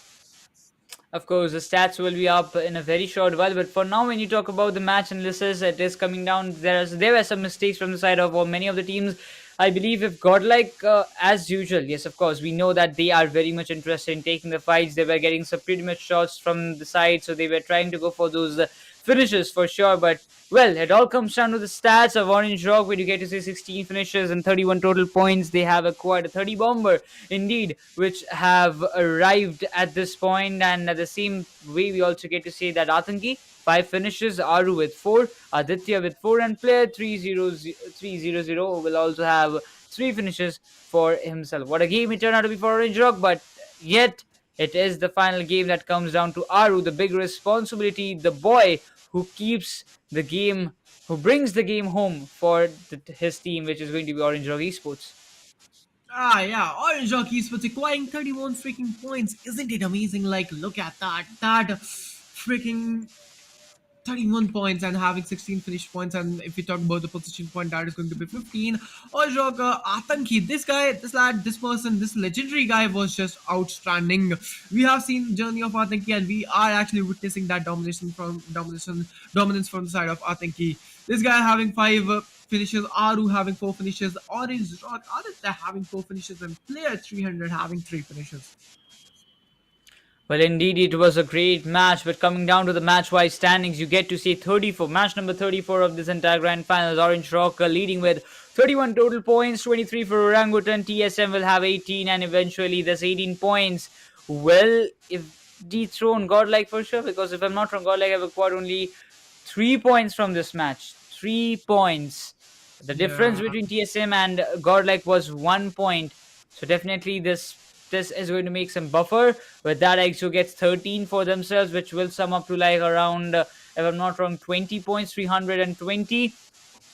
S5: Of course, the stats will be up in a very short while. But for now, when you talk about the match analysis, it is coming down. There were some mistakes from the side of many of the teams. I believe if Godlike, as usual, yes, of course, we know that they are very much interested in taking the fights. They were getting some pretty much shots from the side, so they were trying to go for those finishes for sure. But well, it all comes down to the stats of Orange Rock, where you get to see 16 finishes and 31 total points. They have acquired a 30 bomber, indeed, which have arrived at this point. And at the same way, we also get to see that Atanki, 5 finishes, Aru with 4, Aditya with 4, and player 300 will also have 3 finishes for himself. What a game it turned out to be for Orange Rock, but yet it is the final game that comes down to Aru, the big responsibility, the boy who keeps the game, who brings the game home for his team, which is going to be Orange Rock Esports.
S4: Ah, yeah, Orange Rock Esports acquiring 31 freaking points. Isn't it amazing? Like, look at that. That freaking 31 points and having 16 finished points. And if we talk about the position point, that is going to be 15. Orange Rock Atanki, this guy, this lad, this person, this legendary guy was just outstanding. We have seen journey of Atanki, and we are actually witnessing that dominance from the side of Atanki. This guy having 5 finishes, Aru having 4 finishes, Orange Rock, Aditya having 4 finishes, and player 300 having 3 finishes.
S5: Well, indeed, it was a great match. But coming down to the match-wise standings, you get to see 34, match number 34 of this entire grand finals. Orange Rock leading with 31 total points, 23 for Orangutan. TSM will have 18, and eventually this 18 points will dethrone Godlike for sure. Because if I'm not wrong, Godlike have acquired only 3 points from this match. 3 points. The difference
S4: Yeah.
S5: between TSM and Godlike was 1 point. So definitely this is going to make some buffer. With that, EXO gets 13 for themselves, which will sum up to like around, if I'm not wrong, 20 points, 320.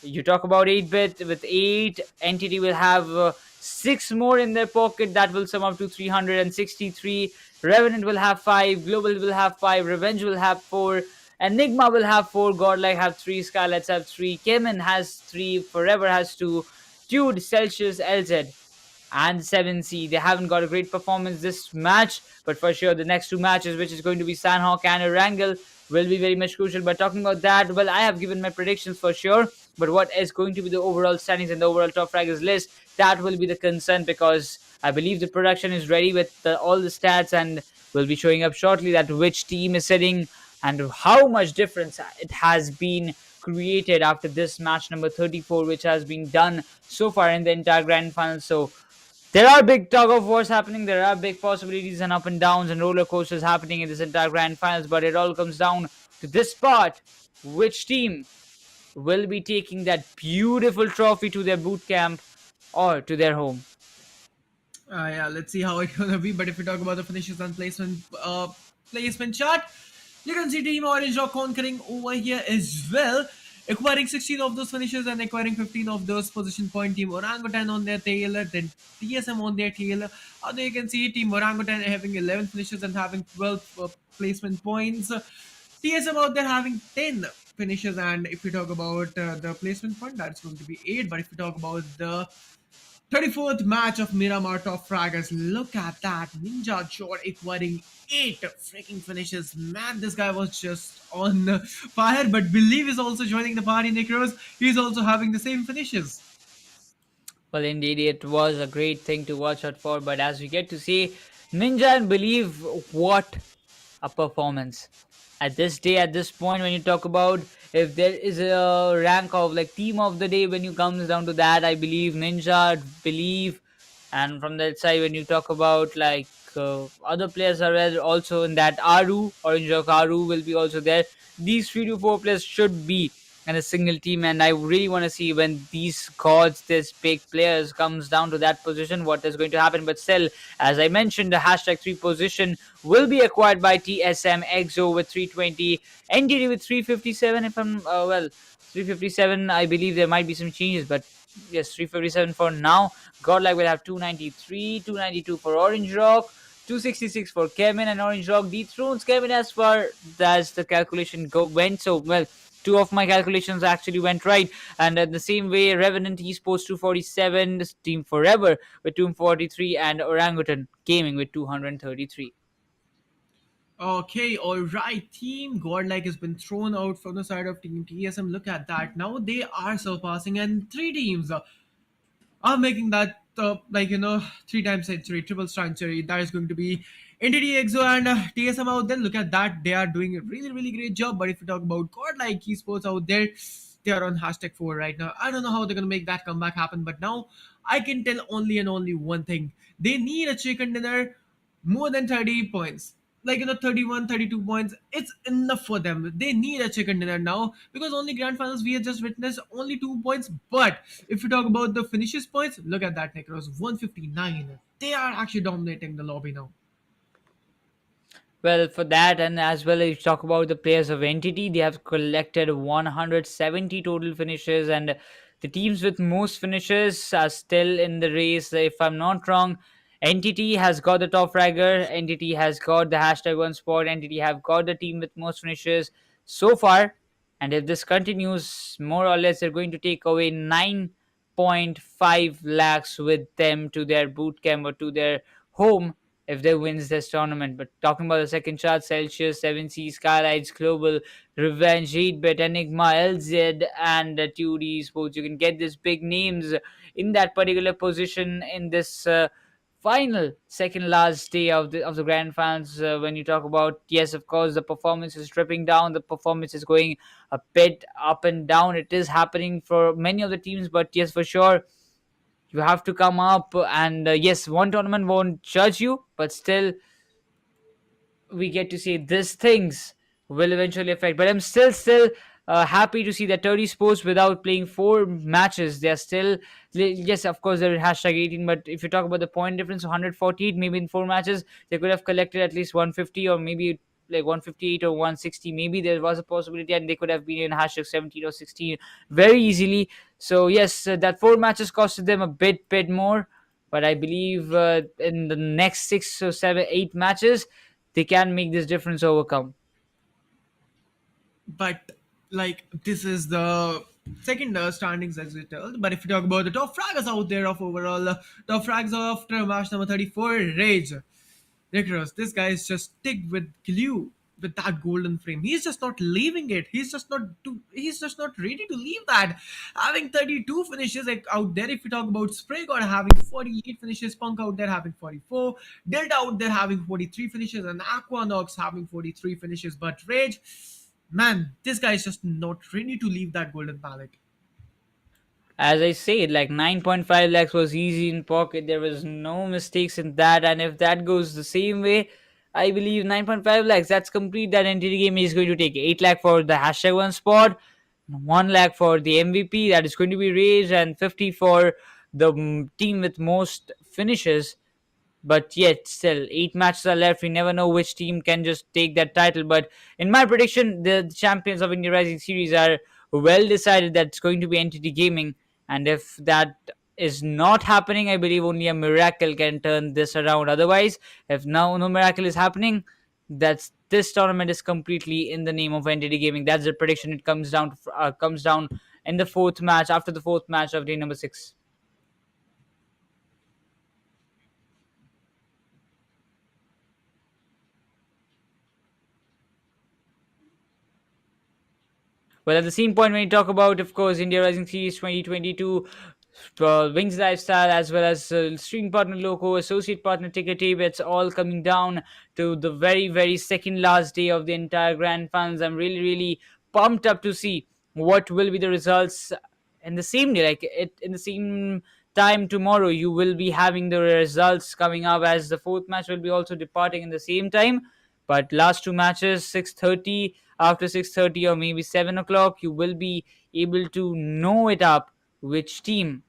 S5: You talk about 8-bit with 8. Entity will have 6 more in their pocket. That will sum up to 363. Revenant will have 5. Global will have 5. Revenge will have 4. Enigma will have 4. Godlike have 3. Scarlets have 3. Kemen has 3. Forever has 2. Tude, Celsius, LZ, and 7C. They haven't got a great performance this match, but for sure the next 2 matches, which is going to be Sandhawk and Erangel, will be very much crucial. But talking about that, well, I have given my predictions for sure, but what is going to be the overall standings and the overall top fraggers list, that will be the concern, because I believe the production is ready with all the stats, and will be showing up shortly that which team is sitting and how much difference it has been created after this match number 34, which has been done so far in the entire grand final. So there are big tug of wars happening. There are big possibilities and up and downs and roller coasters happening in this entire grand finals. But it all comes down to this part: which team will be taking that beautiful trophy to their boot camp or to their home?
S4: Yeah, let's see how it's gonna be. But if we talk about the finishes and placement chart, you can see Team Orange Rock conquering over here as well, acquiring 16 of those finishes and acquiring 15 of those position point. Team Orangutan on their tail, then TSM on their tail. There you can see Team Orangutan having 11 finishes and having 12 placement points. TSM out there having 10 finishes, and if we talk about the placement point, that's going to be 8. But if we talk about the 34th match of Miramar Top Fraggers. Look at that. Ninja Jor acquiring 8 freaking finishes. Man, this guy was just on fire. But Believe is also joining the party, Necros. He's also having the same finishes.
S5: Well, indeed, it was a great thing to watch out for. But as we get to see, Ninja and Believe, what a performance. At this day, at this point, when you talk about if there is a rank of like team of the day, when you comes down to that, I believe Ninja, believe, and from that side, when you talk about like other players are there also in that Aru, Orange Rock Aru will be also there. These 3 to 4 players should be in a single team, and I really want to see when these gods, these big players, comes down to that position, what is going to happen. But still, as I mentioned, the hashtag 3 position will be acquired by TSM, EXO with 320, NTD with 357. If I'm well, 357. I believe there might be some changes, but yes, 357 for now. Godlike will have 293, 292 for Orange Rock, 266 for Kevin, and Orange Rock dethrones Kevin as far as the calculation went. So, well, two of my calculations actually went right. And in the same way, Revenant Esports 247, Team Forever with 243, and Orangutan Gaming with 233.
S4: Okay, all right, Team Godlike has been thrown out from the side of Team TSM. Look at that. Now they are surpassing, and three teams are making that like 3 times century, triple century. That is going to be Entity Exo and TSM out there. Look at that, they are doing a really really great job. But if you talk about Godlike Esports out there, they are on hashtag 4 right now. I don't know how they're gonna make that comeback happen, but now I can tell only and only one thing: they need a chicken dinner more than 30 points, like 31, 32 points. It's enough for them. They need a chicken dinner now, because only grand finals we have just witnessed only 2 points. But if you talk about the finishes points, look at that, Necros, 159. They are actually dominating the lobby now.
S5: Well, for that, and as well as talk about the players of Entity, they have collected 170 total finishes, and the teams with most finishes are still in the race. If I'm not wrong, Entity has got the top fragger, Entity has got the hashtag 1 spot, Entity have got the team with most finishes so far. And if this continues, more or less, they're going to take away 9.5 lakhs with them to their boot camp or to their home if they wins this tournament. But talking about the second chart, Celsius, 7C, Skylights, Global, Revenge, 8-Bit, Enigma, LZ, and 2D Sports, you can get these big names in that particular position in this final second last day of the grand finals. When you talk about, yes, of course, the performance is stripping down, the performance is going a bit up and down. It is happening for many of the teams, but yes, for sure, you have to come up. And yes, one tournament won't judge you, but still we get to see these things will eventually affect. But I'm still happy to see that 30 sports, without playing 4 matches, they're still, yes, of course they're hashtag 18. But if you talk about the point difference, 148, maybe in 4 matches they could have collected at least 150, or maybe like 158 or 160. Maybe there was a possibility, and they could have been in hashtag 17 or 16 very easily. So yes, that 4 matches costed them a bit more. But I believe in the next 6 or 7, 8 matches, they can make this difference overcome.
S4: But like, this is the second standings as we told. But if you talk about the top fraggers out there of overall top frags after match number 34, Rage Necros, this guy is just stick with glue with that golden frame. He's just not leaving it. He's just not ready to leave that. Having 32 finishes like out there. If you talk about Spray God having 48 finishes, Punk out there having 44, Delta out there having 43 finishes, and Aquanox having 43 finishes. But Rage, man, this guy is just not ready to leave that golden palette.
S5: As I said, like 9.5 lakhs was easy in pocket. There was no mistakes in that. And if that goes the same way, I believe 9.5 lakhs, that's complete. That entity game is going to take 8 lakh for the hashtag 1 spot, 1 lakh for the MVP, that is going to be raised, and 50 for the team with most finishes. But yet still 8 matches are left. We never know which team can just take that title. But in my prediction, the champions of India Rising series are well decided that it's going to be Entity Gaming. And if that is not happening, I believe only a miracle can turn this around. Otherwise, if now no miracle is happening, that's this tournament is completely in the name of Entity Gaming. That's the prediction. It comes down in the fourth match, after the fourth match of day number 6. Well, at the same point, when you talk about, of course, India Rising Series 2022, Wings Lifestyle, as well as stream partner Loco, associate partner Ticket Tape. It's all coming down to the very, very second last day of the entire grand finals. I'm really, really pumped up to see what will be the results in the same day, like it in the same time tomorrow. You will be having the results coming up, as the fourth match will be also departing in the same time. But last two matches, 6:30, after 6:30 or maybe 7 o'clock, you will be able to know it up which team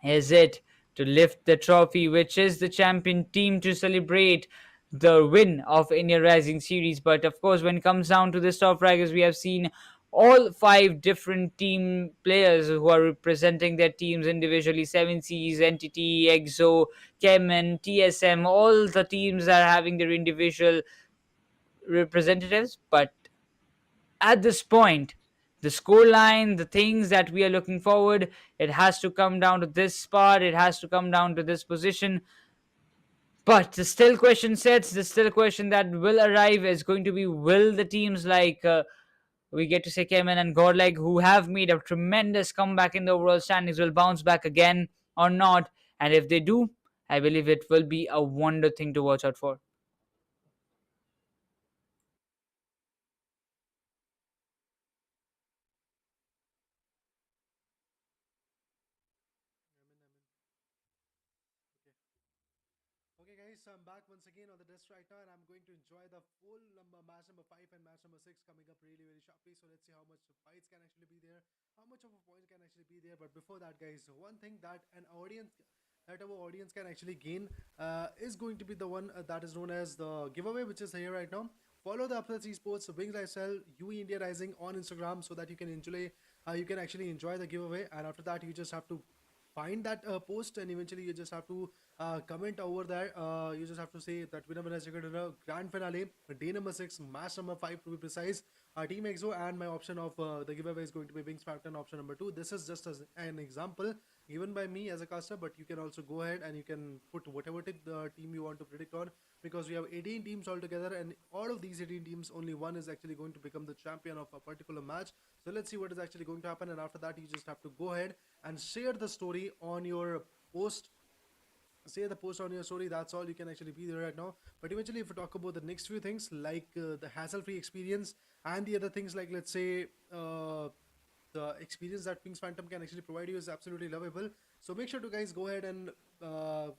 S5: is it to lift the trophy, which is the champion team to celebrate the win of India Rising Series. But of course, when it comes down to this top rankers, we have seen all five different team players who are representing their teams individually: 7Cs, NTT, EXO, Kemen, TSM. All the teams are having their individual representatives, but at this point, the scoreline, the things that we are looking forward, it has to come down to this spot, it has to come down to this position. But the still question that will arrive is going to be, will the teams like we get to say Kemen and Godleg, who have made a tremendous comeback in the overall standings, will bounce back again or not? And if they do, I believe it will be a wonder thing to watch out for.
S3: Okay, guys, so I'm back once again on the desk right now, and I'm going to enjoy the full number match number 5 and match number 6 coming up really, really sharply. So let's see how much fights can actually be there, how much of a point can actually be there. But before that, guys, one thing that our audience can actually gain is going to be the one that is known as the giveaway, which is here right now. Follow the Upthrust Esports, Wings Lifestyle, UE India Rising on Instagram so that you can actually enjoy the giveaway. And after that, you just have to find that post, and eventually you just have to comment over there. You just have to say that winner has secured in a grand finale, day number 6, match number 5 to be precise, Team EXO, and my option of the giveaway is going to be Wings Pattern option number 2. This is just as an example given by me as a caster, but you can also go ahead and you can put whatever team you want to predict on, because we have 18 teams altogether, and out of these 18 teams only one is actually going to become the champion of a particular match. So let's see what is actually going to happen, and after that you just have to go ahead and share the story on your post. Say the post on your story, that's all you can actually be there right now. But eventually, if we talk about the next few things, like the hassle-free experience and the other things, like let's say the experience that Pings Phantom can actually provide you is absolutely lovable. So make sure to guys go ahead and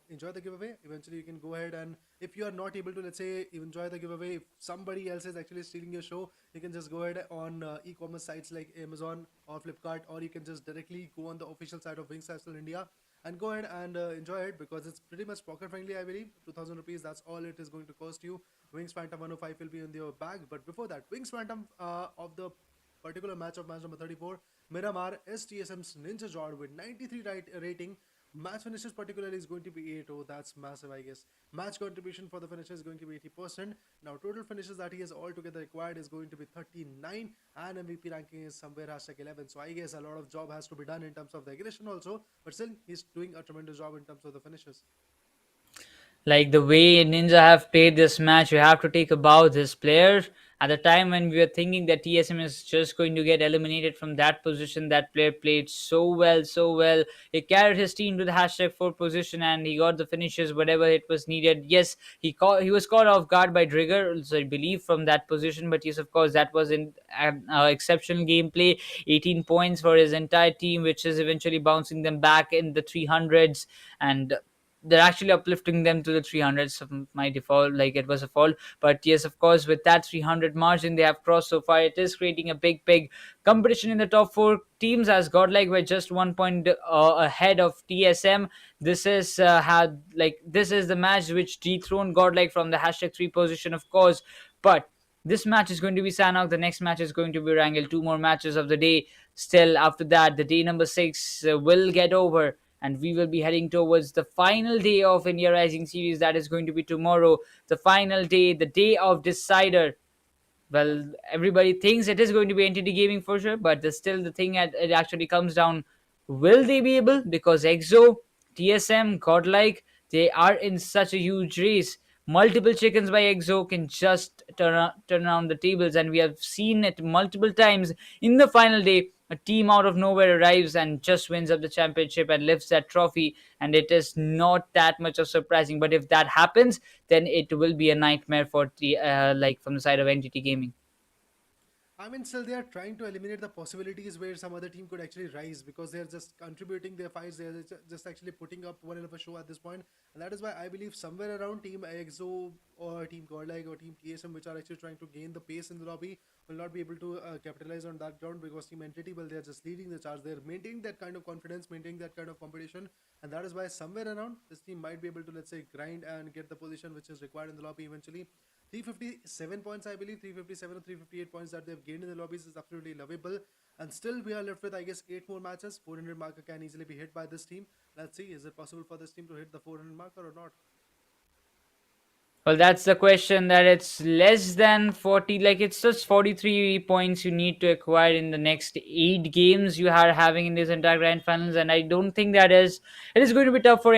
S3: enjoy the giveaway. Eventually you can go ahead, and if you are not able to, let's say, enjoy the giveaway, if somebody else is actually stealing your show, you can just go ahead on e-commerce sites like Amazon or Flipkart, or you can just directly go on the official site of WINGSLIFESTYLE India and go ahead and enjoy it, because it's pretty much pocket friendly. I believe 2000 rupees, that's all it is going to cost you. Wings Phantom 105 will be in your bag. But before that, Wings Phantom of the particular match of match number 34, Miramar is TSM's Ninja Jord with 93 rating. Match finishes particularly is going to be 8-0. That's massive, I guess. Match contribution for the finisher is going to be 80%. Now total finishes that he has altogether acquired is going to be 39, and MVP ranking is somewhere #11. So I guess a lot of job has to be done in terms of the aggression also, but still he's doing a tremendous job in terms of the finishes.
S5: Like the way Ninja have played this match, you have to take a bow this player. At the time when we were thinking that TSM is just going to get eliminated from that position, that player played so well, so well. He carried his team to the #4 position, and he got the finishes whatever it was needed. Yes, he was caught off guard by Trigger, so I believe, from that position. But yes, of course, that was in exceptional gameplay. 18 points for his entire team, which is eventually bouncing them back in the 300s, and they're actually uplifting them to the 300s of my default, like it was a fault. But yes, of course, with that 300 margin they have crossed so far, it is creating a big competition in the top 4 teams, as Godlike were just 1 point ahead of TSM. This is this is the match which dethroned Godlike from the #3 position, of course. But this match is going to be Sanok. The next match is going to be Wrangle. 2 more matches of the day. Still, after that, the day number 6 will get over, and we will be heading towards the final day of India Rising Series. That is going to be tomorrow, the final day, the day of decider. Well, everybody thinks it is going to be NTT Gaming for sure, but still the thing, it actually comes down, will they be able? Because EXO, TSM, Godlike, they are in such a huge race. Multiple chickens by EXO can just turn around the tables, and we have seen it multiple times in the final day. a team out of nowhere arrives and just wins up the championship and lifts that trophy, and it is not that much of surprising. But if that happens, then it will be a nightmare for the like from the side of NTT Gaming.
S3: I mean, still they are trying to eliminate the possibilities where some other team could actually rise, because they're just contributing their fights. They're just actually putting up one hell of a show at this point, and that is why I believe somewhere around Team EXO or Team GodL or Team TSM, which are actually trying to gain the pace in the lobby, will not be able to capitalize on that ground, because Team Entity, well, they're just leading the charge. They're maintaining that kind of confidence, maintaining that kind of competition, and that is why somewhere around this team might be able to, let's say, grind and get the position which is required in the lobby eventually. 357 points, I believe, 357 or 358 points that they've gained in the lobbies is absolutely lovable. And still, we are left with, I guess, 8 more matches. 400 marker can easily be hit by this team. Let's see, is it possible for this team to hit the 400 marker or not?
S5: Well, that's the question. That it's less than 40, like it's just 43 points you need to acquire in the next 8 games you are having in this entire grand finals, and I don't think that is it is going to be tough for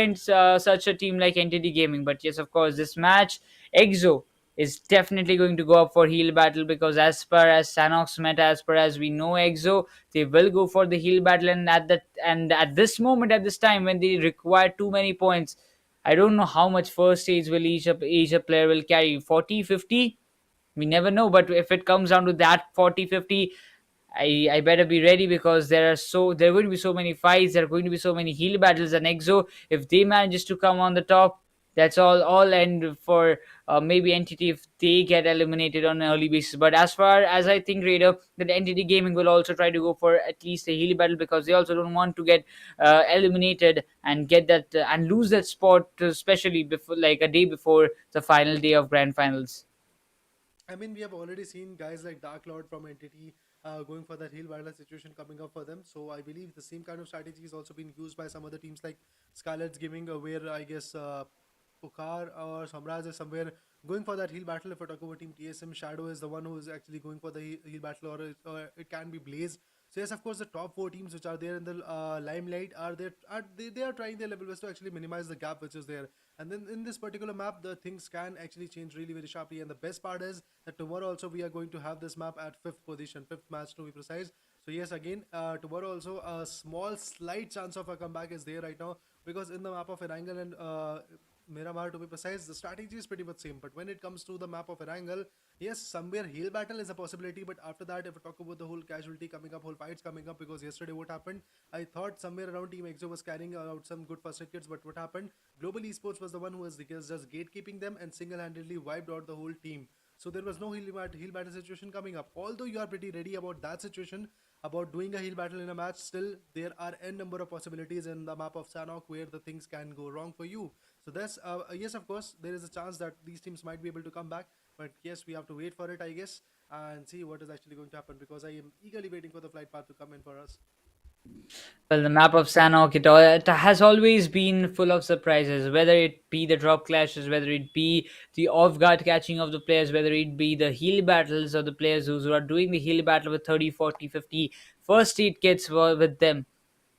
S5: such a team like NTT Gaming. But yes, of course, this match, EXO is definitely going to go up for heal battle, because as per as Sanox meta, as per as we know EXO, they will go for the heal battle, and at this moment, at this time when they require too many points, I don't know how much first stage will each a player will carry. 40, 50. We never know. But if it comes down to that 40, 50, I better be ready, because there are going to be so many fights, there are going to be so many heal battles, and EXO, if they manages to come on the top, that's all end for maybe Entity if they get eliminated on an early basis. But as far as I think, Raider, that Entity Gaming will also try to go for at least a heal battle, because they also don't want to get eliminated and get that and lose that spot, especially before, like a day before the final day of grand finals.
S3: I mean, we have already seen guys like Dark Lord from Entity going for that heal battle situation coming up for them. So I believe the same kind of strategy is also being used by some other teams like Scarlet's Gaming, where I guess Pukhar or Samraj is somewhere going for that heal battle. If I talk about Team TSM, Shadow is the one who is actually going for the heal battle, or it can be Blaze. So yes, of course, the top 4 teams which are there in the limelight they are trying their level best to actually minimize the gap which is there. And then in this particular map, the things can actually change really very sharply. And the best part is that tomorrow also we are going to have this map at fifth position, fifth match to be precise. So yes, again, tomorrow also a small slight chance of a comeback is there right now, because in the map of Erangel and Miramar to be precise, the strategy is pretty much same. But when it comes to the map of Erangel, yes, somewhere heal battle is a possibility. But after that, if we talk about the whole casualty coming up, whole fights coming up, because yesterday what happened, I thought somewhere around Team EXO was carrying out some good first aid kits, but what happened, Global Esports was the one who was just gatekeeping them and single-handedly wiped out the whole team. So there was no heal battle situation coming up. Although you are pretty ready about that situation, about doing a heal battle in a match, still there are n number of possibilities in the map of Sanhok where the things can go wrong for you. So that's yes, of course, there is a chance that these teams might be able to come back, but yes, we have to wait for it, I guess, and see what is actually going to happen, because I am eagerly waiting for the flight path to come in for us.
S5: Well, the map of Sanhok, it has always been full of surprises, whether it be the drop clashes, whether it be the off guard catching of the players, whether it be the heal battles of the players who are doing the heal battle with 30, 40, 50 first aid kits with them.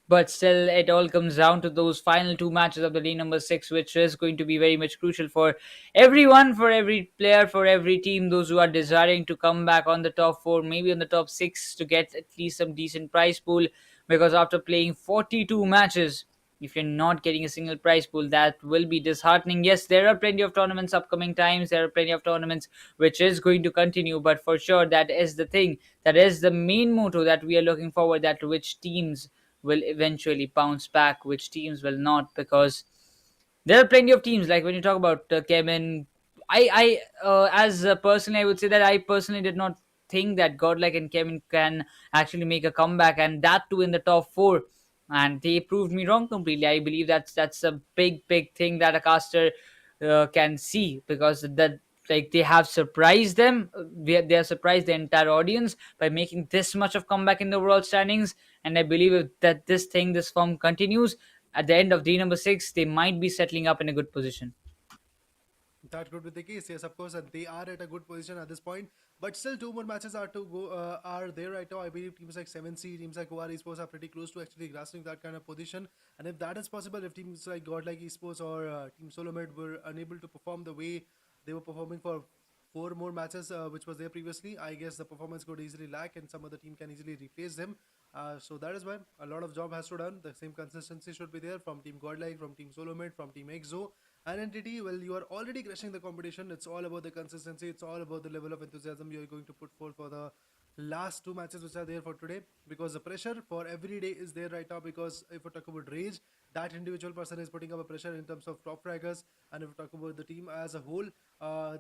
S5: But still, it all comes down to those final 2 matches of the day number 6, which is going to be very much crucial for everyone, for every player, for every team, those who are desiring to come back on the top 4, maybe on the top 6, to get at least some decent prize pool. Because after playing 42 matches, if you're not getting a single prize pool, that will be disheartening. Yes, there are plenty of tournaments upcoming times, there are plenty of tournaments which is going to continue, but for sure, that is the thing, that is the main motto that we are looking forward, that which teams will eventually bounce back, which teams will not, because there are plenty of teams. Like when you talk about Kevin, as personally, I would say that I personally did not think that Godlike and Kevin can actually make a comeback, and that too in the top 4. And they proved me wrong completely. I believe that's a big thing that a caster can see, because that, like, they have surprised them. They have surprised the entire audience by making this much of comeback in the overall standings. And I believe that this form continues, at the end of day number 6, they might be settling up in a good position.
S3: That could be the case, yes, of course, and they are at a good position at this point. But still, 2 more matches are to go. Are there right now? I believe teams like 7C, teams like OR Esports are pretty close to actually grasping that kind of position. And if that is possible, if teams like Godlike Esports or Team Solomid were unable to perform the way they were performing for 4 more matches, which was there previously, I guess the performance could easily lack, and some other team can easily replace them. So that is why a lot of job has to done. The same consistency should be there from Team Godlike, from Team Solomid, from Team Exo and Entity. Well, you are already crushing the competition. It's all about the consistency. It's all about the level of enthusiasm you're going to put forth for the last two matches which are there for today, because the pressure for every day is there right now. Because if we talk about Rage, that individual person is putting up a pressure in terms of top fraggers, and if we talk about the team as a whole,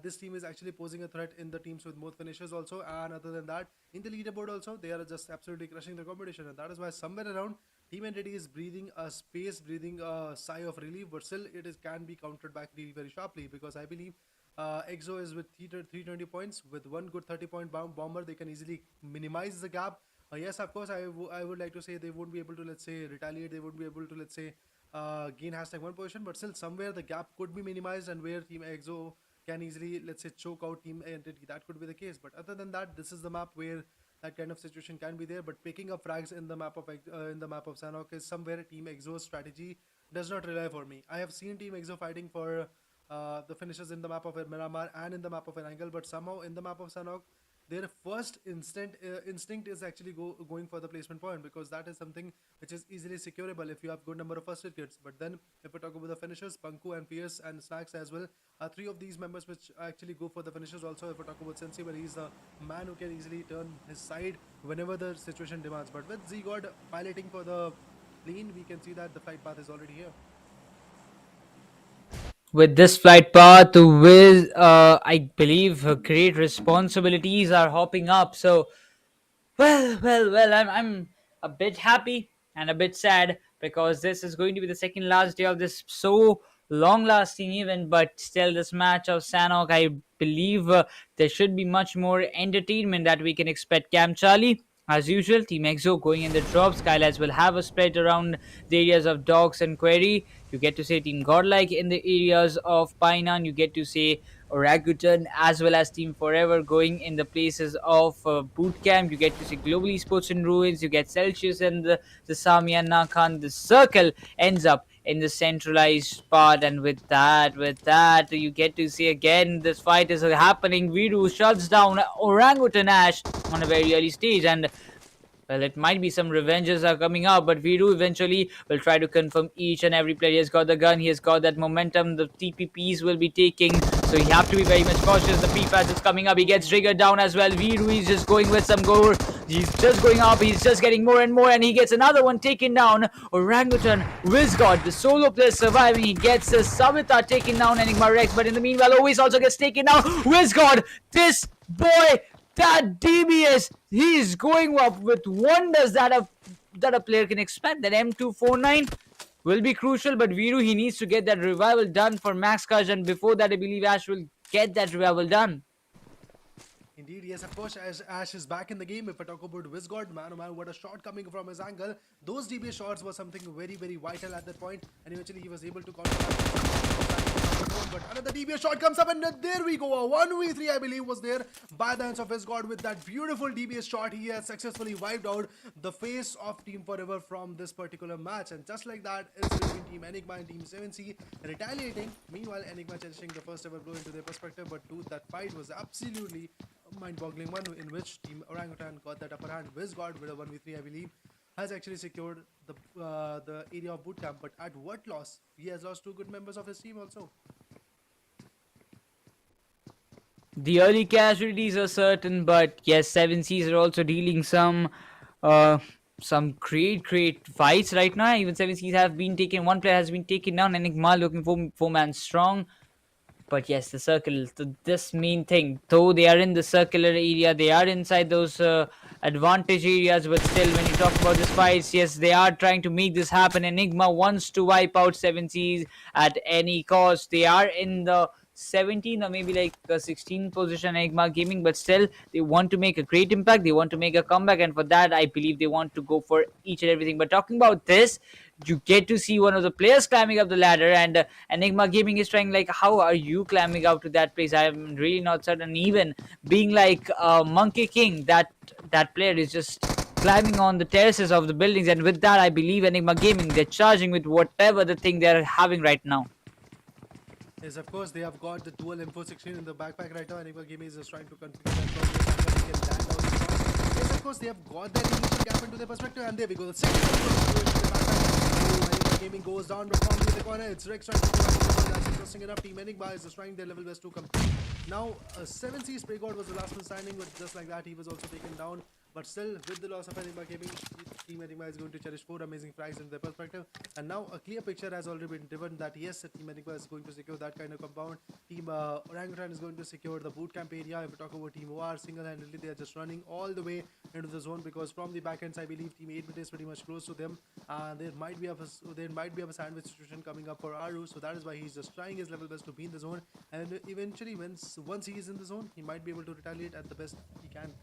S3: this team is actually posing a threat in the teams with more finishers also. And other than that, in the leaderboard also, they are just absolutely crushing the competition, and that is why somewhere around Team Entity is breathing a space, breathing a sigh of relief, but still it is can be countered back really very sharply, because I believe Exo is with 320 points. With one good 30-point bomber, they can easily minimize the gap. Yes, of course, I would like to say they won't be able to, let's say, retaliate. They won't be able to, let's say, gain hashtag one position, but still somewhere the gap could be minimized, and where Team Exo can easily, let's say, choke out Team Entity. That could be the case. But other than that, this is the map where that kind of situation can be there. But picking up frags in the map of Sanhok is somewhere Team Exo's strategy does not rely for me. I have seen Team Exo fighting for the finishes in the map of Miramar and in the map of an angle, but somehow in the map of Sanhok, their first instinct is actually going for the placement point, because that is something which is easily secureable if you have good number of first aid kits. But then if we talk about the finishers, Panku and Pierce and Snax as well are three of these members which actually go for the finishers also. If we talk about Sensi, well, he's the man who can easily turn his side whenever the situation demands. But with Z-God piloting for the lane, we can see that the flight path is already here.
S5: With this flight path, with I believe great responsibilities are hopping up. So, well, I'm a bit happy and a bit sad, because this is going to be the second last day of this so long-lasting event. But still, this match of Sanhok, I believe there should be much more entertainment that we can expect. Cam Charlie, as usual, Team Exo going in the drop. Skylights will have a spread around the areas of Dogs and Query. You get to say Team Godlike in the areas of Painan. You get to say Orangutan as well as Team Forever going in the places of Bootcamp. You get to see Global Esports in Ruins. You get Celsius and the Samian Nakan. The circle ends up in the centralized part, and with that, you get to see again this fight is happening. Viru shuts down Orangutan Ash on a very early stage, and well, it might be some revenges are coming out, but Viru eventually will try to confirm each and every player. He has got the gun, he has got that momentum, the TPPs will be taking, so you have to be very much cautious. The pre-pass is coming up, he gets triggered down as well. Viru is just going with some gore, he's just going up, he's just getting more and more, and he gets another one taken down. Orangutan, Wizgod, the solo player surviving, he gets Savita taken down, Enigma Rex, but in the meanwhile, always also gets taken down. Wizgod, this boy, that DBS, he is going up with wonders that a player can expect. That M249 will be crucial, but Viru, he needs to get that revival done for Max Kaj, and before that, I believe Ash will get that revival done.
S3: Indeed, yes, of course, Ash is back in the game. If I talk about Wizgod, man, oh man, what a shot coming from his angle. Those DBS shots were something very, very vital at that point, and eventually he was able to counter. But another DBS shot comes up, and there we go. A 1v3, I believe, was there by the hands of Wizgod. With that beautiful DBS shot, he has successfully wiped out the face of Team Forever from this particular match. And just like that, it's between Team Enigma and Team 7C retaliating. Meanwhile, Enigma cherishing the first ever blow into their perspective. But dude, that fight was absolutely a mind-boggling one, in which Team Orangutan got that upper hand. Wizgod with a 1v3, I believe, has actually secured the area of bootcamp. But at what loss? He has lost two good members of his team also.
S5: The early casualties are certain, but yes, 7Cs are also dealing some great fights right now. Even 7Cs have been taken, one player has been taken down, Enigma looking for 4-man strong. But yes, the circle, this main thing, though they are in the circular area, they are inside those advantage areas, but still, when you talk about this fights, yes, they are trying to make this happen. Enigma wants to wipe out 7Cs at any cost. They are in the 17th or maybe like 16th position, Enigma Gaming, but still they want to make a great impact, they want to make a comeback, and for that I believe they want to go for each and everything. But talking about this, you get to see one of the players climbing up the ladder, and Enigma Gaming is trying like, how are you climbing up to that place? I am really not certain. Even being like Monkey King, that player is just climbing on the terraces of the buildings, and with that I believe Enigma Gaming, they're charging with whatever the thing they're having right now.
S3: Yes, of course, they have got the dual M416 in the backpack right now. Enigma Gaming is just trying to configure that progress and he can land out the shot. Yes, of course, they have got that initial gap into their perspective, and there we go. The second one gaming goes down, but from the corner, it's Rex trying to go back. That's interesting enough. Team Enigma is just trying their level best to compete. Now, 7C Spray God was the last one standing, but just like that, he was also taken down. But still, with the loss of Enigma Gaming, Team Enigma is going to cherish 4 amazing frags in their perspective. And now a clear picture has already been driven that yes, Team Enigma is going to secure that kind of compound. Team Orangutan is going to secure the bootcamp area. If we talk about Team OR, single-handedly they are just running all the way into the zone, because from the back ends, I believe Team 8-bit is pretty much close to them. There might be a sandwich situation coming up for Aru, so that is why he's just trying his level best to be in the zone. And eventually, once he is in the zone, he might be able to retaliate at the best he can.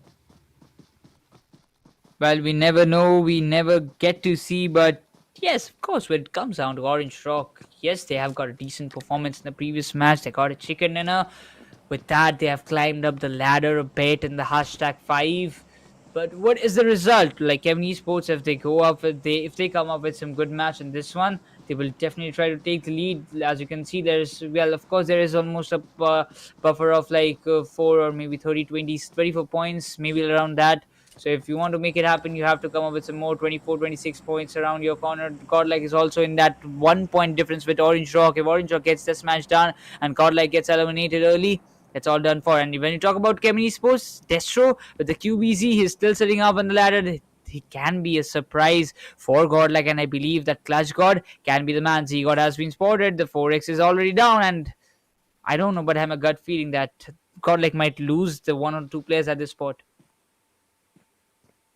S5: Well, we never know, we never get to see, but yes, of course, when it comes down to Orange Rock, yes, they have got a decent performance in the previous match. They got a chicken dinner. With that, they have climbed up the ladder a bit in the hashtag 5. But what is the result? Like Kevin Esports, if they go up with if they come up with some good match in this one, they will definitely try to take the lead. As you can see, of course, there is almost a buffer of like 4 or maybe 30, 20, 24 points, maybe around that. So if you want to make it happen, you have to come up with some more 24, 26 points around your corner. Godlike is also in that 1 point difference with Orange Rock. If Orange Rock gets this match done and Godlike gets eliminated early, it's all done for. And when you talk about Kevin Esports, Destro with the QBZ, he's still sitting up on the ladder. He can be a surprise for Godlike, and I believe that Clutch God can be the man. Z-God has been spotted. The 4x is already down, and I don't know, but I have a gut feeling that Godlike might lose the 1 or 2 players at this spot.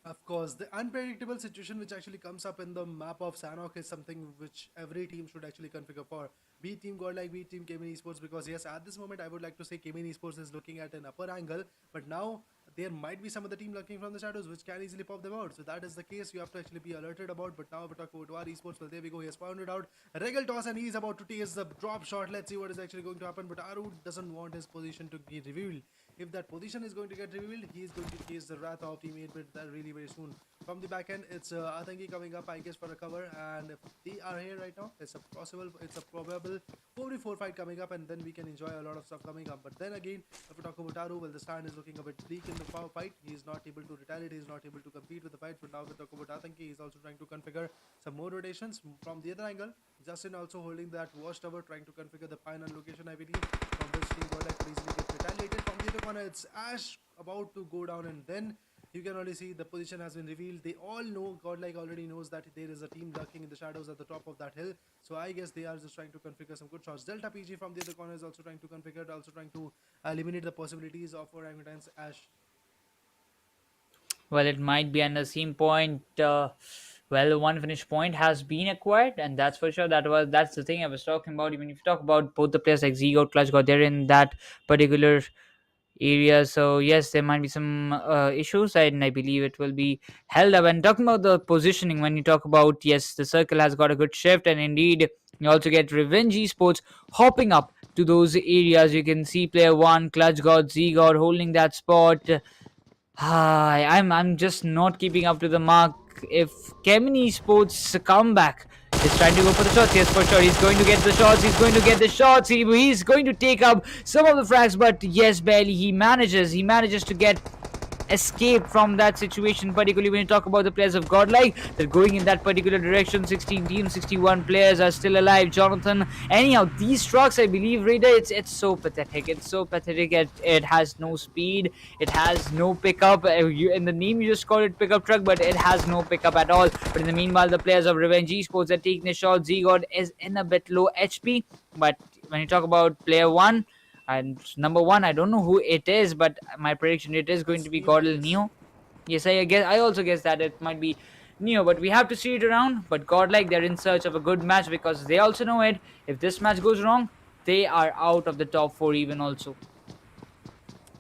S3: Of course, the unpredictable situation which actually comes up in the map of Sanhok is something which every team should actually configure for. Be Team Godlike, be Team Cayman Esports, because yes, at this moment I would like to say Cayman Esports is looking at an upper angle, but now there might be some other team lurking from the shadows which can easily pop them out. So that is the case you have to actually be alerted about. But now we talk about our Esports. Well, there we go. He has found it out. Regal toss, and he's about to taste the drop shot. Let's see what is actually going to happen. But Aru doesn't want his position to be revealed. If that position is going to get revealed, he is going to face the wrath of Team 8-bit really very soon. From the back end, it's Atangi coming up, I guess, for a cover. And if they are here right now, it's a probable 4v4 fight coming up, and then we can enjoy a lot of stuff coming up. But then again, if we talk about Aru, well, the stand is looking a bit bleak in the fight. He is not able to retaliate. He is not able to compete with the fight. But now we talk about Atangi. He's also trying to configure some more rotations from the other angle. Justin also holding that watchtower, trying to configure the final location, I believe, from which Team Godlike could easily get retaliated. From the other corner, it's Ash about to go down, and then you can already see the position has been revealed. They all know, Godlike already knows that there is a team lurking in the shadows at the top of that hill. So I guess they are just trying to configure some good shots. Delta PG from the other corner is also trying to configure, also trying to eliminate the possibilities of Orangutan's Ash.
S5: Well, it might be under same point. Well, one finish point has been acquired, and that's for sure. That's the thing I was talking about. Even if you talk about both the players like Zigo, Clutch God, they're in that particular area. So yes, there might be some issues, and I believe it will be held up. And talking about the positioning, when you talk about, yes, the circle has got a good shift, and indeed you also get Revenge Esports hopping up to those areas. You can see player 1, Clutch God, Z God holding that spot. I'm just not keeping up to the mark. If Kemini Sports comeback is trying to go for the shots, yes, for sure, he's going to get the shots. He's going to get the shots. He's going to take up some of the frags, but yes, barely. He manages to get escape from that situation, particularly when you talk about the players of Godlike. They're going in that particular direction. 16 teams, 61 players are still alive. Jonathan, anyhow, these trucks, I believe, Raider, it's so pathetic. It's so pathetic. It has no speed. It has no pickup. In the name, you just call it pickup truck, but it has no pickup at all. But in the meanwhile, the players of Revenge Esports are taking the shot. Z-God is in a bit low HP, but when you talk about player 1, and number 1, I don't know who it is, but my prediction, it is going
S3: It's
S5: to be
S3: Neo, I
S5: GodL
S3: guess.
S5: Neo. Yes, I also guess that it might be Neo, but we have to see it around. But Godlike, they're in search of a good match, because they also know it. If this match goes wrong, they are out of the top 4 even also.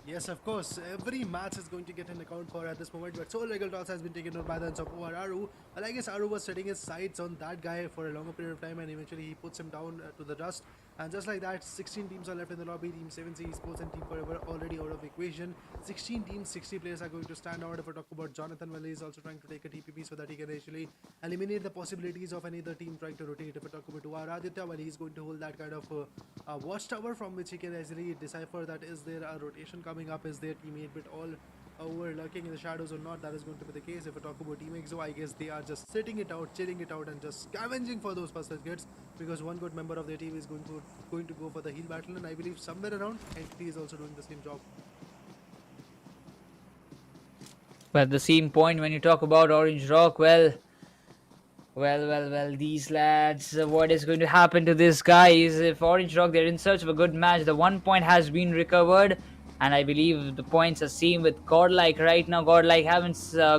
S3: Yes, of course. Every match is going to get an account for at this moment, but Soul Regal Toss has been taken over by the hands of Aru. Well, I guess Aru was setting his sights on that guy for a longer period of time, and eventually he puts him down to the dust. And just like that, 16 teams are left in the lobby. Team 7C Esports and Team Forever already out of equation. 16 teams, 60 players are going to stand out. If we talk about Jonathan, well, he's also trying to take a TPP so that he can actually eliminate the possibilities of any other team trying to rotate. If we talk about Aditya, well, he's going to hold that kind of watchtower from which he can actually decipher that is there a rotation coming up, is there team 8-bit all lurking in the shadows or not, that is going to be the case. If we talk about Team EXO, I guess they are just sitting it out, chilling it out, and just scavenging for those first gets, because one good member of their team is going to go for the heal battle, and I believe somewhere around Entity is also doing the same job.
S5: But at the same point, when you talk about Orange Rock, well, these lads, what is going to happen to these guys? If Orange Rock, they're in search of a good match, the 1 point has been recovered, and I believe the points are same with Godlike right now. Godlike haven't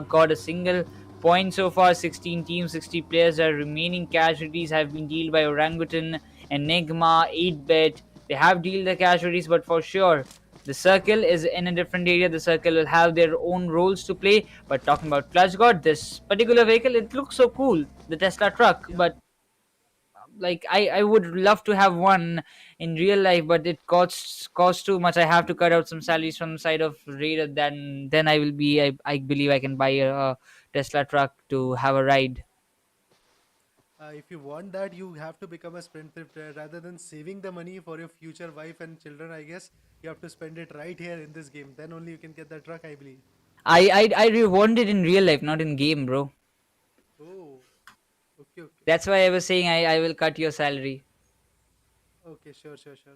S5: got a single point so far. 16 teams, 60 players. Their remaining casualties have been dealt by Orangutan, Enigma, 8-bit. They have dealt the casualties, but for sure, the circle is in a different area. The circle will have their own roles to play. But talking about Clutch God, this particular vehicle, it looks so cool, the Tesla truck.
S3: Yeah.
S5: But like I would love to have one in real life, but it costs too much. I have to cut out some salaries from the side of Raider. Then I will be. I believe I can buy a Tesla truck to have a ride.
S3: If you want that, you have to become a sprint thrift rather than saving the money for your future wife and children. I guess you have to spend it right here in this game. Then only you can get that truck, I believe.
S5: I really want it in real life, not in game, bro.
S3: Oh, okay, okay,
S5: That's why I was saying I will cut your salary.
S3: okay. Sure, sure, sure.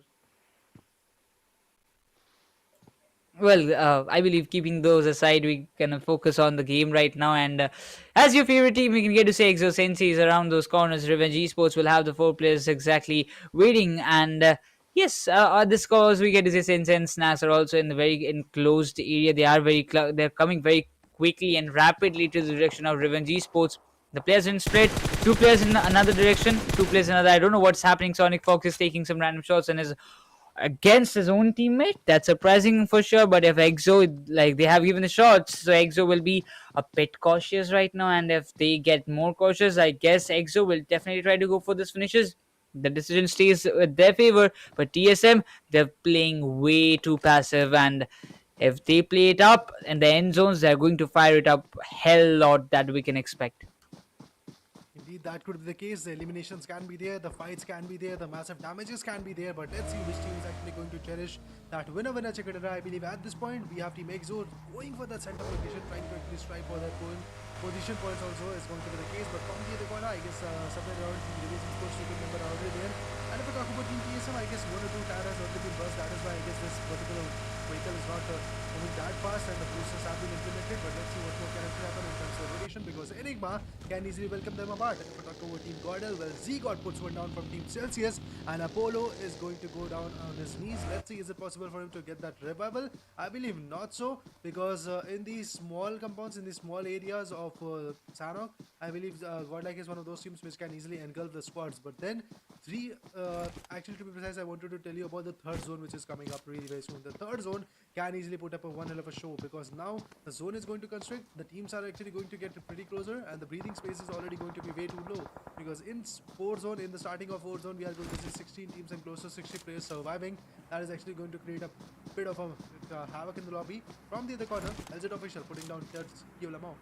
S5: Well, I believe keeping those aside, we can focus on the game right now. And as your favorite team, we can get to say Exo Sensei is around those corners. Revenge Esports will have the 4 players exactly waiting. And yes, at the scores, we get to say Sensei and Snax are also in the very enclosed area. They are they're coming very quickly and rapidly to the direction of Revenge Esports. The players in split, 2 players in another direction, 2 players in another. I don't know what's happening. Sonic Fox is taking some random shots and is against his own teammate. That's surprising for sure. But if Exo, like they have given the shots, so Exo will be a bit cautious right now. And if they get more cautious, I guess Exo will definitely try to go for this finishes. The decision stays with their favor, but TSM, they're playing way too passive. And if they play it up in the end zones, they're going to fire it up hell lot that we can expect.
S3: Indeed, that could be the case. The eliminations can be there, the fights can be there, the massive damages can be there, but let's see which team is actually going to cherish that winner chicken dinner. I believe at this point, we have Team EXO going for that center location, trying to actually strive for that point. Position points also is going to be the case, but from the other corner, I guess somewhere around Team Division Sports, you remember are already there. And if we talk about Team TSM, I guess 1 or 2 tires has already been burst. That is why I guess this particular vehicle is not moving that fast, and the boosters have been implemented. But let's see what more can actually happen in terms of rotation, because Enigma can easily welcome them apart. If we talk about Team GodL, well, Z-God puts one down from Team Celsius, and Apollo is going to go down on his knees. Let's see, is it possible for him to get that revival? I believe not so, because in these small compounds, in these small areas of Sanok, I believe Godlike is one of those teams which can easily engulf the squads. But then, actually to be precise, I wanted to tell you about the third zone, which is coming up really very soon. The third zone can easily put up a one hell of a show, because now the zone is going to constrict, the teams are actually going to get pretty closer, and the breathing space is already going to be way too low, because in 4 zone, in the starting of 4 zone, we are going to see 16 teams and close to 60 players surviving. That is actually going to create a bit of a havoc in the lobby. From the other corner, LZ official putting down Kyolamau.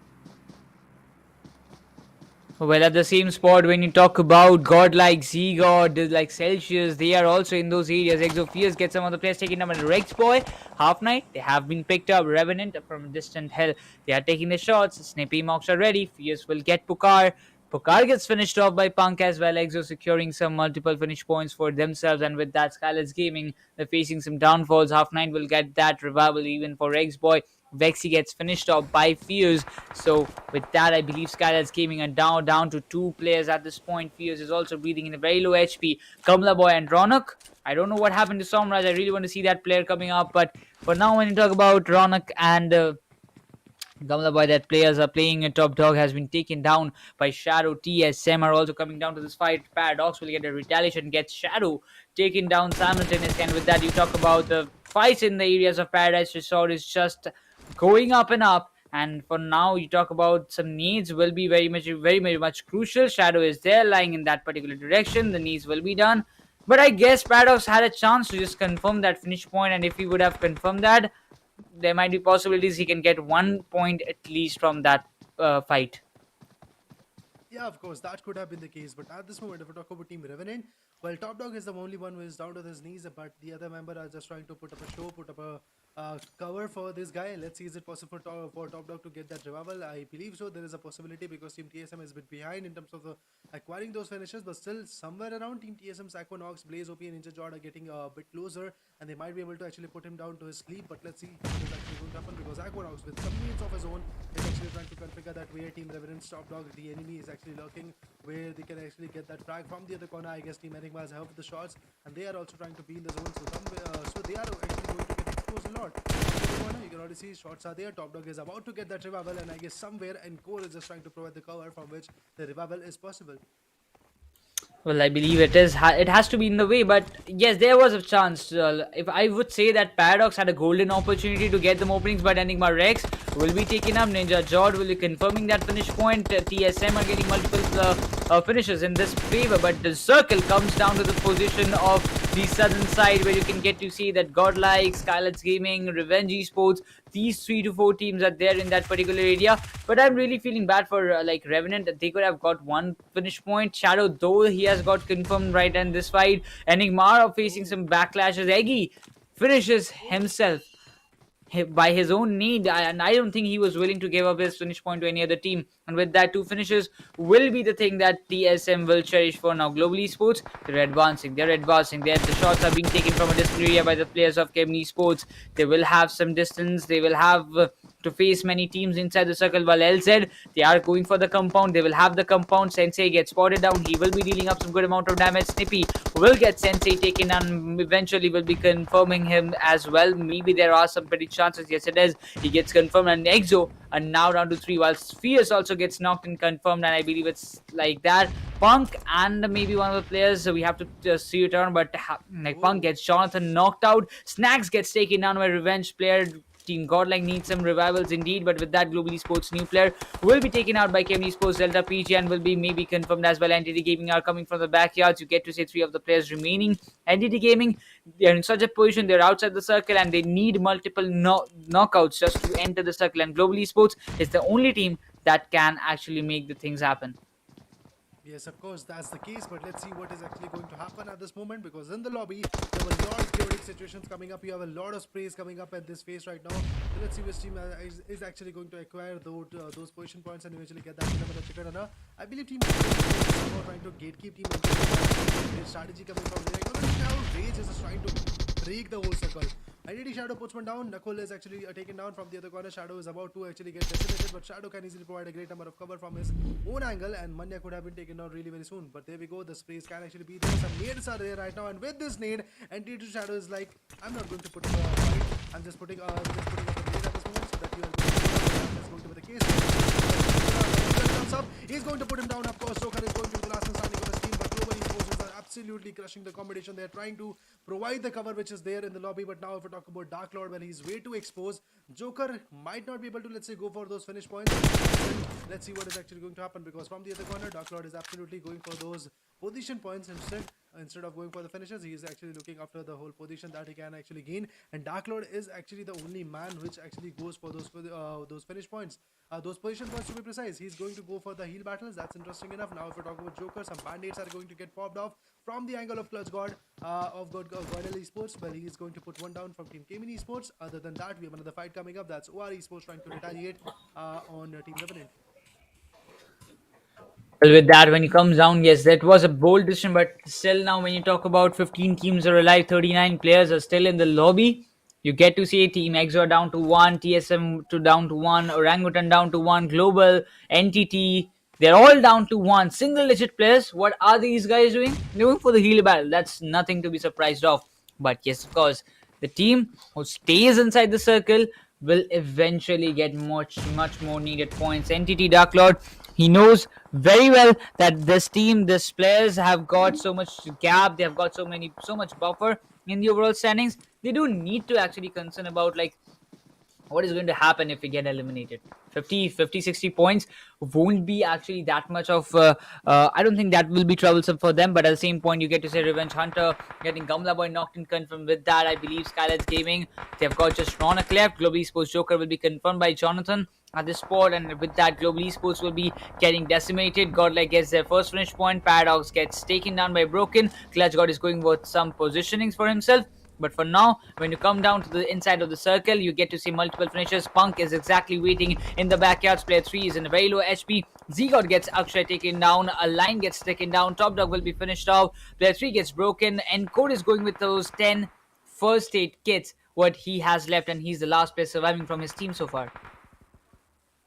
S5: Well, at the same spot, when you talk about God like Z-God, like Celsius, they are also in those areas. Exophius gets some of the players taken down. And Rex Boy, Half Knight, they have been picked up. Revenant from distant hell, they are taking the shots. Snippy mocks are ready. Fierce will get Pukar. Pukar gets finished off by Punk as well. Exo securing some multiple finish points for themselves. And with that, Skylet's Gaming, they're facing some downfalls. Half Knight will get that revival even for Rex Boy. Vexy gets finished off by Fierce. So with that, I believe Skylight's Gaming are down to 2 players at this point. Fierce is also breathing in a very low HP. Kamla Boy and Ronak. I don't know what happened to Somraj. I really want to see that player coming up. But for now, when you talk about Ronak and Gamla Boy, that players are playing a top dog, has been taken down by Shadow. TSM are also coming down to this fight. Paradox will get a retaliation, gets Shadow taken down simultaneously. And with that, you talk about the fights in the areas of Paradise Resort is just going up and up. And for now, you talk about some needs will be very much crucial. Shadow is there, lying in that particular direction. The needs will be done. But I guess Paradox had a chance to just confirm that finish point, and if he would have confirmed that, there might be possibilities he can get 1 point at least from that fight.
S3: Yeah, of course, that could have been the case. But at this moment, if we talk about Team Revenant, well, Top Dog is the only one who is down to his knees, but the other member are just trying to put up a show, put up a cover for this guy. Let's see, is it possible for Top Dog to get that revival? I believe so. There is a possibility because Team TSM is a bit behind in terms of acquiring those finishes, but still somewhere around Team TSM's Aquanox, Blaze OP, and Ninja Jord are getting a bit closer, and they might be able to actually put him down to his sleep. But let's see what is actually going to happen because Aquanox, with some means of his own, is actually trying to configure that where Team Reverence Top Dog, the enemy, is actually lurking, where they can actually get that frag from the other corner. I guess Team Enigma has helped with the shots, and they are also trying to be in the zone. So they are actually going to get exposed a lot. You can already see shots are there. Top Dog is about to get that revival, and I guess somewhere Encore is just trying to provide the cover from which the revival is possible.
S5: Well, I believe it is. It has to be in the way, but yes, there was a chance. If I would say that Paradox had a golden opportunity to get them openings, but Enigma Rex will be taken up. Ninja Jord will be confirming that finish point. TSM are getting multiple finishes in this favor, but the circle comes down to the position of the southern side, where you can get to see that Godlike, Skylights Gaming, Revenge Esports, these 3 to 4 teams are there in that particular area. But I'm really feeling bad for like Revenant. They could have got one finish point. Shadow, though, he has got confirmed right in this fight. Enigma are facing some backlashes. Eggy finishes himself by his own need, and I don't think he was willing to give up his finish point to any other team. And with that, 2 finishes will be the thing that TSM will cherish for now. Global Esports, they're advancing. The shots are being taken from a distant area by the players of Kemni Sports. They will have some distance. They will have to face many teams inside the circle. While LZ, they are going for the compound. They will have the compound. Sensei gets spotted down. He will be dealing up some good amount of damage. Snippy will get Sensei taken and eventually will be confirming him as well. Maybe there are some pretty chances. Yes, it is. He gets confirmed, and Exo are now down to 3, while Spheres also gets knocked and confirmed, and I believe it's like that. Punk and maybe one of the players, we have to just see it on, but Punk gets Jonathan knocked out. Snax gets taken down by Revenge player. Team Godlike needs some revivals indeed, but with that, Global Esports new player will be taken out by Kemni Sports. Delta PG and will be maybe confirmed as well. Entity Gaming are coming from the backyards. You get to say 3 of the players remaining. Entity Gaming, they're in such a position, they're outside the circle and they need multiple knockouts just to enter the circle. And Global Esports is the only team that can actually make the things happen.
S3: Yes, of course, that's the case, but let's see what is actually going to happen at this moment, because in the lobby, there were a lot of chaotic situations coming up. You have a lot of sprays coming up at this phase right now. So let's see which team is actually going to acquire those position points and eventually get that chicken runner. I believe Team is trying to gatekeep Team their strategy coming from there. Now Rage is just trying to break the whole circle. Identity Shadow puts one down. Nakul is actually taken down from the other corner. Shadow is about to actually get decimated, but Shadow can easily provide a great number of cover from his own angle, and Manya could have been taken down really very soon. But there we go. The sprays can actually be there. Some nades are there right now, and with this nade, Entity Shadow is like, I'm not going to put fight. I'm just putting up a nade at this moment so that you are going to be the case. He's going to put him down. Of course, Joker is going to be the last one standing on his team, but Global Esports are absolutely crushing the competition. They're trying to provide the cover which is there in the lobby, but now if we talk about Dark Lord, well, he's way too exposed. Joker might not be able to, let's say, go for those finish points. Let's see what is actually going to happen, because from the other corner, Dark Lord is absolutely going for those position points instead of going for the finishes. He is actually looking after the whole position that he can actually gain, and Dark Lord is actually the only man which actually goes for those finish points, those position points to be precise. He's going to go for the heal battles. That's interesting enough. Now if we talk about Joker, some band-aids are going to get popped off from the angle of Clutch God of GodL Esports. Well, he is going to put one down from Team Gaming Esports. Other than that, we have another fight coming up. That's OR Esports trying to retaliate on Team Revenant.
S5: Well, with that, when it comes down, yes, that was a bold decision, but still now when you talk about 15 teams are alive, 39 players are still in the lobby. You get to see Team Exo down to 1, TSM down to 1, Orangutan down to 1, Global, Entity, they're all down to 1. Single-digit players, what are these guys doing? They're going for the heal battle. That's nothing to be surprised of. But yes, of course, the team who stays inside the circle will eventually get much more needed points. Entity Dark Lord, he knows very well that this team, these players have got so much gap, they have got so much buffer in the overall standings. They don't need to actually concern about like what is going to happen if we get eliminated. 50, 60 points won't be actually that much of I don't think that will be troublesome for them, but at the same point you get to say Revenge Hunter getting Gamla Boy knocked in confirmed. With that, I believe Skylights Gaming, they've got just Ronak left. Global Esports Joker will be confirmed by Jonathan at this spot, and with that Global Esports will be getting decimated. Godlike gets their first finish point. Paradox gets taken down by Broken. Clutch God is going with some positionings for himself. But for now, when you come down to the inside of the circle, you get to see multiple finishes. Punk is exactly waiting in the backyards. Player 3 is in a very low HP. Z-God gets Akshay taken down. A line gets taken down. Top Dog will be finished off. Player 3 gets broken. And Code is going with those 10 first aid kits, what he has left, and he's the last player surviving from his team so far.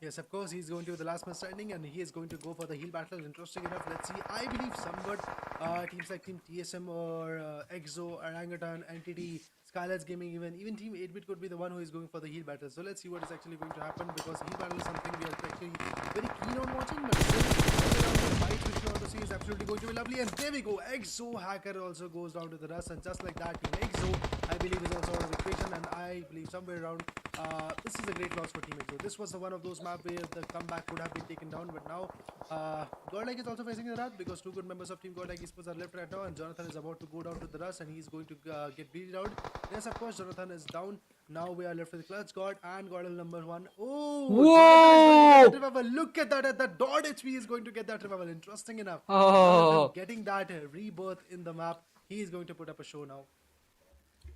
S3: Yes, of course, he's going to be the last man standing and he is going to go for the heal battle. Interesting enough, let's see. I believe somewhat teams like Team TSM or Exo, Orangutan, Entity, Skylights Gaming, even Team 8-bit could be the one who is going for the heal battle. So let's see what is actually going to happen, because heal battle is something we are actually very keen on watching. But still, the fight which we want to see is absolutely going to be lovely. And there we go. Exo Hacker also goes down to the rust, and just like that, Team Exo, I believe, is also out of the equation. And I believe somewhere around this is a great loss for Team Exo. This was one of those maps where the comeback could have been taken down, but now GodL is also facing the wrath, because two good members of Team GodL Esports are left right now, and Jonathan is about to go down to the rust, and he's going to get beaten out. Yes, of course, Jonathan is down. Now we are left with Clutch God and GodL number 1. Oh,
S5: Whoa!
S3: Jonathan is going to get that revival. Look at that, at that dot HP is going to get that revival. Interesting enough.
S5: Oh.
S3: Jonathan getting that rebirth in the map. He is going to put up a show now.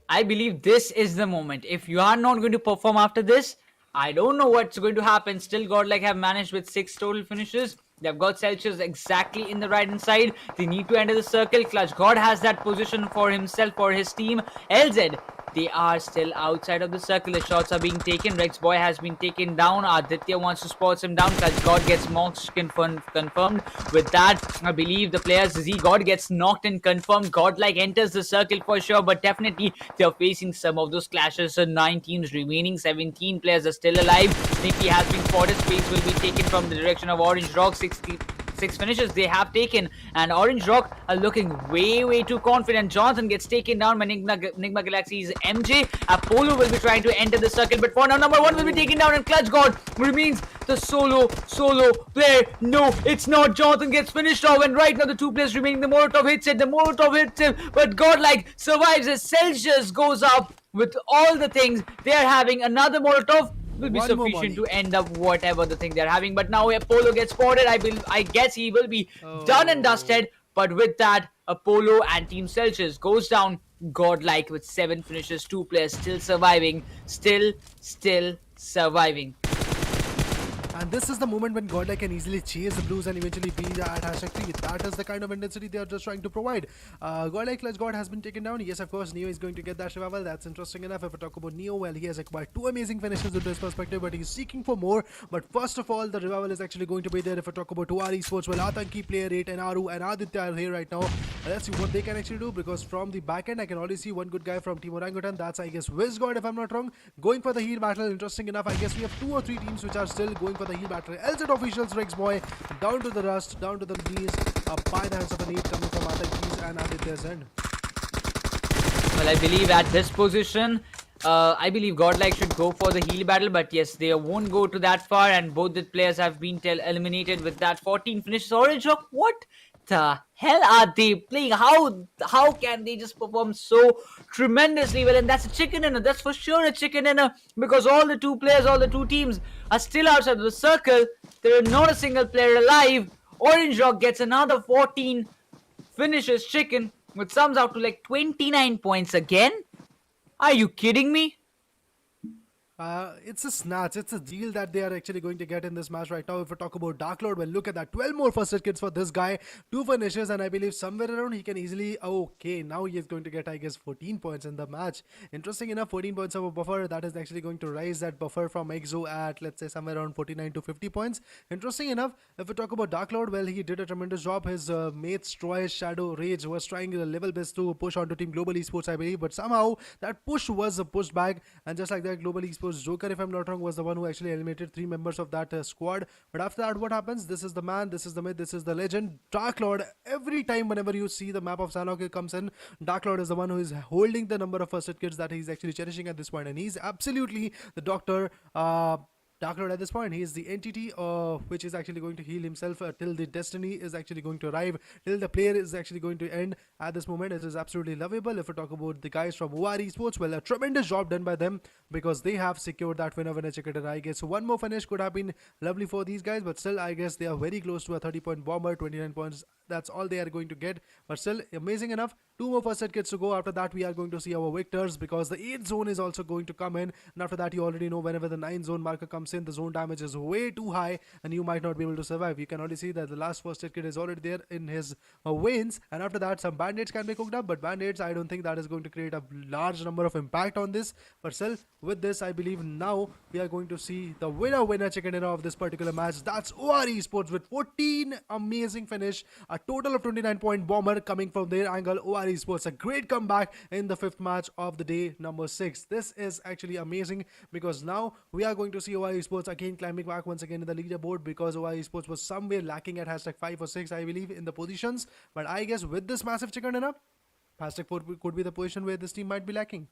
S5: I believe this is the moment. If you are not going to perform after this, I don't know what's going to happen. Still, Godlike have managed with 6 total finishes. They've got Celsius exactly in the right hand side. They need to enter the circle. Clutch God has that position for himself, for his team. LZ, they are still outside of the circle. The shots are being taken. Rex Boy has been taken down. Aditya wants to spot him down. Clutch God gets knocked, confirmed. With that, I believe the players, Z God gets knocked and confirmed. Godlike enters the circle for sure, but definitely they're facing some of those clashes. So 9 teams remaining, 17 players are still alive. Sneaky has been spotted. Space will be taken from the direction of Orange Rock. 6 finishes they have taken, and Orange Rock are looking way too confident. Johnson gets taken down by Nigma Galaxy's MJ. Apollo will be trying to enter the circle, but for now, number 1 will be taken down, and Clutch God remains the solo player. No, it's not. Jonathan gets finished off, and right now the 2 players remaining, the Molotov hits it, but Godlike survives as Celsius goes up with all the things. They are having another Molotov will be sufficient to end up whatever the thing they're having. But now Apollo gets spotted. I guess he will be done and dusted. But with that, Apollo and Team Celsius goes down. Godlike with 7 finishes, 2 players still surviving, still surviving.
S3: And this is the moment when GodL can easily chase the Blues and eventually be at #3. That is the kind of intensity they are just trying to provide. GodL Clutch God has been taken down. Yes, of course, Neo is going to get that revival. That's interesting enough. If I talk about Neo, well, he has acquired 2 amazing finishes with his perspective, but he's seeking for more. But first of all, the revival is actually going to be there. If I talk about 2R Esports, well, Atanki, Player 8, and Aru and Aditya are here right now. Let's see what they can actually do, because from the back end, I can already see one good guy from Team Orangutan. That's, I guess, WIZGod, if I'm not wrong, going for the heal battle. Interesting enough, I guess we have 2 or 3 teams which are still going for the heal battle. LZ officials, Rex Boy, down to the rust, down to the knees, by the hands of an 8 coming from Atanki's and Aditya's end.
S5: Well, I believe at this position, I believe Godlike should go for the heal battle, but yes, they won't go to that far, and both the players have been eliminated with that 14 finishes. Orange Rock, what the hell are they playing? How can they just perform so tremendously well? And that's a chicken dinner. That's for sure a chicken dinner, because all the 2 players, all the 2 teams are still outside of the circle. There is not a single player alive. Orange Rock gets another 14 finishes chicken, which sums out to like 29 points again. Are you kidding me?
S3: It's a snatch. It's a deal that they are actually going to get in this match right now. If we talk about Dark Lord, well, look at that. 12 more first aid kits for this guy. 2 finishes, and I believe somewhere around he can easily... Okay, now he is going to get, I guess, 14 points in the match. Interesting enough, 14 points of a buffer. That is actually going to rise that buffer from Exo at, let's say, somewhere around 49 to 50 points. Interesting enough, if we talk about Dark Lord, well, he did a tremendous job. His mates, Troy, Shadow, Rage was trying a level best to push onto Team Global Esports, I believe. But somehow, that push was pushed back. And just like that, Global Esports Joker, if I'm not wrong, was the one who actually eliminated 3 members of that squad. But after that, what happens? This is the man, this is the myth, this is the legend. Dark Lord, every time whenever you see the map of Sanhok comes in, Dark Lord is the one who is holding the number of first aid kits that he's actually cherishing at this point. And he's absolutely the doctor. Dark Lord at this point, he is the entity which is actually going to heal himself till the destiny is actually going to arrive, till the player is actually going to end. At this moment, it is absolutely lovable. If we talk about the guys from OR Esports, well, a tremendous job done by them because they have secured that winner chicken. And I guess one more finish could have been lovely for these guys, but still, I guess they are very close to a 30-point bomber, 29 points. That's all they are going to get, but still amazing enough. Two more first set kits to go. After that, we are going to see our victors because the 8th zone is also going to come in. And after that, you already know whenever the 9th zone marker comes in, the zone damage is way too high and you might not be able to survive. You can already see that the last first set kit is already there in his veins. And after that, some band-aids can be cooked up, but band-aids, I don't think that is going to create a large number of impact on this. But still, with this, I believe now we are going to see the winner chicken dinner of this particular match. That's OR Esports with 14 amazing finish, a total of 29-point bomber coming from their angle. OR Esports, a great comeback in the 5th match of the day, number 6. This is actually amazing because now we are going to see OR Esports again climbing back once again in the leaderboard because OR Esports was somewhere lacking at hashtag 5 or 6, I believe, in the positions. But I guess with this massive chicken dinner, hashtag 4 could be the position where this team might be lacking.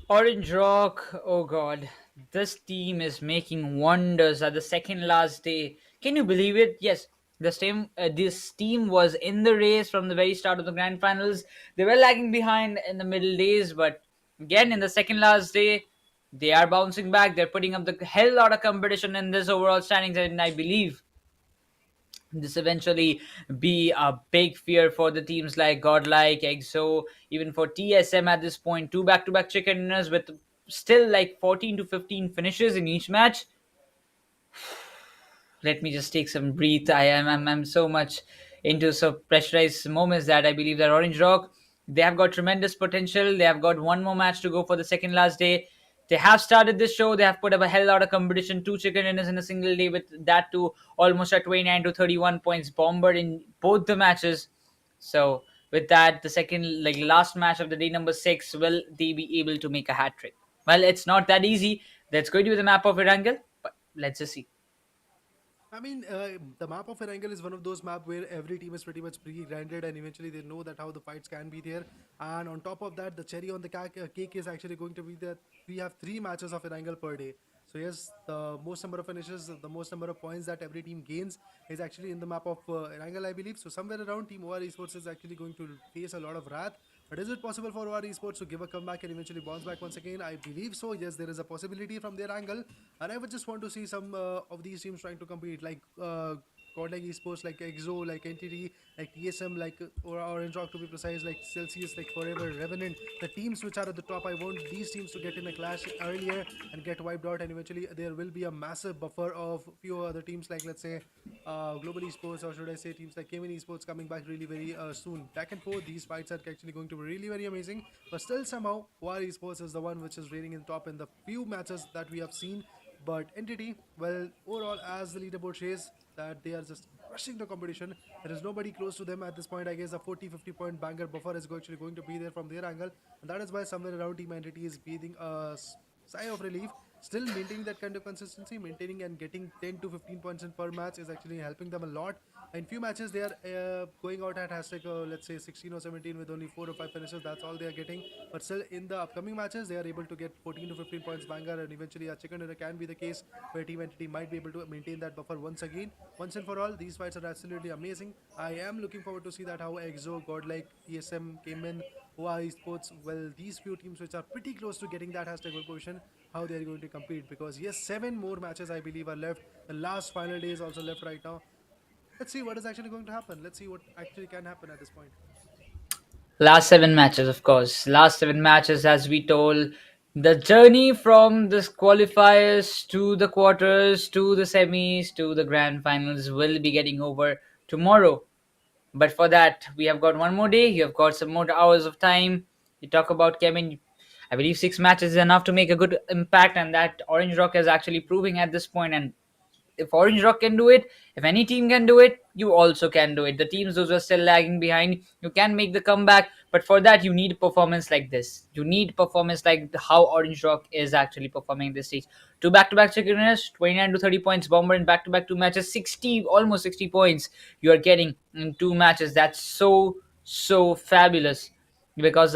S5: Orange Rock, oh god, this team is making wonders at the second last day. Can you believe it? Yes, this team was in the race from the very start of the grand finals. They were lagging behind in the middle days, but again in the second last day, they are bouncing back. They're putting up the hell lot of competition in this overall standings, and I believe this eventually be a big fear for the teams like Godlike, EXO, even for TSM at this point. Two back-to-back chicken dinners with still like 14 to 15 finishes in each match. Let me just take some breath. I'm so much into so pressurized moments that I believe that Orange Rock, they have got tremendous potential. They have got one more match to go for the second last day. They have started this show. They have put up a hell lot of competition. Two chicken dinners in a single day, with that to almost at 29 to 31 points bombered in both the matches. So with that, the second like last match of the day, number 6, will they be able to make a hat trick? Well, it's not that easy. That's going to be the map of Erangel, but let's just see.
S3: I mean, the map of Erangel is one of those maps where every team is pretty much pre-grinded and eventually they know that how the fights can be there. And on top of that, the cherry on the cake is actually going to be that we have 3 matches of Erangel per day. So yes, the most number of finishes, the most number of points that every team gains is actually in the map of Erangel, I believe. So somewhere around, Team OR Esports is actually going to face a lot of wrath. But is it possible for OR Esports to give a comeback and eventually bounce back once again? I believe so. Yes, there is a possibility from their angle. And I would just want to see some of these teams trying to compete, like GodL Esports, like EXO, like Entity, like TSM, like or Orange Rock to be precise, like Celsius, like Forever, Revenant. The teams which are at the top, I want these teams to get in a clash earlier and get wiped out. And eventually, there will be a massive buffer of few other teams, like let's say Global Esports, or should I say teams like Cayman Esports coming back really very soon. Back and forth, these fights are actually going to be really very amazing. But still, somehow, OR Esports is the one which is reigning in top in the few matches that we have seen. But Entity, well, overall, as the leaderboard says, that they are just crushing the competition. There is nobody close to them at this point. I guess a 40-50 point banger buffer is actually going to be there from their angle. And that is why somewhere around Team Entity is breathing a sigh of relief. Still maintaining that kind of consistency, maintaining and getting 10 to 15 points in per match is actually helping them a lot. In few matches, they are going out at hashtag, let's say 16 or 17 with only 4 or 5 finishes. That's all they are getting. But still, in the upcoming matches, they are able to get 14 to 15 points banger, and eventually a chicken dinner can be the case where Team Entity might be able to maintain that buffer once again. Once and for all, these fights are absolutely amazing. I am looking forward to see that how EXO, Godlike, TSM came in, OR Esports, well, these few teams which are pretty close to getting that hashtag goal position, how they are going to compete. Because yes, 7 more matches I believe are left. The last final day is also left right now. Let's see what is actually going to happen. Let's see what actually can happen at this point.
S5: Last 7 matches, of course. Last 7 matches, as we told. The journey from the qualifiers to the quarters to the semis to the grand finals will be getting over tomorrow. But for that, we have got one more day. You have got some more hours of time. You talk about Kevin. I believe 6 matches is enough to make a good impact, and that Orange Rock is actually proving at this point. And if Orange Rock can do it, if any team can do it, you also can do it. The teams those are still lagging behind, you can make the comeback, but for that you need performance like this. You need performance like how Orange Rock is actually performing in this stage. Two back-to-back chicken winners, 29 to 30 points bomber in back-to-back 2 matches, 60 almost 60 points you are getting in 2 matches. That's so fabulous because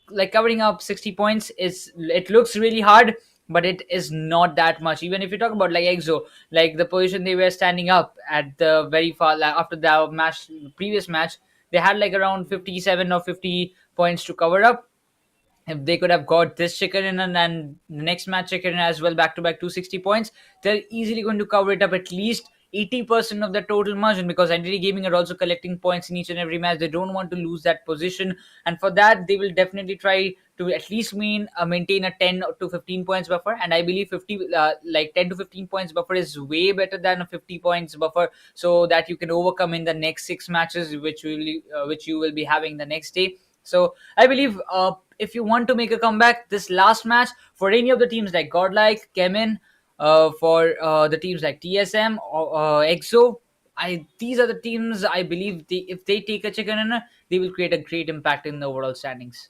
S5: like covering up 60 points is, it looks really hard, but it is not that much. Even if you talk about like EXO, like the position they were standing up at the very far, like after the previous match, they had like around 57 or 50 points to cover up. If they could have got this chicken in and the next match chicken in as well, back to back 260 points, they're easily going to cover it up at least 80% of the total margin, because Entity Gaming are also collecting points in each and every match. They don't want to lose that position, and for that they will definitely try to at least maintain a 10 to 15 points buffer. And I believe 10 to 15 points buffer is way better than a 50 points buffer, so that you can overcome in the next 6 matches which you will be having the next day. So I believe if you want to make a comeback, this last match for any of the teams like GodL, Kemin, for the teams like TSM or EXO, these are the teams I believe if they take a chicken dinner, they will create a great impact in the overall standings.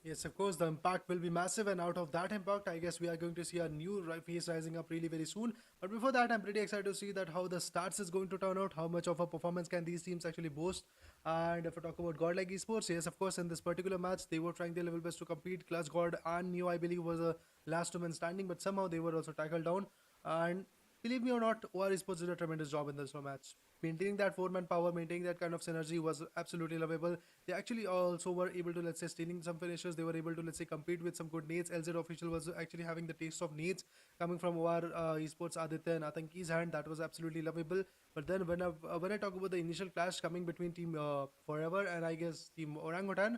S3: Yes, of course, the impact will be massive, and out of that impact, I guess we are going to see a new face rising up really very soon. But before that, I'm pretty excited to see that how the stats is going to turn out, how much of a performance can these teams actually boast. And if we talk about GodL Esports, yes, of course, in this particular match, they were trying their level best to compete. Clutch God and Neo, I believe, was a last two men standing, but somehow they were also tackled down. And believe me or not, OR Esports did a tremendous job in this match. Maintaining that four-man power, maintaining that kind of synergy was absolutely lovable. They actually also were able to, let's say, stealing some finishes. They were able to, let's say, compete with some good nades. LZ official was actually having the taste of nades coming from OR Esports Aditya and Atanki's hand. That was absolutely lovable. But then when I talk about the initial clash coming between Team Forever and I guess Team Orangutan,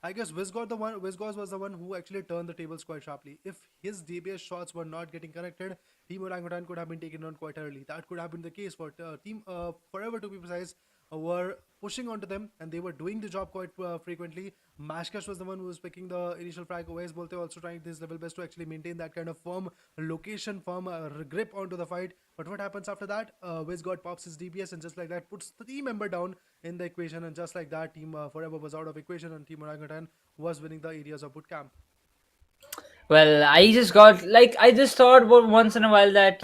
S3: I guess Wizgos was the one who actually turned the tables quite sharply. If his DPS shots were not getting connected, Team Orangutan could have been taken on quite early. That could have been the case for Team Forever, to be precise, were pushing onto them and they were doing the job quite frequently. Mashkash was the one who was picking the initial frag. OS Bolte also trying his level best to actually maintain that kind of firm location, firm grip onto the fight. But what happens after that? WizGod pops his DPS and just like that puts the team member down in the equation, and just like that, Team Forever was out of equation and Team Orangutan was winning the areas of bootcamp.
S5: Well, I just thought once in a while that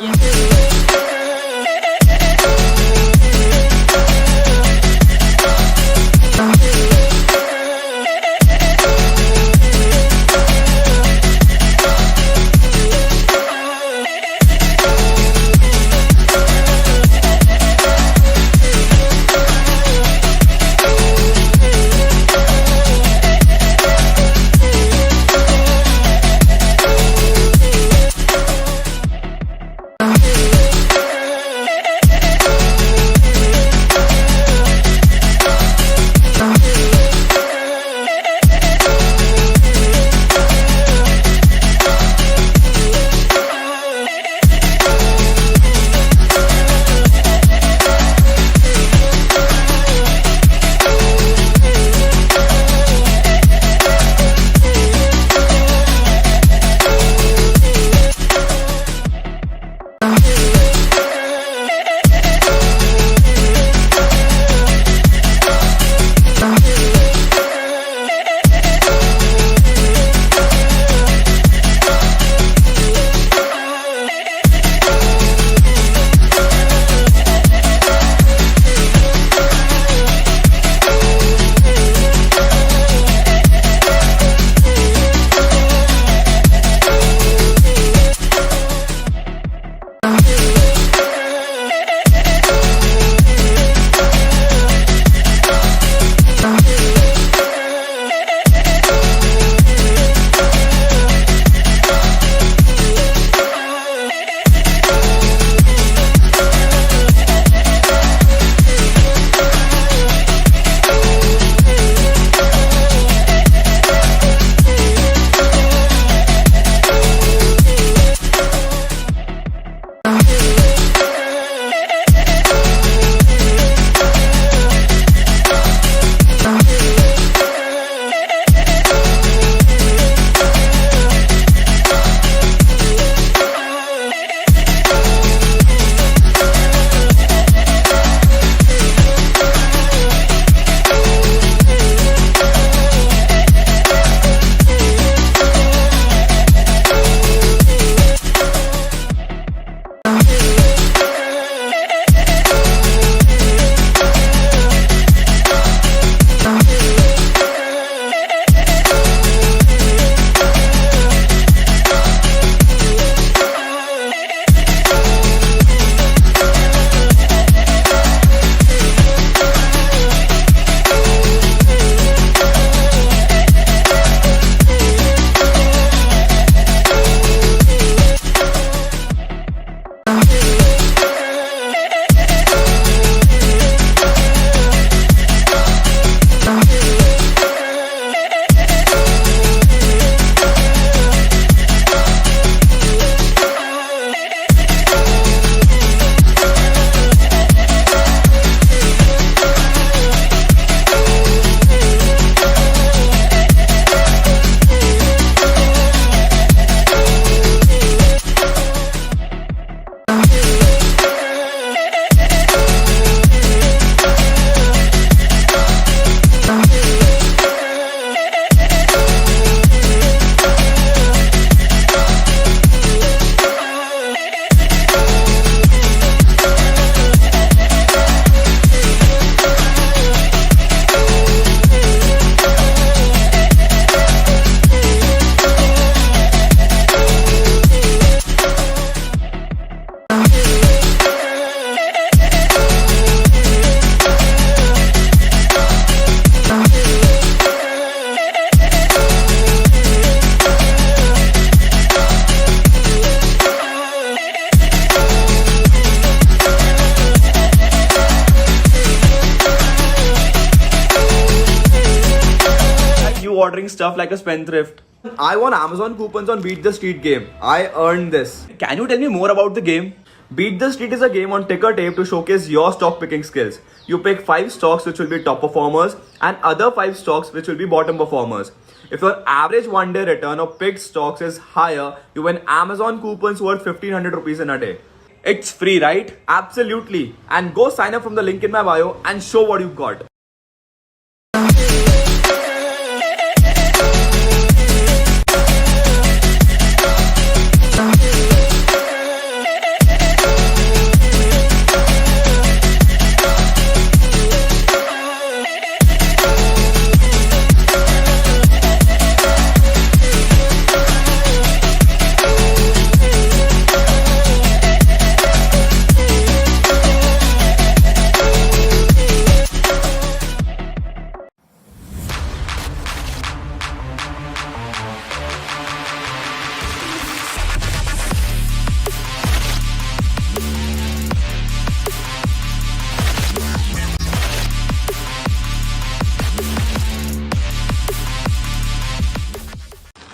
S1: ordering stuff like a spendthrift.
S2: I won Amazon coupons on Beat the Street game. I earned this.
S1: Can you tell me more about the game?
S2: Beat the Street is a game on ticker tape to showcase your stock picking skills. You pick 5 stocks which will be top performers and other 5 stocks which will be bottom performers. If your average one day return of picked stocks is higher, you win Amazon coupons worth 1500 rupees in a day.
S1: It's free, right?
S2: Absolutely. And go sign up from the link in my bio and show what you've got.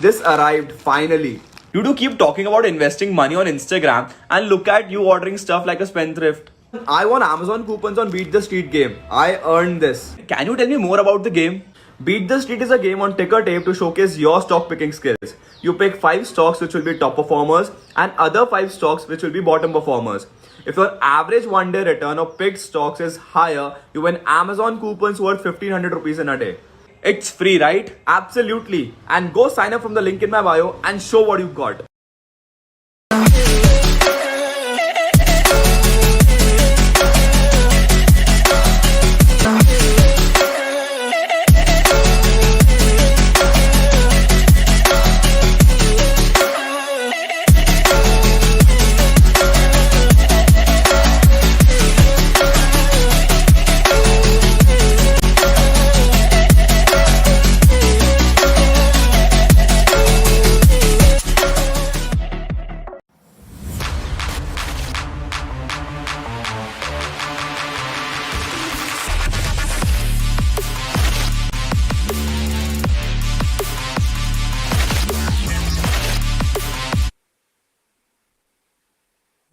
S2: This arrived finally.
S1: You do keep talking about investing money on Instagram and look at you ordering stuff like a spendthrift.
S2: I won Amazon coupons on Beat the Street game. I earned this.
S1: Can you tell me more about the game?
S2: Beat the Street is a game on ticker tape to showcase your stock picking skills. You pick 5 stocks which will be top performers and other 5 stocks which will be bottom performers. If your average one day return of picked stocks is higher, you win Amazon coupons worth 1500 rupees in a day.
S1: It's free, right?
S2: Absolutely. And go sign up from the link in my bio and show what you've got.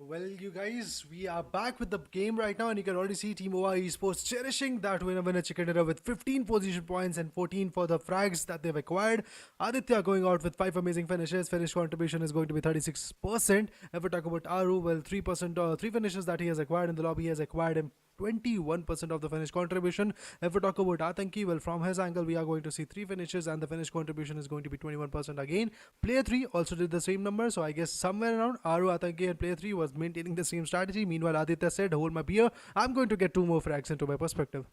S3: Well, you guys, we are back with the game right now, and you can already see Team OR Esports cherishing that winner chicken dinner with 15 position points and 14 for the frags that they've acquired. Aditya going out with 5 amazing finishes. Finish contribution is going to be 36%. If we talk about Aru, well, 3% 3 finishes that he has acquired in the lobby, he has acquired him 21% of the finish contribution. If we talk about Atanki, well, from his angle, we are going to see 3 finishes and the finish contribution is going to be 21% again. Player 3 also did the same number, so I guess somewhere around Aru, Atanki and Player 3 was maintaining the same strategy. Meanwhile, Aditya said, hold my beer, I'm going to get 2 more frags into my perspective.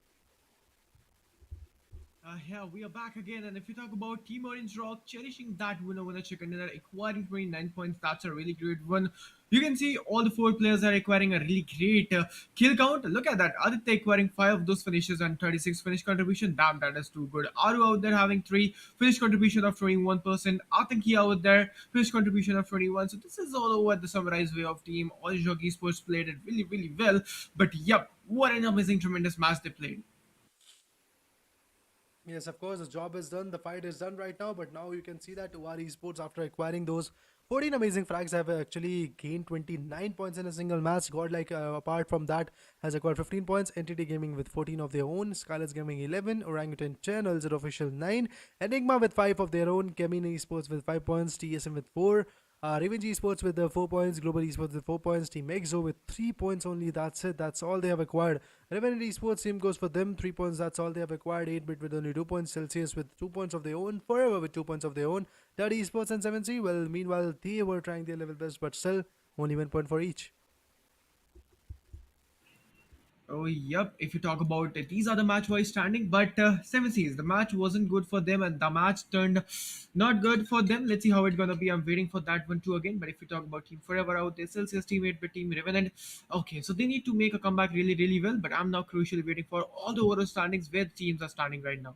S4: Yeah, we are back again, and if you talk about Team Orange Rock cherishing that winner chicken dinner, acquiring 29 points, that's a really great one. You can see all the 4 players are acquiring a really great kill count. Look at that, Aditya acquiring 5 of those finishes and 36 finish contribution. Damn, that is too good. Aru out there having 3 finish contribution of 21%. Atanki out there finish contribution of 21. So this is all over the summarized way of Team Orange Rock Esports played it really well. But yep, what an amazing, tremendous match they played.
S3: Yes, of course, the job is done. The fight is done right now. But now you can see that OR Esports, after acquiring those 14 amazing frags, have actually gained 29 points in a single match. Godlike, apart from that, has acquired 15 points. Entity Gaming with 14 of their own. Skylar's Gaming 11. Orangutan Channel, Zero Official 9. Enigma with 5 of their own. Gemini Esports with 5 points. TSM with 4. Revenge Esports with 4 points, Global Esports with 4 points, Team Exo with 3 points only. That's it. That's all they have acquired. Revenant Esports, same goes for them. 3 points. That's all they have acquired. 8-bit with only 2 points. Celsius with 2 points of their own. Forever with 2 points of their own. Dirty Esports and 7C. Well, meanwhile, they were trying their level best, but still only 1 point for each.
S4: Oh, yep. If you talk about it, these are the match-wise standing, but 7 Cs, the match wasn't good for them, and the match turned not good for them. Let's see how it's gonna be. I'm waiting for that one too again. But if you talk about Team Forever out there, Celsius teammate with Team Revenant, okay, so they need to make a comeback really well. But I'm now crucially waiting for all the overall standings where the teams are standing right now.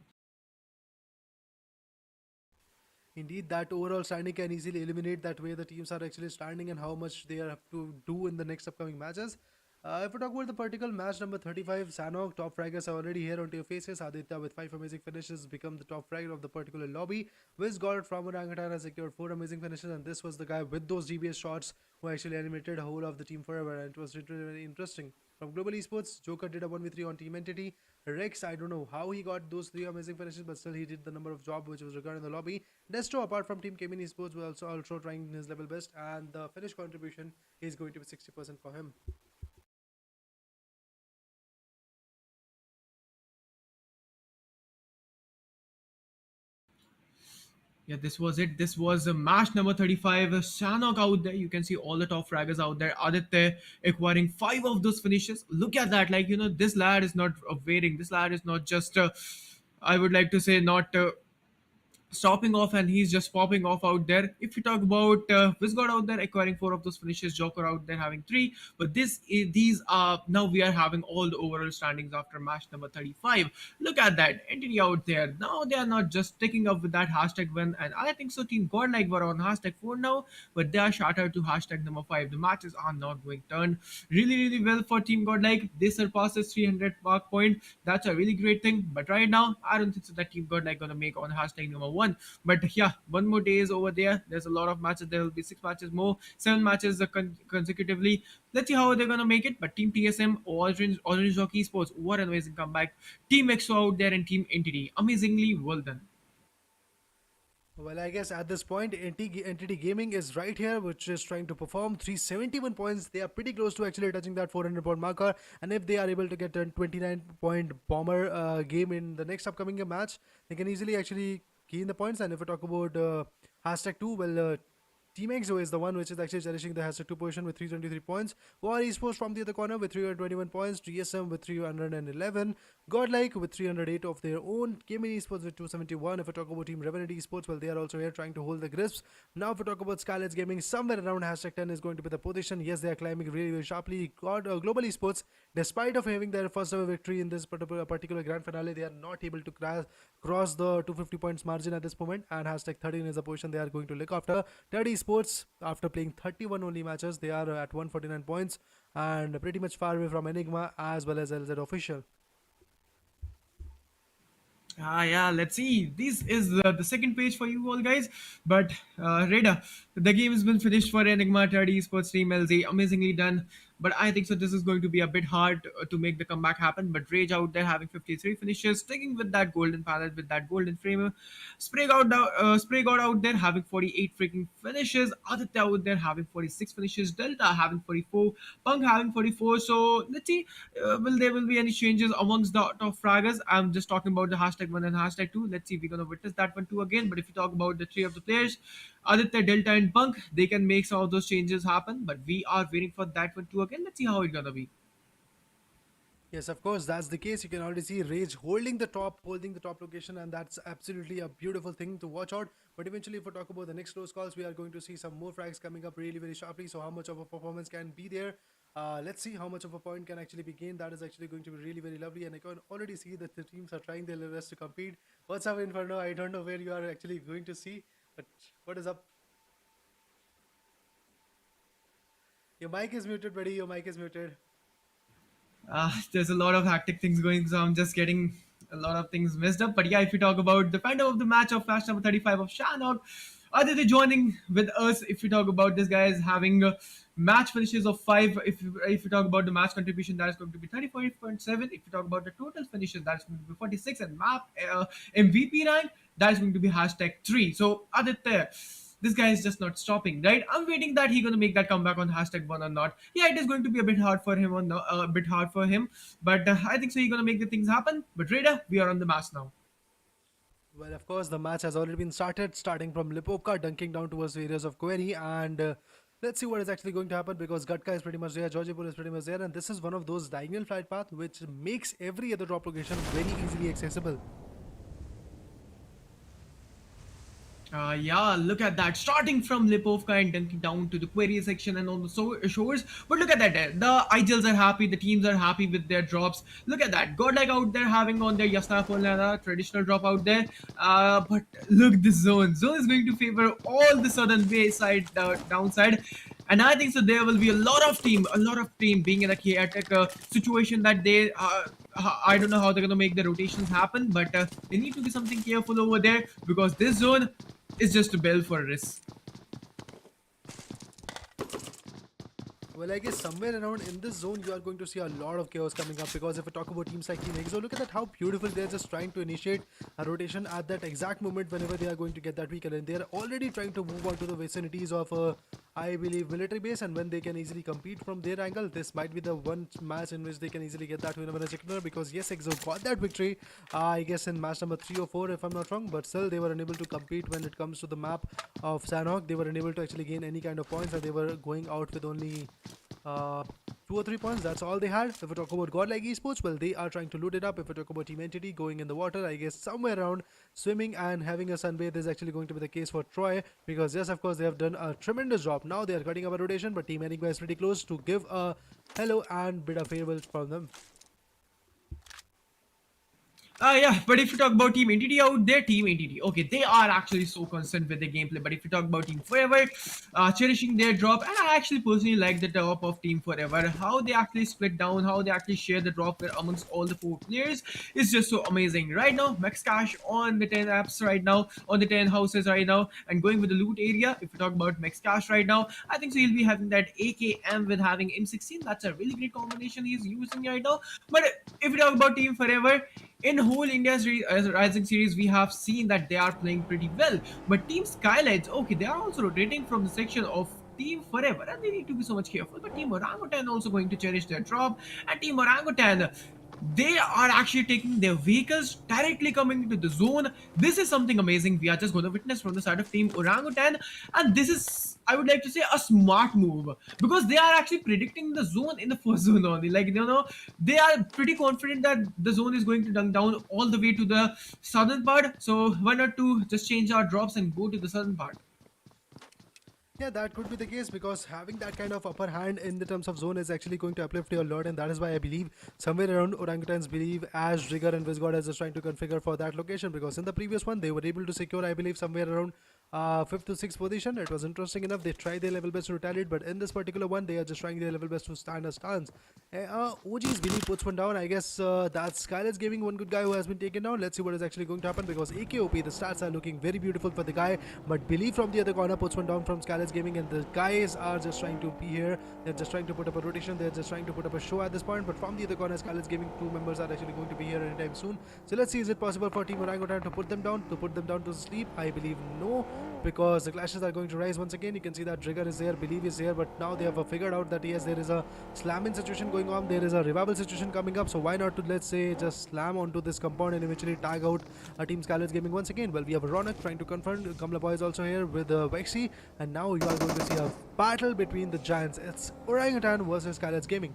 S3: Indeed, that overall standing can easily eliminate that way the teams are actually standing and how much they have to do in the next upcoming matches. If we talk about the particular match number 35, Sanok, top fraggers are already here onto your faces. Aditya with 5 amazing finishes become the top fragger of the particular lobby. Wiz got from Orangutan has secured 4 amazing finishes, and this was the guy with those GBS shots who actually animated a whole of the team forever, and it was really, very interesting. From Global Esports, Joker did a 1v3 on Team Entity. Rex, I don't know how he got those 3 amazing finishes, but still he did the number of job which was required in the lobby. Destro, apart from Team Kemin Esports, was also trying his level best, and the finish contribution is going to be 60% for him.
S4: Yeah, this was it. This was match number 35. Shanok out there. You can see all the top fraggers out there. Aditya acquiring 5 of those finishes. Look at that. Like, this lad is not waiting. This lad is not just, I would like to say, not stopping off, and he's just popping off out there. If you talk about Vizgod out there acquiring 4 of those finishes, Joker out there having 3, but these are now we are having all the overall standings after match number 35. Look at that entity out there. Now they are not just sticking up with that hashtag win, and I think so. Team Godlike were on hashtag 4 now, but they are shattered to hashtag number 5. The matches are not going turned really well for Team Godlike. They surpasses 300 mark point. That's a really great thing. But right now, I don't think so that Team Godlike gonna make on hashtag number 1. But yeah, one more day is over there. There's a lot of matches. There will be 6 matches more, 7 matches consecutively. Let's see how they're gonna make it. But Team TSM, Orange Jockey Sports, what an amazing comeback. Team EXO out there and Team Entity, amazingly well done.
S3: Well, I guess at this point, Entity Gaming is right here, which is trying to perform 371 points. They are pretty close to actually touching that 400 point marker. And if they are able to get a 29 point bomber game in the next upcoming match, they can easily actually gain the points. And if we talk about hashtag 2, well, Team EXO is the one which is actually cherishing the hashtag 2 position with 323 points. War Esports from the other corner with 321 points. GSM with 311. Godlike with 308 of their own. Gaming Esports with 271. If we talk about Team Revenant Esports, well, they are also here trying to hold the grips. Now, if we talk about Scarlet's Gaming, somewhere around hashtag 10 is going to be the position. Yes, they are climbing really sharply. Global Esports, despite of having their first ever victory in this particular grand finale, they are not able to cross the 250 points margin at this moment. And hashtag 13 is the position they are going to look after. 30 Esports, after playing 31 only matches, they are at 149 points and pretty much far away from Enigma as well as LZ Official.
S4: Yeah, let's see. This is the second page for you all guys. But Reda, the game has been finished for Enigma 30 Esports Team LZ. Amazingly done. But I think so this is going to be a bit hard to make the comeback happen. But Rage out there having 53 finishes, sticking with that golden palette, with that golden frame. Spray God out there having 48 freaking finishes. Aditya out there having 46 finishes. Delta having 44. Punk having 44. So let's see, will there will be any changes amongst the top fraggers? I'm just talking about the hashtag 1 and hashtag 2. Let's see if we're gonna witness that one too again. But if you talk about the 3 of the players, Aditya, Delta, and Punk, they can make some of those changes happen. But we are waiting for that one too again. Let's see how it's gonna be.
S3: Yes, of course, that's the case. You can already see Rage holding the top location, and that's absolutely a beautiful thing to watch out. But eventually, if we talk about the next close calls, we are going to see some more frags coming up really, very sharply. So, how much of a performance can be there? Let's see how much of a point can actually be gained. That is actually going to be really, very lovely. And I can already see that the teams are trying their best to compete. What's up, Inferno? I don't know where you are actually going to see, but what is up? Your mic is muted, buddy. Your mic is muted.
S4: There's a lot of hectic things going, so I'm just getting a lot of things messed up. But yeah, if you talk about the founder of the match of match number 35 of Shannon, Aditya joining with us. If you talk about this guy is having match finishes of 5. If you talk about the match contribution, that is going to be 34.7. If you talk about the total finishes, that is going to be 46. And map MVP rank, that is going to be hashtag 3. So Aditya, this guy is just not stopping, right? I'm waiting that he's gonna make that comeback on hashtag 1 or not. Yeah, it is going to be a bit hard for him a bit hard for him, but I think so he's gonna make the things happen. But Raider, we are on the match now.
S3: Well, of course, the match has already been started, starting from Lipovka, dunking down towards the areas of Query, and let's see what is actually going to happen because Ghatak is pretty much there, Georgiapur is pretty much there, and this is one of those diagonal flight path which makes every other drop location very easily accessible.
S4: Yeah, look at that. Starting from Lipovka and dunking down to the query section and on the shores. But look at that. The IGLs are happy. The teams are happy with their drops. Look at that. Godlike out there having on their Yasna Polnana traditional drop out there. But look, this zone. Zone is going to favor all the southern way side, downside. And I think so there will be a lot of team being in a chaotic situation that they I don't know how they're gonna make the rotations happen, but they need to be something careful over there because this zone is just a bell for risk.
S3: Well, I guess somewhere around in this zone, you are going to see a lot of chaos coming up because if we talk about teams like Team ENG, look at that, how beautiful they're just trying to initiate a rotation at that exact moment whenever they are going to get that vehicle. And they're already trying to move on to the vicinities of, I believe, military base. And when they can easily compete from their angle, this might be the one match in which they can easily get that winner because yes, EXO got that victory, I guess, in match number 3 or 4, if I'm not wrong. But still, they were unable to compete when it comes to the map of Sanhok. They were unable to actually gain any kind of points, and they were going out with only 2 or 3 points. That's all they had. If we talk about GodL Esports, well, they are trying to loot it up. If we talk about Team Entity going in the water, I guess somewhere around swimming and having a sunbathe is actually going to be the case for Troy, because yes, of course, they have done a tremendous job. Now they are cutting up a rotation, but Team Enigma is pretty close to give a hello and bid a farewell from them.
S4: Yeah, but if you talk about Team Entity out there, Team Entity, okay, they are actually so concerned with their gameplay. But if you talk about Team Forever, cherishing their drop, and I actually personally like the drop of Team Forever. How they actually split down, how they actually share the drop amongst all the 4 players is just so amazing. Right now, Max Cash on the 10 apps right now, on the 10 houses right now, and going with the loot area. If you talk about Max Cash right now, I think so he'll be having that AKM with having M16. That's a really great combination he's using right now. But if you talk about Team Forever, in whole India's Rising series, we have seen that they are playing pretty well. But Team Skylights, okay, they are also rotating from the section of Team Forever, and they need to be so much careful. But Team Orangutan also going to cherish their drop, and Team Orangutan, they are actually taking their vehicles directly coming into the zone. This is something amazing we are just going to witness from the side of Team Orangutan, and this is, I would like to say, a smart move because they are actually predicting the zone in the first zone only. Like, you know, they are pretty confident that the zone is going to dunk down all the way to the southern part. So why not to just change our drops and go to the southern part?
S3: Yeah, that could be the case because having that kind of upper hand in the terms of zone is actually going to uplift you a lot, and that is why I believe somewhere around Orangutans believe as Rigger and Vizgod is just trying to configure for that location, because in the previous one they were able to secure, I believe, somewhere around 5th to 6th position. It was interesting enough. They tried their level best to retaliate, but in this particular one they are just trying their level best to stand a stance. OG's believe puts one down. I guess that's Skylights Gaming, one good guy who has been taken down. Let's see what is actually going to happen, because AKOP, the stats are looking very beautiful for the guy, but Believe from the other corner puts one down from Skylights Gaming, and the guys are just trying to be here. They're just trying to put up a rotation. They're just trying to put up a show at this point, but from the other corner, Skylights Gaming, 2 members are actually going to be here anytime soon. So let's see, is it possible for Team Orangutan to put them down, to sleep? I believe no, because the clashes are going to rise once again. You can see that Trigger is there, Believe is here, but now they have figured out that yes, there is a slamming situation going on, there is a revival situation coming up, so why not to, let's say, just slam onto this compound and eventually tag out Team Skylights Gaming once again. Well, we have Ronak trying to confront, Kamla Boy is also here with Vexy, and now you are going to see a battle between the giants. It's Orangutan versus Skylights Gaming.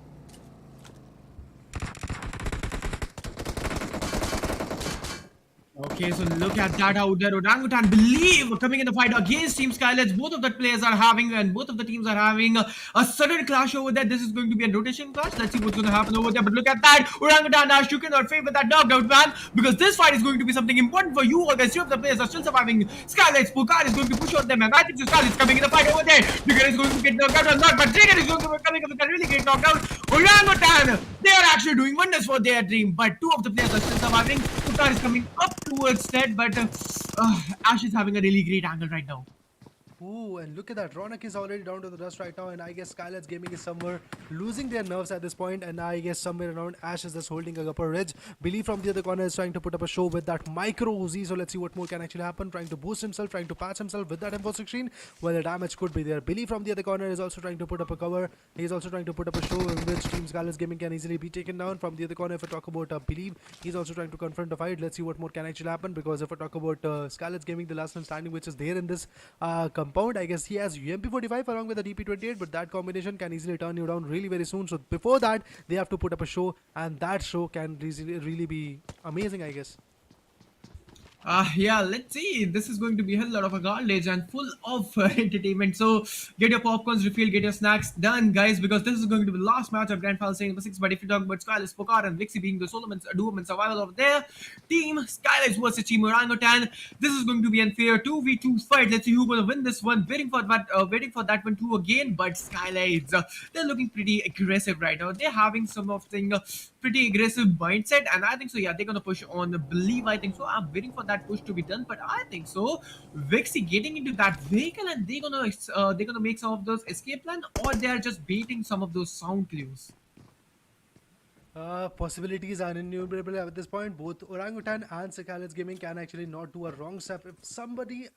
S4: Okay, so look at that out there. Orangutan Believe coming in the fight against Team Skylights. Both of the players are having, and both of the teams are having a sudden clash over there. This is going to be a rotation clash. Let's see what's going to happen over there. But look at that. Orangutan Ash, you cannot favor that knocked man, because this fight is going to be something important for you all guys. Two of the players are still surviving. Skylights, Pukar is going to push on them, and I think Skylights coming in the fight over there. Trigger is going to get knocked out or not, but Trigger is going to be coming up with a really great knockout. Orangutan, they are actually doing wonders for their dream, but 2 of the players are still surviving. Pukar is coming up towards that, but Ash is having a really great angle right now.
S3: Ooh, and look at that. Ronak is already down to the dust right now, and I guess Skylights Gaming is somewhere losing their nerves at this point, and I guess somewhere around Ash is just holding a upper edge. Believe from the other corner is trying to put up a show with that micro Uzi, so let's see what more can actually happen. Trying to boost himself, trying to patch himself with that M416. Well, the damage could be there. Believe from the other corner is also trying to put up a cover. He's also trying to put up a show in which Team Skylights Gaming can easily be taken down. From the other corner, if I talk about Believe, he's also trying to confront the fight. Let's see what more can actually happen, because if I talk about Skylights Gaming, the last one standing, which is there in this compound, I guess he has UMP45 along with the DP28, but that combination can easily turn you down really very soon. So before that, they have to put up a show, and that show can really be amazing, I guess.
S4: Yeah, let's see. This is going to be a lot of a garbage and full of entertainment. So get your popcorns refilled, get your snacks done, guys, because this is going to be the last match of Grand Final Stage number 6. But if you talk about Skylights, Pokar, and Vixie being the Solomons, Duum, and survival of their team, Skylights versus Team Orangutan, this is going to be unfair 2v2 fight. Let's see who's going to win this one. Waiting for that one too again. But Skylights, they're looking pretty aggressive right now. They're having some of thing pretty aggressive mindset, and I think so. Yeah, they're gonna push on. Believe I think so. I'm waiting for that push to be done, but I think so. Vixie getting into that vehicle, and they're gonna make some of those escape plan, or they're just baiting some of those sound clues.
S3: Possibilities are innumerable at this point. Both Orangutan and Sakalit's Gaming can actually not do a wrong step. If somebody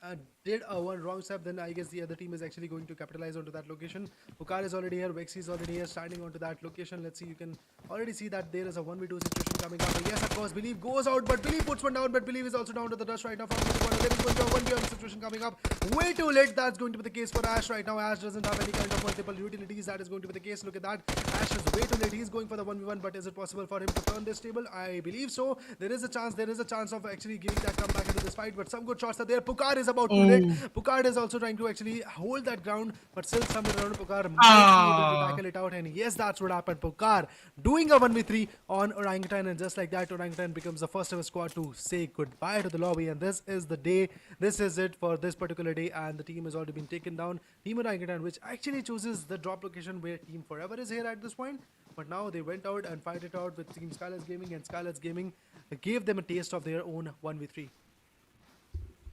S3: did a one wrong step, then I guess the other team is actually going to capitalize onto that location. Pukar is already here, Vexy is already here, standing onto that location. Let's see, you can already see that there is a 1v2 situation coming up. And yes, of course, Believe goes out, but Believe puts one down, but Believe is also down to the dust right now from the corner. There is going to be a 1v1 situation coming up. Way too late, that's going to be the case for Ash right now. Ash doesn't have any kind of multiple utilities, that is going to be the case. Look at that, Ash is way too late, he's going for the 1v1, but is it possible for him to turn this table? I believe so. There is a chance of actually giving that comeback into this fight, but some good shots are there. Pukar is about to hit. Pukar is also trying to actually hold that ground, but still somewhere around Pukar might be able to tackle it out, and yes, that's what happened. Pukar doing a 1v3 on Orangutan, and just like that, Orangutan becomes the first ever squad to say goodbye to the lobby, and this is the day, this is it for this particular day, and the team has already been taken down. Team Orangutan, which actually chooses the drop location where Team Forever is here at this point, but now they went out and fight it out with Team Skylights Gaming, and Skylights Gaming gave them a taste of their own 1v3.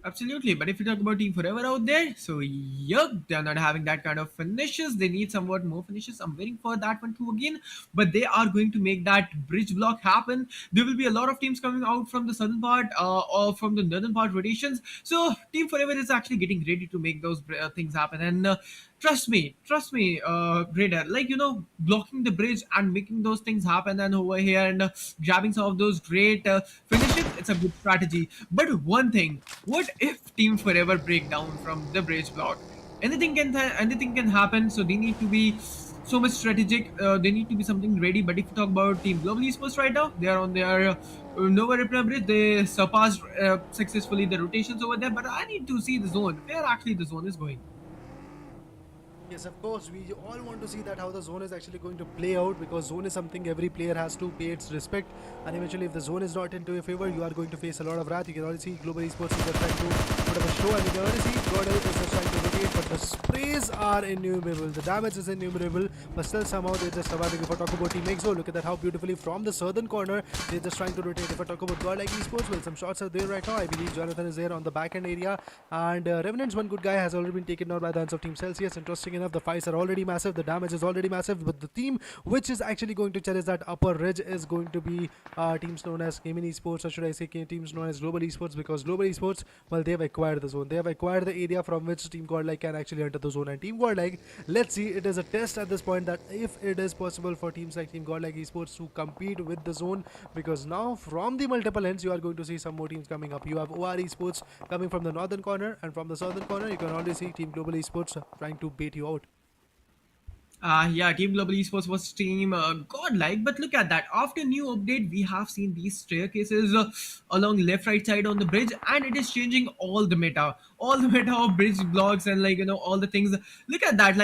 S4: Absolutely, but if you talk about Team Forever out there, so yup, they're not having that kind of finishes. They need somewhat more finishes. I'm waiting for that one too again, but they are going to make that bridge block happen. There will be a lot of teams coming out from the southern part or from the northern part rotations. So Team Forever is actually getting ready to make those things happen, and trust me, Raider, like blocking the bridge and making those things happen, and over here and grabbing some of those great finishes. It's a good strategy. But one thing, what if Team Forever break down from the bridge block? Anything can happen. So they need to be so much strategic. They need to be something ready. But if you talk about Team Global Esports right now, they are on their Nova Reply bridge. They surpassed successfully the rotations over there. But I need to see the zone. Where actually the zone is going.
S3: Yes, of course, we all want to see that how the zone is actually going to play out, because zone is something every player has to pay its respect, and eventually if the zone is not into your favor, you are going to face a lot of wrath. You can already see Global Esports is just trying to put up a show, and you can already see GodL is just trying to rotate, but the sprays are innumerable, the damage is innumerable, but still somehow they're just surviving. If I talk about Team EXO, look at that, how beautifully from the southern corner, they're just trying to rotate. If I talk about GodL Esports, well, some shots are there right now. I believe Jonathan is there on the back end area, and Revenant's one good guy has already been taken down by the hands of Team Celsius. Interesting enough, the fights are already massive, the damage is already massive, but the team which is actually going to challenge that upper ridge is going to be teams known as Gaming Esports, or should I say teams known as Global Esports, because Global Esports, well, they have acquired the zone, they have acquired the area from which Team GodLike can actually enter the zone, and Team GodLike, let's see, it is a test at this point that if it is possible for teams like Team GodLike Esports to compete with the zone, because now from the multiple ends you are going to see some more teams coming up. You have OR Esports coming from the northern corner, and from the southern corner you can already see Team Global Esports trying to bait you out.
S4: Yeah, Team Global Esports was Team Godlike, but look at that. After new update, we have seen these staircases along left right side on the bridge, and it is changing all the meta of bridge blocks, and all the things. Look at that,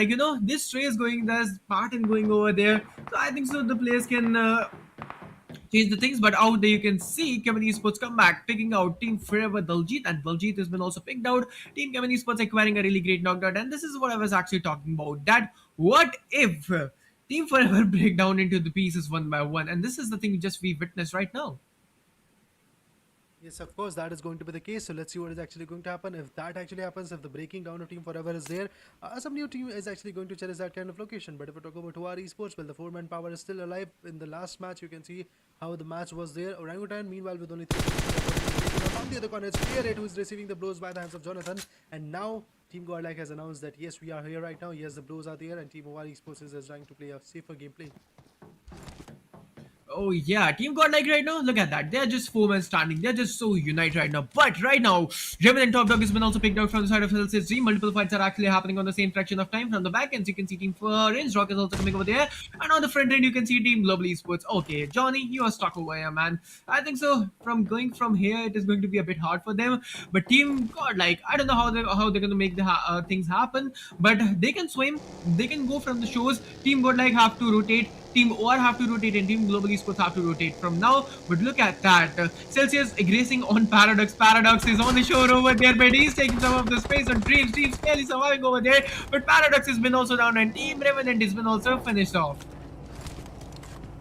S4: this tray is going, there's pattern going over there. So I think so the players can change the things. But out there you can see Kevin Esports come back, picking out Team Forever Daljit, and Daljit has been also picked out. Team Kevin Esports acquiring a really great knockout, and this is what I was actually talking about. That what if Team Forever break down into the pieces one by one, and this is the thing just we witness right now.
S3: Yes, of course, that is going to be the case. So let's see what is actually going to happen. If that actually happens, if the breaking down of Team Forever is there, some new team is actually going to challenge that kind of location. But if we talk about OR Esports, well, the four-man power is still alive. In the last match, you can see how the match was there. Orangutan, meanwhile, with only 3 from the other corner, it's Player 8 who is receiving the blows by the hands of Jonathan. And now, Team Godlike has announced that yes, we are here right now. Yes, the blows are there, and Team OR Esports is trying to play a safer gameplay.
S4: Oh yeah, Team Godlike right now. Look at that. They're just four men standing. They're just so united right now. But right now, Revenant Top Dog has been also picked out from the side of Celsius team. Multiple fights are actually happening on the same fraction of time. From the back end, you can see Team Range Rock is also coming over there. And on the front end, you can see Team Global Esports. Okay, Johnny, you are stuck over here, man. I think so. From going from here, it is going to be a bit hard for them. But Team Godlike, I don't know how they're going to make the things happen. But they can swim. They can go from the shores. Team Godlike have to rotate. Team OR have to rotate and Team Global Esports have to rotate from now. But look at that. Celsius aggressing on Paradox. Paradox is on the shore over there, but he's taking some of the space on Dreams. Dreams barely surviving over there. But Paradox has been also down and Team Revenant has been also finished off.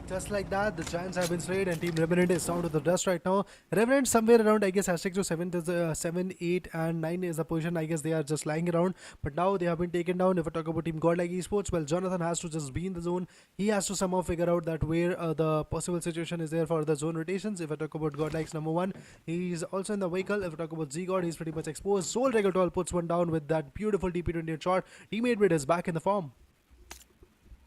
S3: Just like that, the Giants have been slayed and Team Revenant is down to the dust right now. Revenant somewhere around, I guess, hashtag to 7, 8 and 9 is the position. I guess they are just lying around. But now they have been taken down. If I talk about Team Godlike Esports, well, Jonathan has to just be in the zone. He has to somehow figure out that where the possible situation is there for the zone rotations. If I talk about Godlike's number 1, he's also in the vehicle. If I talk about Z-God, he's pretty much exposed. Soul Regatol puts one down with that beautiful TP20 shot. Teammate Bid is back in the form.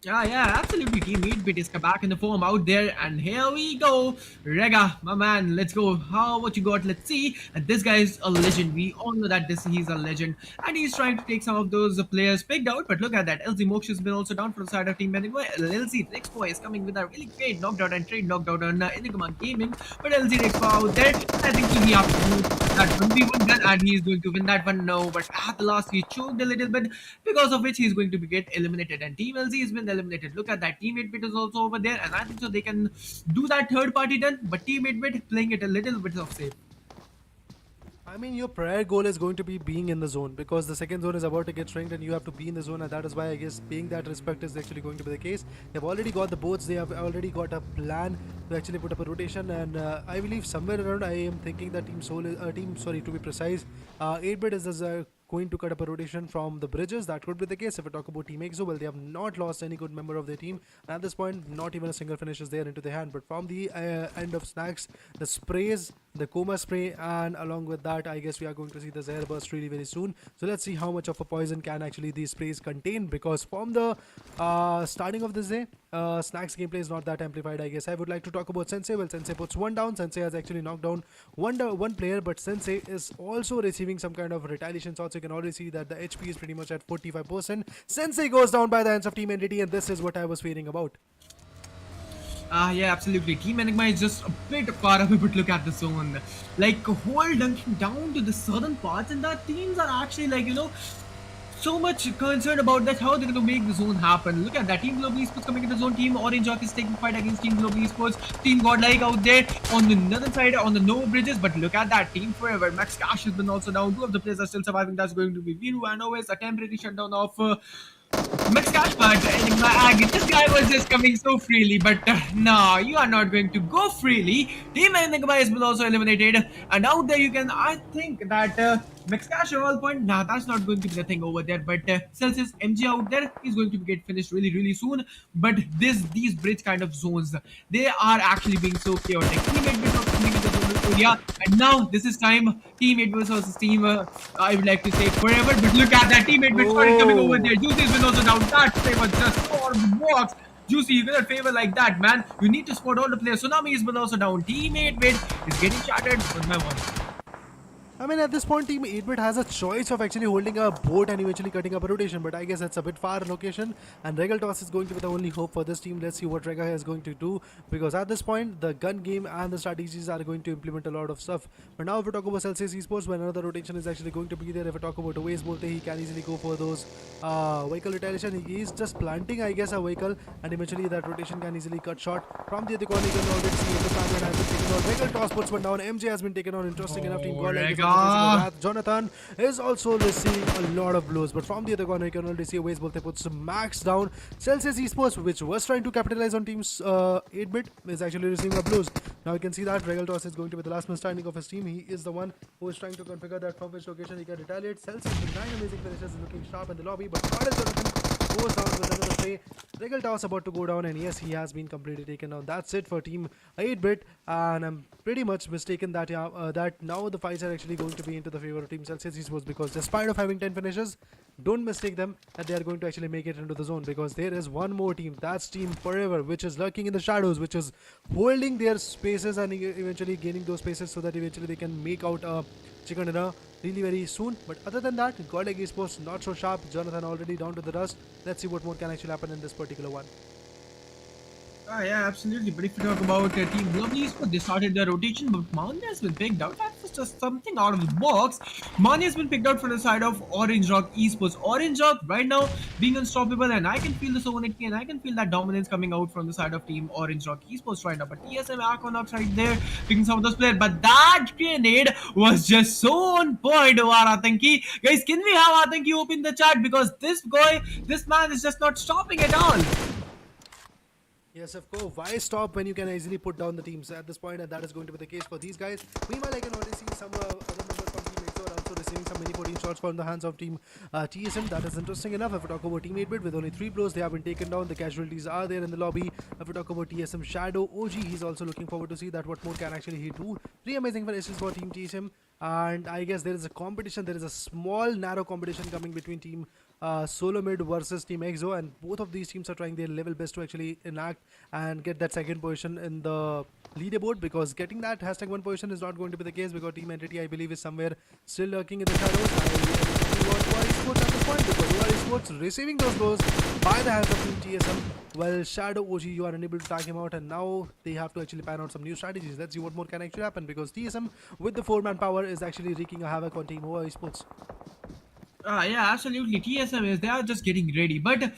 S4: Yeah, absolutely. Team 8-bit is back in the form out there, and here we go. Rega, my man, let's go. What you got? Let's see. And this guy is a legend. We all know that he's a legend, and he's trying to take some of those players picked out. But look at that. LZ Moksha has been also down from the side of Team Enigma. LZ Rexpo is coming with a really great knockdown and trade knockdown on Enigma Gaming. But LZ Rexpo out there, I think he have to do that 1v1 gun, and he's going to win that one. No, but at the last he choked a little bit, because of which he's going to get eliminated. And Team LZ has been eliminated. Look at that. Team 8-bit is also over there, and I think so they can do that third party done, but Team 8-bit playing it a little bit of safe.
S3: I mean, your prior goal is going to be being in the zone, because the second zone is about to get shrinked and you have to be in the zone, and that is why I guess paying that respect is actually going to be the case. They've already got the boats, they have already got a plan to actually put up a rotation, and I believe somewhere around, I am thinking that to be precise, 8-bit is going to cut up a rotation from the bridges. That could be the case. If we talk about Team EXO, well, they have not lost any good member of their team, and at this point not even a single finish is there into their hand. But from the end of Snax, the sprays, the coma spray, and along with that, I guess we are going to see the Zehar burst really very soon. So let's see how much of a poison can actually these sprays contain, because from the starting of this day, Snax gameplay is not that amplified, I guess. I would like to talk about Sensei. Well, Sensei puts one down. Sensei has actually knocked down one player, but Sensei is also receiving some kind of retaliation shots. You can already see that the HP is pretty much at 45%. Sensei goes down by the hands of Team Entity, and this is what I was fearing about.
S4: Yeah, absolutely. Team Enigma is just a bit far away, but look at the zone. Like, whole dunking down to the southern parts, and the teams are actually, like, so much concerned about that, how they're going to make the zone happen. Look at that. Team Global Esports coming into the zone. Team Orange Rock is taking fight against Team Global Esports. Team Godlike out there on the northern side on the no bridges. But look at that. Team Forever. Max Cash has been also down. Two of the players are still surviving. That's going to be Viru and always a temporary shutdown of Max Cash, but this guy was just coming so freely, but no, you are not going to go freely. Team Enigma has been also eliminated, and out there you can, I think that Max Cash at all point, nah, that's not going to be the thing over there, but Celsius MG out there is going to get finished really soon. But these bridge kind of zones, they are actually being so chaotic. Team 8-bit was coming into the zonal area, and now this is time. Team 8-bit versus Team, I would like to say Forever, but look at that. Team 8-bit started coming over there. Juicy's been also down. That play was just so out of the box. Juicy, you cannot favor like that, man. You need to spot all the players. Tsunami has been also down. Team 8-bit is getting shattered one by one.
S3: I mean, at this point, Team 8-bit has a choice of actually holding a boat and eventually cutting up a rotation, but I guess that's a bit far location, and Regal Toss is going to be the only hope for this team. Let's see what Rega is going to do, because at this point, the gun game and the strategies are going to implement a lot of stuff. But now if we talk about Celsius Esports, when another rotation is actually going to be there, if we talk about Oasis Bolte, he can easily go for those vehicle retaliation. He is just planting, I guess, a vehicle, and eventually that rotation can easily cut short. From the other corner, you can already see the Batman has been taken out. Regal Toss puts one down. MJ has been taken on. Interesting enough, Team GodL. Jonathan is also receiving a lot of blows, but from the other corner you can already see Waze Bolte puts Max down. Celsius Esports, which was trying to capitalize on Team's 8-bit, is actually receiving a blows. Now you can see that Regal Toss is going to be the last man standing of his team. He is the one who is trying to configure that from which location he can retaliate. Celsius with 9 amazing finishes is looking sharp in the lobby, but what is Jonathan goes down with another play. Regal toss about to go down, and yes, he has been completely taken down. That's it for Team 8-bit, and I'm pretty much mistaken that that now the fights are actually going to be into the favor of Team Celsius Esports, because despite of having 10 finishes, don't mistake them that they are going to actually make it into the zone, because there is one more team, that's Team Forever, which is lurking in the shadows, which is holding their spaces and eventually gaining those spaces so that eventually they can make out a chicken dinner really very soon. But other than that, GodL Esports not so sharp. Jonathan already down to the dust. Let's see what more can actually happen in this particular one.
S4: Yeah, absolutely. But if you talk about Team Globally Esports, they started their rotation, but Mania has been picked out. That was just something out of the box. Mania has been picked out from the side of Orange Rock Esports. Orange Rock right now being unstoppable, and I can feel the sovereignty and I can feel that dominance coming out from the side of Team Orange Rock Esports right now. But TSM Aquanox right there picking some of those players. But that grenade was just so on point over Atanki. Guys, can we have Atanki open the chat? Because this man is just not stopping at all.
S3: Yes, of course. Why stop when you can easily put down the teams at this point, and that is going to be the case for these guys. Meanwhile, I can already see some other members from Team EXO are also receiving some mini 14 shots from the hands of Team TSM. That is interesting enough. If we talk about Team 8-bit, with only 3 blows, they have been taken down. The casualties are there in the lobby. If we talk about TSM Shadow, OG, he's also looking forward to see that what more can actually he do. 3 amazing finishes for Team TSM. And I guess there is a competition. There is a small, narrow competition coming between Team Solo Mid versus Team EXO, and both of these teams are trying their level best to actually enact and get that second position in the leaderboard, because getting that #1 position is not going to be the case, because Team Entity, I believe, is somewhere still lurking in the shadows. I am talking about OR Esports at this point, because OR Esports receiving those blows by the hands of Team TSM. Well, Shadow OG, you are unable to tag him out, and now they have to actually pan out some new strategies. Let's see what more can actually happen, because TSM with the 4-man power is actually wreaking a havoc on Team OR Esports.
S4: Yeah, absolutely. TSM is, they are just getting ready. But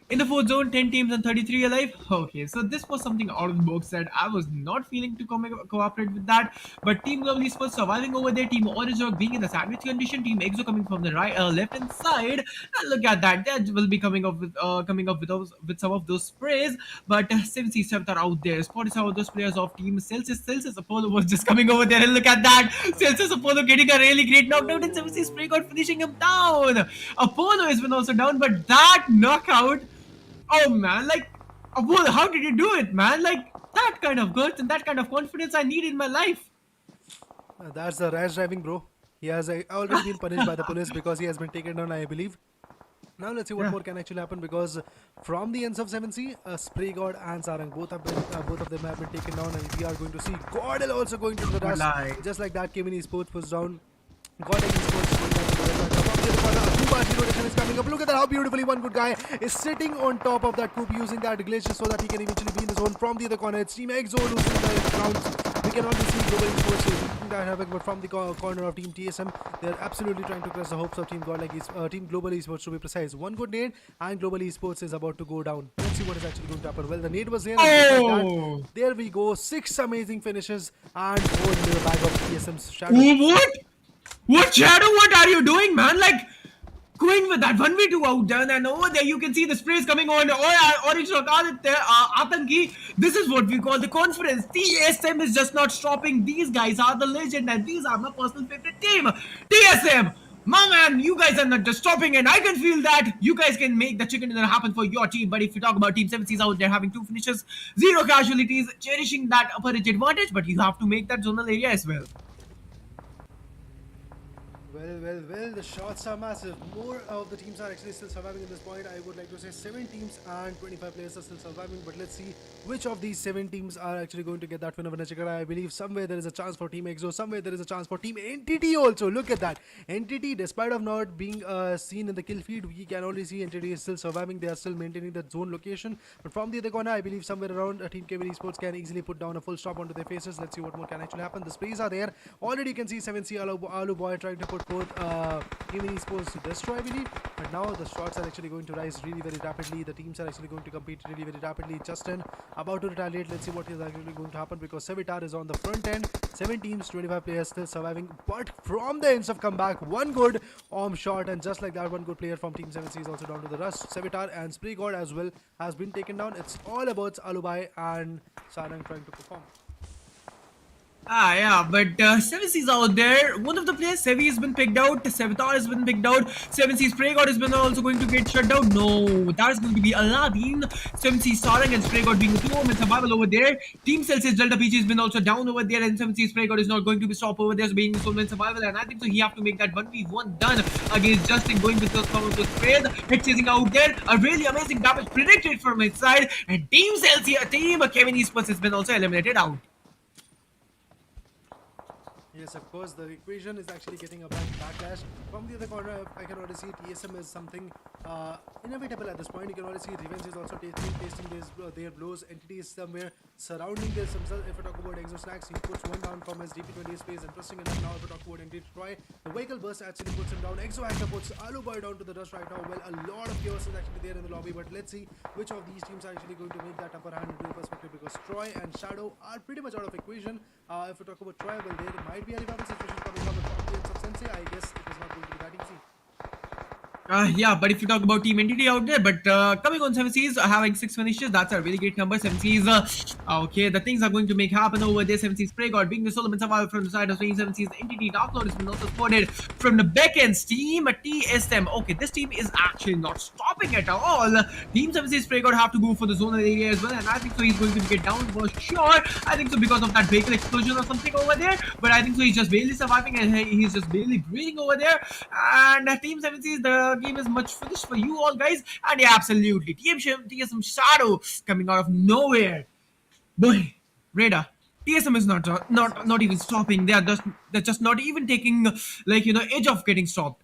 S4: in the 4th zone, 10 teams and 33 alive. Okay, so this was something out of the box that I was not feeling to cooperate with that. But Team Global Esports surviving over there. Team Orange Rock being in the sandwich condition. Team EXO coming from the right, left hand side. And look at that. They will be coming up with some of those sprays. But 7C steps are out there. Spotted some of those players of Team Celsius. Celsius Apollo was just coming over there, and look at that. Celsius Apollo getting a really great knockdown, and 7C spray got finishing him down. Apollo has been also down, but that knockout. Oh man, like, Apollo, how did you do it, man? Like, that kind of guts and that kind of confidence I need in my life.
S3: That's the rash driving, bro. He has already been punished by the police because he has been taken down, I believe. Now let's see what more can actually happen, because from the ends of 7C, Spray God and Sarang both of them have been taken down, and we are going to see GodL also going to the rush, just like that. Kevin Esports was down. GodL Esports going down to the left. Kubashi rotation is coming up. Look at that, how beautifully one good guy is sitting on top of that Coop, using that glitch so that he can eventually be in the zone from the other corner. It's Team EXO losing the rounds. We can already see Global Esports taking that havoc, but from the corner of Team TSM, they're absolutely trying to crush the hopes of Team Team Global Esports, to be precise. One good nade, and Global Esports is about to go down. Let's see what is actually going to happen. Well, the nade was there. And like that, there we go. 6 amazing finishes, and go into the bag of TSM's Shadow.
S4: What? What, Shadow? What are you doing, man? Like, going with that 1v2 out there, and over there you can see the sprays coming on. Orange Rock Atanki. This is what we call the confidence. TSM is just not stopping. These guys are the legend, and these are my personal favorite team. TSM, my man, you guys are not just stopping, and I can feel that you guys can make the chicken dinner happen for your team. But if you talk about Team 7C's out there having 2 finishes, 0 casualties, cherishing that upper edge advantage, but you have to make that zonal area as well.
S3: Well, the shots are massive. More of the teams are actually still surviving at this point. I would like to say 7 teams and 25 players are still surviving, but let's see which of these 7 teams are actually going to get that win over Nachikara. I believe somewhere there is a chance for Team EXO, somewhere there is a chance for Team Entity also. Look at that. Entity, despite of not being seen in the kill feed, we can only see Entity is still surviving. They are still maintaining that zone location. But from the other corner, I believe somewhere around Team Kevin Esports can easily put down a full stop onto their faces. Let's see what more can actually happen. The sprays are there. Already you can see 7C Alu Boy trying to put forth Kevin Esports to destroy, I believe. But now the shots are actually going to rise really very rapidly. The teams are actually going to compete really very rapidly. Justin about to retaliate. Let's see what is actually going to happen, because Sevitar is on the front end. 7 teams, 25 players still surviving. But from the ends of comeback, one good arm shot, and just like that, one good player from Team 7C is also down to the rush. Sevitar and Spray God as well has been taken down. It's all about Alubai and Sarang trying to perform.
S4: Yeah, but Seven Seas out there. One of the players, Sevi, has been picked out. Sevitar has been picked out. Seven Seas Prey God has been also going to get shut down. No, that is going to be Aladdin. Seven Seas Sarang and Spray God being a 2-woman survival over there. Team Celsius Delta PG has been also down over there, and Seven Seas Spray God is not going to be stopped over there, so being a solo survival. And I think so he have to make that 1v1 done against Justin, going with the cover with Spray. Head chasing out there. A really amazing damage predicted from his side. And Team Celsius, Team Kevin Esports has been also eliminated out.
S3: Yes, of course, the equation is actually getting a backlash. From the other corner, I can already see TSM is something inevitable at this point. You can already see Revenge is also tasting their blows. Entities somewhere surrounding this themselves. If I talk about Exo Snax, he puts one down from his DP20 space. Interesting enough now, if I talk about Indeed Troy, the vehicle burst actually puts him down. Exo Hacker puts Aluboy down to the dust right now. Well, a lot of chaos is actually there in the lobby, but let's see which of these teams are actually going to make that upper hand into perspective, because Troy and Shadow are pretty much out of equation. If we talk about Troy, well, there might be a revival situation coming up from the ends of Sensei. I guess it is not going to be that easy.
S4: Yeah, but if you talk about Team Entity out there, but coming on 7 Cs, having 6 finishes, that's a really great number. 7 Cs, okay, the things are going to make happen over there. 7 Cs Spray God being the Solomon survival from the side of 7 Cs Entity. Dark Lord has been also spotted from the back end. Team TSM, okay, this team is actually not stopping at all. Team 7 Cs Spray God have to go for the zonal area as well, and I think so he's going to get down for sure. I think so because of that vehicle explosion or something over there, but I think so he's just barely surviving and he's just barely breathing over there. And Team 7 Cs, the game is much finished for you all guys, and yeah, absolutely TSM Shadow coming out of nowhere. Boy, Radar, TSM is not even stopping. They're just not even taking like edge of getting stopped.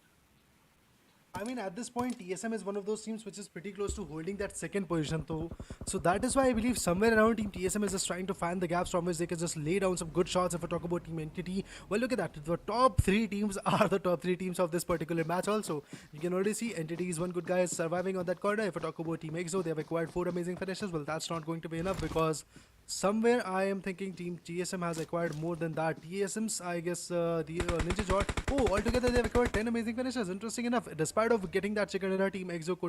S3: I mean, at this point, TSM is one of those teams which is pretty close to holding that second position, though. So that is why I believe somewhere around Team TSM is just trying to fan the gaps from which they can just lay down some good shots. If I talk about Team Entity, well, look at that. The top 3 teams are the top 3 teams of this particular match also. You can already see Entity is one good guy surviving on that corner. If I talk about Team EXO, they have acquired 4 amazing finishes. Well, that's not going to be enough, because somewhere I am thinking Team TSM has acquired more than that. TSM's, I guess, the Ninja Jord. Oh, altogether they have acquired 10 amazing finishes. Interesting enough. Despite of getting that chicken dinner, Team EXO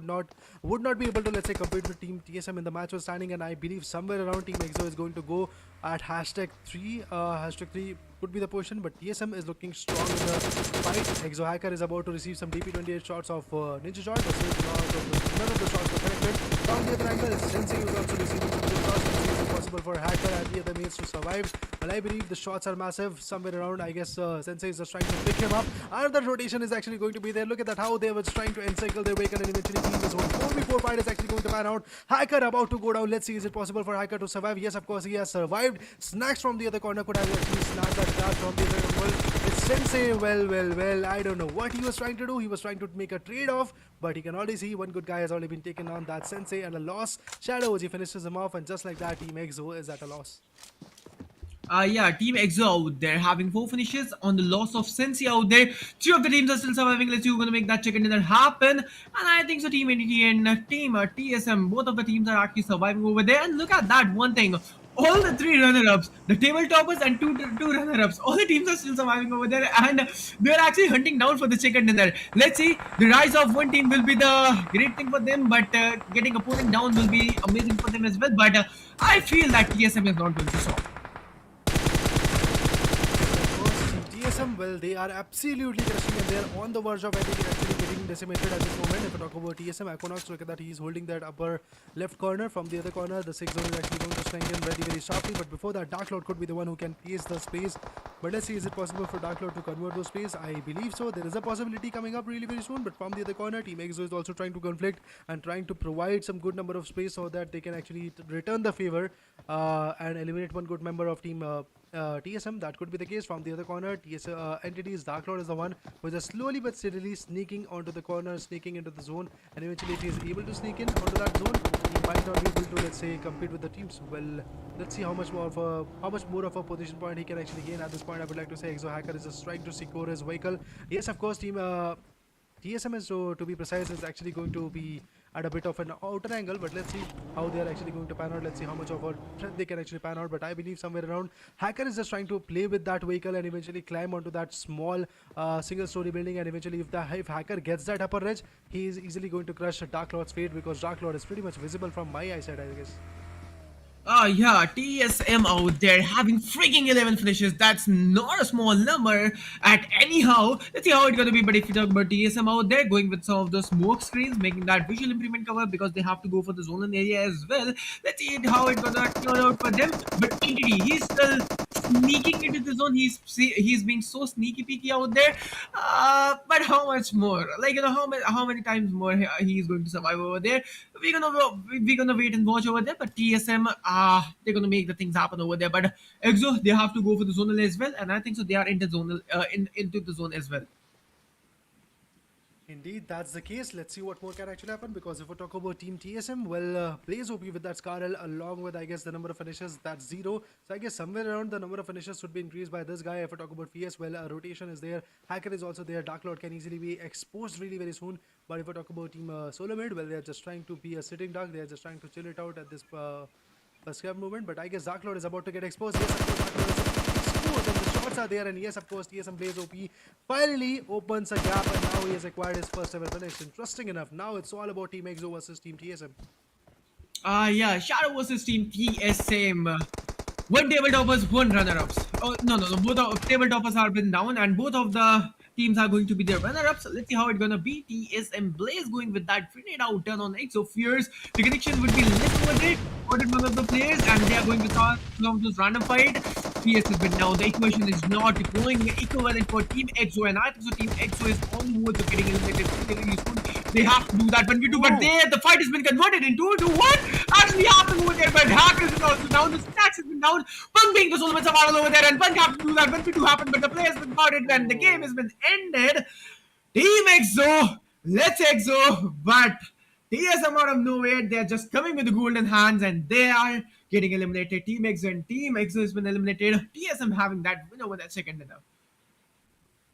S3: would not be able to, let's say, compete with Team TSM in the match was standing, and I believe somewhere around Team EXO is going to go at #3. #3 could be the position, but TSM is looking strong in the fight. Exo Hacker is about to receive some DP28 shots of Ninja Jord, but none of the shots were connected. From the other angle, Sensei was also receiving some good shots. It's impossible for Hacker and the other mates to survive. But I believe the shots are massive. Somewhere around, I guess Sensei is just trying to pick him up. Another rotation is actually going to be there. Look at that, how they were trying to encircle their vehicle and eventually keep this one. 4v4 fight is actually going to pan out. Hacker about to go down. Let's see, is it possible for Hacker to survive? Yes, of course, he has survived. Snax from the other corner could have actually snapped that grab from the other corner. It's Sensei. Well, I don't know what he was trying to do. He was trying to make a trade-off, but he can already see one good guy has already been taken on. That Sensei, and a loss. Shadow OG finishes him off, and just like that, Team EXO is at a loss.
S4: Yeah, Team EXO out there having 4 finishes on the loss of Sensei out there. 3 of the teams are still surviving. Let's see who's going to make that chicken dinner happen. And I think so Team Entity and Team TSM, both of the teams are actually surviving over there. And look at that one thing. All the 3 runner-ups, the table toppers and two runner-ups, all the teams are still surviving over there, and they're actually hunting down for the chicken dinner. Let's see, the rise of one team will be the great thing for them, but getting opponent down will be amazing for them as well. But I feel that TSM is not going to stop.
S3: TSM, well, they are absolutely crushing, and they are on the verge of, I think, actually getting decimated at this moment. If I talk about TSM, Equinox, look at that, he's holding that upper left corner. From the other corner, the 6 zone is actually going to strengthen very sharply, but before that, Dark Lord could be the one who can pierce the space. But let's see, is it possible for Dark Lord to convert those space? I believe so. There is a possibility coming up really very soon, but from the other corner, Team EXO is also trying to conflict and trying to provide some good number of space so that they can actually return the favor and eliminate one good member of Team TSM. That could be the case. From the other corner, Entities, Dark Lord is the one who is just slowly but steadily sneaking onto the corner, sneaking into the zone, and eventually if he is able to sneak in onto that zone, he might not be able to, let's say, compete with the teams. Well, let's see how much more of a position point he can actually gain. At this point, I would like to say Exo Hacker is just trying to secure his vehicle. Yes, of course, Team TSM is, to be precise, is actually going to be at a bit of an outer angle, but let's see how they are actually going to pan out. Let's see how much of a threat they can actually pan out, but I believe somewhere around Hacker is just trying to play with that vehicle and eventually climb onto that small single story building, and eventually if Hacker gets that upper edge, he is easily going to crush Dark Lord's fate, because Dark Lord is pretty much visible from my eyesight, I guess.
S4: Yeah, TSM out there having freaking 11 finishes. That's not a small number at anyhow. Let's see how it's gonna be. But if you talk about TSM out there, going with some of the smoke screens, making that visual improvement cover because they have to go for the zonal area as well. Let's see how it's gonna turn out for them. But Entity, he's still sneaking into the zone. He's being so sneaky peeky out there. But how much more? Like how many times more he's going to survive over there? We're gonna wait and watch over there. But TSM, they're gonna make the things happen over there. But EXO, they have to go for the zonal as well, and I think so they are into zonal into the zone as well.
S3: Indeed, that's the case. Let's see what more can actually happen, because if we talk about Team TSM, well, plays OP with that GodL along with, I guess, the number of finishes, that's 0. So I guess somewhere around the number of finishes should be increased by this guy. If we talk about PS, well, rotation is there. Hacker is also there. Dark Lord can easily be exposed really very soon. But if we talk about Team Solo Mid, well, they're just trying to be a sitting duck. They're just trying to chill it out at this scrap movement. But I guess Dark Lord is about to get exposed. Yes, of course, Dark Lord is exposed, and the shots are there. And yes, of course, TSM plays OP finally opens a gap, and now he has acquired his first ever finish. Interesting enough, now it's all about Team EXO versus Team TSM.
S4: Yeah, Shadow versus Team TSM. One tabletoppers, one runner-ups. Oh no, both of tabletoppers have been down, and both of the teams are going to be their runner-ups. Let's see how it's gonna be. TSM Blaze going with that grenade out turn on EXO Fears. The connection would be left over there. Ordered one of the players, and they are going to start some of this random fight. PS has been down. The equation is not going equivalent for Team EXO, and I think so. Team EXO is on the verge of getting eliminated really soon. They have to do that, but we do. But the fight has been converted into what actually happened over there. But Hackers is also down. The snax has been down. Punk being the ultimate survival over there, and Punk have to do that. But we do happen. But the players been converted, and the game has been ended. Team EXO, let's EXO, but TSM out of nowhere, they're just coming with the golden hands and they are getting eliminated. Team EXO and Team EXO has been eliminated. TSM having that winner with that second winner.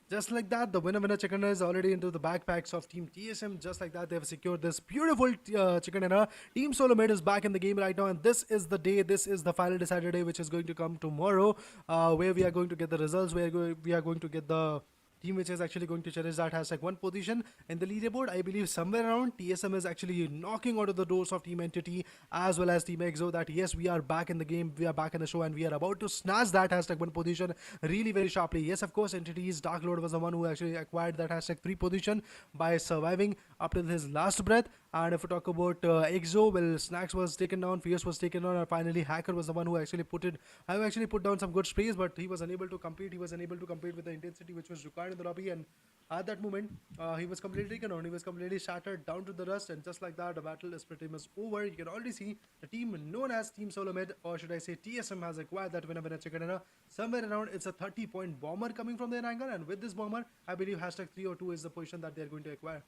S3: Just like that, the winner chicken dinner is already into the backpacks of Team TSM. Just like that, they have secured this beautiful chicken dinner. Team Solo Mid is back in the game right now, and this is the day, this is the final decider day, which is going to come tomorrow, where we are going to get the results, where we are going to get the team which is actually going to challenge that hashtag one position in the leaderboard. I believe somewhere around TSM is actually knocking out of the doors of Team Entity as well as Team EXO, that yes, we are back in the game, we are back in the show, and we are about to snatch that hashtag one position really very sharply. Yes, of course, Entity's Dark Lord was the one who actually acquired that hashtag 3 position by surviving up to his last breath. And if we talk about EXO, well, Snax was taken down, Fierce was taken down, and finally Hacker was the one who actually put down some good sprays, but he was unable to compete. He was unable to compete with the intensity which was required in the lobby, and at that moment, he was completely taken on. He was completely shattered down to the dust, and just like that, the battle is pretty much over. You can already see the team known as Team Solo Mid, or should I say TSM, has acquired that winner chicken dinner. Somewhere around, it's a 30-point bomber coming from their angle, and with this bomber, I believe hashtag 302 is the position that they're going to acquire.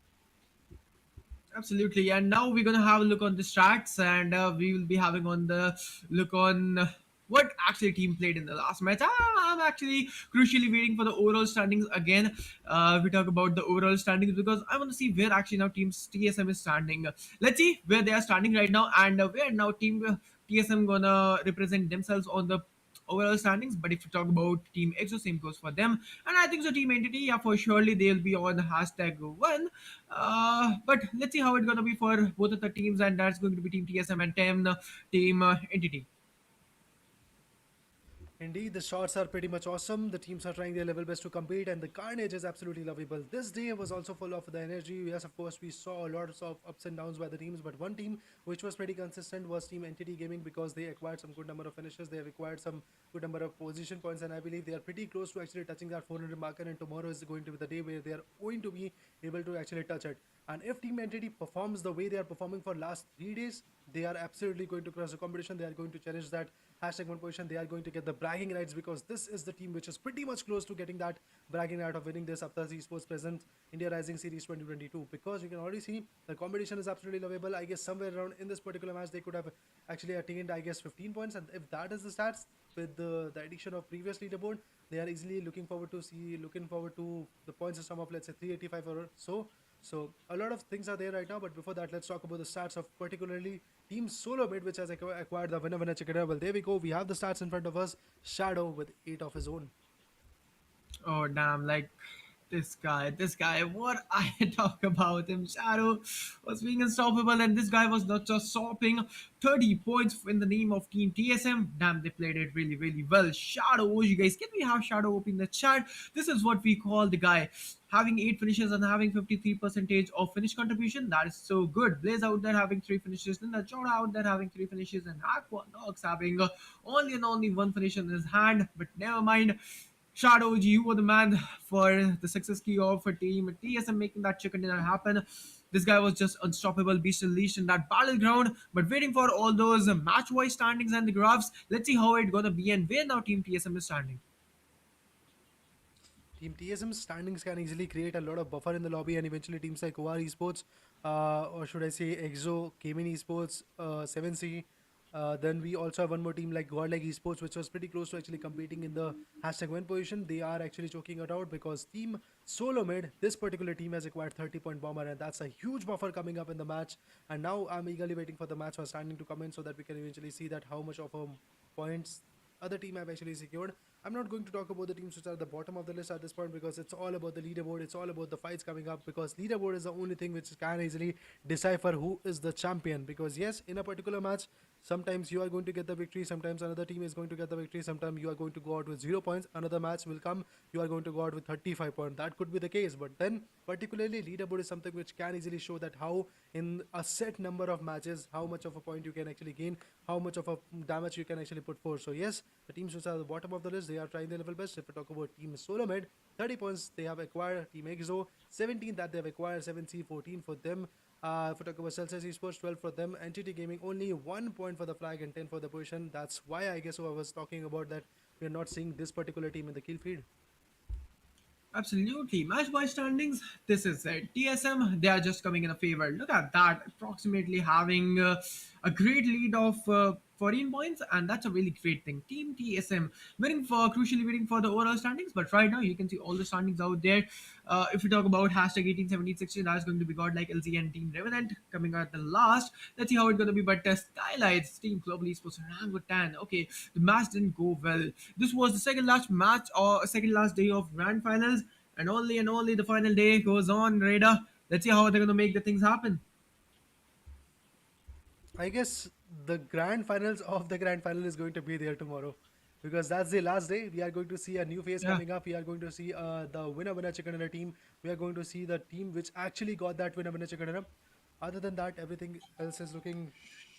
S4: Absolutely, and now we're gonna have a look on the stats, and we will be having on the look on what actually team played in the last match. I'm actually crucially waiting for the overall standings again. We talk about the overall standings because I want to see where actually now teams TSM is standing. Let's see where they are standing right now, and where now team TSM gonna represent themselves on the overall standings. But if you talk about Team EXO, same goes for them. And I think so Team Entity, yeah, for surely they'll be on hashtag one. But let's see how it's gonna be for both of the teams, and that's going to be Team TSM and Team Entity.
S3: Indeed, the shots are pretty much awesome. The teams are trying their level best to compete, and the carnage is absolutely lovable. This day was also full of the energy. Yes, of course, we saw a lot of ups and downs by the teams, but one team which was pretty consistent was Team Entity Gaming, because they acquired some good number of finishes. They have acquired some good number of position points, and I believe they are pretty close to actually touching that 400 marker. And tomorrow is going to be the day where they are going to be able to actually touch it. And if Team Entity performs the way they are performing for last 3 days, they are absolutely going to cross the competition. They are going to challenge that hashtag one position. They are going to get the bragging rights, because this is the team which is pretty much close to getting that bragging right of winning this Upthrust Esports Present India Rising Series 2022, because you can already see the competition is absolutely lovable. I guess somewhere around in this particular match they could have actually attained, I guess, 15 points, and if that is the stats with the addition of previous leaderboard, they are easily looking forward to the point system of, let's say, 385 or so. So a lot of things are there right now, but before that, let's talk about the stats of particularly Team Solo Mid, which has acquired the winner chicken dinner. Well, there we go. We have the stats in front of us. Shadow with 8 of his own.
S4: Oh damn! Like This guy, what I talk about him. Shadow was being unstoppable, and this guy was not just stopping 30 points in the name of Team TSM. Damn, they played it really, really well. Shadow, you guys, can we have Shadow open the chat? This is what we call the guy having 8 finishes and having 53 percentage of finish contribution. That is so good. Blaze out there having 3 finishes, then the Jordan out there having 3 finishes, and Aqua Nox having only and only 1 finish in his hand. But never mind. Shadow, you were the man for the success key of a team. TSM making that chicken dinner happen. This guy was just unstoppable, beast unleashed in that battleground. But waiting for all those match-wise standings and the graphs, let's see how it gonna be and where now Team TSM is standing.
S3: Team TSM's standings can easily create a lot of buffer in the lobby, and eventually teams like OR Esports, or should I say EXO, Gaming Esports, 7C. Then we also have one more team like GodL Esports, which was pretty close to actually competing in the hashtag win position. They are actually choking it out because Team Solo Mid, this particular team has acquired 30-point bomber, and that's a huge buffer coming up in the match. And now I'm eagerly waiting for the match for standing to come in so that we can eventually see that how much of a points other team have actually secured. I'm not going to talk about the teams which are at the bottom of the list at this point because it's all about the leaderboard. It's all about the fights coming up because leaderboard is the only thing which can easily decipher who is the champion. Because yes, in a particular match, sometimes you are going to get the victory, sometimes another team is going to get the victory, sometimes you are going to go out with 0 points, another match will come, you are going to go out with 35 points. That could be the case, but then particularly leaderboard is something which can easily show that how in a set number of matches, how much of a point you can actually gain, how much of a damage you can actually put forth. So yes, the teams which are at the bottom of the list, they are trying their level best. If we talk about Team Solo Mid, 30 points they have acquired. Team EXO, 17 that they have acquired. 7C, 14 for them. If we talk about Celsius Esports, 12 for them. Entity Gaming, only 1 point for the flag and 10 for the position. That's why I guess I was talking about that we are not seeing this particular team in the kill feed.
S4: Absolutely. Match by standings, this is it. TSM, they are just coming in a favor. Look at that. Approximately having a great lead of 14 points, and that's a really great thing. Team TSM crucially waiting for the overall standings, but right now you can see all the standings out there. If we talk about hashtag 181760, that's going to be God like LZ and Team Revenant coming out at the last. Let's see how it's going to be. But Skylights, Team Global Esports, Orangutan. Okay, the match didn't go well. This was the second last match or second last day of grand finals, and only the final day goes on, Raider. Let's see how they're going to make the things happen.
S3: I guess the grand finals of the grand final is going to be there tomorrow because that's the last day. We are going to see a new phase
S4: Yeah.
S3: coming up. We are going to see the winner chicken dinner team. We are going to see the team which actually got that winner chicken dinner. Other than that, everything else is looking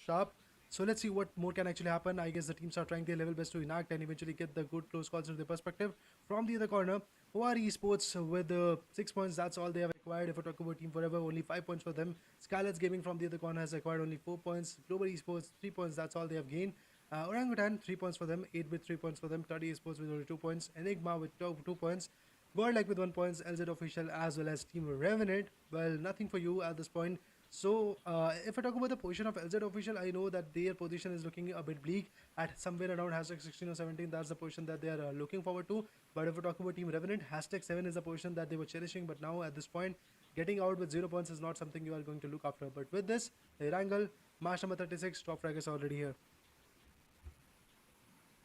S3: sharp. So let's see what more can actually happen. I guess the teams are trying their level best to enact and eventually get the good close calls into the perspective. From the other corner, OR Esports with 6 points, that's all they have acquired. If we talk about Team Forever, only 5 points for them. Skylights Gaming from the other corner has acquired only 4 points. Global Esports, 3 points, that's all they have gained. Orangutan, 3 points for them. 8 with 3 points for them. 30 Esports with only 2 points. Enigma with 2 points. Godlike with 1 points. LZ Official as well as Team Revenant. Well, nothing for you at this point. So, if I talk about the position of LZ Official, I know that their position is looking a bit bleak at somewhere around hashtag 16 or 17. That's the position that they are looking forward to. But if we talk about Team Revenant, hashtag 7 is the position that they were cherishing. But now at this point, getting out with 0 points is not something you are going to look after. But with this, the Wrangle, match number 36, top frag is already here.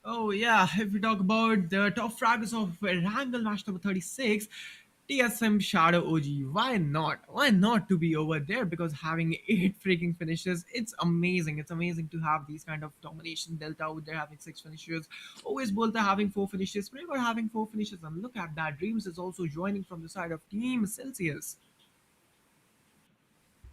S4: Oh yeah, if we talk about the top fraggers of Wrangle match number 36, TSM Shadow OG. Why not? Why not to be over there? Because having 8 freaking finishes, it's amazing. It's amazing to have these kind of domination. Delta out there having 6 finishes. Always Bolta having 4 finishes. Spraver having 4 finishes. And look at that. Dreams is also joining from the side of Team Celsius.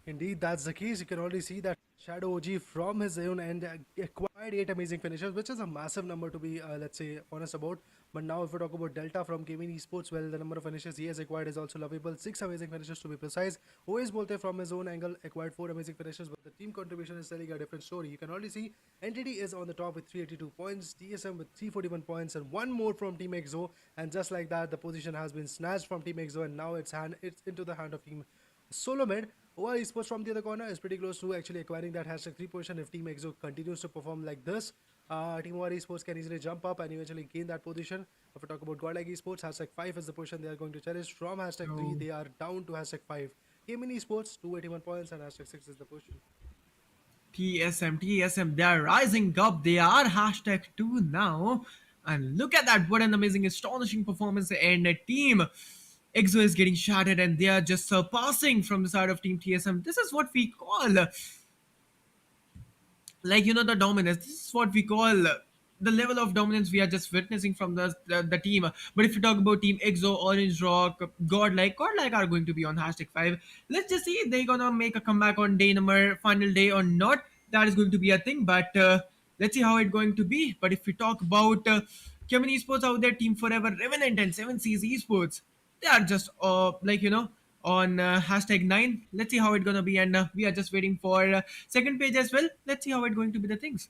S3: Indeed, that's the case. You can already see that Shadow OG from his own end acquired 8 amazing finishes, which is a massive number to be, let's say, honest about. But now, if we talk about Delta from Gaming Esports, well, the number of finishes he has acquired is also lovable. 6 amazing finishes to be precise. OS Bolte from his own angle acquired 4 amazing finishes, but the team contribution is telling a different story. You can already see Entity is on the top with 382 points, TSM with 341 points, and 1 more from Team EXO. And just like that, the position has been snatched from Team EXO, and now it's into the hand of Team Solo Mid. OR Esports from the other corner is pretty close to actually acquiring that hashtag 3 position if Team EXO continues to perform like this. Team OR Esports can easily jump up and eventually gain that position. If we talk about GodL Esports, hashtag 5 is the position they are going to cherish. From hashtag 3, they are down to hashtag 5. Gaming Esports, 281 points, and hashtag 6 is the position.
S4: TSM, they're rising up. They are hashtag 2 now. And look at that. What an amazing, astonishing performance. And a team EXO is getting shattered and they are just surpassing from the side of Team TSM. This is what we call the dominance. This is what we call the level of dominance we are just witnessing from the team. But if you talk about Team EXO, Orange Rock, godlike are going to be on #5. Let's just see if they're gonna make a comeback on day number final day or not. That is going to be a thing, but let's see how it's going to be. But if we talk about Kevin Esports out there, Team Forever, Revenant, and 7Seas Esports, they are just on #9. Let's see how it's gonna be, and we are just waiting for second page as well. Let's see how it's going to be the things.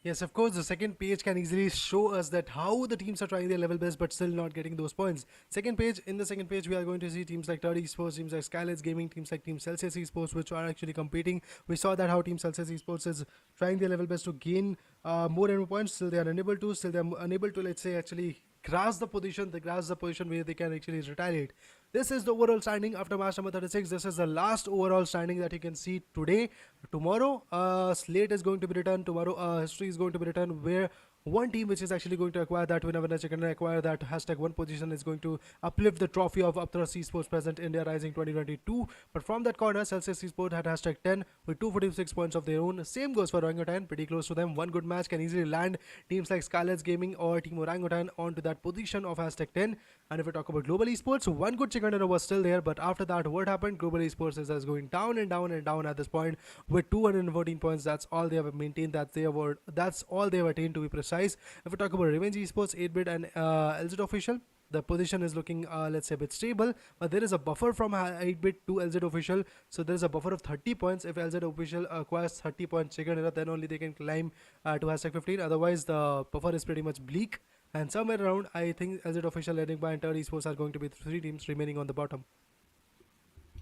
S3: Yes, of course, the second page can easily show us that how the teams are trying their level best but still not getting those points. In the second page, we are going to see teams like Turd Esports, teams like Skylets Gaming, teams like Team Celsius Esports, which are actually competing. We saw that how Team Celsius Esports is trying their level best to gain more and more points. Still, they are unable to. Still, they are unable to, let's say, actually grasp the position. They grasp the position where they can actually retaliate. This is the overall standing after match number 36. This is the last overall standing that you can see today. Tomorrow, slate is going to be returned. Tomorrow, history is going to be returned where one team which is actually going to acquire that winner chicken and acquire that #1 position is going to uplift the trophy of Upthrust Esports present India Rising 2022. But from that corner, Celsius Esports had #10 with 246 points of their own. Same goes for Orangutan, pretty close to them. One good match can easily land teams like Skylets Gaming or Team Orangutan onto that position of #10. And if we talk about Global Esports, one good chicken dinner was still there, but after that, what happened? Global Esports is just going down and down and down at this point with 214 points. That's all they have maintained. That's all they have attained, to be precise. If we talk about Revenge Esports, 8-bit and LZ Official, the position is looking, let's say, a bit stable, but there is a buffer from 8-bit to LZ Official, so there is a buffer of 30 points. If LZ Official acquires 30 points chicken dinner, then only they can climb to #15. Otherwise, the buffer is pretty much bleak. And somewhere around, I think LZ Official, Enigma, and Turd Esports are going to be 3 teams remaining on the bottom.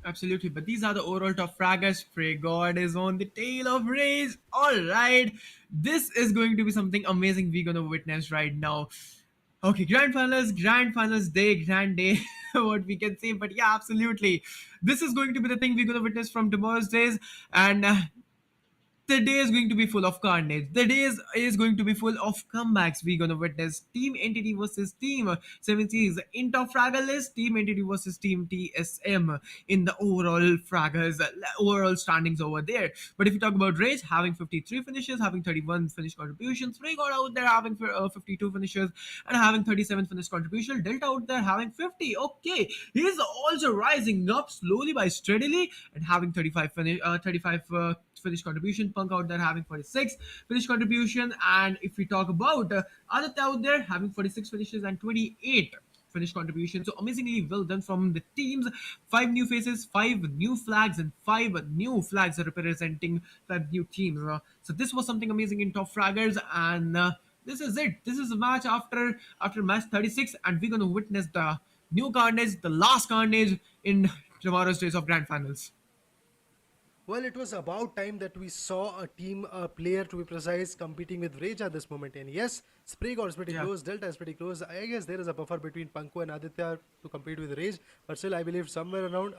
S4: Absolutely, but these are the overall top fraggers. Pray God is on the tail of Rage. All right, this is going to be something amazing we're gonna witness right now. Okay, grand finals day, grand day, what we can say. But yeah, absolutely, this is going to be the thing we're gonna witness from tomorrow's days, and the day is going to be full of carnage. The day is going to be full of comebacks. We're gonna witness Team Entity versus Team 7Cs in top fragger list, Team Entity versus Team TSM in the overall fraggers, overall standings over there. But if you talk about Rage, having 53 finishes, having 31 finish contributions, Ray got out there having 52 finishes and having 37 finish contribution, Delta out there having 50. Okay, he's also rising up slowly by steadily and having 35 finish contribution. Punk out there having 46 finish contribution. And if we talk about Aditya out there having 46 finishes and 28 finish contribution. So amazingly well done from the teams. 5 new faces, 5 new flags, and 5 new flags are representing 5 new teams. So this was something amazing in top fraggers, and this is it. This is a match after match 36, and we're gonna witness the new carnage, the last carnage in tomorrow's days of grand finals.
S3: Well, it was about time that we saw a team, a player to be precise, competing with Rage at this moment. And yes, Spraygor is pretty
S4: Yeah.
S3: close, Delta is pretty close. I guess there is a buffer between Panko and Aditya to compete with Rage. But still, I believe somewhere around,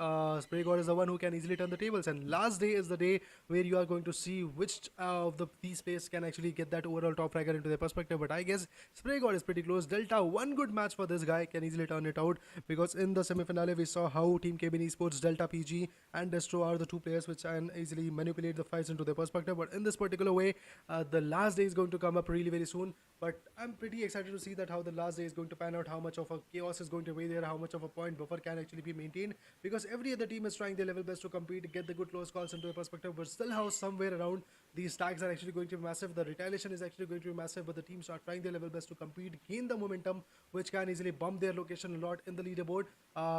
S3: Spraygor is the one who can easily turn the tables. And last day is the day where you are going to see which of these players can actually get that overall top fragger into their perspective. But I guess Spraygor is pretty close. Delta, one good match for this guy, can easily turn it out. Because in the semi-finale, we saw how Team Cabin Esports, Delta PG, and Destro are the two players which can easily manipulate the fights into their perspective. But in this particular way, the last day is going to come up really very soon. But I'm pretty excited to see that how the last day is going to pan out, how much of a chaos is going to be there, how much of a point buffer can actually be maintained. Because every other team is trying their level best to compete, get the good close calls into their perspective. But still, how somewhere around these tags are actually going to be massive. The retaliation is actually going to be massive. But the teams are trying their level best to compete, gain the momentum, which can easily bump their location a lot in the leaderboard.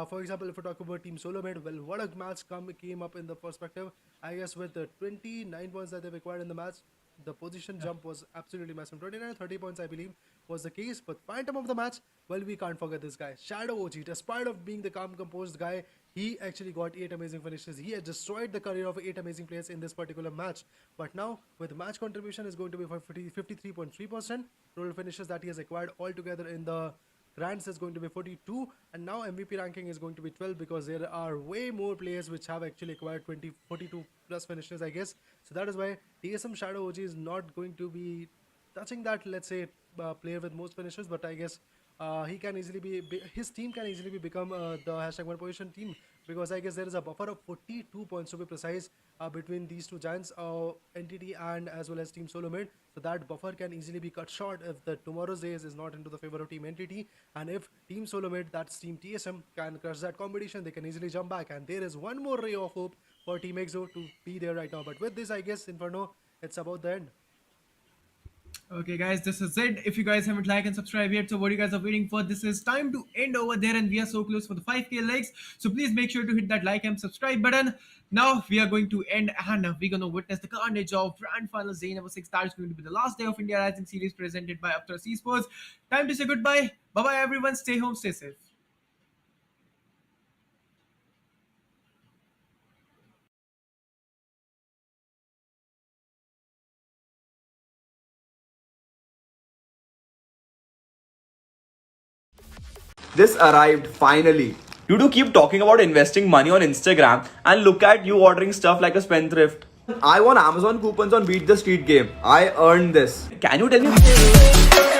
S3: For example, if we talk about Team Solomid, well, what a match came up in the perspective. I guess with the 29 points that they've acquired in the match, the position jump was absolutely massive. 29, 30 points, I believe, was the case. But phantom of the match, well, we can't forget this guy. Shadow OG, despite of being the calm, composed guy, he actually got 8 amazing finishes. He has destroyed the career of 8 amazing players in this particular match. But now, with match contribution is going to be for 53.3%. Total finishes that he has acquired altogether in the Grants is going to be 42, and now MVP ranking is going to be 12 because there are way more players which have actually acquired 42 plus finishes, I guess. So that is why TSM Shadow OG is not going to be touching that, let's say, player with most finishes, but I guess he can easily his team can easily become the hashtag one position team, because I guess there is a buffer of 42 points to be precise between these two giants, entity and as well as team solo mid. So that buffer can easily be cut short if the tomorrow's days is not into the favor of team entity, and if team solo mid, that's team TSM, can crush that competition, they can easily jump back, and there is one more ray of hope for team EXO to be there right now. But with this, I guess Inferno, it's about the end.
S4: Okay, guys, this is it. If you guys haven't liked and subscribed yet, so what you guys are waiting for? This is time to end over there, and we are so close for the 5K likes. So please make sure to hit that like and subscribe button. Now we are going to end, and we're gonna witness the carnage of Grand Finals Day number 6. That is going to be the last day of India Rising Series presented by Upthrust Esports. Time to say goodbye. Bye bye, everyone. Stay home, stay safe.
S2: This arrived finally.
S1: You do keep talking about investing money on Instagram, and look at you ordering stuff like a spendthrift.
S2: I won Amazon coupons on Beat the Street game. I earned this.
S1: Can you tell me?